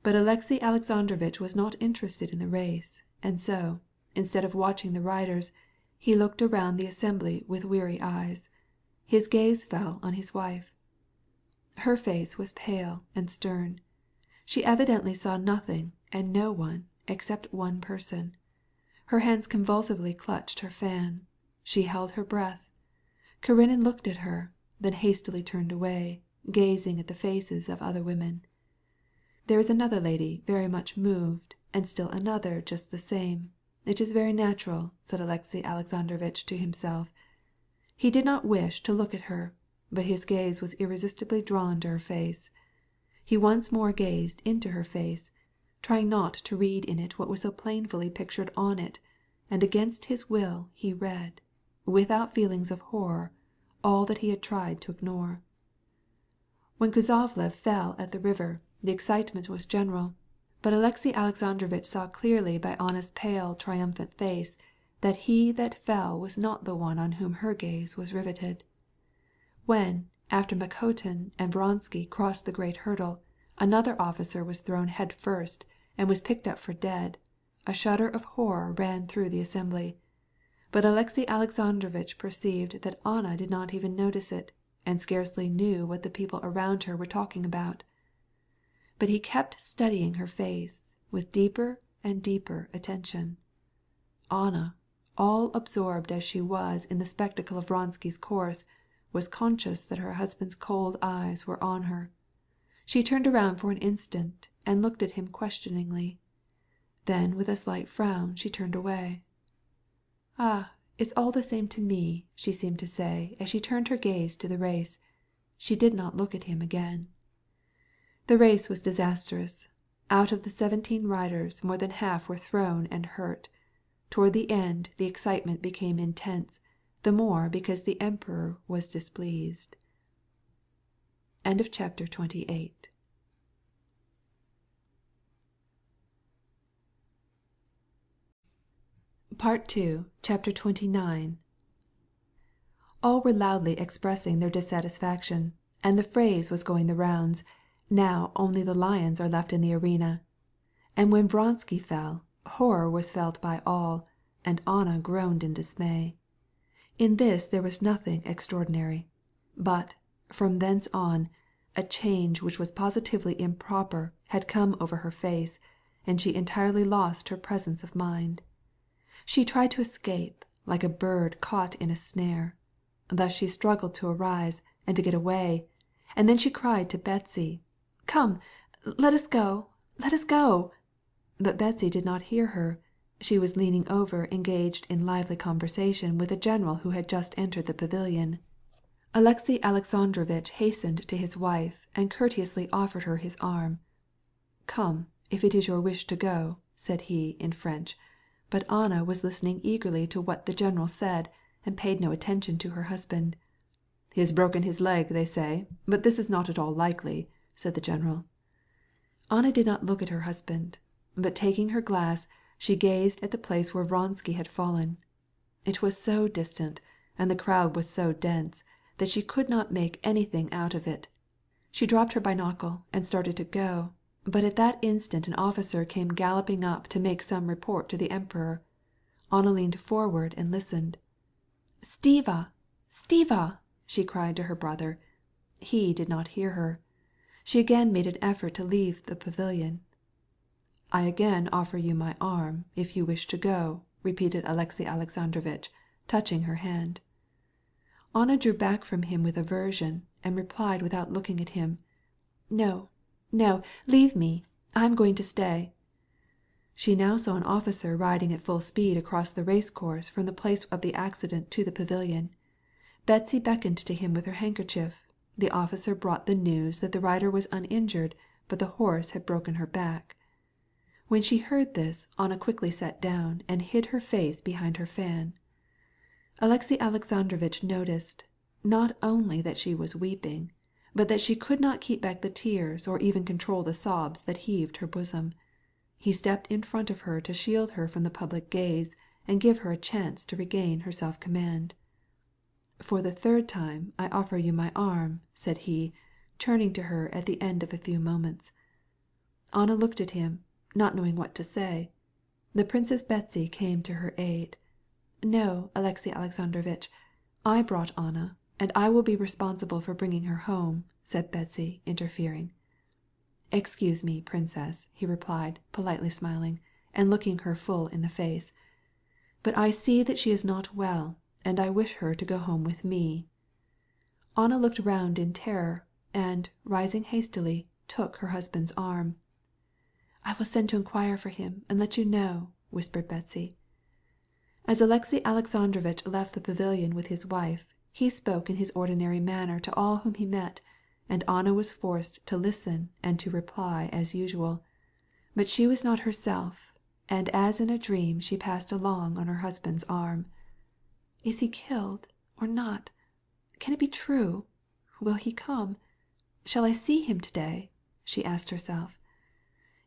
But Alexey Alexandrovitch was not interested in the race, and so, instead of watching the riders, he looked around the assembly with weary eyes. His gaze fell on his wife. Her face was pale and stern. She evidently saw nothing and no one except one person. Her hands convulsively clutched her fan. She held her breath. Karenina looked at her, then hastily turned away, gazing at the faces of other women. There is another lady very much moved, and still another just the same. It is very natural, said Alexey Alexandrovitch to himself. He did not wish to look at her, but his gaze was irresistibly drawn to her face. He once more gazed into her face, trying not to read in it what was so plainly pictured on it, and against his will he read, without feelings of horror, all that he had tried to ignore. When Kuzovlev fell at the river, the excitement was general, but Alexey Alexandrovitch saw clearly by Anna's pale, triumphant face that he that fell was not the one on whom her gaze was riveted. When, After Makotin and Vronsky crossed the great hurdle, another officer was thrown head first and was picked up for dead. A shudder of horror ran through the assembly. But Alexey Alexandrovitch perceived that Anna did not even notice it, and scarcely knew what the people around her were talking about. But he kept studying her face with deeper and deeper attention. Anna, all absorbed as she was in the spectacle of Vronsky's course, was conscious that her husband's cold eyes were on her. She turned around for an instant and looked at him questioningly. Then with a slight frown she turned away. "Ah, it's all the same to me," she seemed to say as she turned her gaze to the race. She did not look at him again. The race was disastrous. Out of the 17 riders more than half were thrown and hurt. Toward the end the excitement became intense, the more because the Emperor was displeased. End of chapter 28. Part 2, Chapter 29. All were loudly expressing their dissatisfaction, and the phrase was going the rounds, "Now only the lions are left in the arena." And when Vronsky fell, horror was felt by all, and Anna groaned in dismay. In this there was nothing extraordinary. But, from thence on, a change which was positively improper had come over her face, and she entirely lost her presence of mind. She tried to escape, like a bird caught in a snare. Thus she struggled to arise and to get away, and then she cried to Betsy, "Come, let us go, let us go!" But Betsy did not hear her. She was leaning over engaged in lively conversation with a general who had just entered the pavilion. Alexey Alexandrovitch hastened to his wife and courteously offered her his arm. "Come, if it is your wish to go," said he in French. But Anna was listening eagerly to what the general said, and paid no attention to her husband. "He has broken his leg, they say, but this is not at all likely," said the general. Anna did not look at her husband, but taking her glass, she gazed at the place where Vronsky had fallen. It was so distant, and the crowd was so dense, that she could not make anything out of it. She dropped her binocle and started to go, but at that instant an officer came galloping up to make some report to the Emperor. Anna leaned forward and listened. "Stiva! Stiva!" she cried to her brother. He did not hear her. She again made an effort to leave the pavilion. "I again offer you my arm, if you wish to go," repeated Alexey Alexandrovitch, touching her hand. Anna drew back from him with aversion, and replied without looking at him, "No, no, leave me. I am going to stay." She now saw an officer riding at full speed across the race course from the place of the accident to the pavilion. Betsy beckoned to him with her handkerchief. The officer brought the news that the rider was uninjured, but the horse had broken her back. When she heard this, Anna quickly sat down and hid her face behind her fan. Alexey Alexandrovitch noticed, not only that she was weeping, but that she could not keep back the tears or even control the sobs that heaved her bosom. He stepped in front of her to shield her from the public gaze and give her a chance to regain her self-command. "For the third time I offer you my arm," said he, turning to her at the end of a few moments. Anna looked at him, not knowing what to say. The Princess Betsy came to her aid. "No, Alexey Alexandrovitch, I brought Anna, and I will be responsible for bringing her home," said Betsy, interfering. "Excuse me, Princess," he replied, politely smiling, and looking her full in the face. "But I see that she is not well, and I wish her to go home with me." Anna looked round in terror, and, rising hastily, took her husband's arm. "I will send to inquire for him and let you know," whispered Betsy. As Alexey Alexandrovitch left the pavilion with his wife, he spoke in his ordinary manner to all whom he met, and Anna was forced to listen and to reply as usual. But she was not herself, and as in a dream she passed along on her husband's arm. "Is he killed or not? Can it be true? Will he come? Shall I see him today?" she asked herself.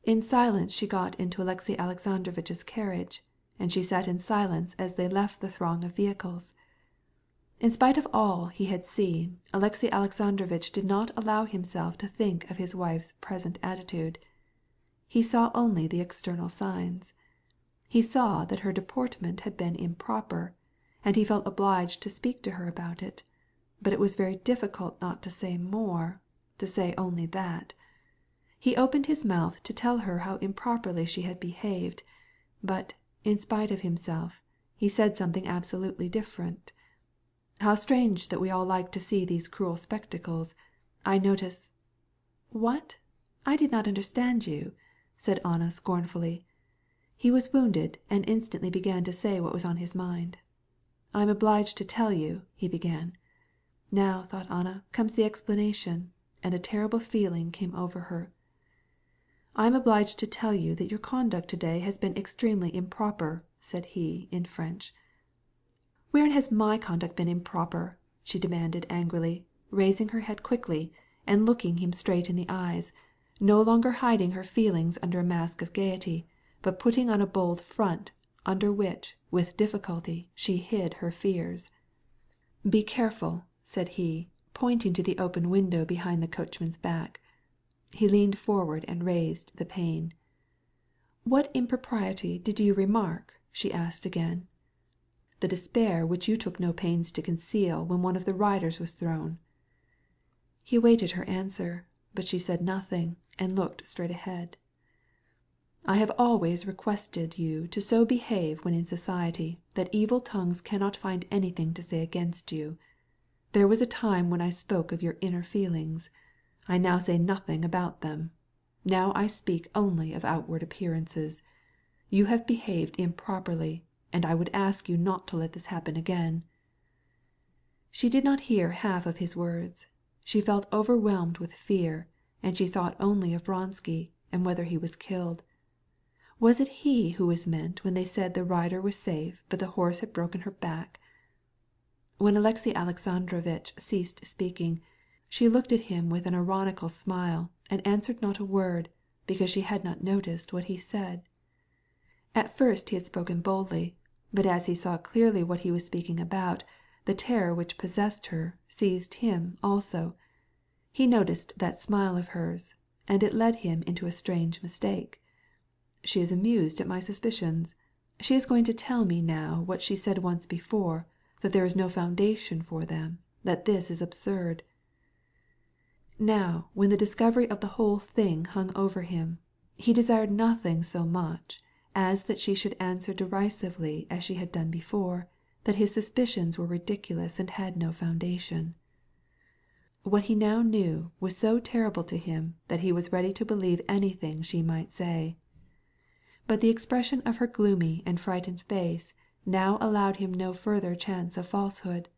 In silence she got into Alexey Alexandrovitch's carriage, and she sat in silence as they left the throng of vehicles. In spite of all he had seen, Alexey Alexandrovitch did not allow himself to think of his wife's present attitude. He saw only the external signs. He saw that her deportment had been improper, and he felt obliged to speak to her about it, but it was very difficult not to say more, to say only that. He opened his mouth to tell her how improperly she had behaved, but, in spite of himself, he said something absolutely different. How strange that we all like to see these cruel spectacles. I notice— "What? I did not understand you," said Anna scornfully. He was wounded and instantly began to say what was on his mind. "I am obliged to tell you," he began. Now, thought Anna, comes the explanation, and a terrible feeling came over her. "I am obliged to tell you that your conduct today has been extremely improper," said he, in French. "Wherein has my conduct been improper?" she demanded angrily, raising her head quickly and looking him straight in the eyes, no longer hiding her feelings under a mask of gaiety, but putting on a bold front, under which, with difficulty, she hid her fears. "Be careful," said he, pointing to the open window behind the coachman's back. He leaned forward and raised the pane. "What impropriety did you remark?" she asked again. "The despair which you took no pains to conceal when one of the riders was thrown." He awaited her answer, but she said nothing and looked straight ahead. "I have always requested you to so behave when in society that evil tongues cannot find anything to say against you. There was a time when I spoke of your inner feelings. I now say nothing about them. Now I speak only of outward appearances. You have behaved improperly, and I would ask you not to let this happen again." She did not hear half of his words. She felt overwhelmed with fear, and she thought only of Vronsky and whether he was killed. Was it he who was meant when they said the rider was safe but the horse had broken her back? When Alexey Alexandrovitch ceased speaking, she looked at him with an ironical smile and answered not a word, because she had not noticed what he said. At first he had spoken boldly, but as he saw clearly what he was speaking about, the terror which possessed her seized him also. He noticed that smile of hers, and it led him into a strange mistake. She is amused at my suspicions. She is going to tell me now what she said once before, that there is no foundation for them, that this is absurd. Now, when the discovery of the whole thing hung over him, he desired nothing so much as that she should answer derisively as she had done before, that his suspicions were ridiculous and had no foundation. What he now knew was so terrible to him that he was ready to believe anything she might say. But the expression of her gloomy and frightened face now allowed him no further chance of falsehood.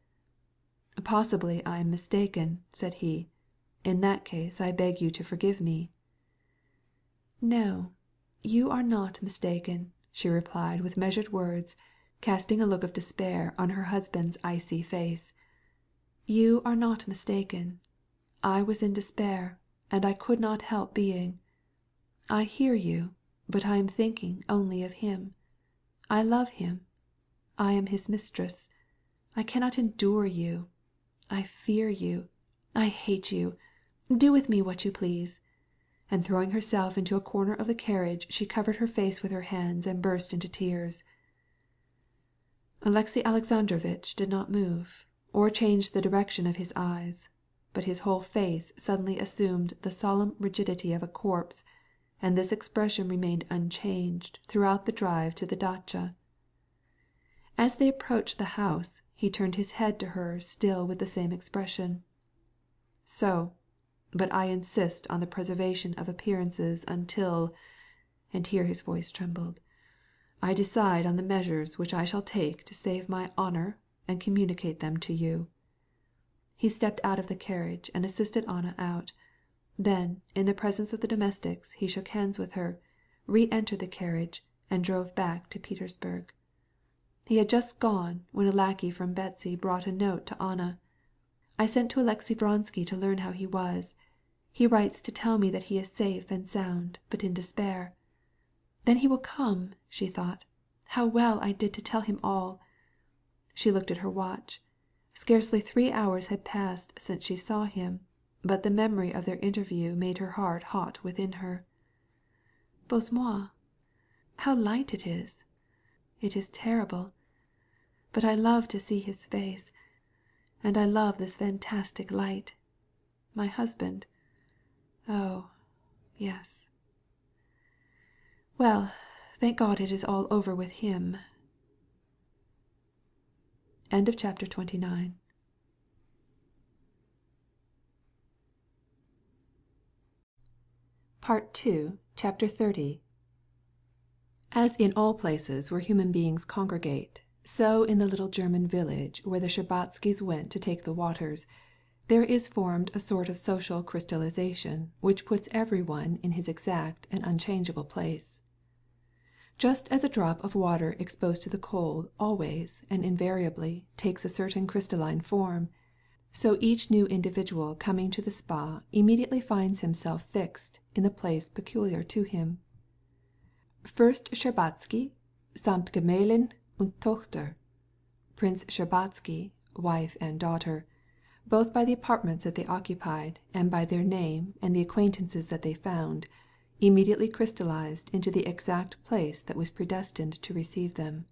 "Possibly I am mistaken," said he. "In that case I beg you to forgive me." "No, you are not mistaken," she replied with measured words, casting a look of despair on her husband's icy face. "You are not mistaken. I was in despair, and I could not help being. I hear you, but I am thinking only of him. I love him. I am his mistress. I cannot endure you. I fear you. I hate you. Do with me what you please." And throwing herself into a corner of the carriage, she covered her face with her hands and burst into tears. Alexey Alexandrovitch did not move, or change the direction of his eyes, but his whole face suddenly assumed the solemn rigidity of a corpse, and this expression remained unchanged throughout the drive to the dacha. As they approached the house, he turned his head to her still with the same expression. "So, but I insist on the preservation of appearances until," and here his voice trembled, "I decide on the measures which I shall take to save my honor and communicate them to you." He stepped out of the carriage and assisted Anna out. Then, in the presence of the domestics, he shook hands with her, re-entered the carriage, and drove back to Petersburg. He had just gone when a lackey from Betsy brought a note to Anna. "I sent to Alexey Vronsky to learn how he was. He writes to tell me that he is safe and sound, but in despair. Then he will come," she thought. "How well I did to tell him all." She looked at her watch. Scarcely 3 hours had passed since she saw him, but the memory of their interview made her heart hot within her. "Bose moi! How light it is! It is terrible. But I love to see his face, and I love this fantastic light. My husband. Oh, yes. Well, thank God it is all over with him." End of chapter 29. Part 2, Chapter 30. As in all places where human beings congregate, so in the little German village where the Shtcherbatskys went to take the waters, there is formed a sort of social crystallization which puts every one in his exact and unchangeable place. Just as a drop of water exposed to the cold always and invariably takes a certain crystalline form, so each new individual coming to the spa immediately finds himself fixed in the place peculiar to him. Fürst Shtcherbatsky, samt Gemahlin und Tochter. Prince Shtcherbatsky, wife and daughter, both by the apartments that they occupied and by their name and the acquaintances that they found, immediately crystallized into the exact place that was predestined to receive them.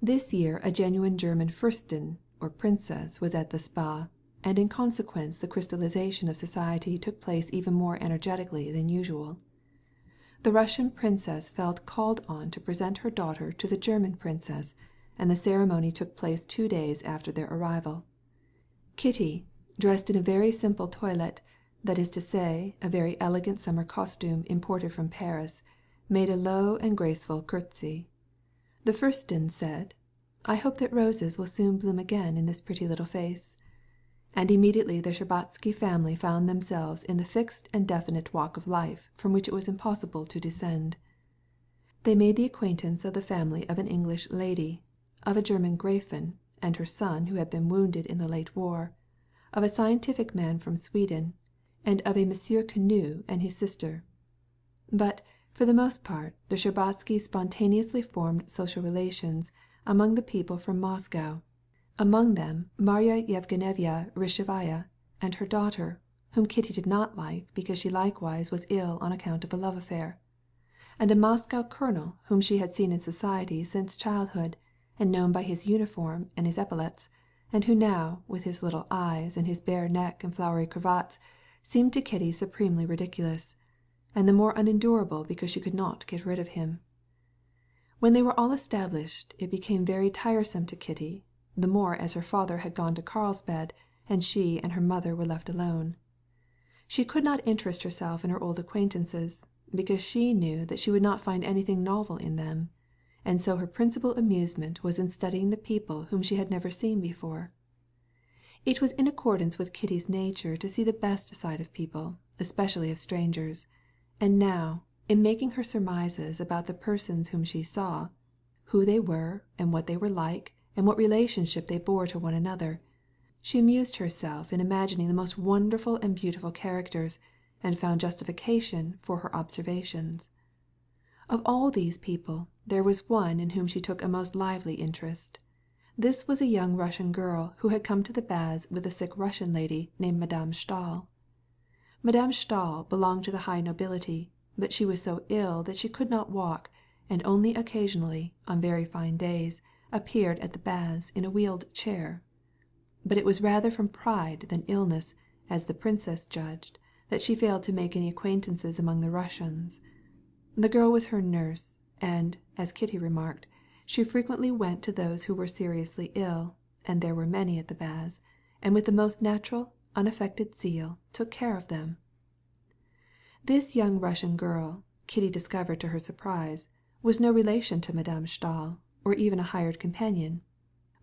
This year a genuine German Fürstin or princess was at the spa, and in consequence the crystallization of society took place even more energetically than usual. The Russian princess felt called on to present her daughter to the German princess, and the ceremony took place 2 days after their arrival. Kitty, dressed in a very simple toilette, that is to say, a very elegant summer costume imported from Paris, made a low and graceful curtsy. The Fürstin said, "I hope that roses will soon bloom again in this pretty little face." And immediately the Shtcherbatsky family found themselves in the fixed and definite walk of life from which it was impossible to descend. They made the acquaintance of the family of an English lady, of a German Gräfin and her son who had been wounded in the late war, of a scientific man from Sweden, and of a Monsieur Quenu and his sister. But, for the most part, the Shtcherbatskys spontaneously formed social relations among the people from Moscow, among them Marya Yevgenyevna Rizhevaya and her daughter, whom Kitty did not like because she likewise was ill on account of a love affair, and a Moscow colonel whom she had seen in society since childhood, and known by his uniform and his epaulets, and who now, with his little eyes and his bare neck and flowery cravats, seemed to Kitty supremely ridiculous, and the more unendurable because she could not get rid of him. When they were all established it became very tiresome to Kitty, the more as her father had gone to Carlsbad and she and her mother were left alone. She could not interest herself in her old acquaintances, because she knew that she would not find anything novel in them, and so her principal amusement was in studying the people whom she had never seen before. It was in accordance with Kitty's nature to see the best side of people, especially of strangers, and now, in making her surmises about the persons whom she saw, who they were and what they were like and what relationship they bore to one another, she amused herself in imagining the most wonderful and beautiful characters, and found justification for her observations. Of all these people, there was one in whom she took a most lively interest. This was a young Russian girl who had come to the baths with a sick Russian lady named Madame Stahl. Madame Stahl belonged to the high nobility, but she was so ill that she could not walk, and only occasionally, on very fine days, appeared at the baths in a wheeled chair. But it was rather from pride than illness, as the princess judged, that she failed to make any acquaintances among the Russians. The girl was her nurse, and, as Kitty remarked, she frequently went to those who were seriously ill, and there were many at the baths, and with the most natural, unaffected zeal took care of them. This young Russian girl, Kitty discovered to her surprise, was no relation to Madame Stahl, or even a hired companion.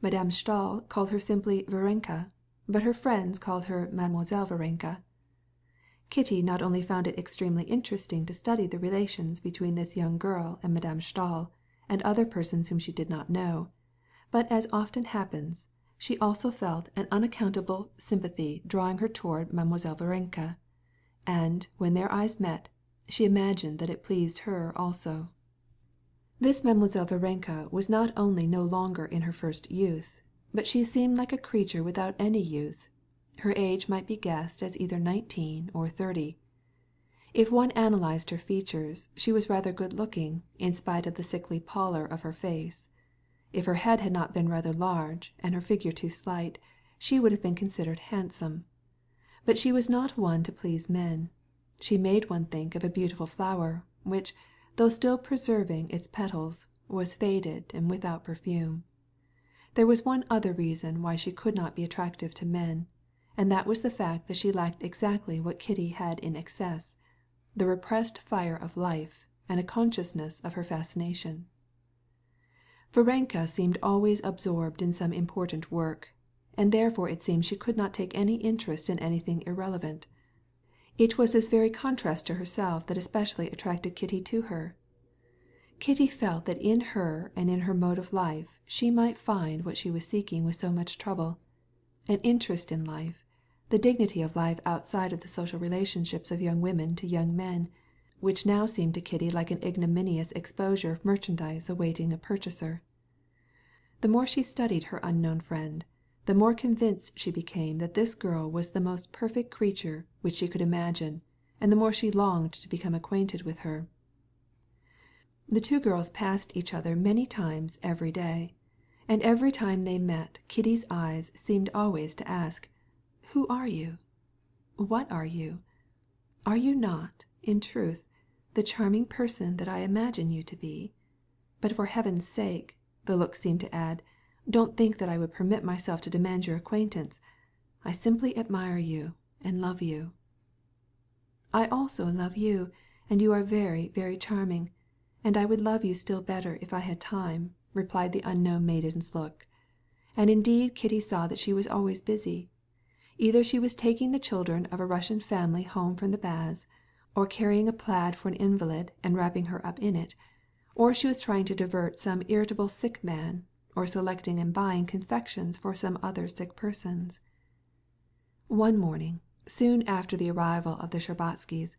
Madame Stahl called her simply Varenka, but her friends called her Mademoiselle Varenka. Kitty not only found it extremely interesting to study the relations between this young girl and Madame Stahl, and other persons whom she did not know, but as often happens, she also felt an unaccountable sympathy drawing her toward Mademoiselle Varenka, and, when their eyes met, she imagined that it pleased her also. This Mademoiselle Varenka was not only no longer in her first youth, but she seemed like a creature without any youth. Her age might be guessed as either 19 or 30. If one analyzed her features, she was rather good-looking, in spite of the sickly pallor of her face. If her head had not been rather large, and her figure too slight, she would have been considered handsome. But she was not one to please men. She made one think of a beautiful flower, which, though still preserving its petals, was faded and without perfume. There was one other reason why she could not be attractive to men, and that was the fact that she lacked exactly what Kitty had in excess, the repressed fire of life and a consciousness of her fascination. Varenka seemed always absorbed in some important work, and therefore it seemed she could not take any interest in anything irrelevant. It was this very contrast to herself that especially attracted Kitty to her. Kitty felt that in her and in her mode of life she might find what she was seeking with so much trouble, an interest in life, the dignity of life outside of the social relationships of young women to young men, which now seemed to Kitty like an ignominious exposure of merchandise awaiting a purchaser. The more she studied her unknown friend, the more convinced she became that this girl was the most perfect creature which she could imagine, and the more she longed to become acquainted with her. The two girls passed each other many times every day, and every time they met Kitty's eyes seemed always to ask, "Who are you? What are you? Are you not, in truth, the charming person that I imagine you to be? But for heaven's sake," the look seemed to add, "don't think that I would permit myself to demand your acquaintance. I simply admire you and love you." "I also love you, and you are very, very charming, and I would love you still better if I had time," replied the unknown maiden's look. And indeed Kitty saw that she was always busy. Either she was taking the children of a Russian family home from the baths, or carrying a plaid for an invalid and wrapping her up in it, or she was trying to divert some irritable sick man, or selecting and buying confections for some other sick persons. One morning, soon after the arrival of the Shtcherbatskys,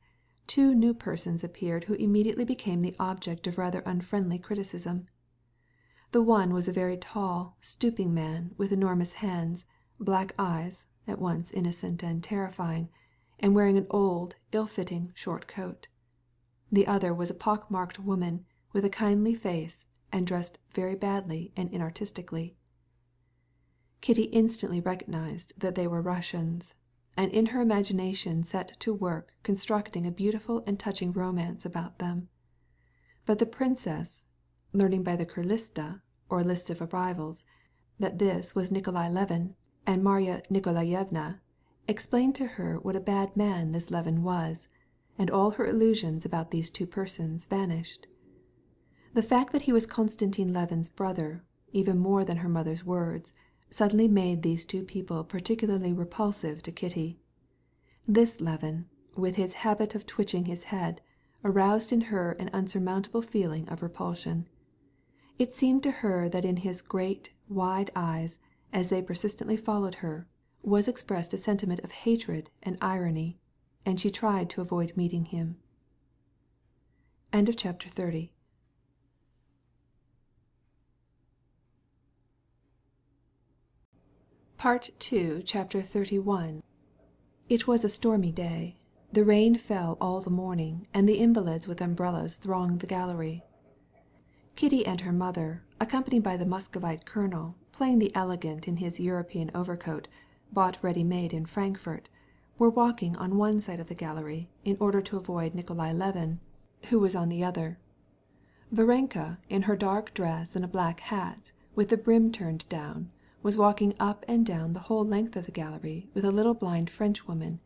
two new persons appeared who immediately became the object of rather unfriendly criticism. The one was a very tall, stooping man with enormous hands, black eyes, at once innocent and terrifying, and wearing an old, ill-fitting short coat. The other was a pock-marked woman with a kindly face and dressed very badly and inartistically. Kitty instantly recognized that they were Russians, and in her imagination set to work constructing a beautiful and touching romance about them. But the princess, learning by the Kurlista, or list of arrivals, that this was Nikolai Levin and Marya Nikolaevna, explained to her what a bad man this Levin was, and all her illusions about these two persons vanished. The fact that he was Konstantin Levin's brother, even more than her mother's words, suddenly made these two people particularly repulsive to Kitty. This Levin, with his habit of twitching his head, aroused in her an unsurmountable feeling of repulsion. It seemed to her that in his great, wide eyes, as they persistently followed her, was expressed a sentiment of hatred and irony, and she tried to avoid meeting him. End of chapter 30. Part 2, Chapter 31. It was a stormy day. The rain fell all the morning, and the invalids with umbrellas thronged the gallery. Kitty and her mother, accompanied by the Muscovite colonel, playing the elegant in his European overcoat, bought ready-made in Frankfurt, were walking on one side of the gallery in order to avoid Nikolai Levin, who was on the other. Varenka, in her dark dress and a black hat, with the brim turned down, was walking up and down the whole length of the gallery with a little blind Frenchwoman.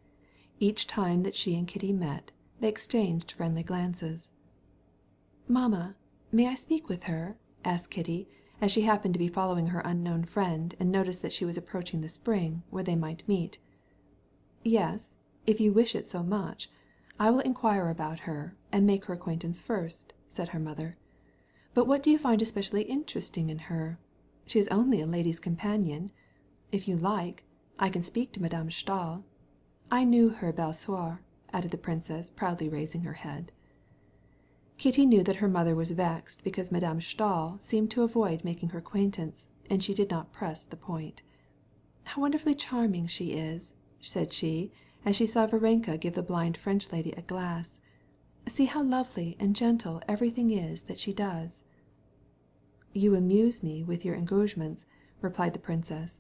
Each time that she and Kitty met, they exchanged friendly glances. "Mamma, may I speak with her?" asked Kitty, as she happened to be following her unknown friend and noticed that she was approaching the spring where they might meet. "Yes, if you wish it so much. I will inquire about her and make her acquaintance first," said her mother. "But what do you find especially interesting in her? She is only a lady's companion. If you like, I can speak to Madame Stahl. I knew her belle sœur," added the princess, proudly raising her head. Kitty knew that her mother was vexed because Madame Stahl seemed to avoid making her acquaintance, and she did not press the point. "How wonderfully charming she is!" said she, as she saw Varenka give the blind French lady a glass. "See how lovely and gentle everything is that she does." "You amuse me with your engagements," replied the princess.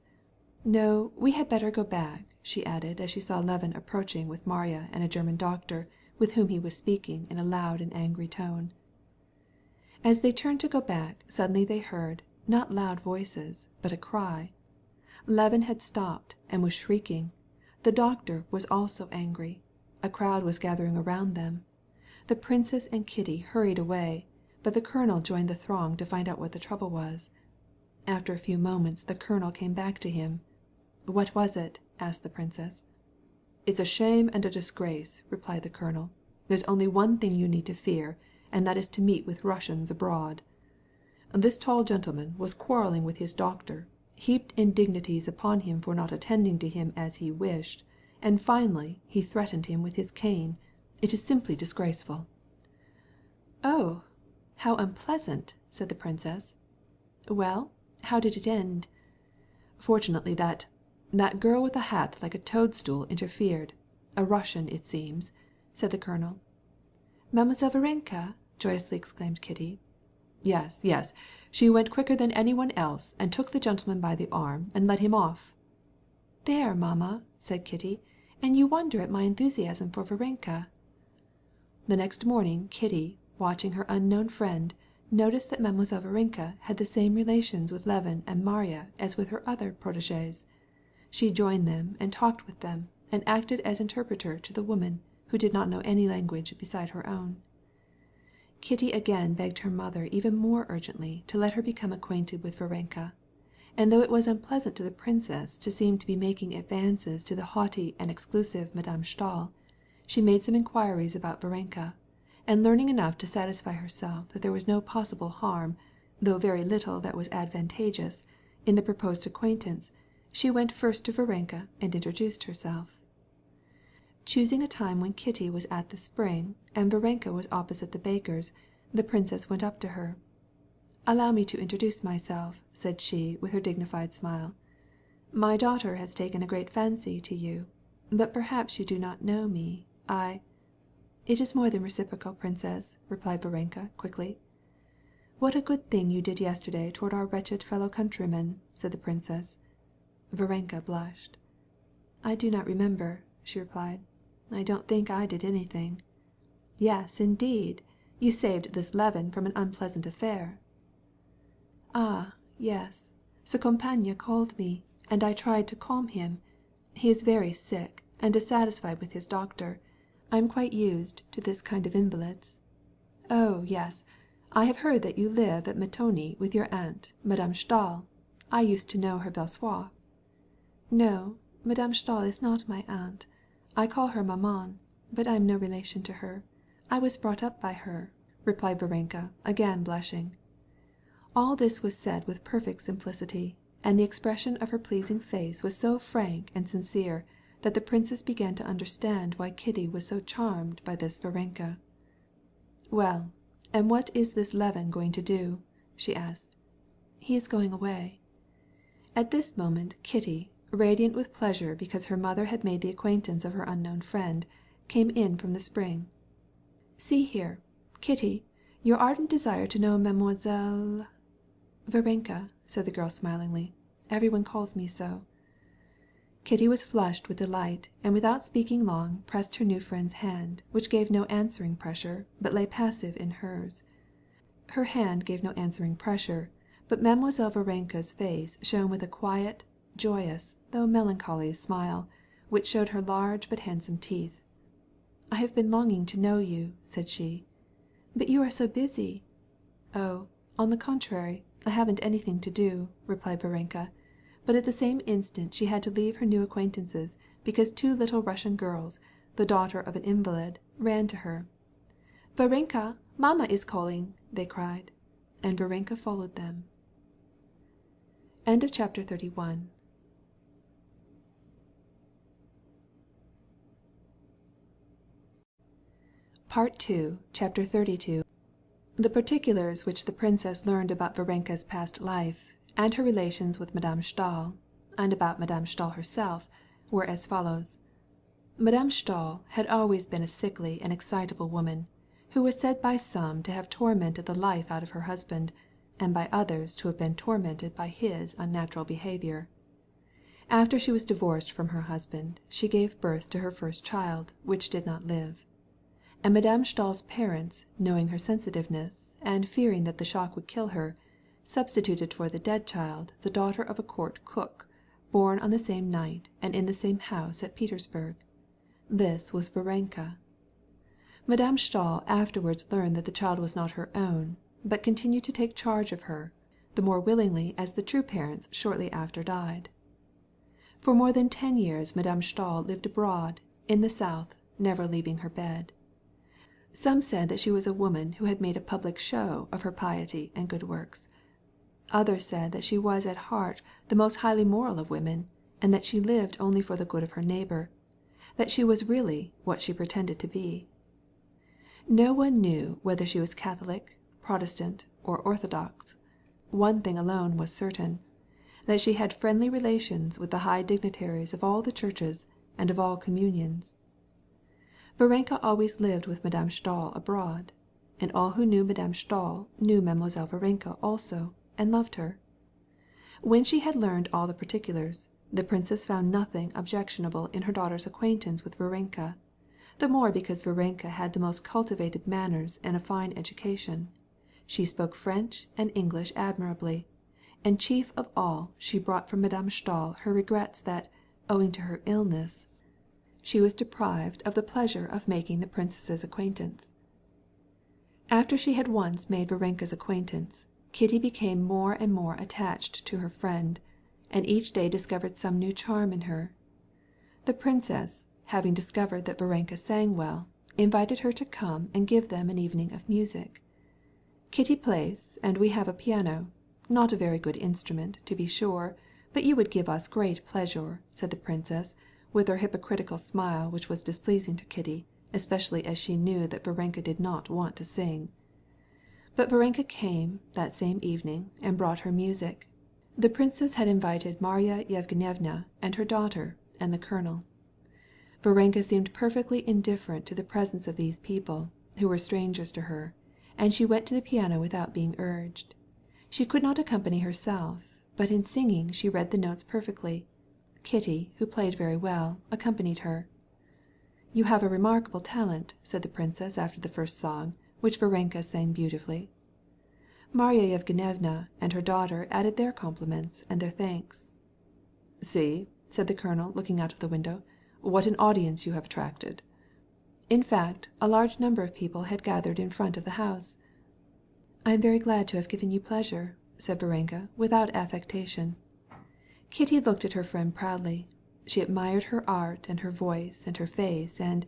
"No, we had better go back," she added, as she saw Levin approaching with Marya and a German doctor, with whom he was speaking in a loud and angry tone. As they turned to go back, suddenly they heard, not loud voices, but a cry. Levin had stopped, and was shrieking. The doctor was also angry. A crowd was gathering around them. The princess and Kitty hurried away, but the colonel joined the throng to find out what the trouble was. After a few moments the colonel came back to him. "What was it?" asked the princess. "It's a shame and a disgrace," replied the colonel. "There's only one thing you need to fear, and that is to meet with Russians abroad. This tall gentleman was quarreling with his doctor, heaped indignities upon him for not attending to him as he wished, and finally he threatened him with his cane. It is simply disgraceful." "Oh, how unpleasant!" said the princess. "Well, how did it end?" "Fortunately that girl with a hat like a toadstool interfered. A Russian, it seems," said the colonel. "Mademoiselle Varenka?" joyously exclaimed Kitty. Yes. She went quicker than any one else, and took the gentleman by the arm, and led him off." "There, mamma," said Kitty, "and you wonder at my enthusiasm for Varenka." The next morning Kitty, watching her unknown friend, noticed that Mademoiselle Varenka had the same relations with Levin and Marya as with her other protégés. She joined them and talked with them, and acted as interpreter to the woman, who did not know any language beside her own. Kitty again begged her mother even more urgently to let her become acquainted with Varenka, and though it was unpleasant to the princess to seem to be making advances to the haughty and exclusive Madame Stahl, she made some inquiries about Varenka, and learning enough to satisfy herself that there was no possible harm, though very little that was advantageous, in the proposed acquaintance, she went first to Varenka and introduced herself. Choosing a time when Kitty was at the spring, and Varenka was opposite the baker's, the princess went up to her. "Allow me to introduce myself," said she, with her dignified smile. "My daughter has taken a great fancy to you, but perhaps you do not know me. "It is more than reciprocal, princess," replied Varenka quickly. "What a good thing you did yesterday toward our wretched fellow countrymen," said the princess. Varenka blushed. "I do not remember," she replied. "I don't think I did anything." "Yes, indeed. You saved this Levin from an unpleasant affair." "Ah, yes. Ce compagne called me, and I tried to calm him. He is very sick, and dissatisfied with his doctor. I am quite used to this kind of invalids." "Oh, yes. I have heard that you live at Metoni with your aunt, Madame Stahl. I used to know her belle-sœur." "No, Madame Stahl is not my aunt. I call her maman, but I am no relation to her. I was brought up by her," replied Varenka, again blushing. All this was said with perfect simplicity, and the expression of her pleasing face was so frank and sincere that the princess began to understand why Kitty was so charmed by this Varenka. "Well, and what is this Levin going to do?" she asked. "He is going away." At this moment Kitty, radiant with pleasure because her mother had made the acquaintance of her unknown friend, came in from the spring. "See here, Kitty, your ardent desire to know Mademoiselle—" "Varenka," said the girl smilingly. "Everyone calls me so." Kitty was flushed with delight, and without speaking long pressed her new friend's hand, which gave no answering pressure, but lay passive in hers. Her hand gave no answering pressure, but Mademoiselle Varenka's face shone with a quiet, joyous, though melancholy smile, which showed her large but handsome teeth. "I have been longing to know you," said she. "But you are so busy." "Oh, on the contrary, I haven't anything to do," replied Varenka, but at the same instant she had to leave her new acquaintances because two little Russian girls, the daughter of an invalid, ran to her. "Varenka, mamma is calling," they cried, and Varenka followed them. Chapter 32. The particulars which the princess learned about Varenka's past life, and her relations with Madame Stahl, and about Madame Stahl herself, were as follows. Madame Stahl had always been a sickly and excitable woman, who was said by some to have tormented the life out of her husband, and by others to have been tormented by his unnatural behavior. After she was divorced from her husband, she gave birth to her first child, which did not live. And Madame Stahl's parents, knowing her sensitiveness, and fearing that the shock would kill her, substituted for the dead child the daughter of a court cook, born on the same night and in the same house at Petersburg. This was Varenka. Madame Stahl afterwards learned that the child was not her own, but continued to take charge of her, the more willingly as the true parents shortly after died. For more than 10 years Madame Stahl lived abroad, in the south, never leaving her bed. Some said that she was a woman who had made a public show of her piety and good works. Others said that she was at heart the most highly moral of women, and that she lived only for the good of her neighbor, that she was really what she pretended to be. No one knew whether she was Catholic, Protestant, or Orthodox. One thing alone was certain, that she had friendly relations with the high dignitaries of all the churches and of all communions. Varenka always lived with Madame Stahl abroad, and all who knew Madame Stahl knew Mademoiselle Varenka also, and loved her. When she had learned all the particulars, the princess found nothing objectionable in her daughter's acquaintance with Varenka, the more because Varenka had the most cultivated manners and a fine education. She spoke French and English admirably, and chief of all she brought from Madame Stahl her regrets that, owing to her illness, she was deprived of the pleasure of making the princess's acquaintance. After she had once made Varenka's acquaintance, Kitty became more and more attached to her friend, and each day discovered some new charm in her. The princess, having discovered that Varenka sang well, invited her to come and give them an evening of music. Kitty plays, and we have a piano, not a very good instrument, to be sure, but you would give us great pleasure, said the princess, with her hypocritical smile, which was displeasing to Kitty, especially as she knew that Varenka did not want to sing. But Varenka came that same evening and brought her music. The princess had invited Marya Yevgenyevna and her daughter and the colonel. Varenka seemed perfectly indifferent to the presence of these people, who were strangers to her, and she went to the piano without being urged. She could not accompany herself, but in singing she read the notes perfectly. Kitty, who played very well, accompanied her. "You have a remarkable talent," said the princess after the first song, which Varenka sang beautifully. Marya Yevgenyevna and her daughter added their compliments and their thanks. "See," said the colonel, looking out of the window, "what an audience you have attracted." In fact, a large number of people had gathered in front of the house. "I am very glad to have given you pleasure," said Varenka, without affectation. Kitty looked at her friend proudly. She admired her art and her voice and her face, and,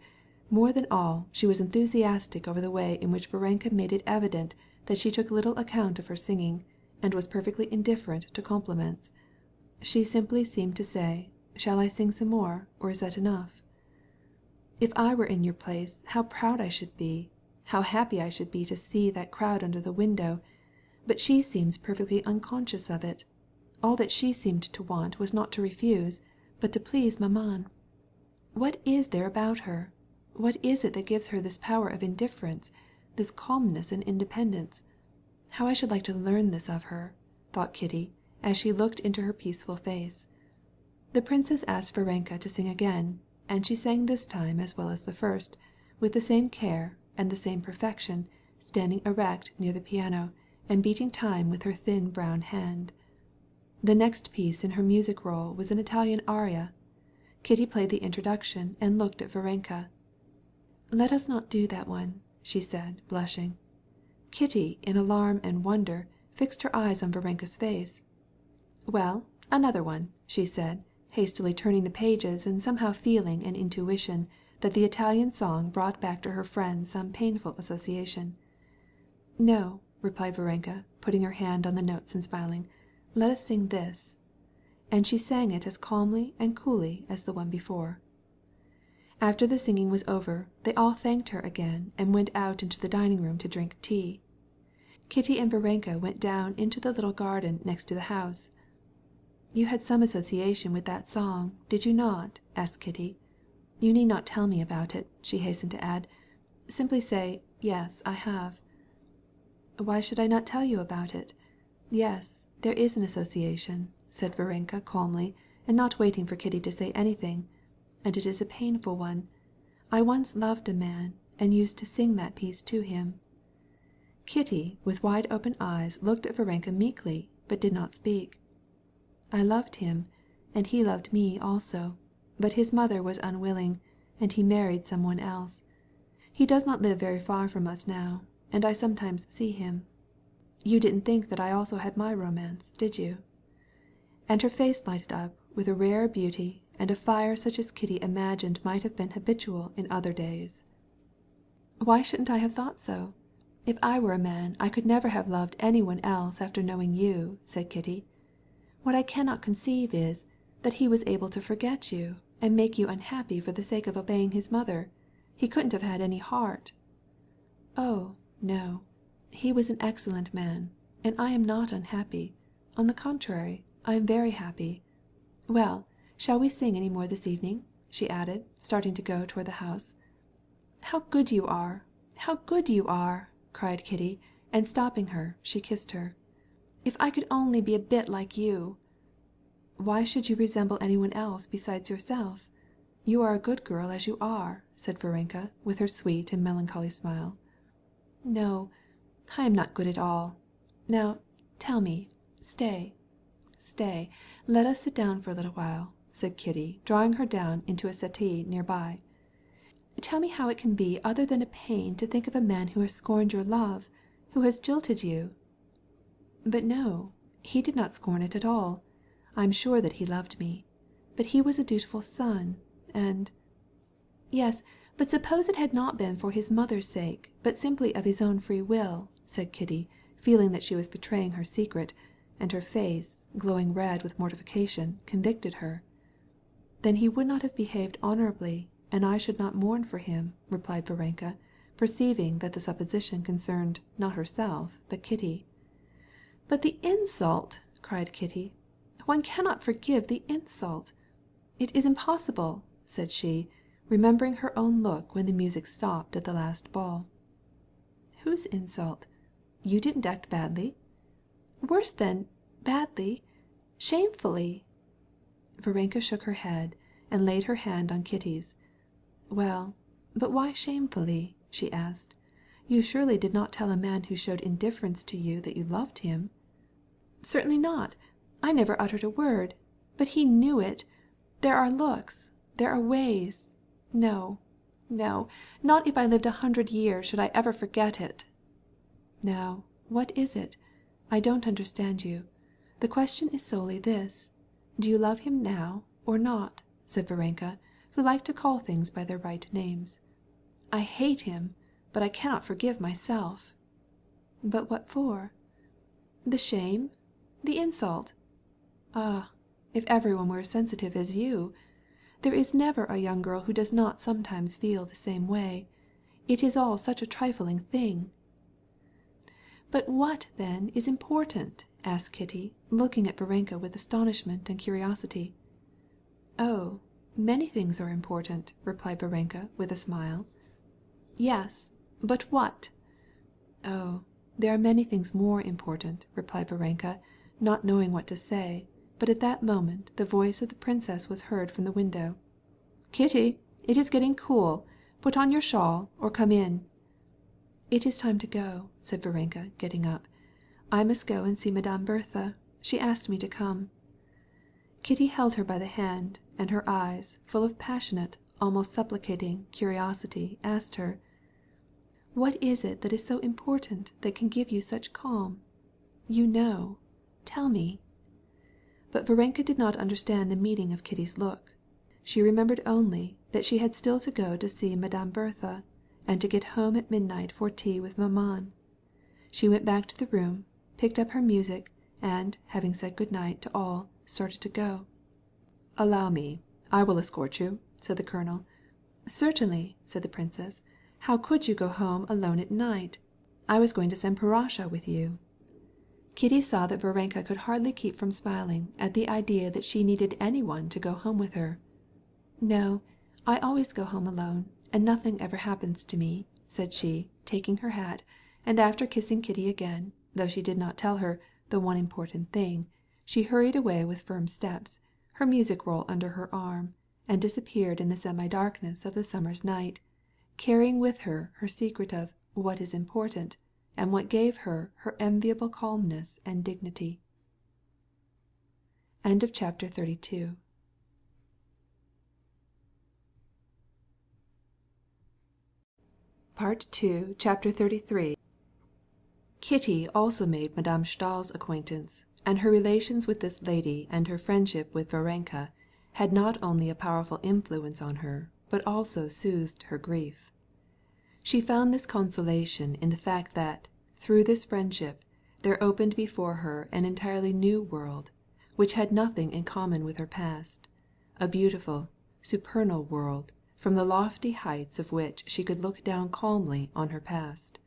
more than all, she was enthusiastic over the way in which Varenka made it evident that she took little account of her singing, and was perfectly indifferent to compliments. She simply seemed to say, "Shall I sing some more, or is that enough?" "If I were in your place, how proud I should be! How happy I should be to see that crowd under the window! But she seems perfectly unconscious of it. All that she seemed to want was not to refuse, but to please maman. What is there about her? What is it that gives her this power of indifference, this calmness and independence? How I should like to learn this of her," thought Kitty, as she looked into her peaceful face. The princess asked Varenka to sing again, and she sang this time as well as the first, with the same care and the same perfection, standing erect near the piano, and beating time with her thin brown hand. The next piece in her music roll was an Italian aria. Kitty played the introduction and looked at Varenka. "Let us not do that one," she said, blushing. Kitty, in alarm and wonder, fixed her eyes on Varenka's face. "Well, another one," she said, hastily turning the pages and somehow feeling an intuition that the Italian song brought back to her friend some painful association. "No," replied Varenka, putting her hand on the notes and smiling. "Let us sing this." And she sang it as calmly and coolly as the one before. After the singing was over, they all thanked her again and went out into the dining room to drink tea. Kitty and Varenka went down into the little garden next to the house. "You had some association with that song, did you not?" asked Kitty. "You need not tell me about it," she hastened to add. "Simply say, 'Yes, I have.'" "Why should I not tell you about it? Yes, there is an association," said Varenka calmly, and not waiting for Kitty to say anything. "And it is a painful one. I once loved a man, and used to sing that piece to him." Kitty, with wide open eyes, looked at Varenka meekly, but did not speak. "I loved him, and he loved me also, but his mother was unwilling, and he married some one else. He does not live very far from us now, and I sometimes see him. You didn't think that I also had my romance, did you?" And her face lighted up with a rare beauty and a fire such as Kitty imagined might have been habitual in other days. "Why shouldn't I have thought so? If I were a man I could never have loved any one else after knowing you," said Kitty. "What I cannot conceive is, that he was able to forget you, and make you unhappy for the sake of obeying his mother. He couldn't have had any heart." "Oh, no. He was an excellent man, and I am not unhappy. On the contrary, I am very happy. Well, shall we sing any more this evening?" she added, starting to go toward the house. "How good you are! How good you are!" cried Kitty, and stopping her, she kissed her. "If I could only be a bit like you!" "Why should you resemble any one else besides yourself? You are a good girl as you are," said Varenka, with her sweet and melancholy smile. "No, I am not good at all. Now, tell me, stay, let us sit down for a little while," said Kitty, drawing her down into a settee near by. "Tell me how it can be other than a pain to think of a man who has scorned your love, who has jilted you." "But no, he did not scorn it at all. I am sure that he loved me. But he was a dutiful son, and—" "Yes, but suppose it had not been for his mother's sake, but simply of his own free will," said Kitty, feeling that she was betraying her secret, and her face, glowing red with mortification, convicted her. "Then he would not have behaved honorably, and I should not mourn for him," replied Varenka, perceiving that the supposition concerned, not herself, but Kitty. "But the insult!" cried Kitty. "One cannot forgive the insult. It is impossible," said she, remembering her own look when the music stopped at the last ball. "Whose insult? You didn't act badly." "Worse than badly, shamefully." Varenka shook her head, and laid her hand on Kitty's. "Well, but why shamefully?" she asked. "You surely did not tell a man who showed indifference to you that you loved him." "Certainly not. I never uttered a word. But he knew it. There are looks, there are ways. No, not if I lived 100 years should I ever forget it." "Now, what is it? I don't understand you. The question is solely this: do you love him now or not?" said Varenka, who liked to call things by their right names. "I hate him, but I cannot forgive myself." "But what for?" "The shame, the insult. Ah, if everyone were as sensitive as you! There is never a young girl who does not sometimes feel the same way. It is all such a trifling thing." "But what, then, is important?" asked Kitty, looking at Varenka with astonishment and curiosity. "Oh, many things are important," replied Varenka with a smile. "Yes, but what?" "Oh, there are many things more important," replied Varenka, not knowing what to say, but at that moment the voice of the princess was heard from the window. "Kitty, it is getting cool. Put on your shawl, or come in." "It is time to go," said Varenka, getting up. "I must go and see Madame Berthe. She asked me to come." Kitty held her by the hand, and her eyes, full of passionate, almost supplicating, curiosity, asked her: "What is it that is so important that can give you such calm? You know. Tell me." But Varenka did not understand the meaning of Kitty's look. She remembered only that she had still to go to see Madame Berthe, and to get home at midnight for tea with maman. She went back to the room, picked up her music, and, having said good night to all, started to go. "Allow me, I will escort you," said the colonel. "Certainly," said the princess. "How could you go home alone at night? I was going to send Parasha with you." Kitty saw that Varenka could hardly keep from smiling at the idea that she needed any one to go home with her. "No, I always go home alone, and nothing ever happens to me," said she, taking her hat, and after kissing Kitty again, though she did not tell her the one important thing, she hurried away with firm steps, her music roll under her arm, and disappeared in the semi-darkness of the summer's night, carrying with her her secret of "what is important," and what gave her her enviable calmness and dignity. Chapter 32. Part 2, Chapter 33. Kitty also made Madame Stahl's acquaintance, and her relations with this lady and her friendship with Varenka had not only a powerful influence on her, but also soothed her grief. She found this consolation in the fact that, through this friendship, there opened before her an entirely new world, which had nothing in common with her past, a beautiful, supernal world, from the lofty heights of which she could look down calmly on her past.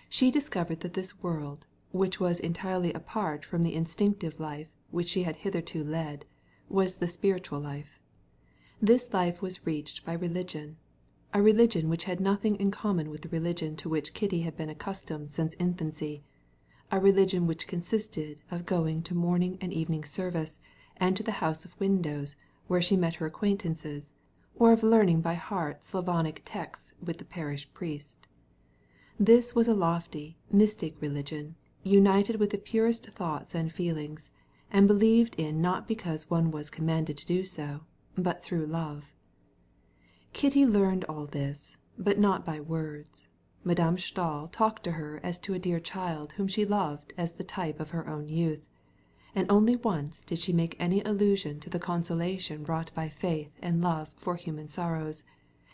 She discovered that this world, which was entirely apart from the instinctive life which she had hitherto led, was the spiritual life. This life was reached by religion, a religion which had nothing in common with the religion to which Kitty had been accustomed since infancy, a religion which consisted of going to morning and evening service, and to the House of Windows, where she met her acquaintances, or of learning by heart Slavonic texts with the parish priest. This was a lofty, mystic religion, united with the purest thoughts and feelings, and believed in not because one was commanded to do so, but through love. Kitty learned all this, but not by words. Madame Stahl talked to her as to a dear child whom she loved as the type of her own youth, and only once did she make any allusion to the consolation wrought by faith and love for human sorrows,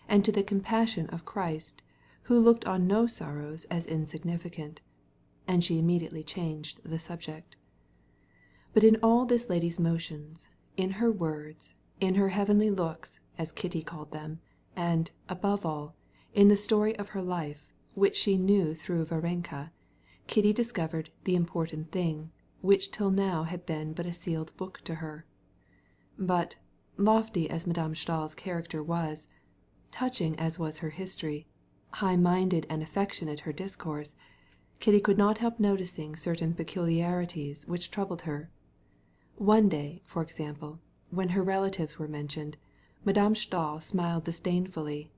and to the compassion of Christ, who looked on no sorrows as insignificant, and she immediately changed the subject. But in all this lady's motions, in her words, in her heavenly looks, as Kitty called them, and, above all, in the story of her life, which she knew through Varenka, Kitty discovered the important thing, which till now had been but a sealed book to her. But, lofty as Madame Stahl's character was, touching as was her history, high-minded and affectionate her discourse, Kitty could not help noticing certain peculiarities which troubled her. One day, for example, when her relatives were mentioned, Madame Stahl smiled disdainfully.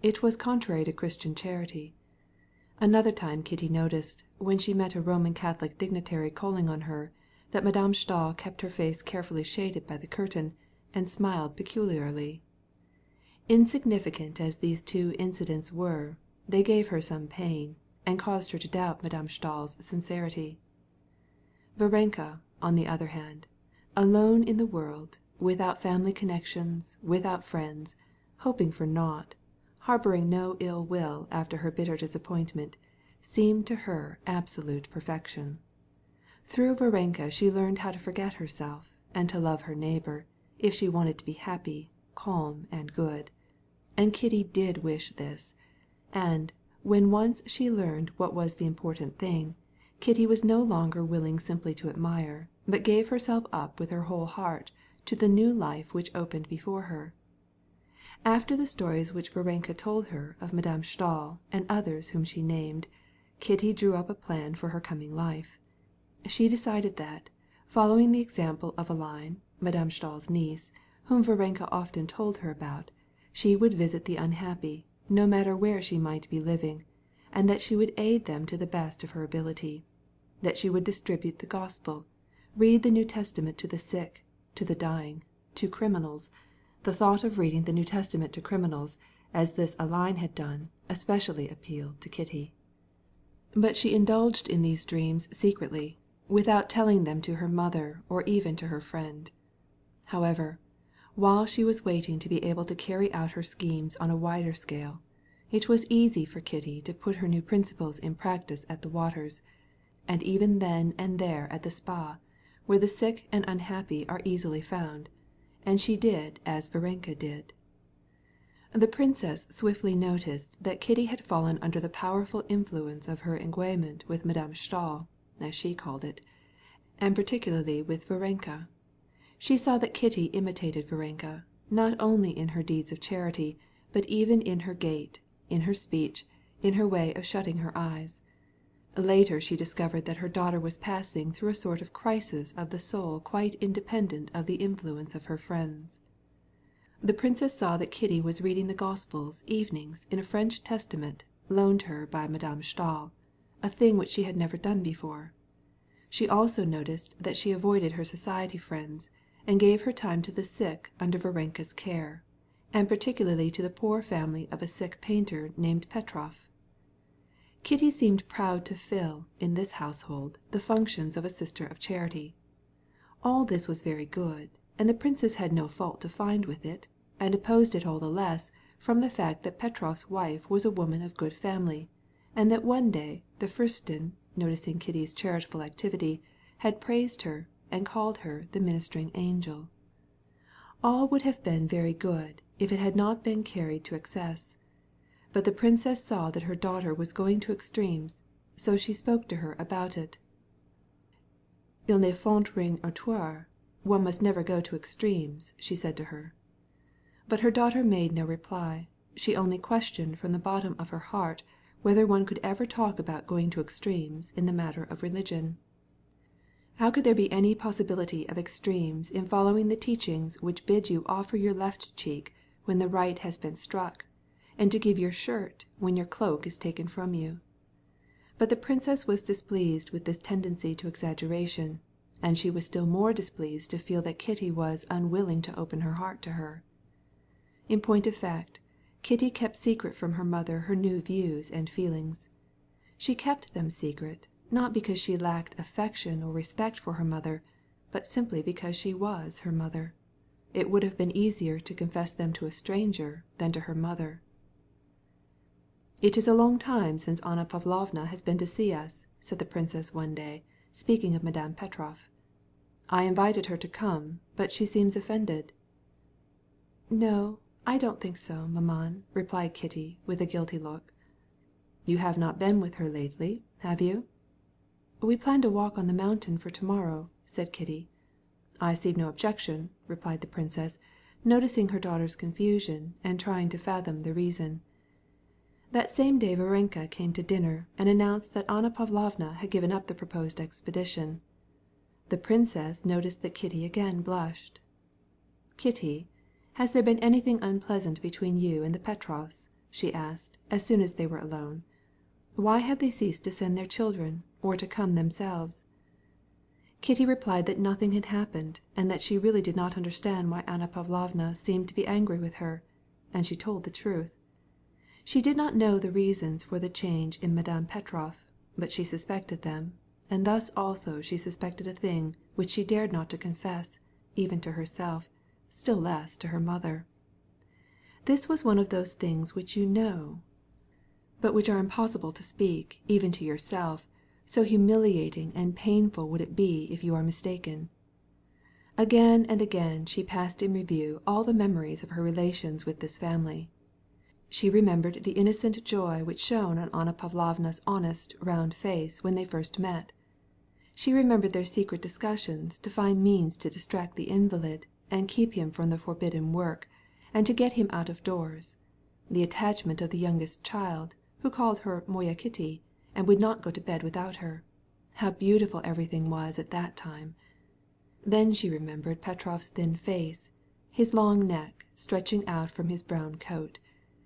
It was contrary to Christian charity. Another time Kitty noticed, when she met a Roman Catholic dignitary calling on her, that Madame Stahl kept her face carefully shaded by the curtain, and smiled peculiarly. Insignificant as these two incidents were, they gave her some pain, and caused her to doubt Madame Stahl's sincerity. Varenka, on the other hand, alone in the world, without family connections, without friends, hoping for naught, harboring no ill will after her bitter disappointment, seemed to her absolute perfection. Through Varenka she learned how to forget herself, and to love her neighbor, if she wanted to be happy, calm, and good. And Kitty did wish this, and, when once she learned what was the important thing, Kitty was no longer willing simply to admire, but gave herself up with her whole heart to the new life which opened before her. After the stories which Varenka told her of Madame Stahl and others whom she named, Kitty drew up a plan for her coming life. She decided that, following the example of Aline, Madame Stahl's niece, whom Varenka often told her about, she would visit the unhappy, no matter where she might be living, and that she would aid them to the best of her ability, that she would distribute the gospel, read the New Testament to the sick, to the dying, to criminals. The thought of reading the New Testament to criminals, as this Aline had done, especially appealed to Kitty. But she indulged in these dreams secretly, without telling them to her mother or even to her friend. However, while she was waiting to be able to carry out her schemes on a wider scale, it was easy for Kitty to put her new principles in practice at the Waters, and even then and there at the Spa, where the sick and unhappy are easily found, and she did as Varenka did. The princess swiftly noticed that Kitty had fallen under the powerful influence of her engagement with Madame Stahl, as she called it, and particularly with Varenka. She saw that Kitty imitated Varenka, not only in her deeds of charity, but even in her gait, in her speech, in her way of shutting her eyes. Later she discovered that her daughter was passing through a sort of crisis of the soul quite independent of the influence of her friends. The princess saw that Kitty was reading the Gospels evenings in a French Testament loaned her by Madame Stahl, a thing which she had never done before. She also noticed that she avoided her society friends, and gave her time to the sick under Varenka's care, and particularly to the poor family of a sick painter named Petrov. Kitty seemed proud to fill, in this household, the functions of a sister of charity. All this was very good, and the princess had no fault to find with it, and opposed it all the less from the fact that Petrov's wife was a woman of good family, and that one day the Fürstin, noticing Kitty's charitable activity, had praised her and called her the ministering angel. All would have been very good if it had not been carried to excess. But the princess saw that her daughter was going to extremes, so she spoke to her about it. Il ne faut rien autre. One must never go to extremes, she said to her. But her daughter made no reply. She only questioned from the bottom of her heart whether one could ever talk about going to extremes in the matter of religion. How could there be any possibility of extremes in following the teachings which bid you offer your left cheek when the right has been struck, and to give your shirt when your cloak is taken from you? But the princess was displeased with this tendency to exaggeration, and she was still more displeased to feel that Kitty was unwilling to open her heart to her. In point of fact, Kitty kept secret from her mother her new views and feelings. She kept them secret, not because she lacked affection or respect for her mother, but simply because she was her mother. It would have been easier to confess them to a stranger than to her mother. "It is a long time since Anna Pavlovna has been to see us," said the princess one day, speaking of Madame Petrov. "I invited her to come, but she seems offended." "No, I don't think so, maman," replied Kitty, with a guilty look. "You have not been with her lately, have you?" "We planned a walk on the mountain for tomorrow," said Kitty. "I see no objection," replied the princess, noticing her daughter's confusion, and trying to fathom the reason. That same day Varenka came to dinner and announced that Anna Pavlovna had given up the proposed expedition. The princess noticed that Kitty again blushed. "Kitty, has there been anything unpleasant between you and the Petrovs?" she asked, as soon as they were alone. "Why have they ceased to send their children, or to come themselves?" Kitty replied that nothing had happened, and that she really did not understand why Anna Pavlovna seemed to be angry with her, and she told the truth. She did not know the reasons for the change in Madame Petrov, but she suspected them, and thus also she suspected a thing which she dared not to confess, even to herself, still less to her mother. This was one of those things which you know, but which are impossible to speak, even to yourself, so humiliating and painful would it be if you are mistaken. Again and again she passed in review all the memories of her relations with this family. She remembered the innocent joy which shone on Anna Pavlovna's honest, round face when they first met. She remembered their secret discussions to find means to distract the invalid, and keep him from the forbidden work, and to get him out of doors, the attachment of the youngest child, who called her Moya Kitty, and would not go to bed without her. How beautiful everything was at that time! Then she remembered Petrov's thin face, his long neck stretching out from his brown coat,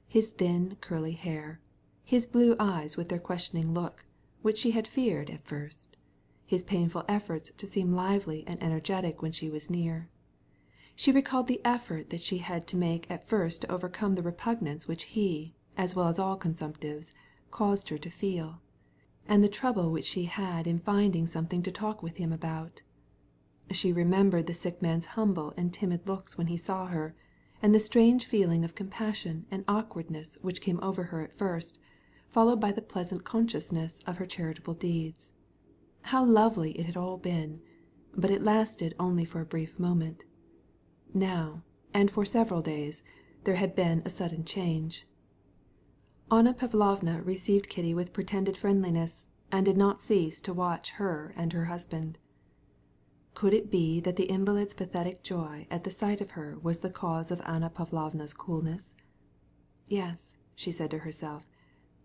his thin curly hair, his blue eyes with their questioning look, which she had feared at first, his painful efforts to seem lively and energetic when she was near. She recalled the effort that she had to make at first to overcome the repugnance which he, as well as all consumptives, caused her to feel, and the trouble which she had in finding something to talk with him about. She remembered the sick man's humble and timid looks when he saw her, and the strange feeling of compassion and awkwardness which came over her at first, followed by the pleasant consciousness of her charitable deeds. How lovely it had all been, but it lasted only for a brief moment. Now, and for several days, there had been a sudden change. Anna Pavlovna received Kitty with pretended friendliness, and did not cease to watch her and her husband. Could it be that the invalid's pathetic joy at the sight of her was the cause of Anna Pavlovna's coolness? Yes, she said to herself,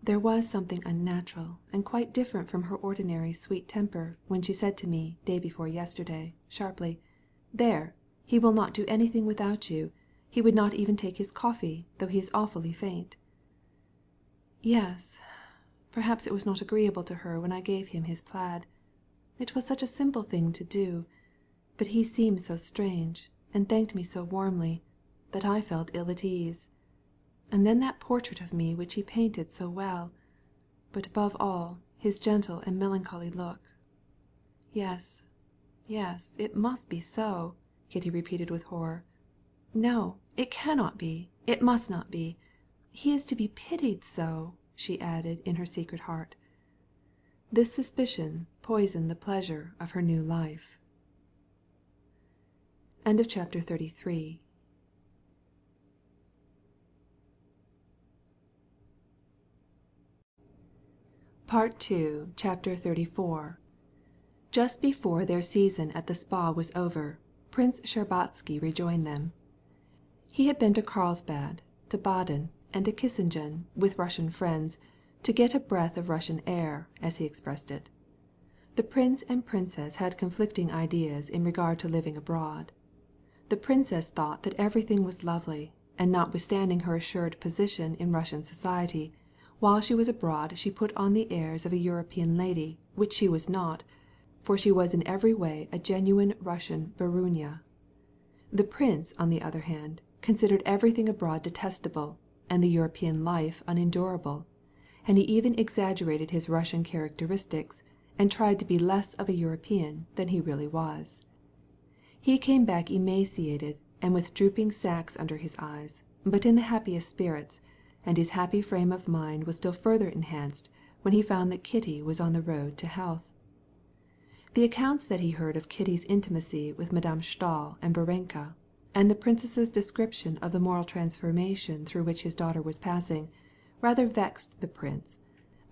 there was something unnatural and quite different from her ordinary sweet temper when she said to me day before yesterday, sharply, "There, he will not do anything without you. He would not even take his coffee, though he is awfully faint." Yes, perhaps it was not agreeable to her when I gave him his plaid. It was such a simple thing to do, but he seemed so strange, and thanked me so warmly, that I felt ill at ease. And then that portrait of me which he painted so well, but above all, his gentle and melancholy look. Yes, yes, it must be so, Kitty repeated with horror. No, it cannot be, it must not be. He is to be pitied so, she added in her secret heart. This suspicion poisoned the pleasure of her new life. End of chapter 33. Part 2, Chapter 34. Just before their season at the spa was over, Prince Shtcherbatsky rejoined them. He had been to Carlsbad, to Baden, and to Kissingen with Russian friends, to get a breath of Russian air, as he expressed it. The prince and princess had conflicting ideas in regard to living abroad. The princess thought that everything was lovely, and notwithstanding her assured position in Russian society, while she was abroad she put on the airs of a European lady, which she was not, for she was in every way a genuine Russian barunya. The prince, on the other hand, considered everything abroad detestable, and the European life unendurable, and he even exaggerated his Russian characteristics, and tried to be less of a European than he really was. He came back emaciated, and with drooping sacks under his eyes, but in the happiest spirits, and his happy frame of mind was still further enhanced when he found that Kitty was on the road to health. The accounts that he heard of Kitty's intimacy with Madame Stahl and Varenka, and the princess's description of the moral transformation through which his daughter was passing, rather vexed the prince,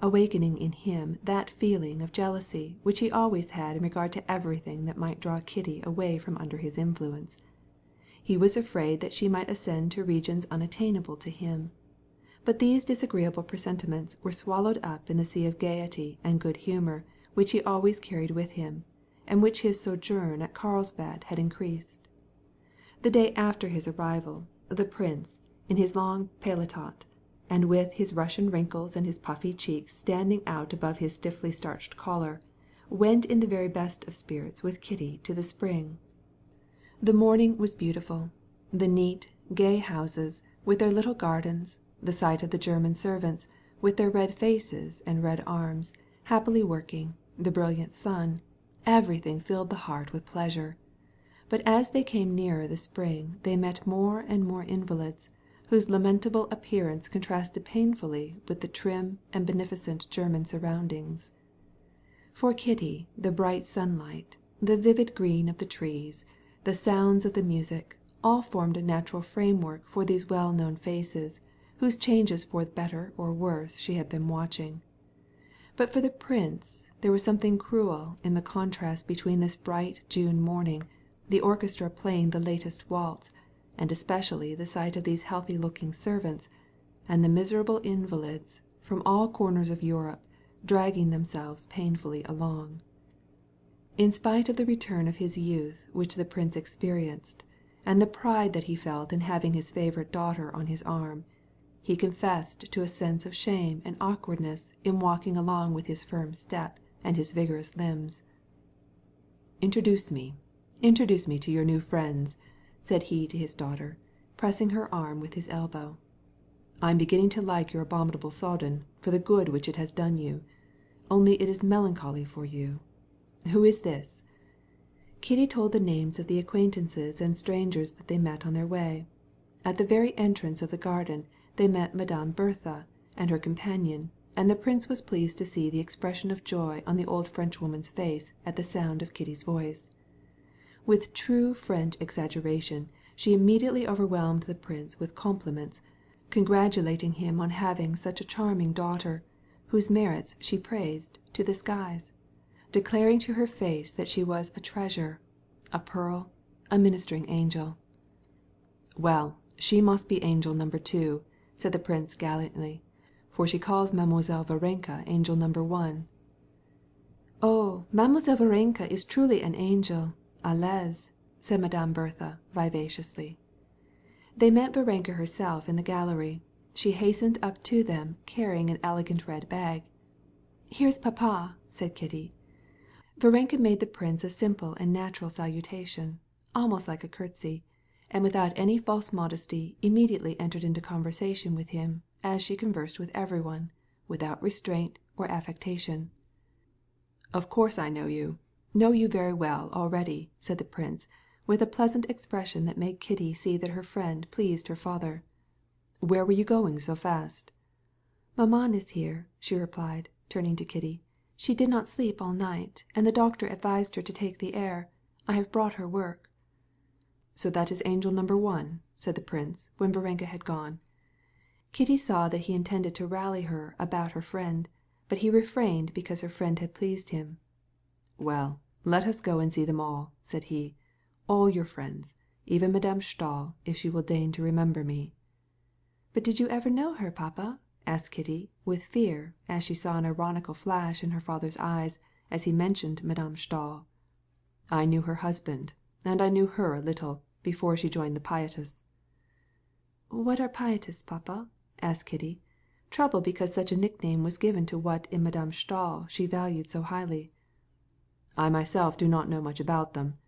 awakening in him that feeling of jealousy which he always had in regard to everything that might draw Kitty away from under his influence. He was afraid that she might ascend to regions unattainable to him. But these disagreeable presentiments were swallowed up in the sea of gaiety and good humour which he always carried with him, and which his sojourn at Carlsbad had increased. The day after his arrival, the prince, in his long paletot, and with his Russian wrinkles and his puffy cheeks standing out above his stiffly starched collar, went in the very best of spirits with Kitty to the spring. The morning was beautiful. The neat, gay houses, with their little gardens, the sight of the German servants, with their red faces and red arms, happily working, the brilliant sun, everything filled the heart with pleasure. But as they came nearer the spring they met more and more invalids, whose lamentable appearance contrasted painfully with the trim and beneficent German surroundings. For Kitty, the bright sunlight, the vivid green of the trees, the sounds of the music, all formed a natural framework for these well-known faces, whose changes for better or worse she had been watching. But for the prince there was something cruel in the contrast between this bright June morning, the orchestra playing the latest waltz, and especially the sight of these healthy-looking servants, and the miserable invalids from all corners of Europe dragging themselves painfully along. In spite of the return of his youth which the prince experienced, and the pride that he felt in having his favourite daughter on his arm, he confessed to a sense of shame and awkwardness in walking along with his firm step and his vigorous limbs. Introduce me to your new friends," said he to his daughter, pressing her arm with his elbow. "I am beginning to like your abominable Soden for the good which it has done you. Only it is melancholy for you. Who is this?" Kitty told the names of the acquaintances and strangers that they met on their way. At the very entrance of the garden they met Madame Berthe and her companion, and the prince was pleased to see the expression of joy on the old Frenchwoman's face at the sound of Kitty's voice. With true French exaggeration, she immediately overwhelmed the prince with compliments, congratulating him on having such a charming daughter, whose merits she praised to the skies, declaring to her face that she was a treasure, a pearl, a ministering angel. "Well, she must be angel number 2," said the prince gallantly, "for she calls Mademoiselle Varenka angel number 1. "Oh, Mademoiselle Varenka is truly an angel, à l'aise," said Madame Bertha vivaciously. They met Varenka herself in the gallery. She hastened up to them carrying an elegant red bag. "Here's papa," said Kitty. Varenka made the prince a simple and natural salutation, almost like a curtsy, and without any false modesty immediately entered into conversation with him, as she conversed with everyone, without restraint or affectation. "Of course I know you very well already," said the prince, with a pleasant expression that made Kitty see that her friend pleased her father. "Where were you going so fast?" "Maman is here," she replied, turning to Kitty. "She did not sleep all night, and the doctor advised her to take the air. I have brought her work." "So that is angel number 1," said the prince, when Varenka had gone. Kitty saw that he intended to rally her about her friend, but he refrained because her friend had pleased him. "Well, let us go and see them all," said he. "All your friends, even Madame Stahl, if she will deign to remember me." "But did you ever know her, papa?" asked Kitty, with fear, as she saw an ironical flash in her father's eyes as he mentioned Madame Stahl. "I knew her husband, and I knew her a little, before she joined the Pietists." "What are Pietists, papa?" asked Kitty, troubled because such a nickname was given to what in Madame Stahl she valued so highly. "I myself do not know much about them.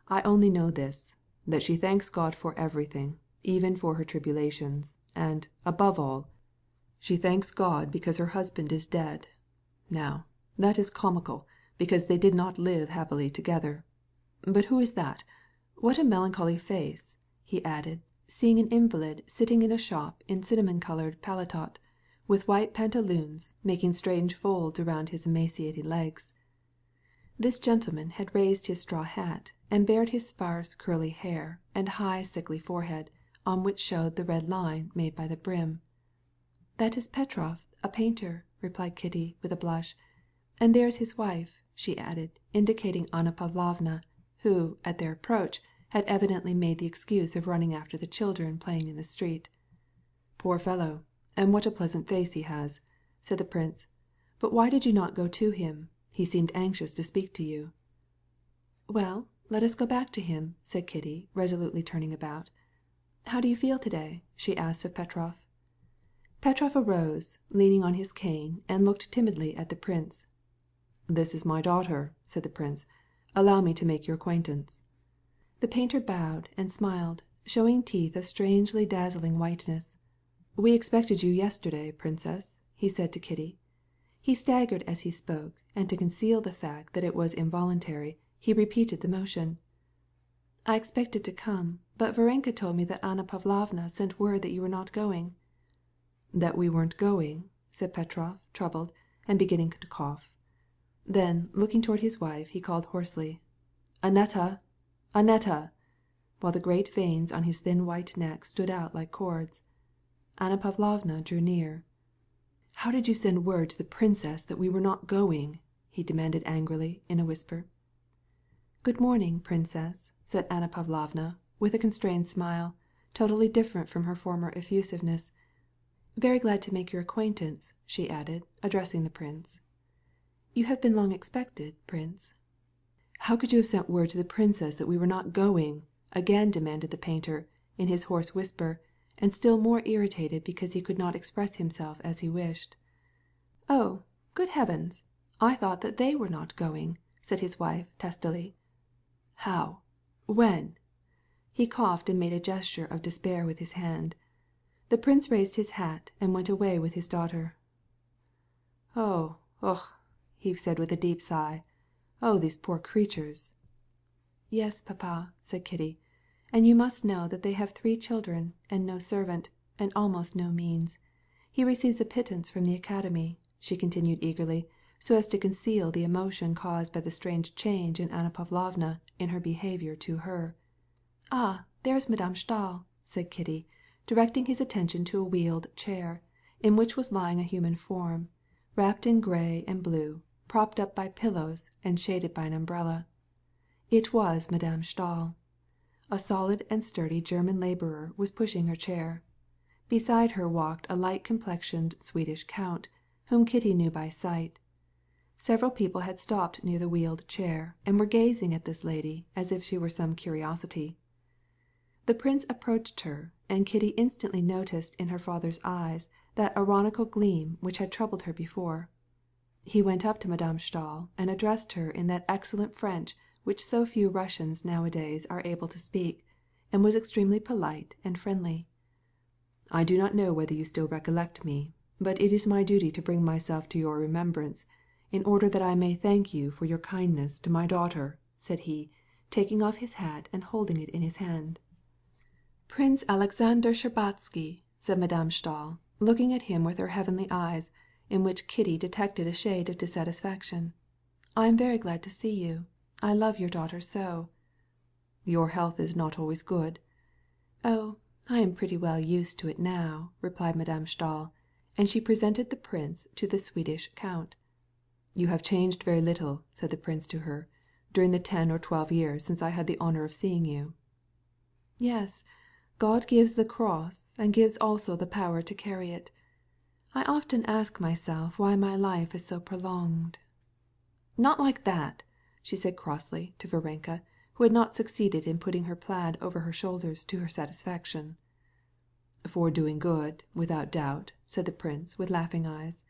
I only know this, that she thanks God for everything, even for her tribulations, and, above all, she thanks God because her husband is dead. Now, that is comical, because they did not live happily together. But who is that? What a melancholy face," he added, seeing an invalid sitting in a shop in cinnamon-colored paletot, with white pantaloons making strange folds around his emaciated legs. This gentleman had raised his straw hat, and bared his sparse curly hair and high sickly forehead, on which showed the red line made by the brim. "That is Petrov, a painter," replied Kitty, with a blush. "And there is his wife," she added, indicating Anna Pavlovna, who, at their approach, had evidently made the excuse of running after the children playing in the street. "Poor fellow, and what a pleasant face he has," said the prince. "But why did you not go to him? He seemed anxious to speak to you." "Well, let us go back to him," said Kitty, resolutely turning about. "How do you feel today?" she asked of Petrov. Petrov arose, leaning on his cane, and looked timidly at the prince. "This is my daughter," said the prince. "Allow me to make your acquaintance." The painter bowed and smiled, showing teeth of strangely dazzling whiteness. "We expected you yesterday, princess," he said to Kitty. He staggered as he spoke, and to conceal the fact that it was involuntary, he repeated the motion. "I expected to come, but Varenka told me that Anna Pavlovna sent word that you were not going." "That we weren't going?" said Petrov, troubled, and beginning to cough. Then, looking toward his wife, he called hoarsely, "Annetta! Annetta!" while the great veins on his thin white neck stood out like cords. Anna Pavlovna drew near. "How did you send word to the princess that we were not going?" he demanded angrily, in a whisper. "Good morning, princess," said Anna Pavlovna, with a constrained smile, totally different from her former effusiveness. "Very glad to make your acquaintance," she added, addressing the prince. "You have been long expected, prince." "How could you have sent word to the princess that we were not going?" again demanded the painter, in his hoarse whisper, and still more irritated because he could not express himself as he wished. "Oh, good heavens! I thought that they were not going," said his wife testily. "How? When?" He coughed and made a gesture of despair with his hand. The prince raised his hat and went away with his daughter. "Oh, ugh!" he said with a deep sigh. "Oh, these poor creatures!" "Yes, papa," said Kitty. "And you must know that they have 3 children, and no servant, and almost no means. He receives a pittance from the academy," she continued eagerly, so as to conceal the emotion caused by the strange change in Anna Pavlovna in her behavior to her. "Ah, there's Madame Stahl," said Kitty, directing his attention to a wheeled chair, in which was lying a human form, wrapped in grey and blue, propped up by pillows, and shaded by an umbrella. It was Madame Stahl. A solid and sturdy German labourer was pushing her chair. Beside her walked a light-complexioned Swedish count, whom Kitty knew by sight. Several people had stopped near the wheeled chair, and were gazing at this lady as if she were some curiosity. The prince approached her, and Kitty instantly noticed in her father's eyes that ironical gleam which had troubled her before. He went up to Madame Stahl and addressed her in that excellent French which so few Russians nowadays are able to speak, and was extremely polite and friendly. "I do not know whether you still recollect me, but it is my duty to bring myself to your remembrance, in order that I may thank you for your kindness to my daughter," said he, taking off his hat and holding it in his hand. "Prince Alexander Shtcherbatsky," said Madame Stahl, looking at him with her heavenly eyes, in which Kitty detected a shade of dissatisfaction. "I am very glad to see you. I love your daughter so." "Your health is not always good." "Oh, I am pretty well used to it now," replied Madame Stahl, and she presented the prince to the Swedish count. "You have changed very little," said the prince to her, "during the 10 or 12 years since I had the honour of seeing you." "Yes, God gives the cross and gives also the power to carry it. I often ask myself why my life is so prolonged." "Not like that," she said crossly to Varenka, who had not succeeded in putting her plaid over her shoulders to her satisfaction. "For doing good, without doubt," said the prince with laughing eyes.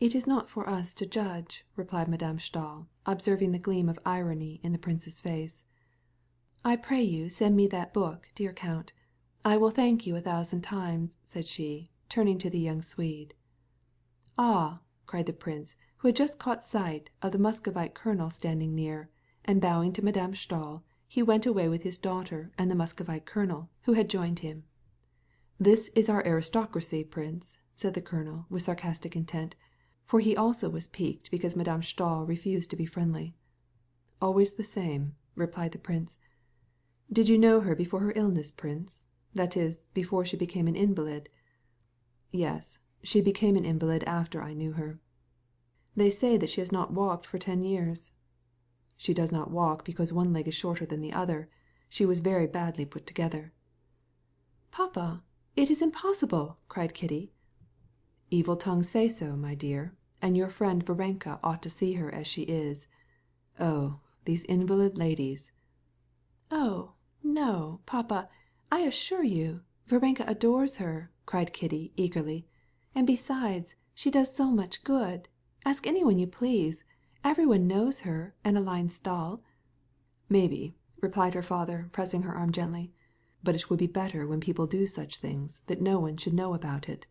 "It is not for us to judge," replied Madame Stahl, observing the gleam of irony in the prince's face. "I pray you send me that book, dear count. I will thank you 1,000 times," said she, turning to the young Swede. "Ah!" cried the prince, who had just caught sight of the Muscovite colonel standing near, and bowing to Madame Stahl, he went away with his daughter and the Muscovite colonel, who had joined him. "This is our aristocracy, prince," said the colonel with sarcastic intent, for he also was piqued because Madame Stahl refused to be friendly. "Always the same," replied the prince. "Did you know her before her illness, prince? That is, before she became an invalid?" "Yes, she became an invalid after I knew her." "They say that she has not walked for 10 years." "She does not walk because one leg is shorter than the other. She was very badly put together." "Papa, it is impossible!" cried Kitty. "Evil tongues say so, my dear, and your friend Varenka ought to see her as she is. Oh, these invalid ladies!" "Oh, no, papa, I assure you, Varenka adores her," cried Kitty eagerly. "And besides, she does so much good. Ask anyone you please. Everyone knows her, Emmeline Stahl." "Maybe," replied her father, pressing her arm gently, "but it would be better when people do such things that no one should know about it."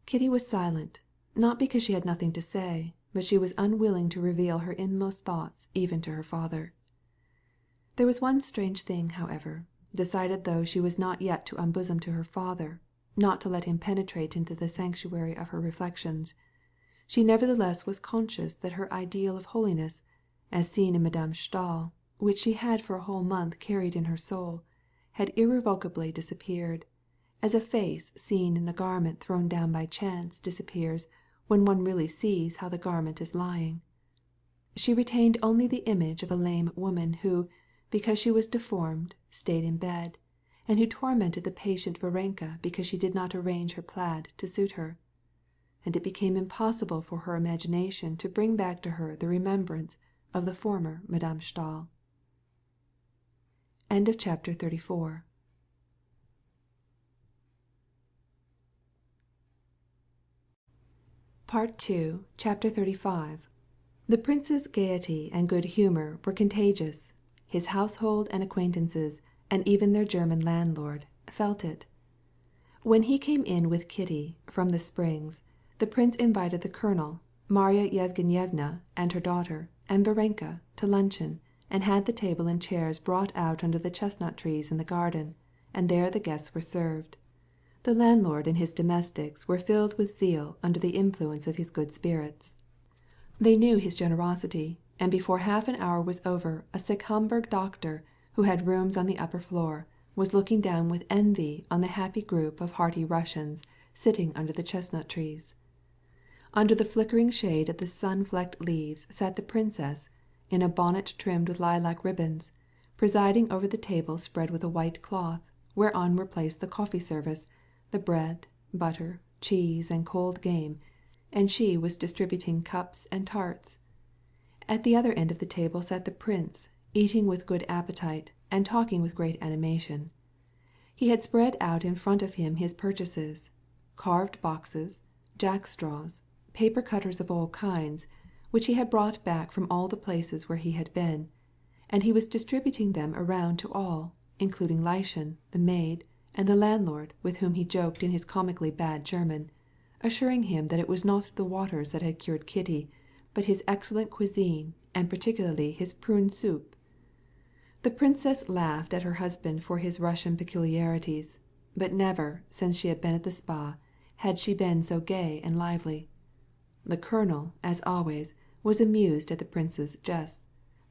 Kitty was silent, not because she had nothing to say, but she was unwilling to reveal her inmost thoughts even to her father. There was one strange thing, however, decided though she was not yet to unbosom to her father, not to let him penetrate into the sanctuary of her reflections. She nevertheless was conscious that her ideal of holiness, as seen in Madame Stahl, which she had for a whole month carried in her soul, had irrevocably disappeared, as a face seen in a garment thrown down by chance disappears when one really sees how the garment is lying. She retained only the image of a lame woman who, because she was deformed, stayed in bed, and who tormented the patient Varenka because she did not arrange her plaid to suit her. And it became impossible for her imagination to bring back to her the remembrance of the former Madame Stahl. Chapter 34. Part 2, Chapter 35. The prince's gaiety and good humour were contagious. His household and acquaintances, and even their German landlord, felt it. When he came in with Kitty from the Springs, the prince invited the colonel, Marya Yevgenyevna and her daughter, and Varenka to luncheon, and had the table and chairs brought out under the chestnut trees in the garden, and there the guests were served. The landlord and his domestics were filled with zeal under the influence of his good spirits. They knew his generosity, and before half an hour was over a sick Hamburg doctor, who had rooms on the upper floor, was looking down with envy on the happy group of hearty Russians sitting under the chestnut trees. Under the flickering shade of the sun-flecked leaves sat the princess, in a bonnet trimmed with lilac ribbons, presiding over the table spread with a white cloth, whereon were placed the coffee service, the bread, butter, cheese, and cold game, and she was distributing cups and tarts. At the other end of the table sat the prince, eating with good appetite, and talking with great animation. He had spread out in front of him his purchases, carved boxes, jackstraws, paper cutters of all kinds, which he had brought back from all the places where he had been, and he was distributing them around to all, including Lieschen, the maid, and the landlord, with whom he joked in his comically bad German, assuring him that it was not the waters that had cured Kitty, but his excellent cuisine, and particularly his prune soup. The princess laughed at her husband for his Russian peculiarities, but never, since she had been at the spa, had she been so gay and lively. The colonel, as always, was amused at the prince's jests,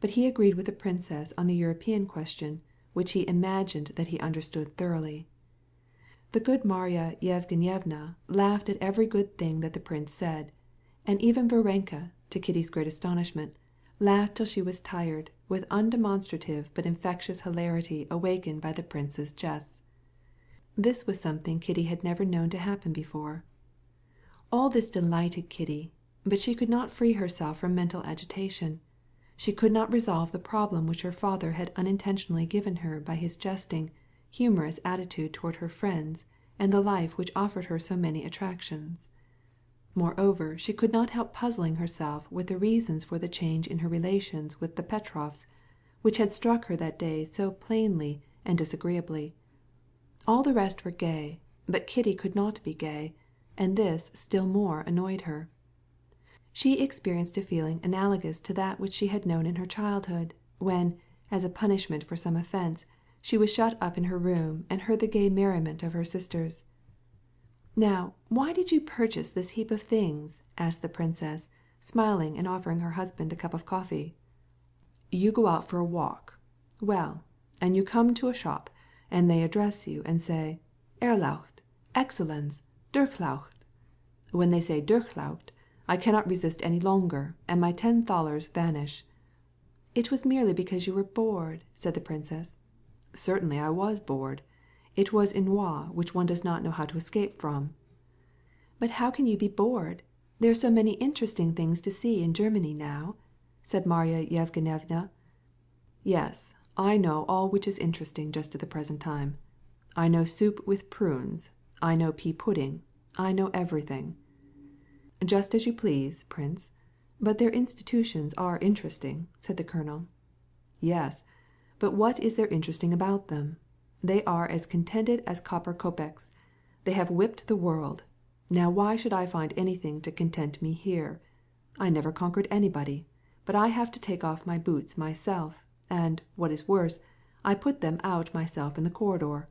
but he agreed with the princess on the European question, which he imagined that he understood thoroughly. The good Marya Yevgenyevna laughed at every good thing that the prince said, and even Varenka, to Kitty's great astonishment, laughed till she was tired, with undemonstrative but infectious hilarity awakened by the prince's jests. This was something Kitty had never known to happen before. All this delighted Kitty, but she could not free herself from mental agitation. She could not resolve the problem which her father had unintentionally given her by his jesting, humorous attitude toward her friends and the life which offered her so many attractions. Moreover, she could not help puzzling herself with the reasons for the change in her relations with the Petrovs, which had struck her that day so plainly and disagreeably. All the rest were gay, but Kitty could not be gay, and this still more annoyed her. She experienced a feeling analogous to that which she had known in her childhood, when, as a punishment for some offense, she was shut up in her room and heard the gay merriment of her sisters. "Now, why did you purchase this heap of things?" asked the princess, smiling and offering her husband a cup of coffee. "You go out for a walk. Well, and you come to a shop, and they address you and say, 'Erlaucht, Excellenz, Durchlaucht.' When they say Durchlaucht, I cannot resist any longer, and my 10 thalers vanish." "It was merely because you were bored," said the princess. "Certainly I was bored. It was ennui which one does not know how to escape from." "But how can you be bored? There are so many interesting things to see in Germany now," said Marya Yevgenyevna. "Yes, I know all which is interesting just at the present time. I know soup with prunes. I know pea pudding. I know everything." "Just as you please, prince. But their institutions are interesting," said the colonel. "Yes, but what is there interesting about them? They are as contented as copper kopecks. They have whipped the world. Now why should I find anything to content me here? I never conquered anybody, but I have to take off my boots myself, and, what is worse, I put them out myself in the corridor.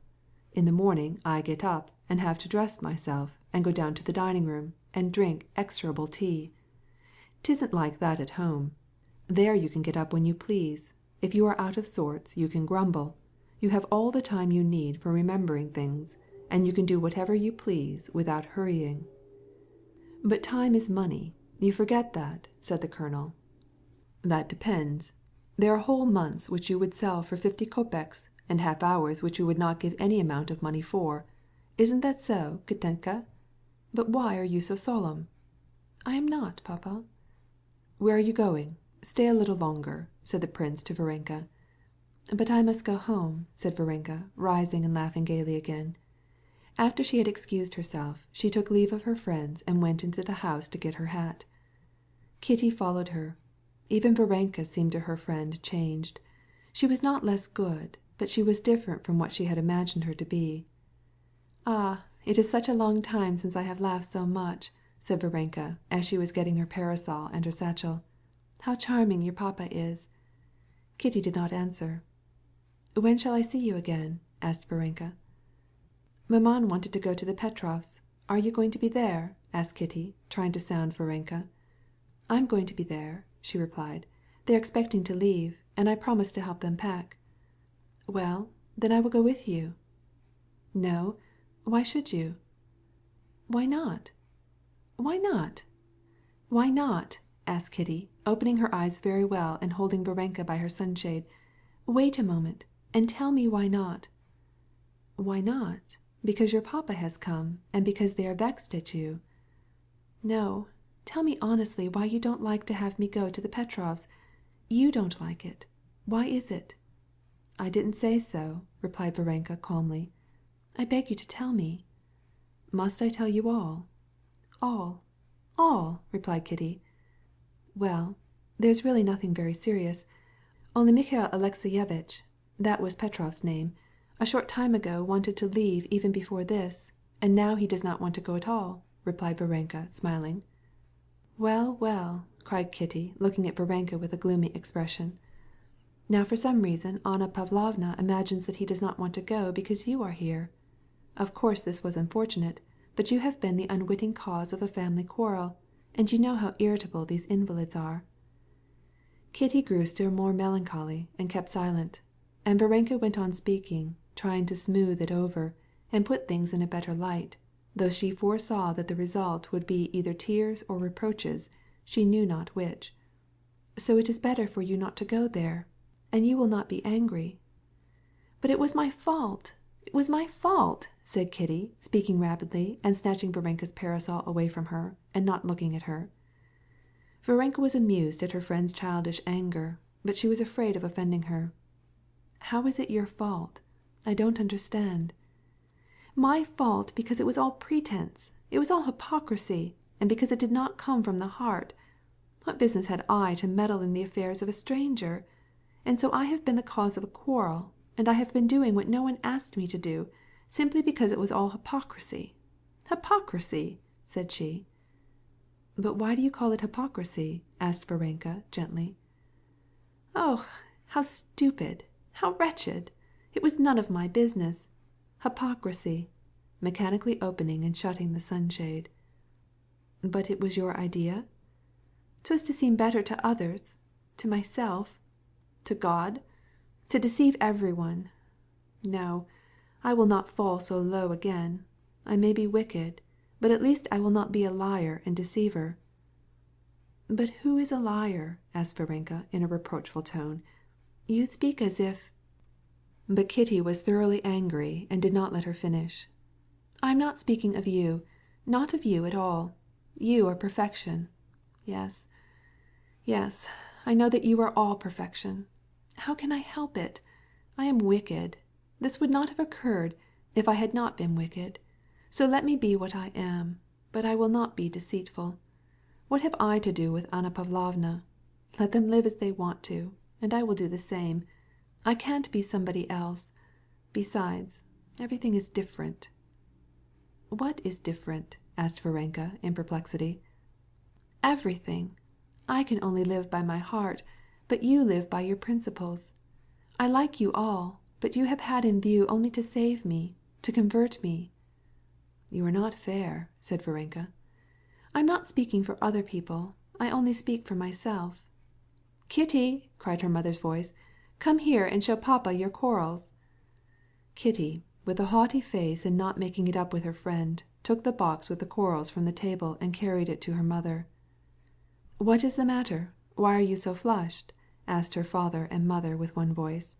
In the morning I get up and have to dress myself and go down to the dining room and drink execrable tea. 'Tisn't like that at home. There you can get up when you please. If you are out of sorts, you can grumble. You have all the time you need for remembering things, and you can do whatever you please without hurrying." "But time is money. You forget that," said the colonel. "That depends. There are whole months which you would sell for 50 kopecks, and half hours which you would not give any amount of money for. Isn't that so, Kitenka? But why are you so solemn?" "I am not, papa." "Where are you going? Stay a little longer," said the prince to Varenka. "But I must go home," said Varenka, rising and laughing gaily again. After she had excused herself, she took leave of her friends and went into the house to get her hat. Kitty followed her. Even Varenka seemed to her friend changed. She was not less good, but she was different from what she had imagined her to be. "Ah, it is such a long time since I have laughed so much," said Varenka, as she was getting her parasol and her satchel. "How charming your papa is!" Kitty did not answer. "When shall I see you again?" asked Varenka. "Maman wanted to go to the Petrovs. Are you going to be there?" asked Kitty, trying to sound Varenka. "I'm going to be there," she replied. "They're expecting to leave, and I promised to help them pack." "Well, Then I will go with you." "No. Why should you?" "Why not?" "Why not?" "Why not?" asked Kitty, opening her eyes very well and holding Varenka by her sunshade. "Wait a moment, and tell me why not." "Why not? Because your papa has come, and because they are vexed at you." "No, tell me honestly why you don't like to have me go to the Petrovs'. You don't like it. Why is it?" "I didn't say so," replied Varenka calmly. "I beg you to tell me." "Must I tell you all?" "All, all," replied Kitty. "Well, there's really nothing very serious. Only Mikhail Alexeyevitch, that was Petrov's name, a short time ago wanted to leave even before this, and now he does not want to go at all," replied Varenka, smiling. "Well, well," cried Kitty, looking at Varenka with a gloomy expression. "Now for some reason Anna Pavlovna imagines that he does not want to go because you are here. Of course this was unfortunate, but you have been the unwitting cause of a family quarrel, and you know how irritable these invalids are." Kitty grew still more melancholy and kept silent, and Varenka went on speaking, trying to smooth it over, and put things in a better light, though she foresaw that the result would be either tears or reproaches, she knew not which. "So it is better for you not to go there, and you will not be angry." "But it was my fault, it was my fault," said Kitty, speaking rapidly and snatching Varenka's parasol away from her, and not looking at her. Varenka was amused at her friend's childish anger, but she was afraid of offending her. "How is it your fault? I don't understand." "My fault because it was all pretense, it was all hypocrisy, and because it did not come from the heart. What business had I to meddle in the affairs of a stranger? And so I have been the cause of a quarrel, and I have been doing what no one asked me to do, simply because it was all hypocrisy. Hypocrisy!" said she. "But why do you call it hypocrisy?" asked Varenka gently. "Oh, how stupid, how wretched! It was none of my business. Hypocrisy," mechanically opening and shutting the sunshade. "But it was your idea?" "'Twas to seem better to others, to myself, to God, to deceive everyone. No, I will not fall so low again. I may be wicked, but at least I will not be a liar and deceiver." "But who is a liar?" asked Varenka in a reproachful tone. "You speak as if—" But Kitty was thoroughly angry and did not let her finish. "I am not speaking of you, not of you at all. You are perfection. Yes, yes, I know that you are all perfection. How can I help it? I am wicked. This would not have occurred if I had not been wicked. So let me be what I am, but I will not be deceitful. What have I to do with Anna Pavlovna? Let them live as they want to, and I will do the same. I can't be somebody else. Besides, everything is different." "What is different?" asked Varenka in perplexity. "Everything. I can only live by my heart, but you live by your principles. I like you all, but you have had in view only to save me, to convert me." "You are not fair," said Varenka. "I'm not speaking for other people. I only speak for myself." "Kitty!" cried her mother's voice. "Come here and show papa your corals." Kitty, with a haughty face and not making it up with her friend, took the box with the corals from the table and carried it to her mother. "What is the matter? Why are you so flushed?" asked her father and mother with one voice.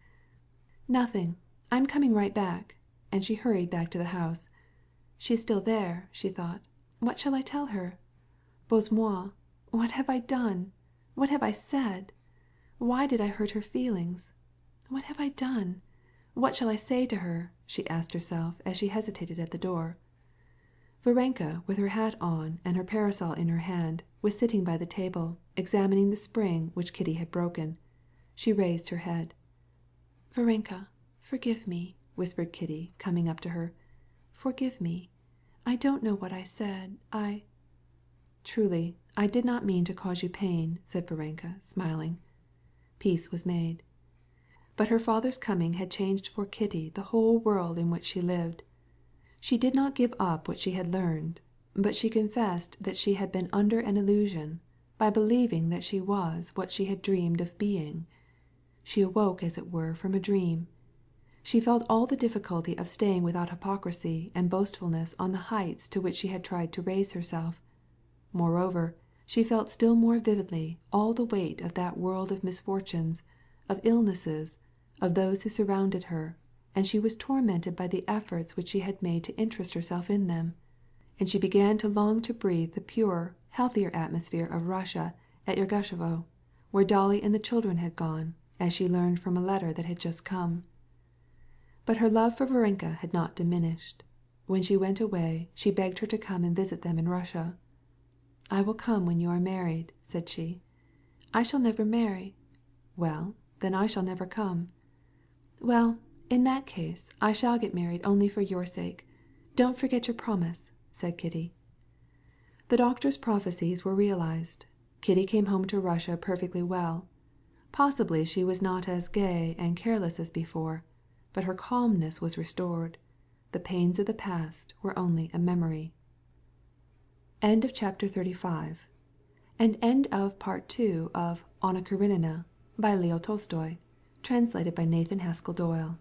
"Nothing. I'm coming right back." And she hurried back to the house. "She is still there," she thought. "What shall I tell her? Bozhe moi! What have I done? What have I said? Why did I hurt her feelings? What have I done? What shall I say to her?" she asked herself as she hesitated at the door. Varenka, with her hat on and her parasol in her hand, was sitting by the table, examining the spring which Kitty had broken. She raised her head. "Varenka, forgive me," whispered Kitty, coming up to her. "Forgive me. I don't know what I said. "Truly, I did not mean to cause you pain," said Varenka, smiling. Peace was made. But her father's coming had changed for Kitty the whole world in which she lived. She did not give up what she had learned, but she confessed that she had been under an illusion, by believing that she was what she had dreamed of being. She awoke as it were from a dream. She felt all the difficulty of staying without hypocrisy and boastfulness on the heights to which she had tried to raise herself. Moreover, she felt still more vividly all the weight of that world of misfortunes, of illnesses, of those who surrounded her, and she was tormented by the efforts which she had made to interest herself in them, and she began to long to breathe the pure, healthier atmosphere of Russia at Yergushovo, where Dolly and the children had gone, as she learned from a letter that had just come. But her love for Varenka had not diminished. When she went away, she begged her to come and visit them in Russia. "I will come when you are married," said she. "I shall never marry." "Well, then I shall never come." "Well, in that case I shall get married only for your sake. Don't forget your promise," said Kitty. The doctor's prophecies were realized. Kitty came home to Russia perfectly well. Possibly she was not as gay and careless as before, but her calmness was restored. The pains of the past were only a memory. End of chapter 35, and end of part 2 of Anna Karenina by Leo Tolstoy, translated by Nathan Haskell Doyle.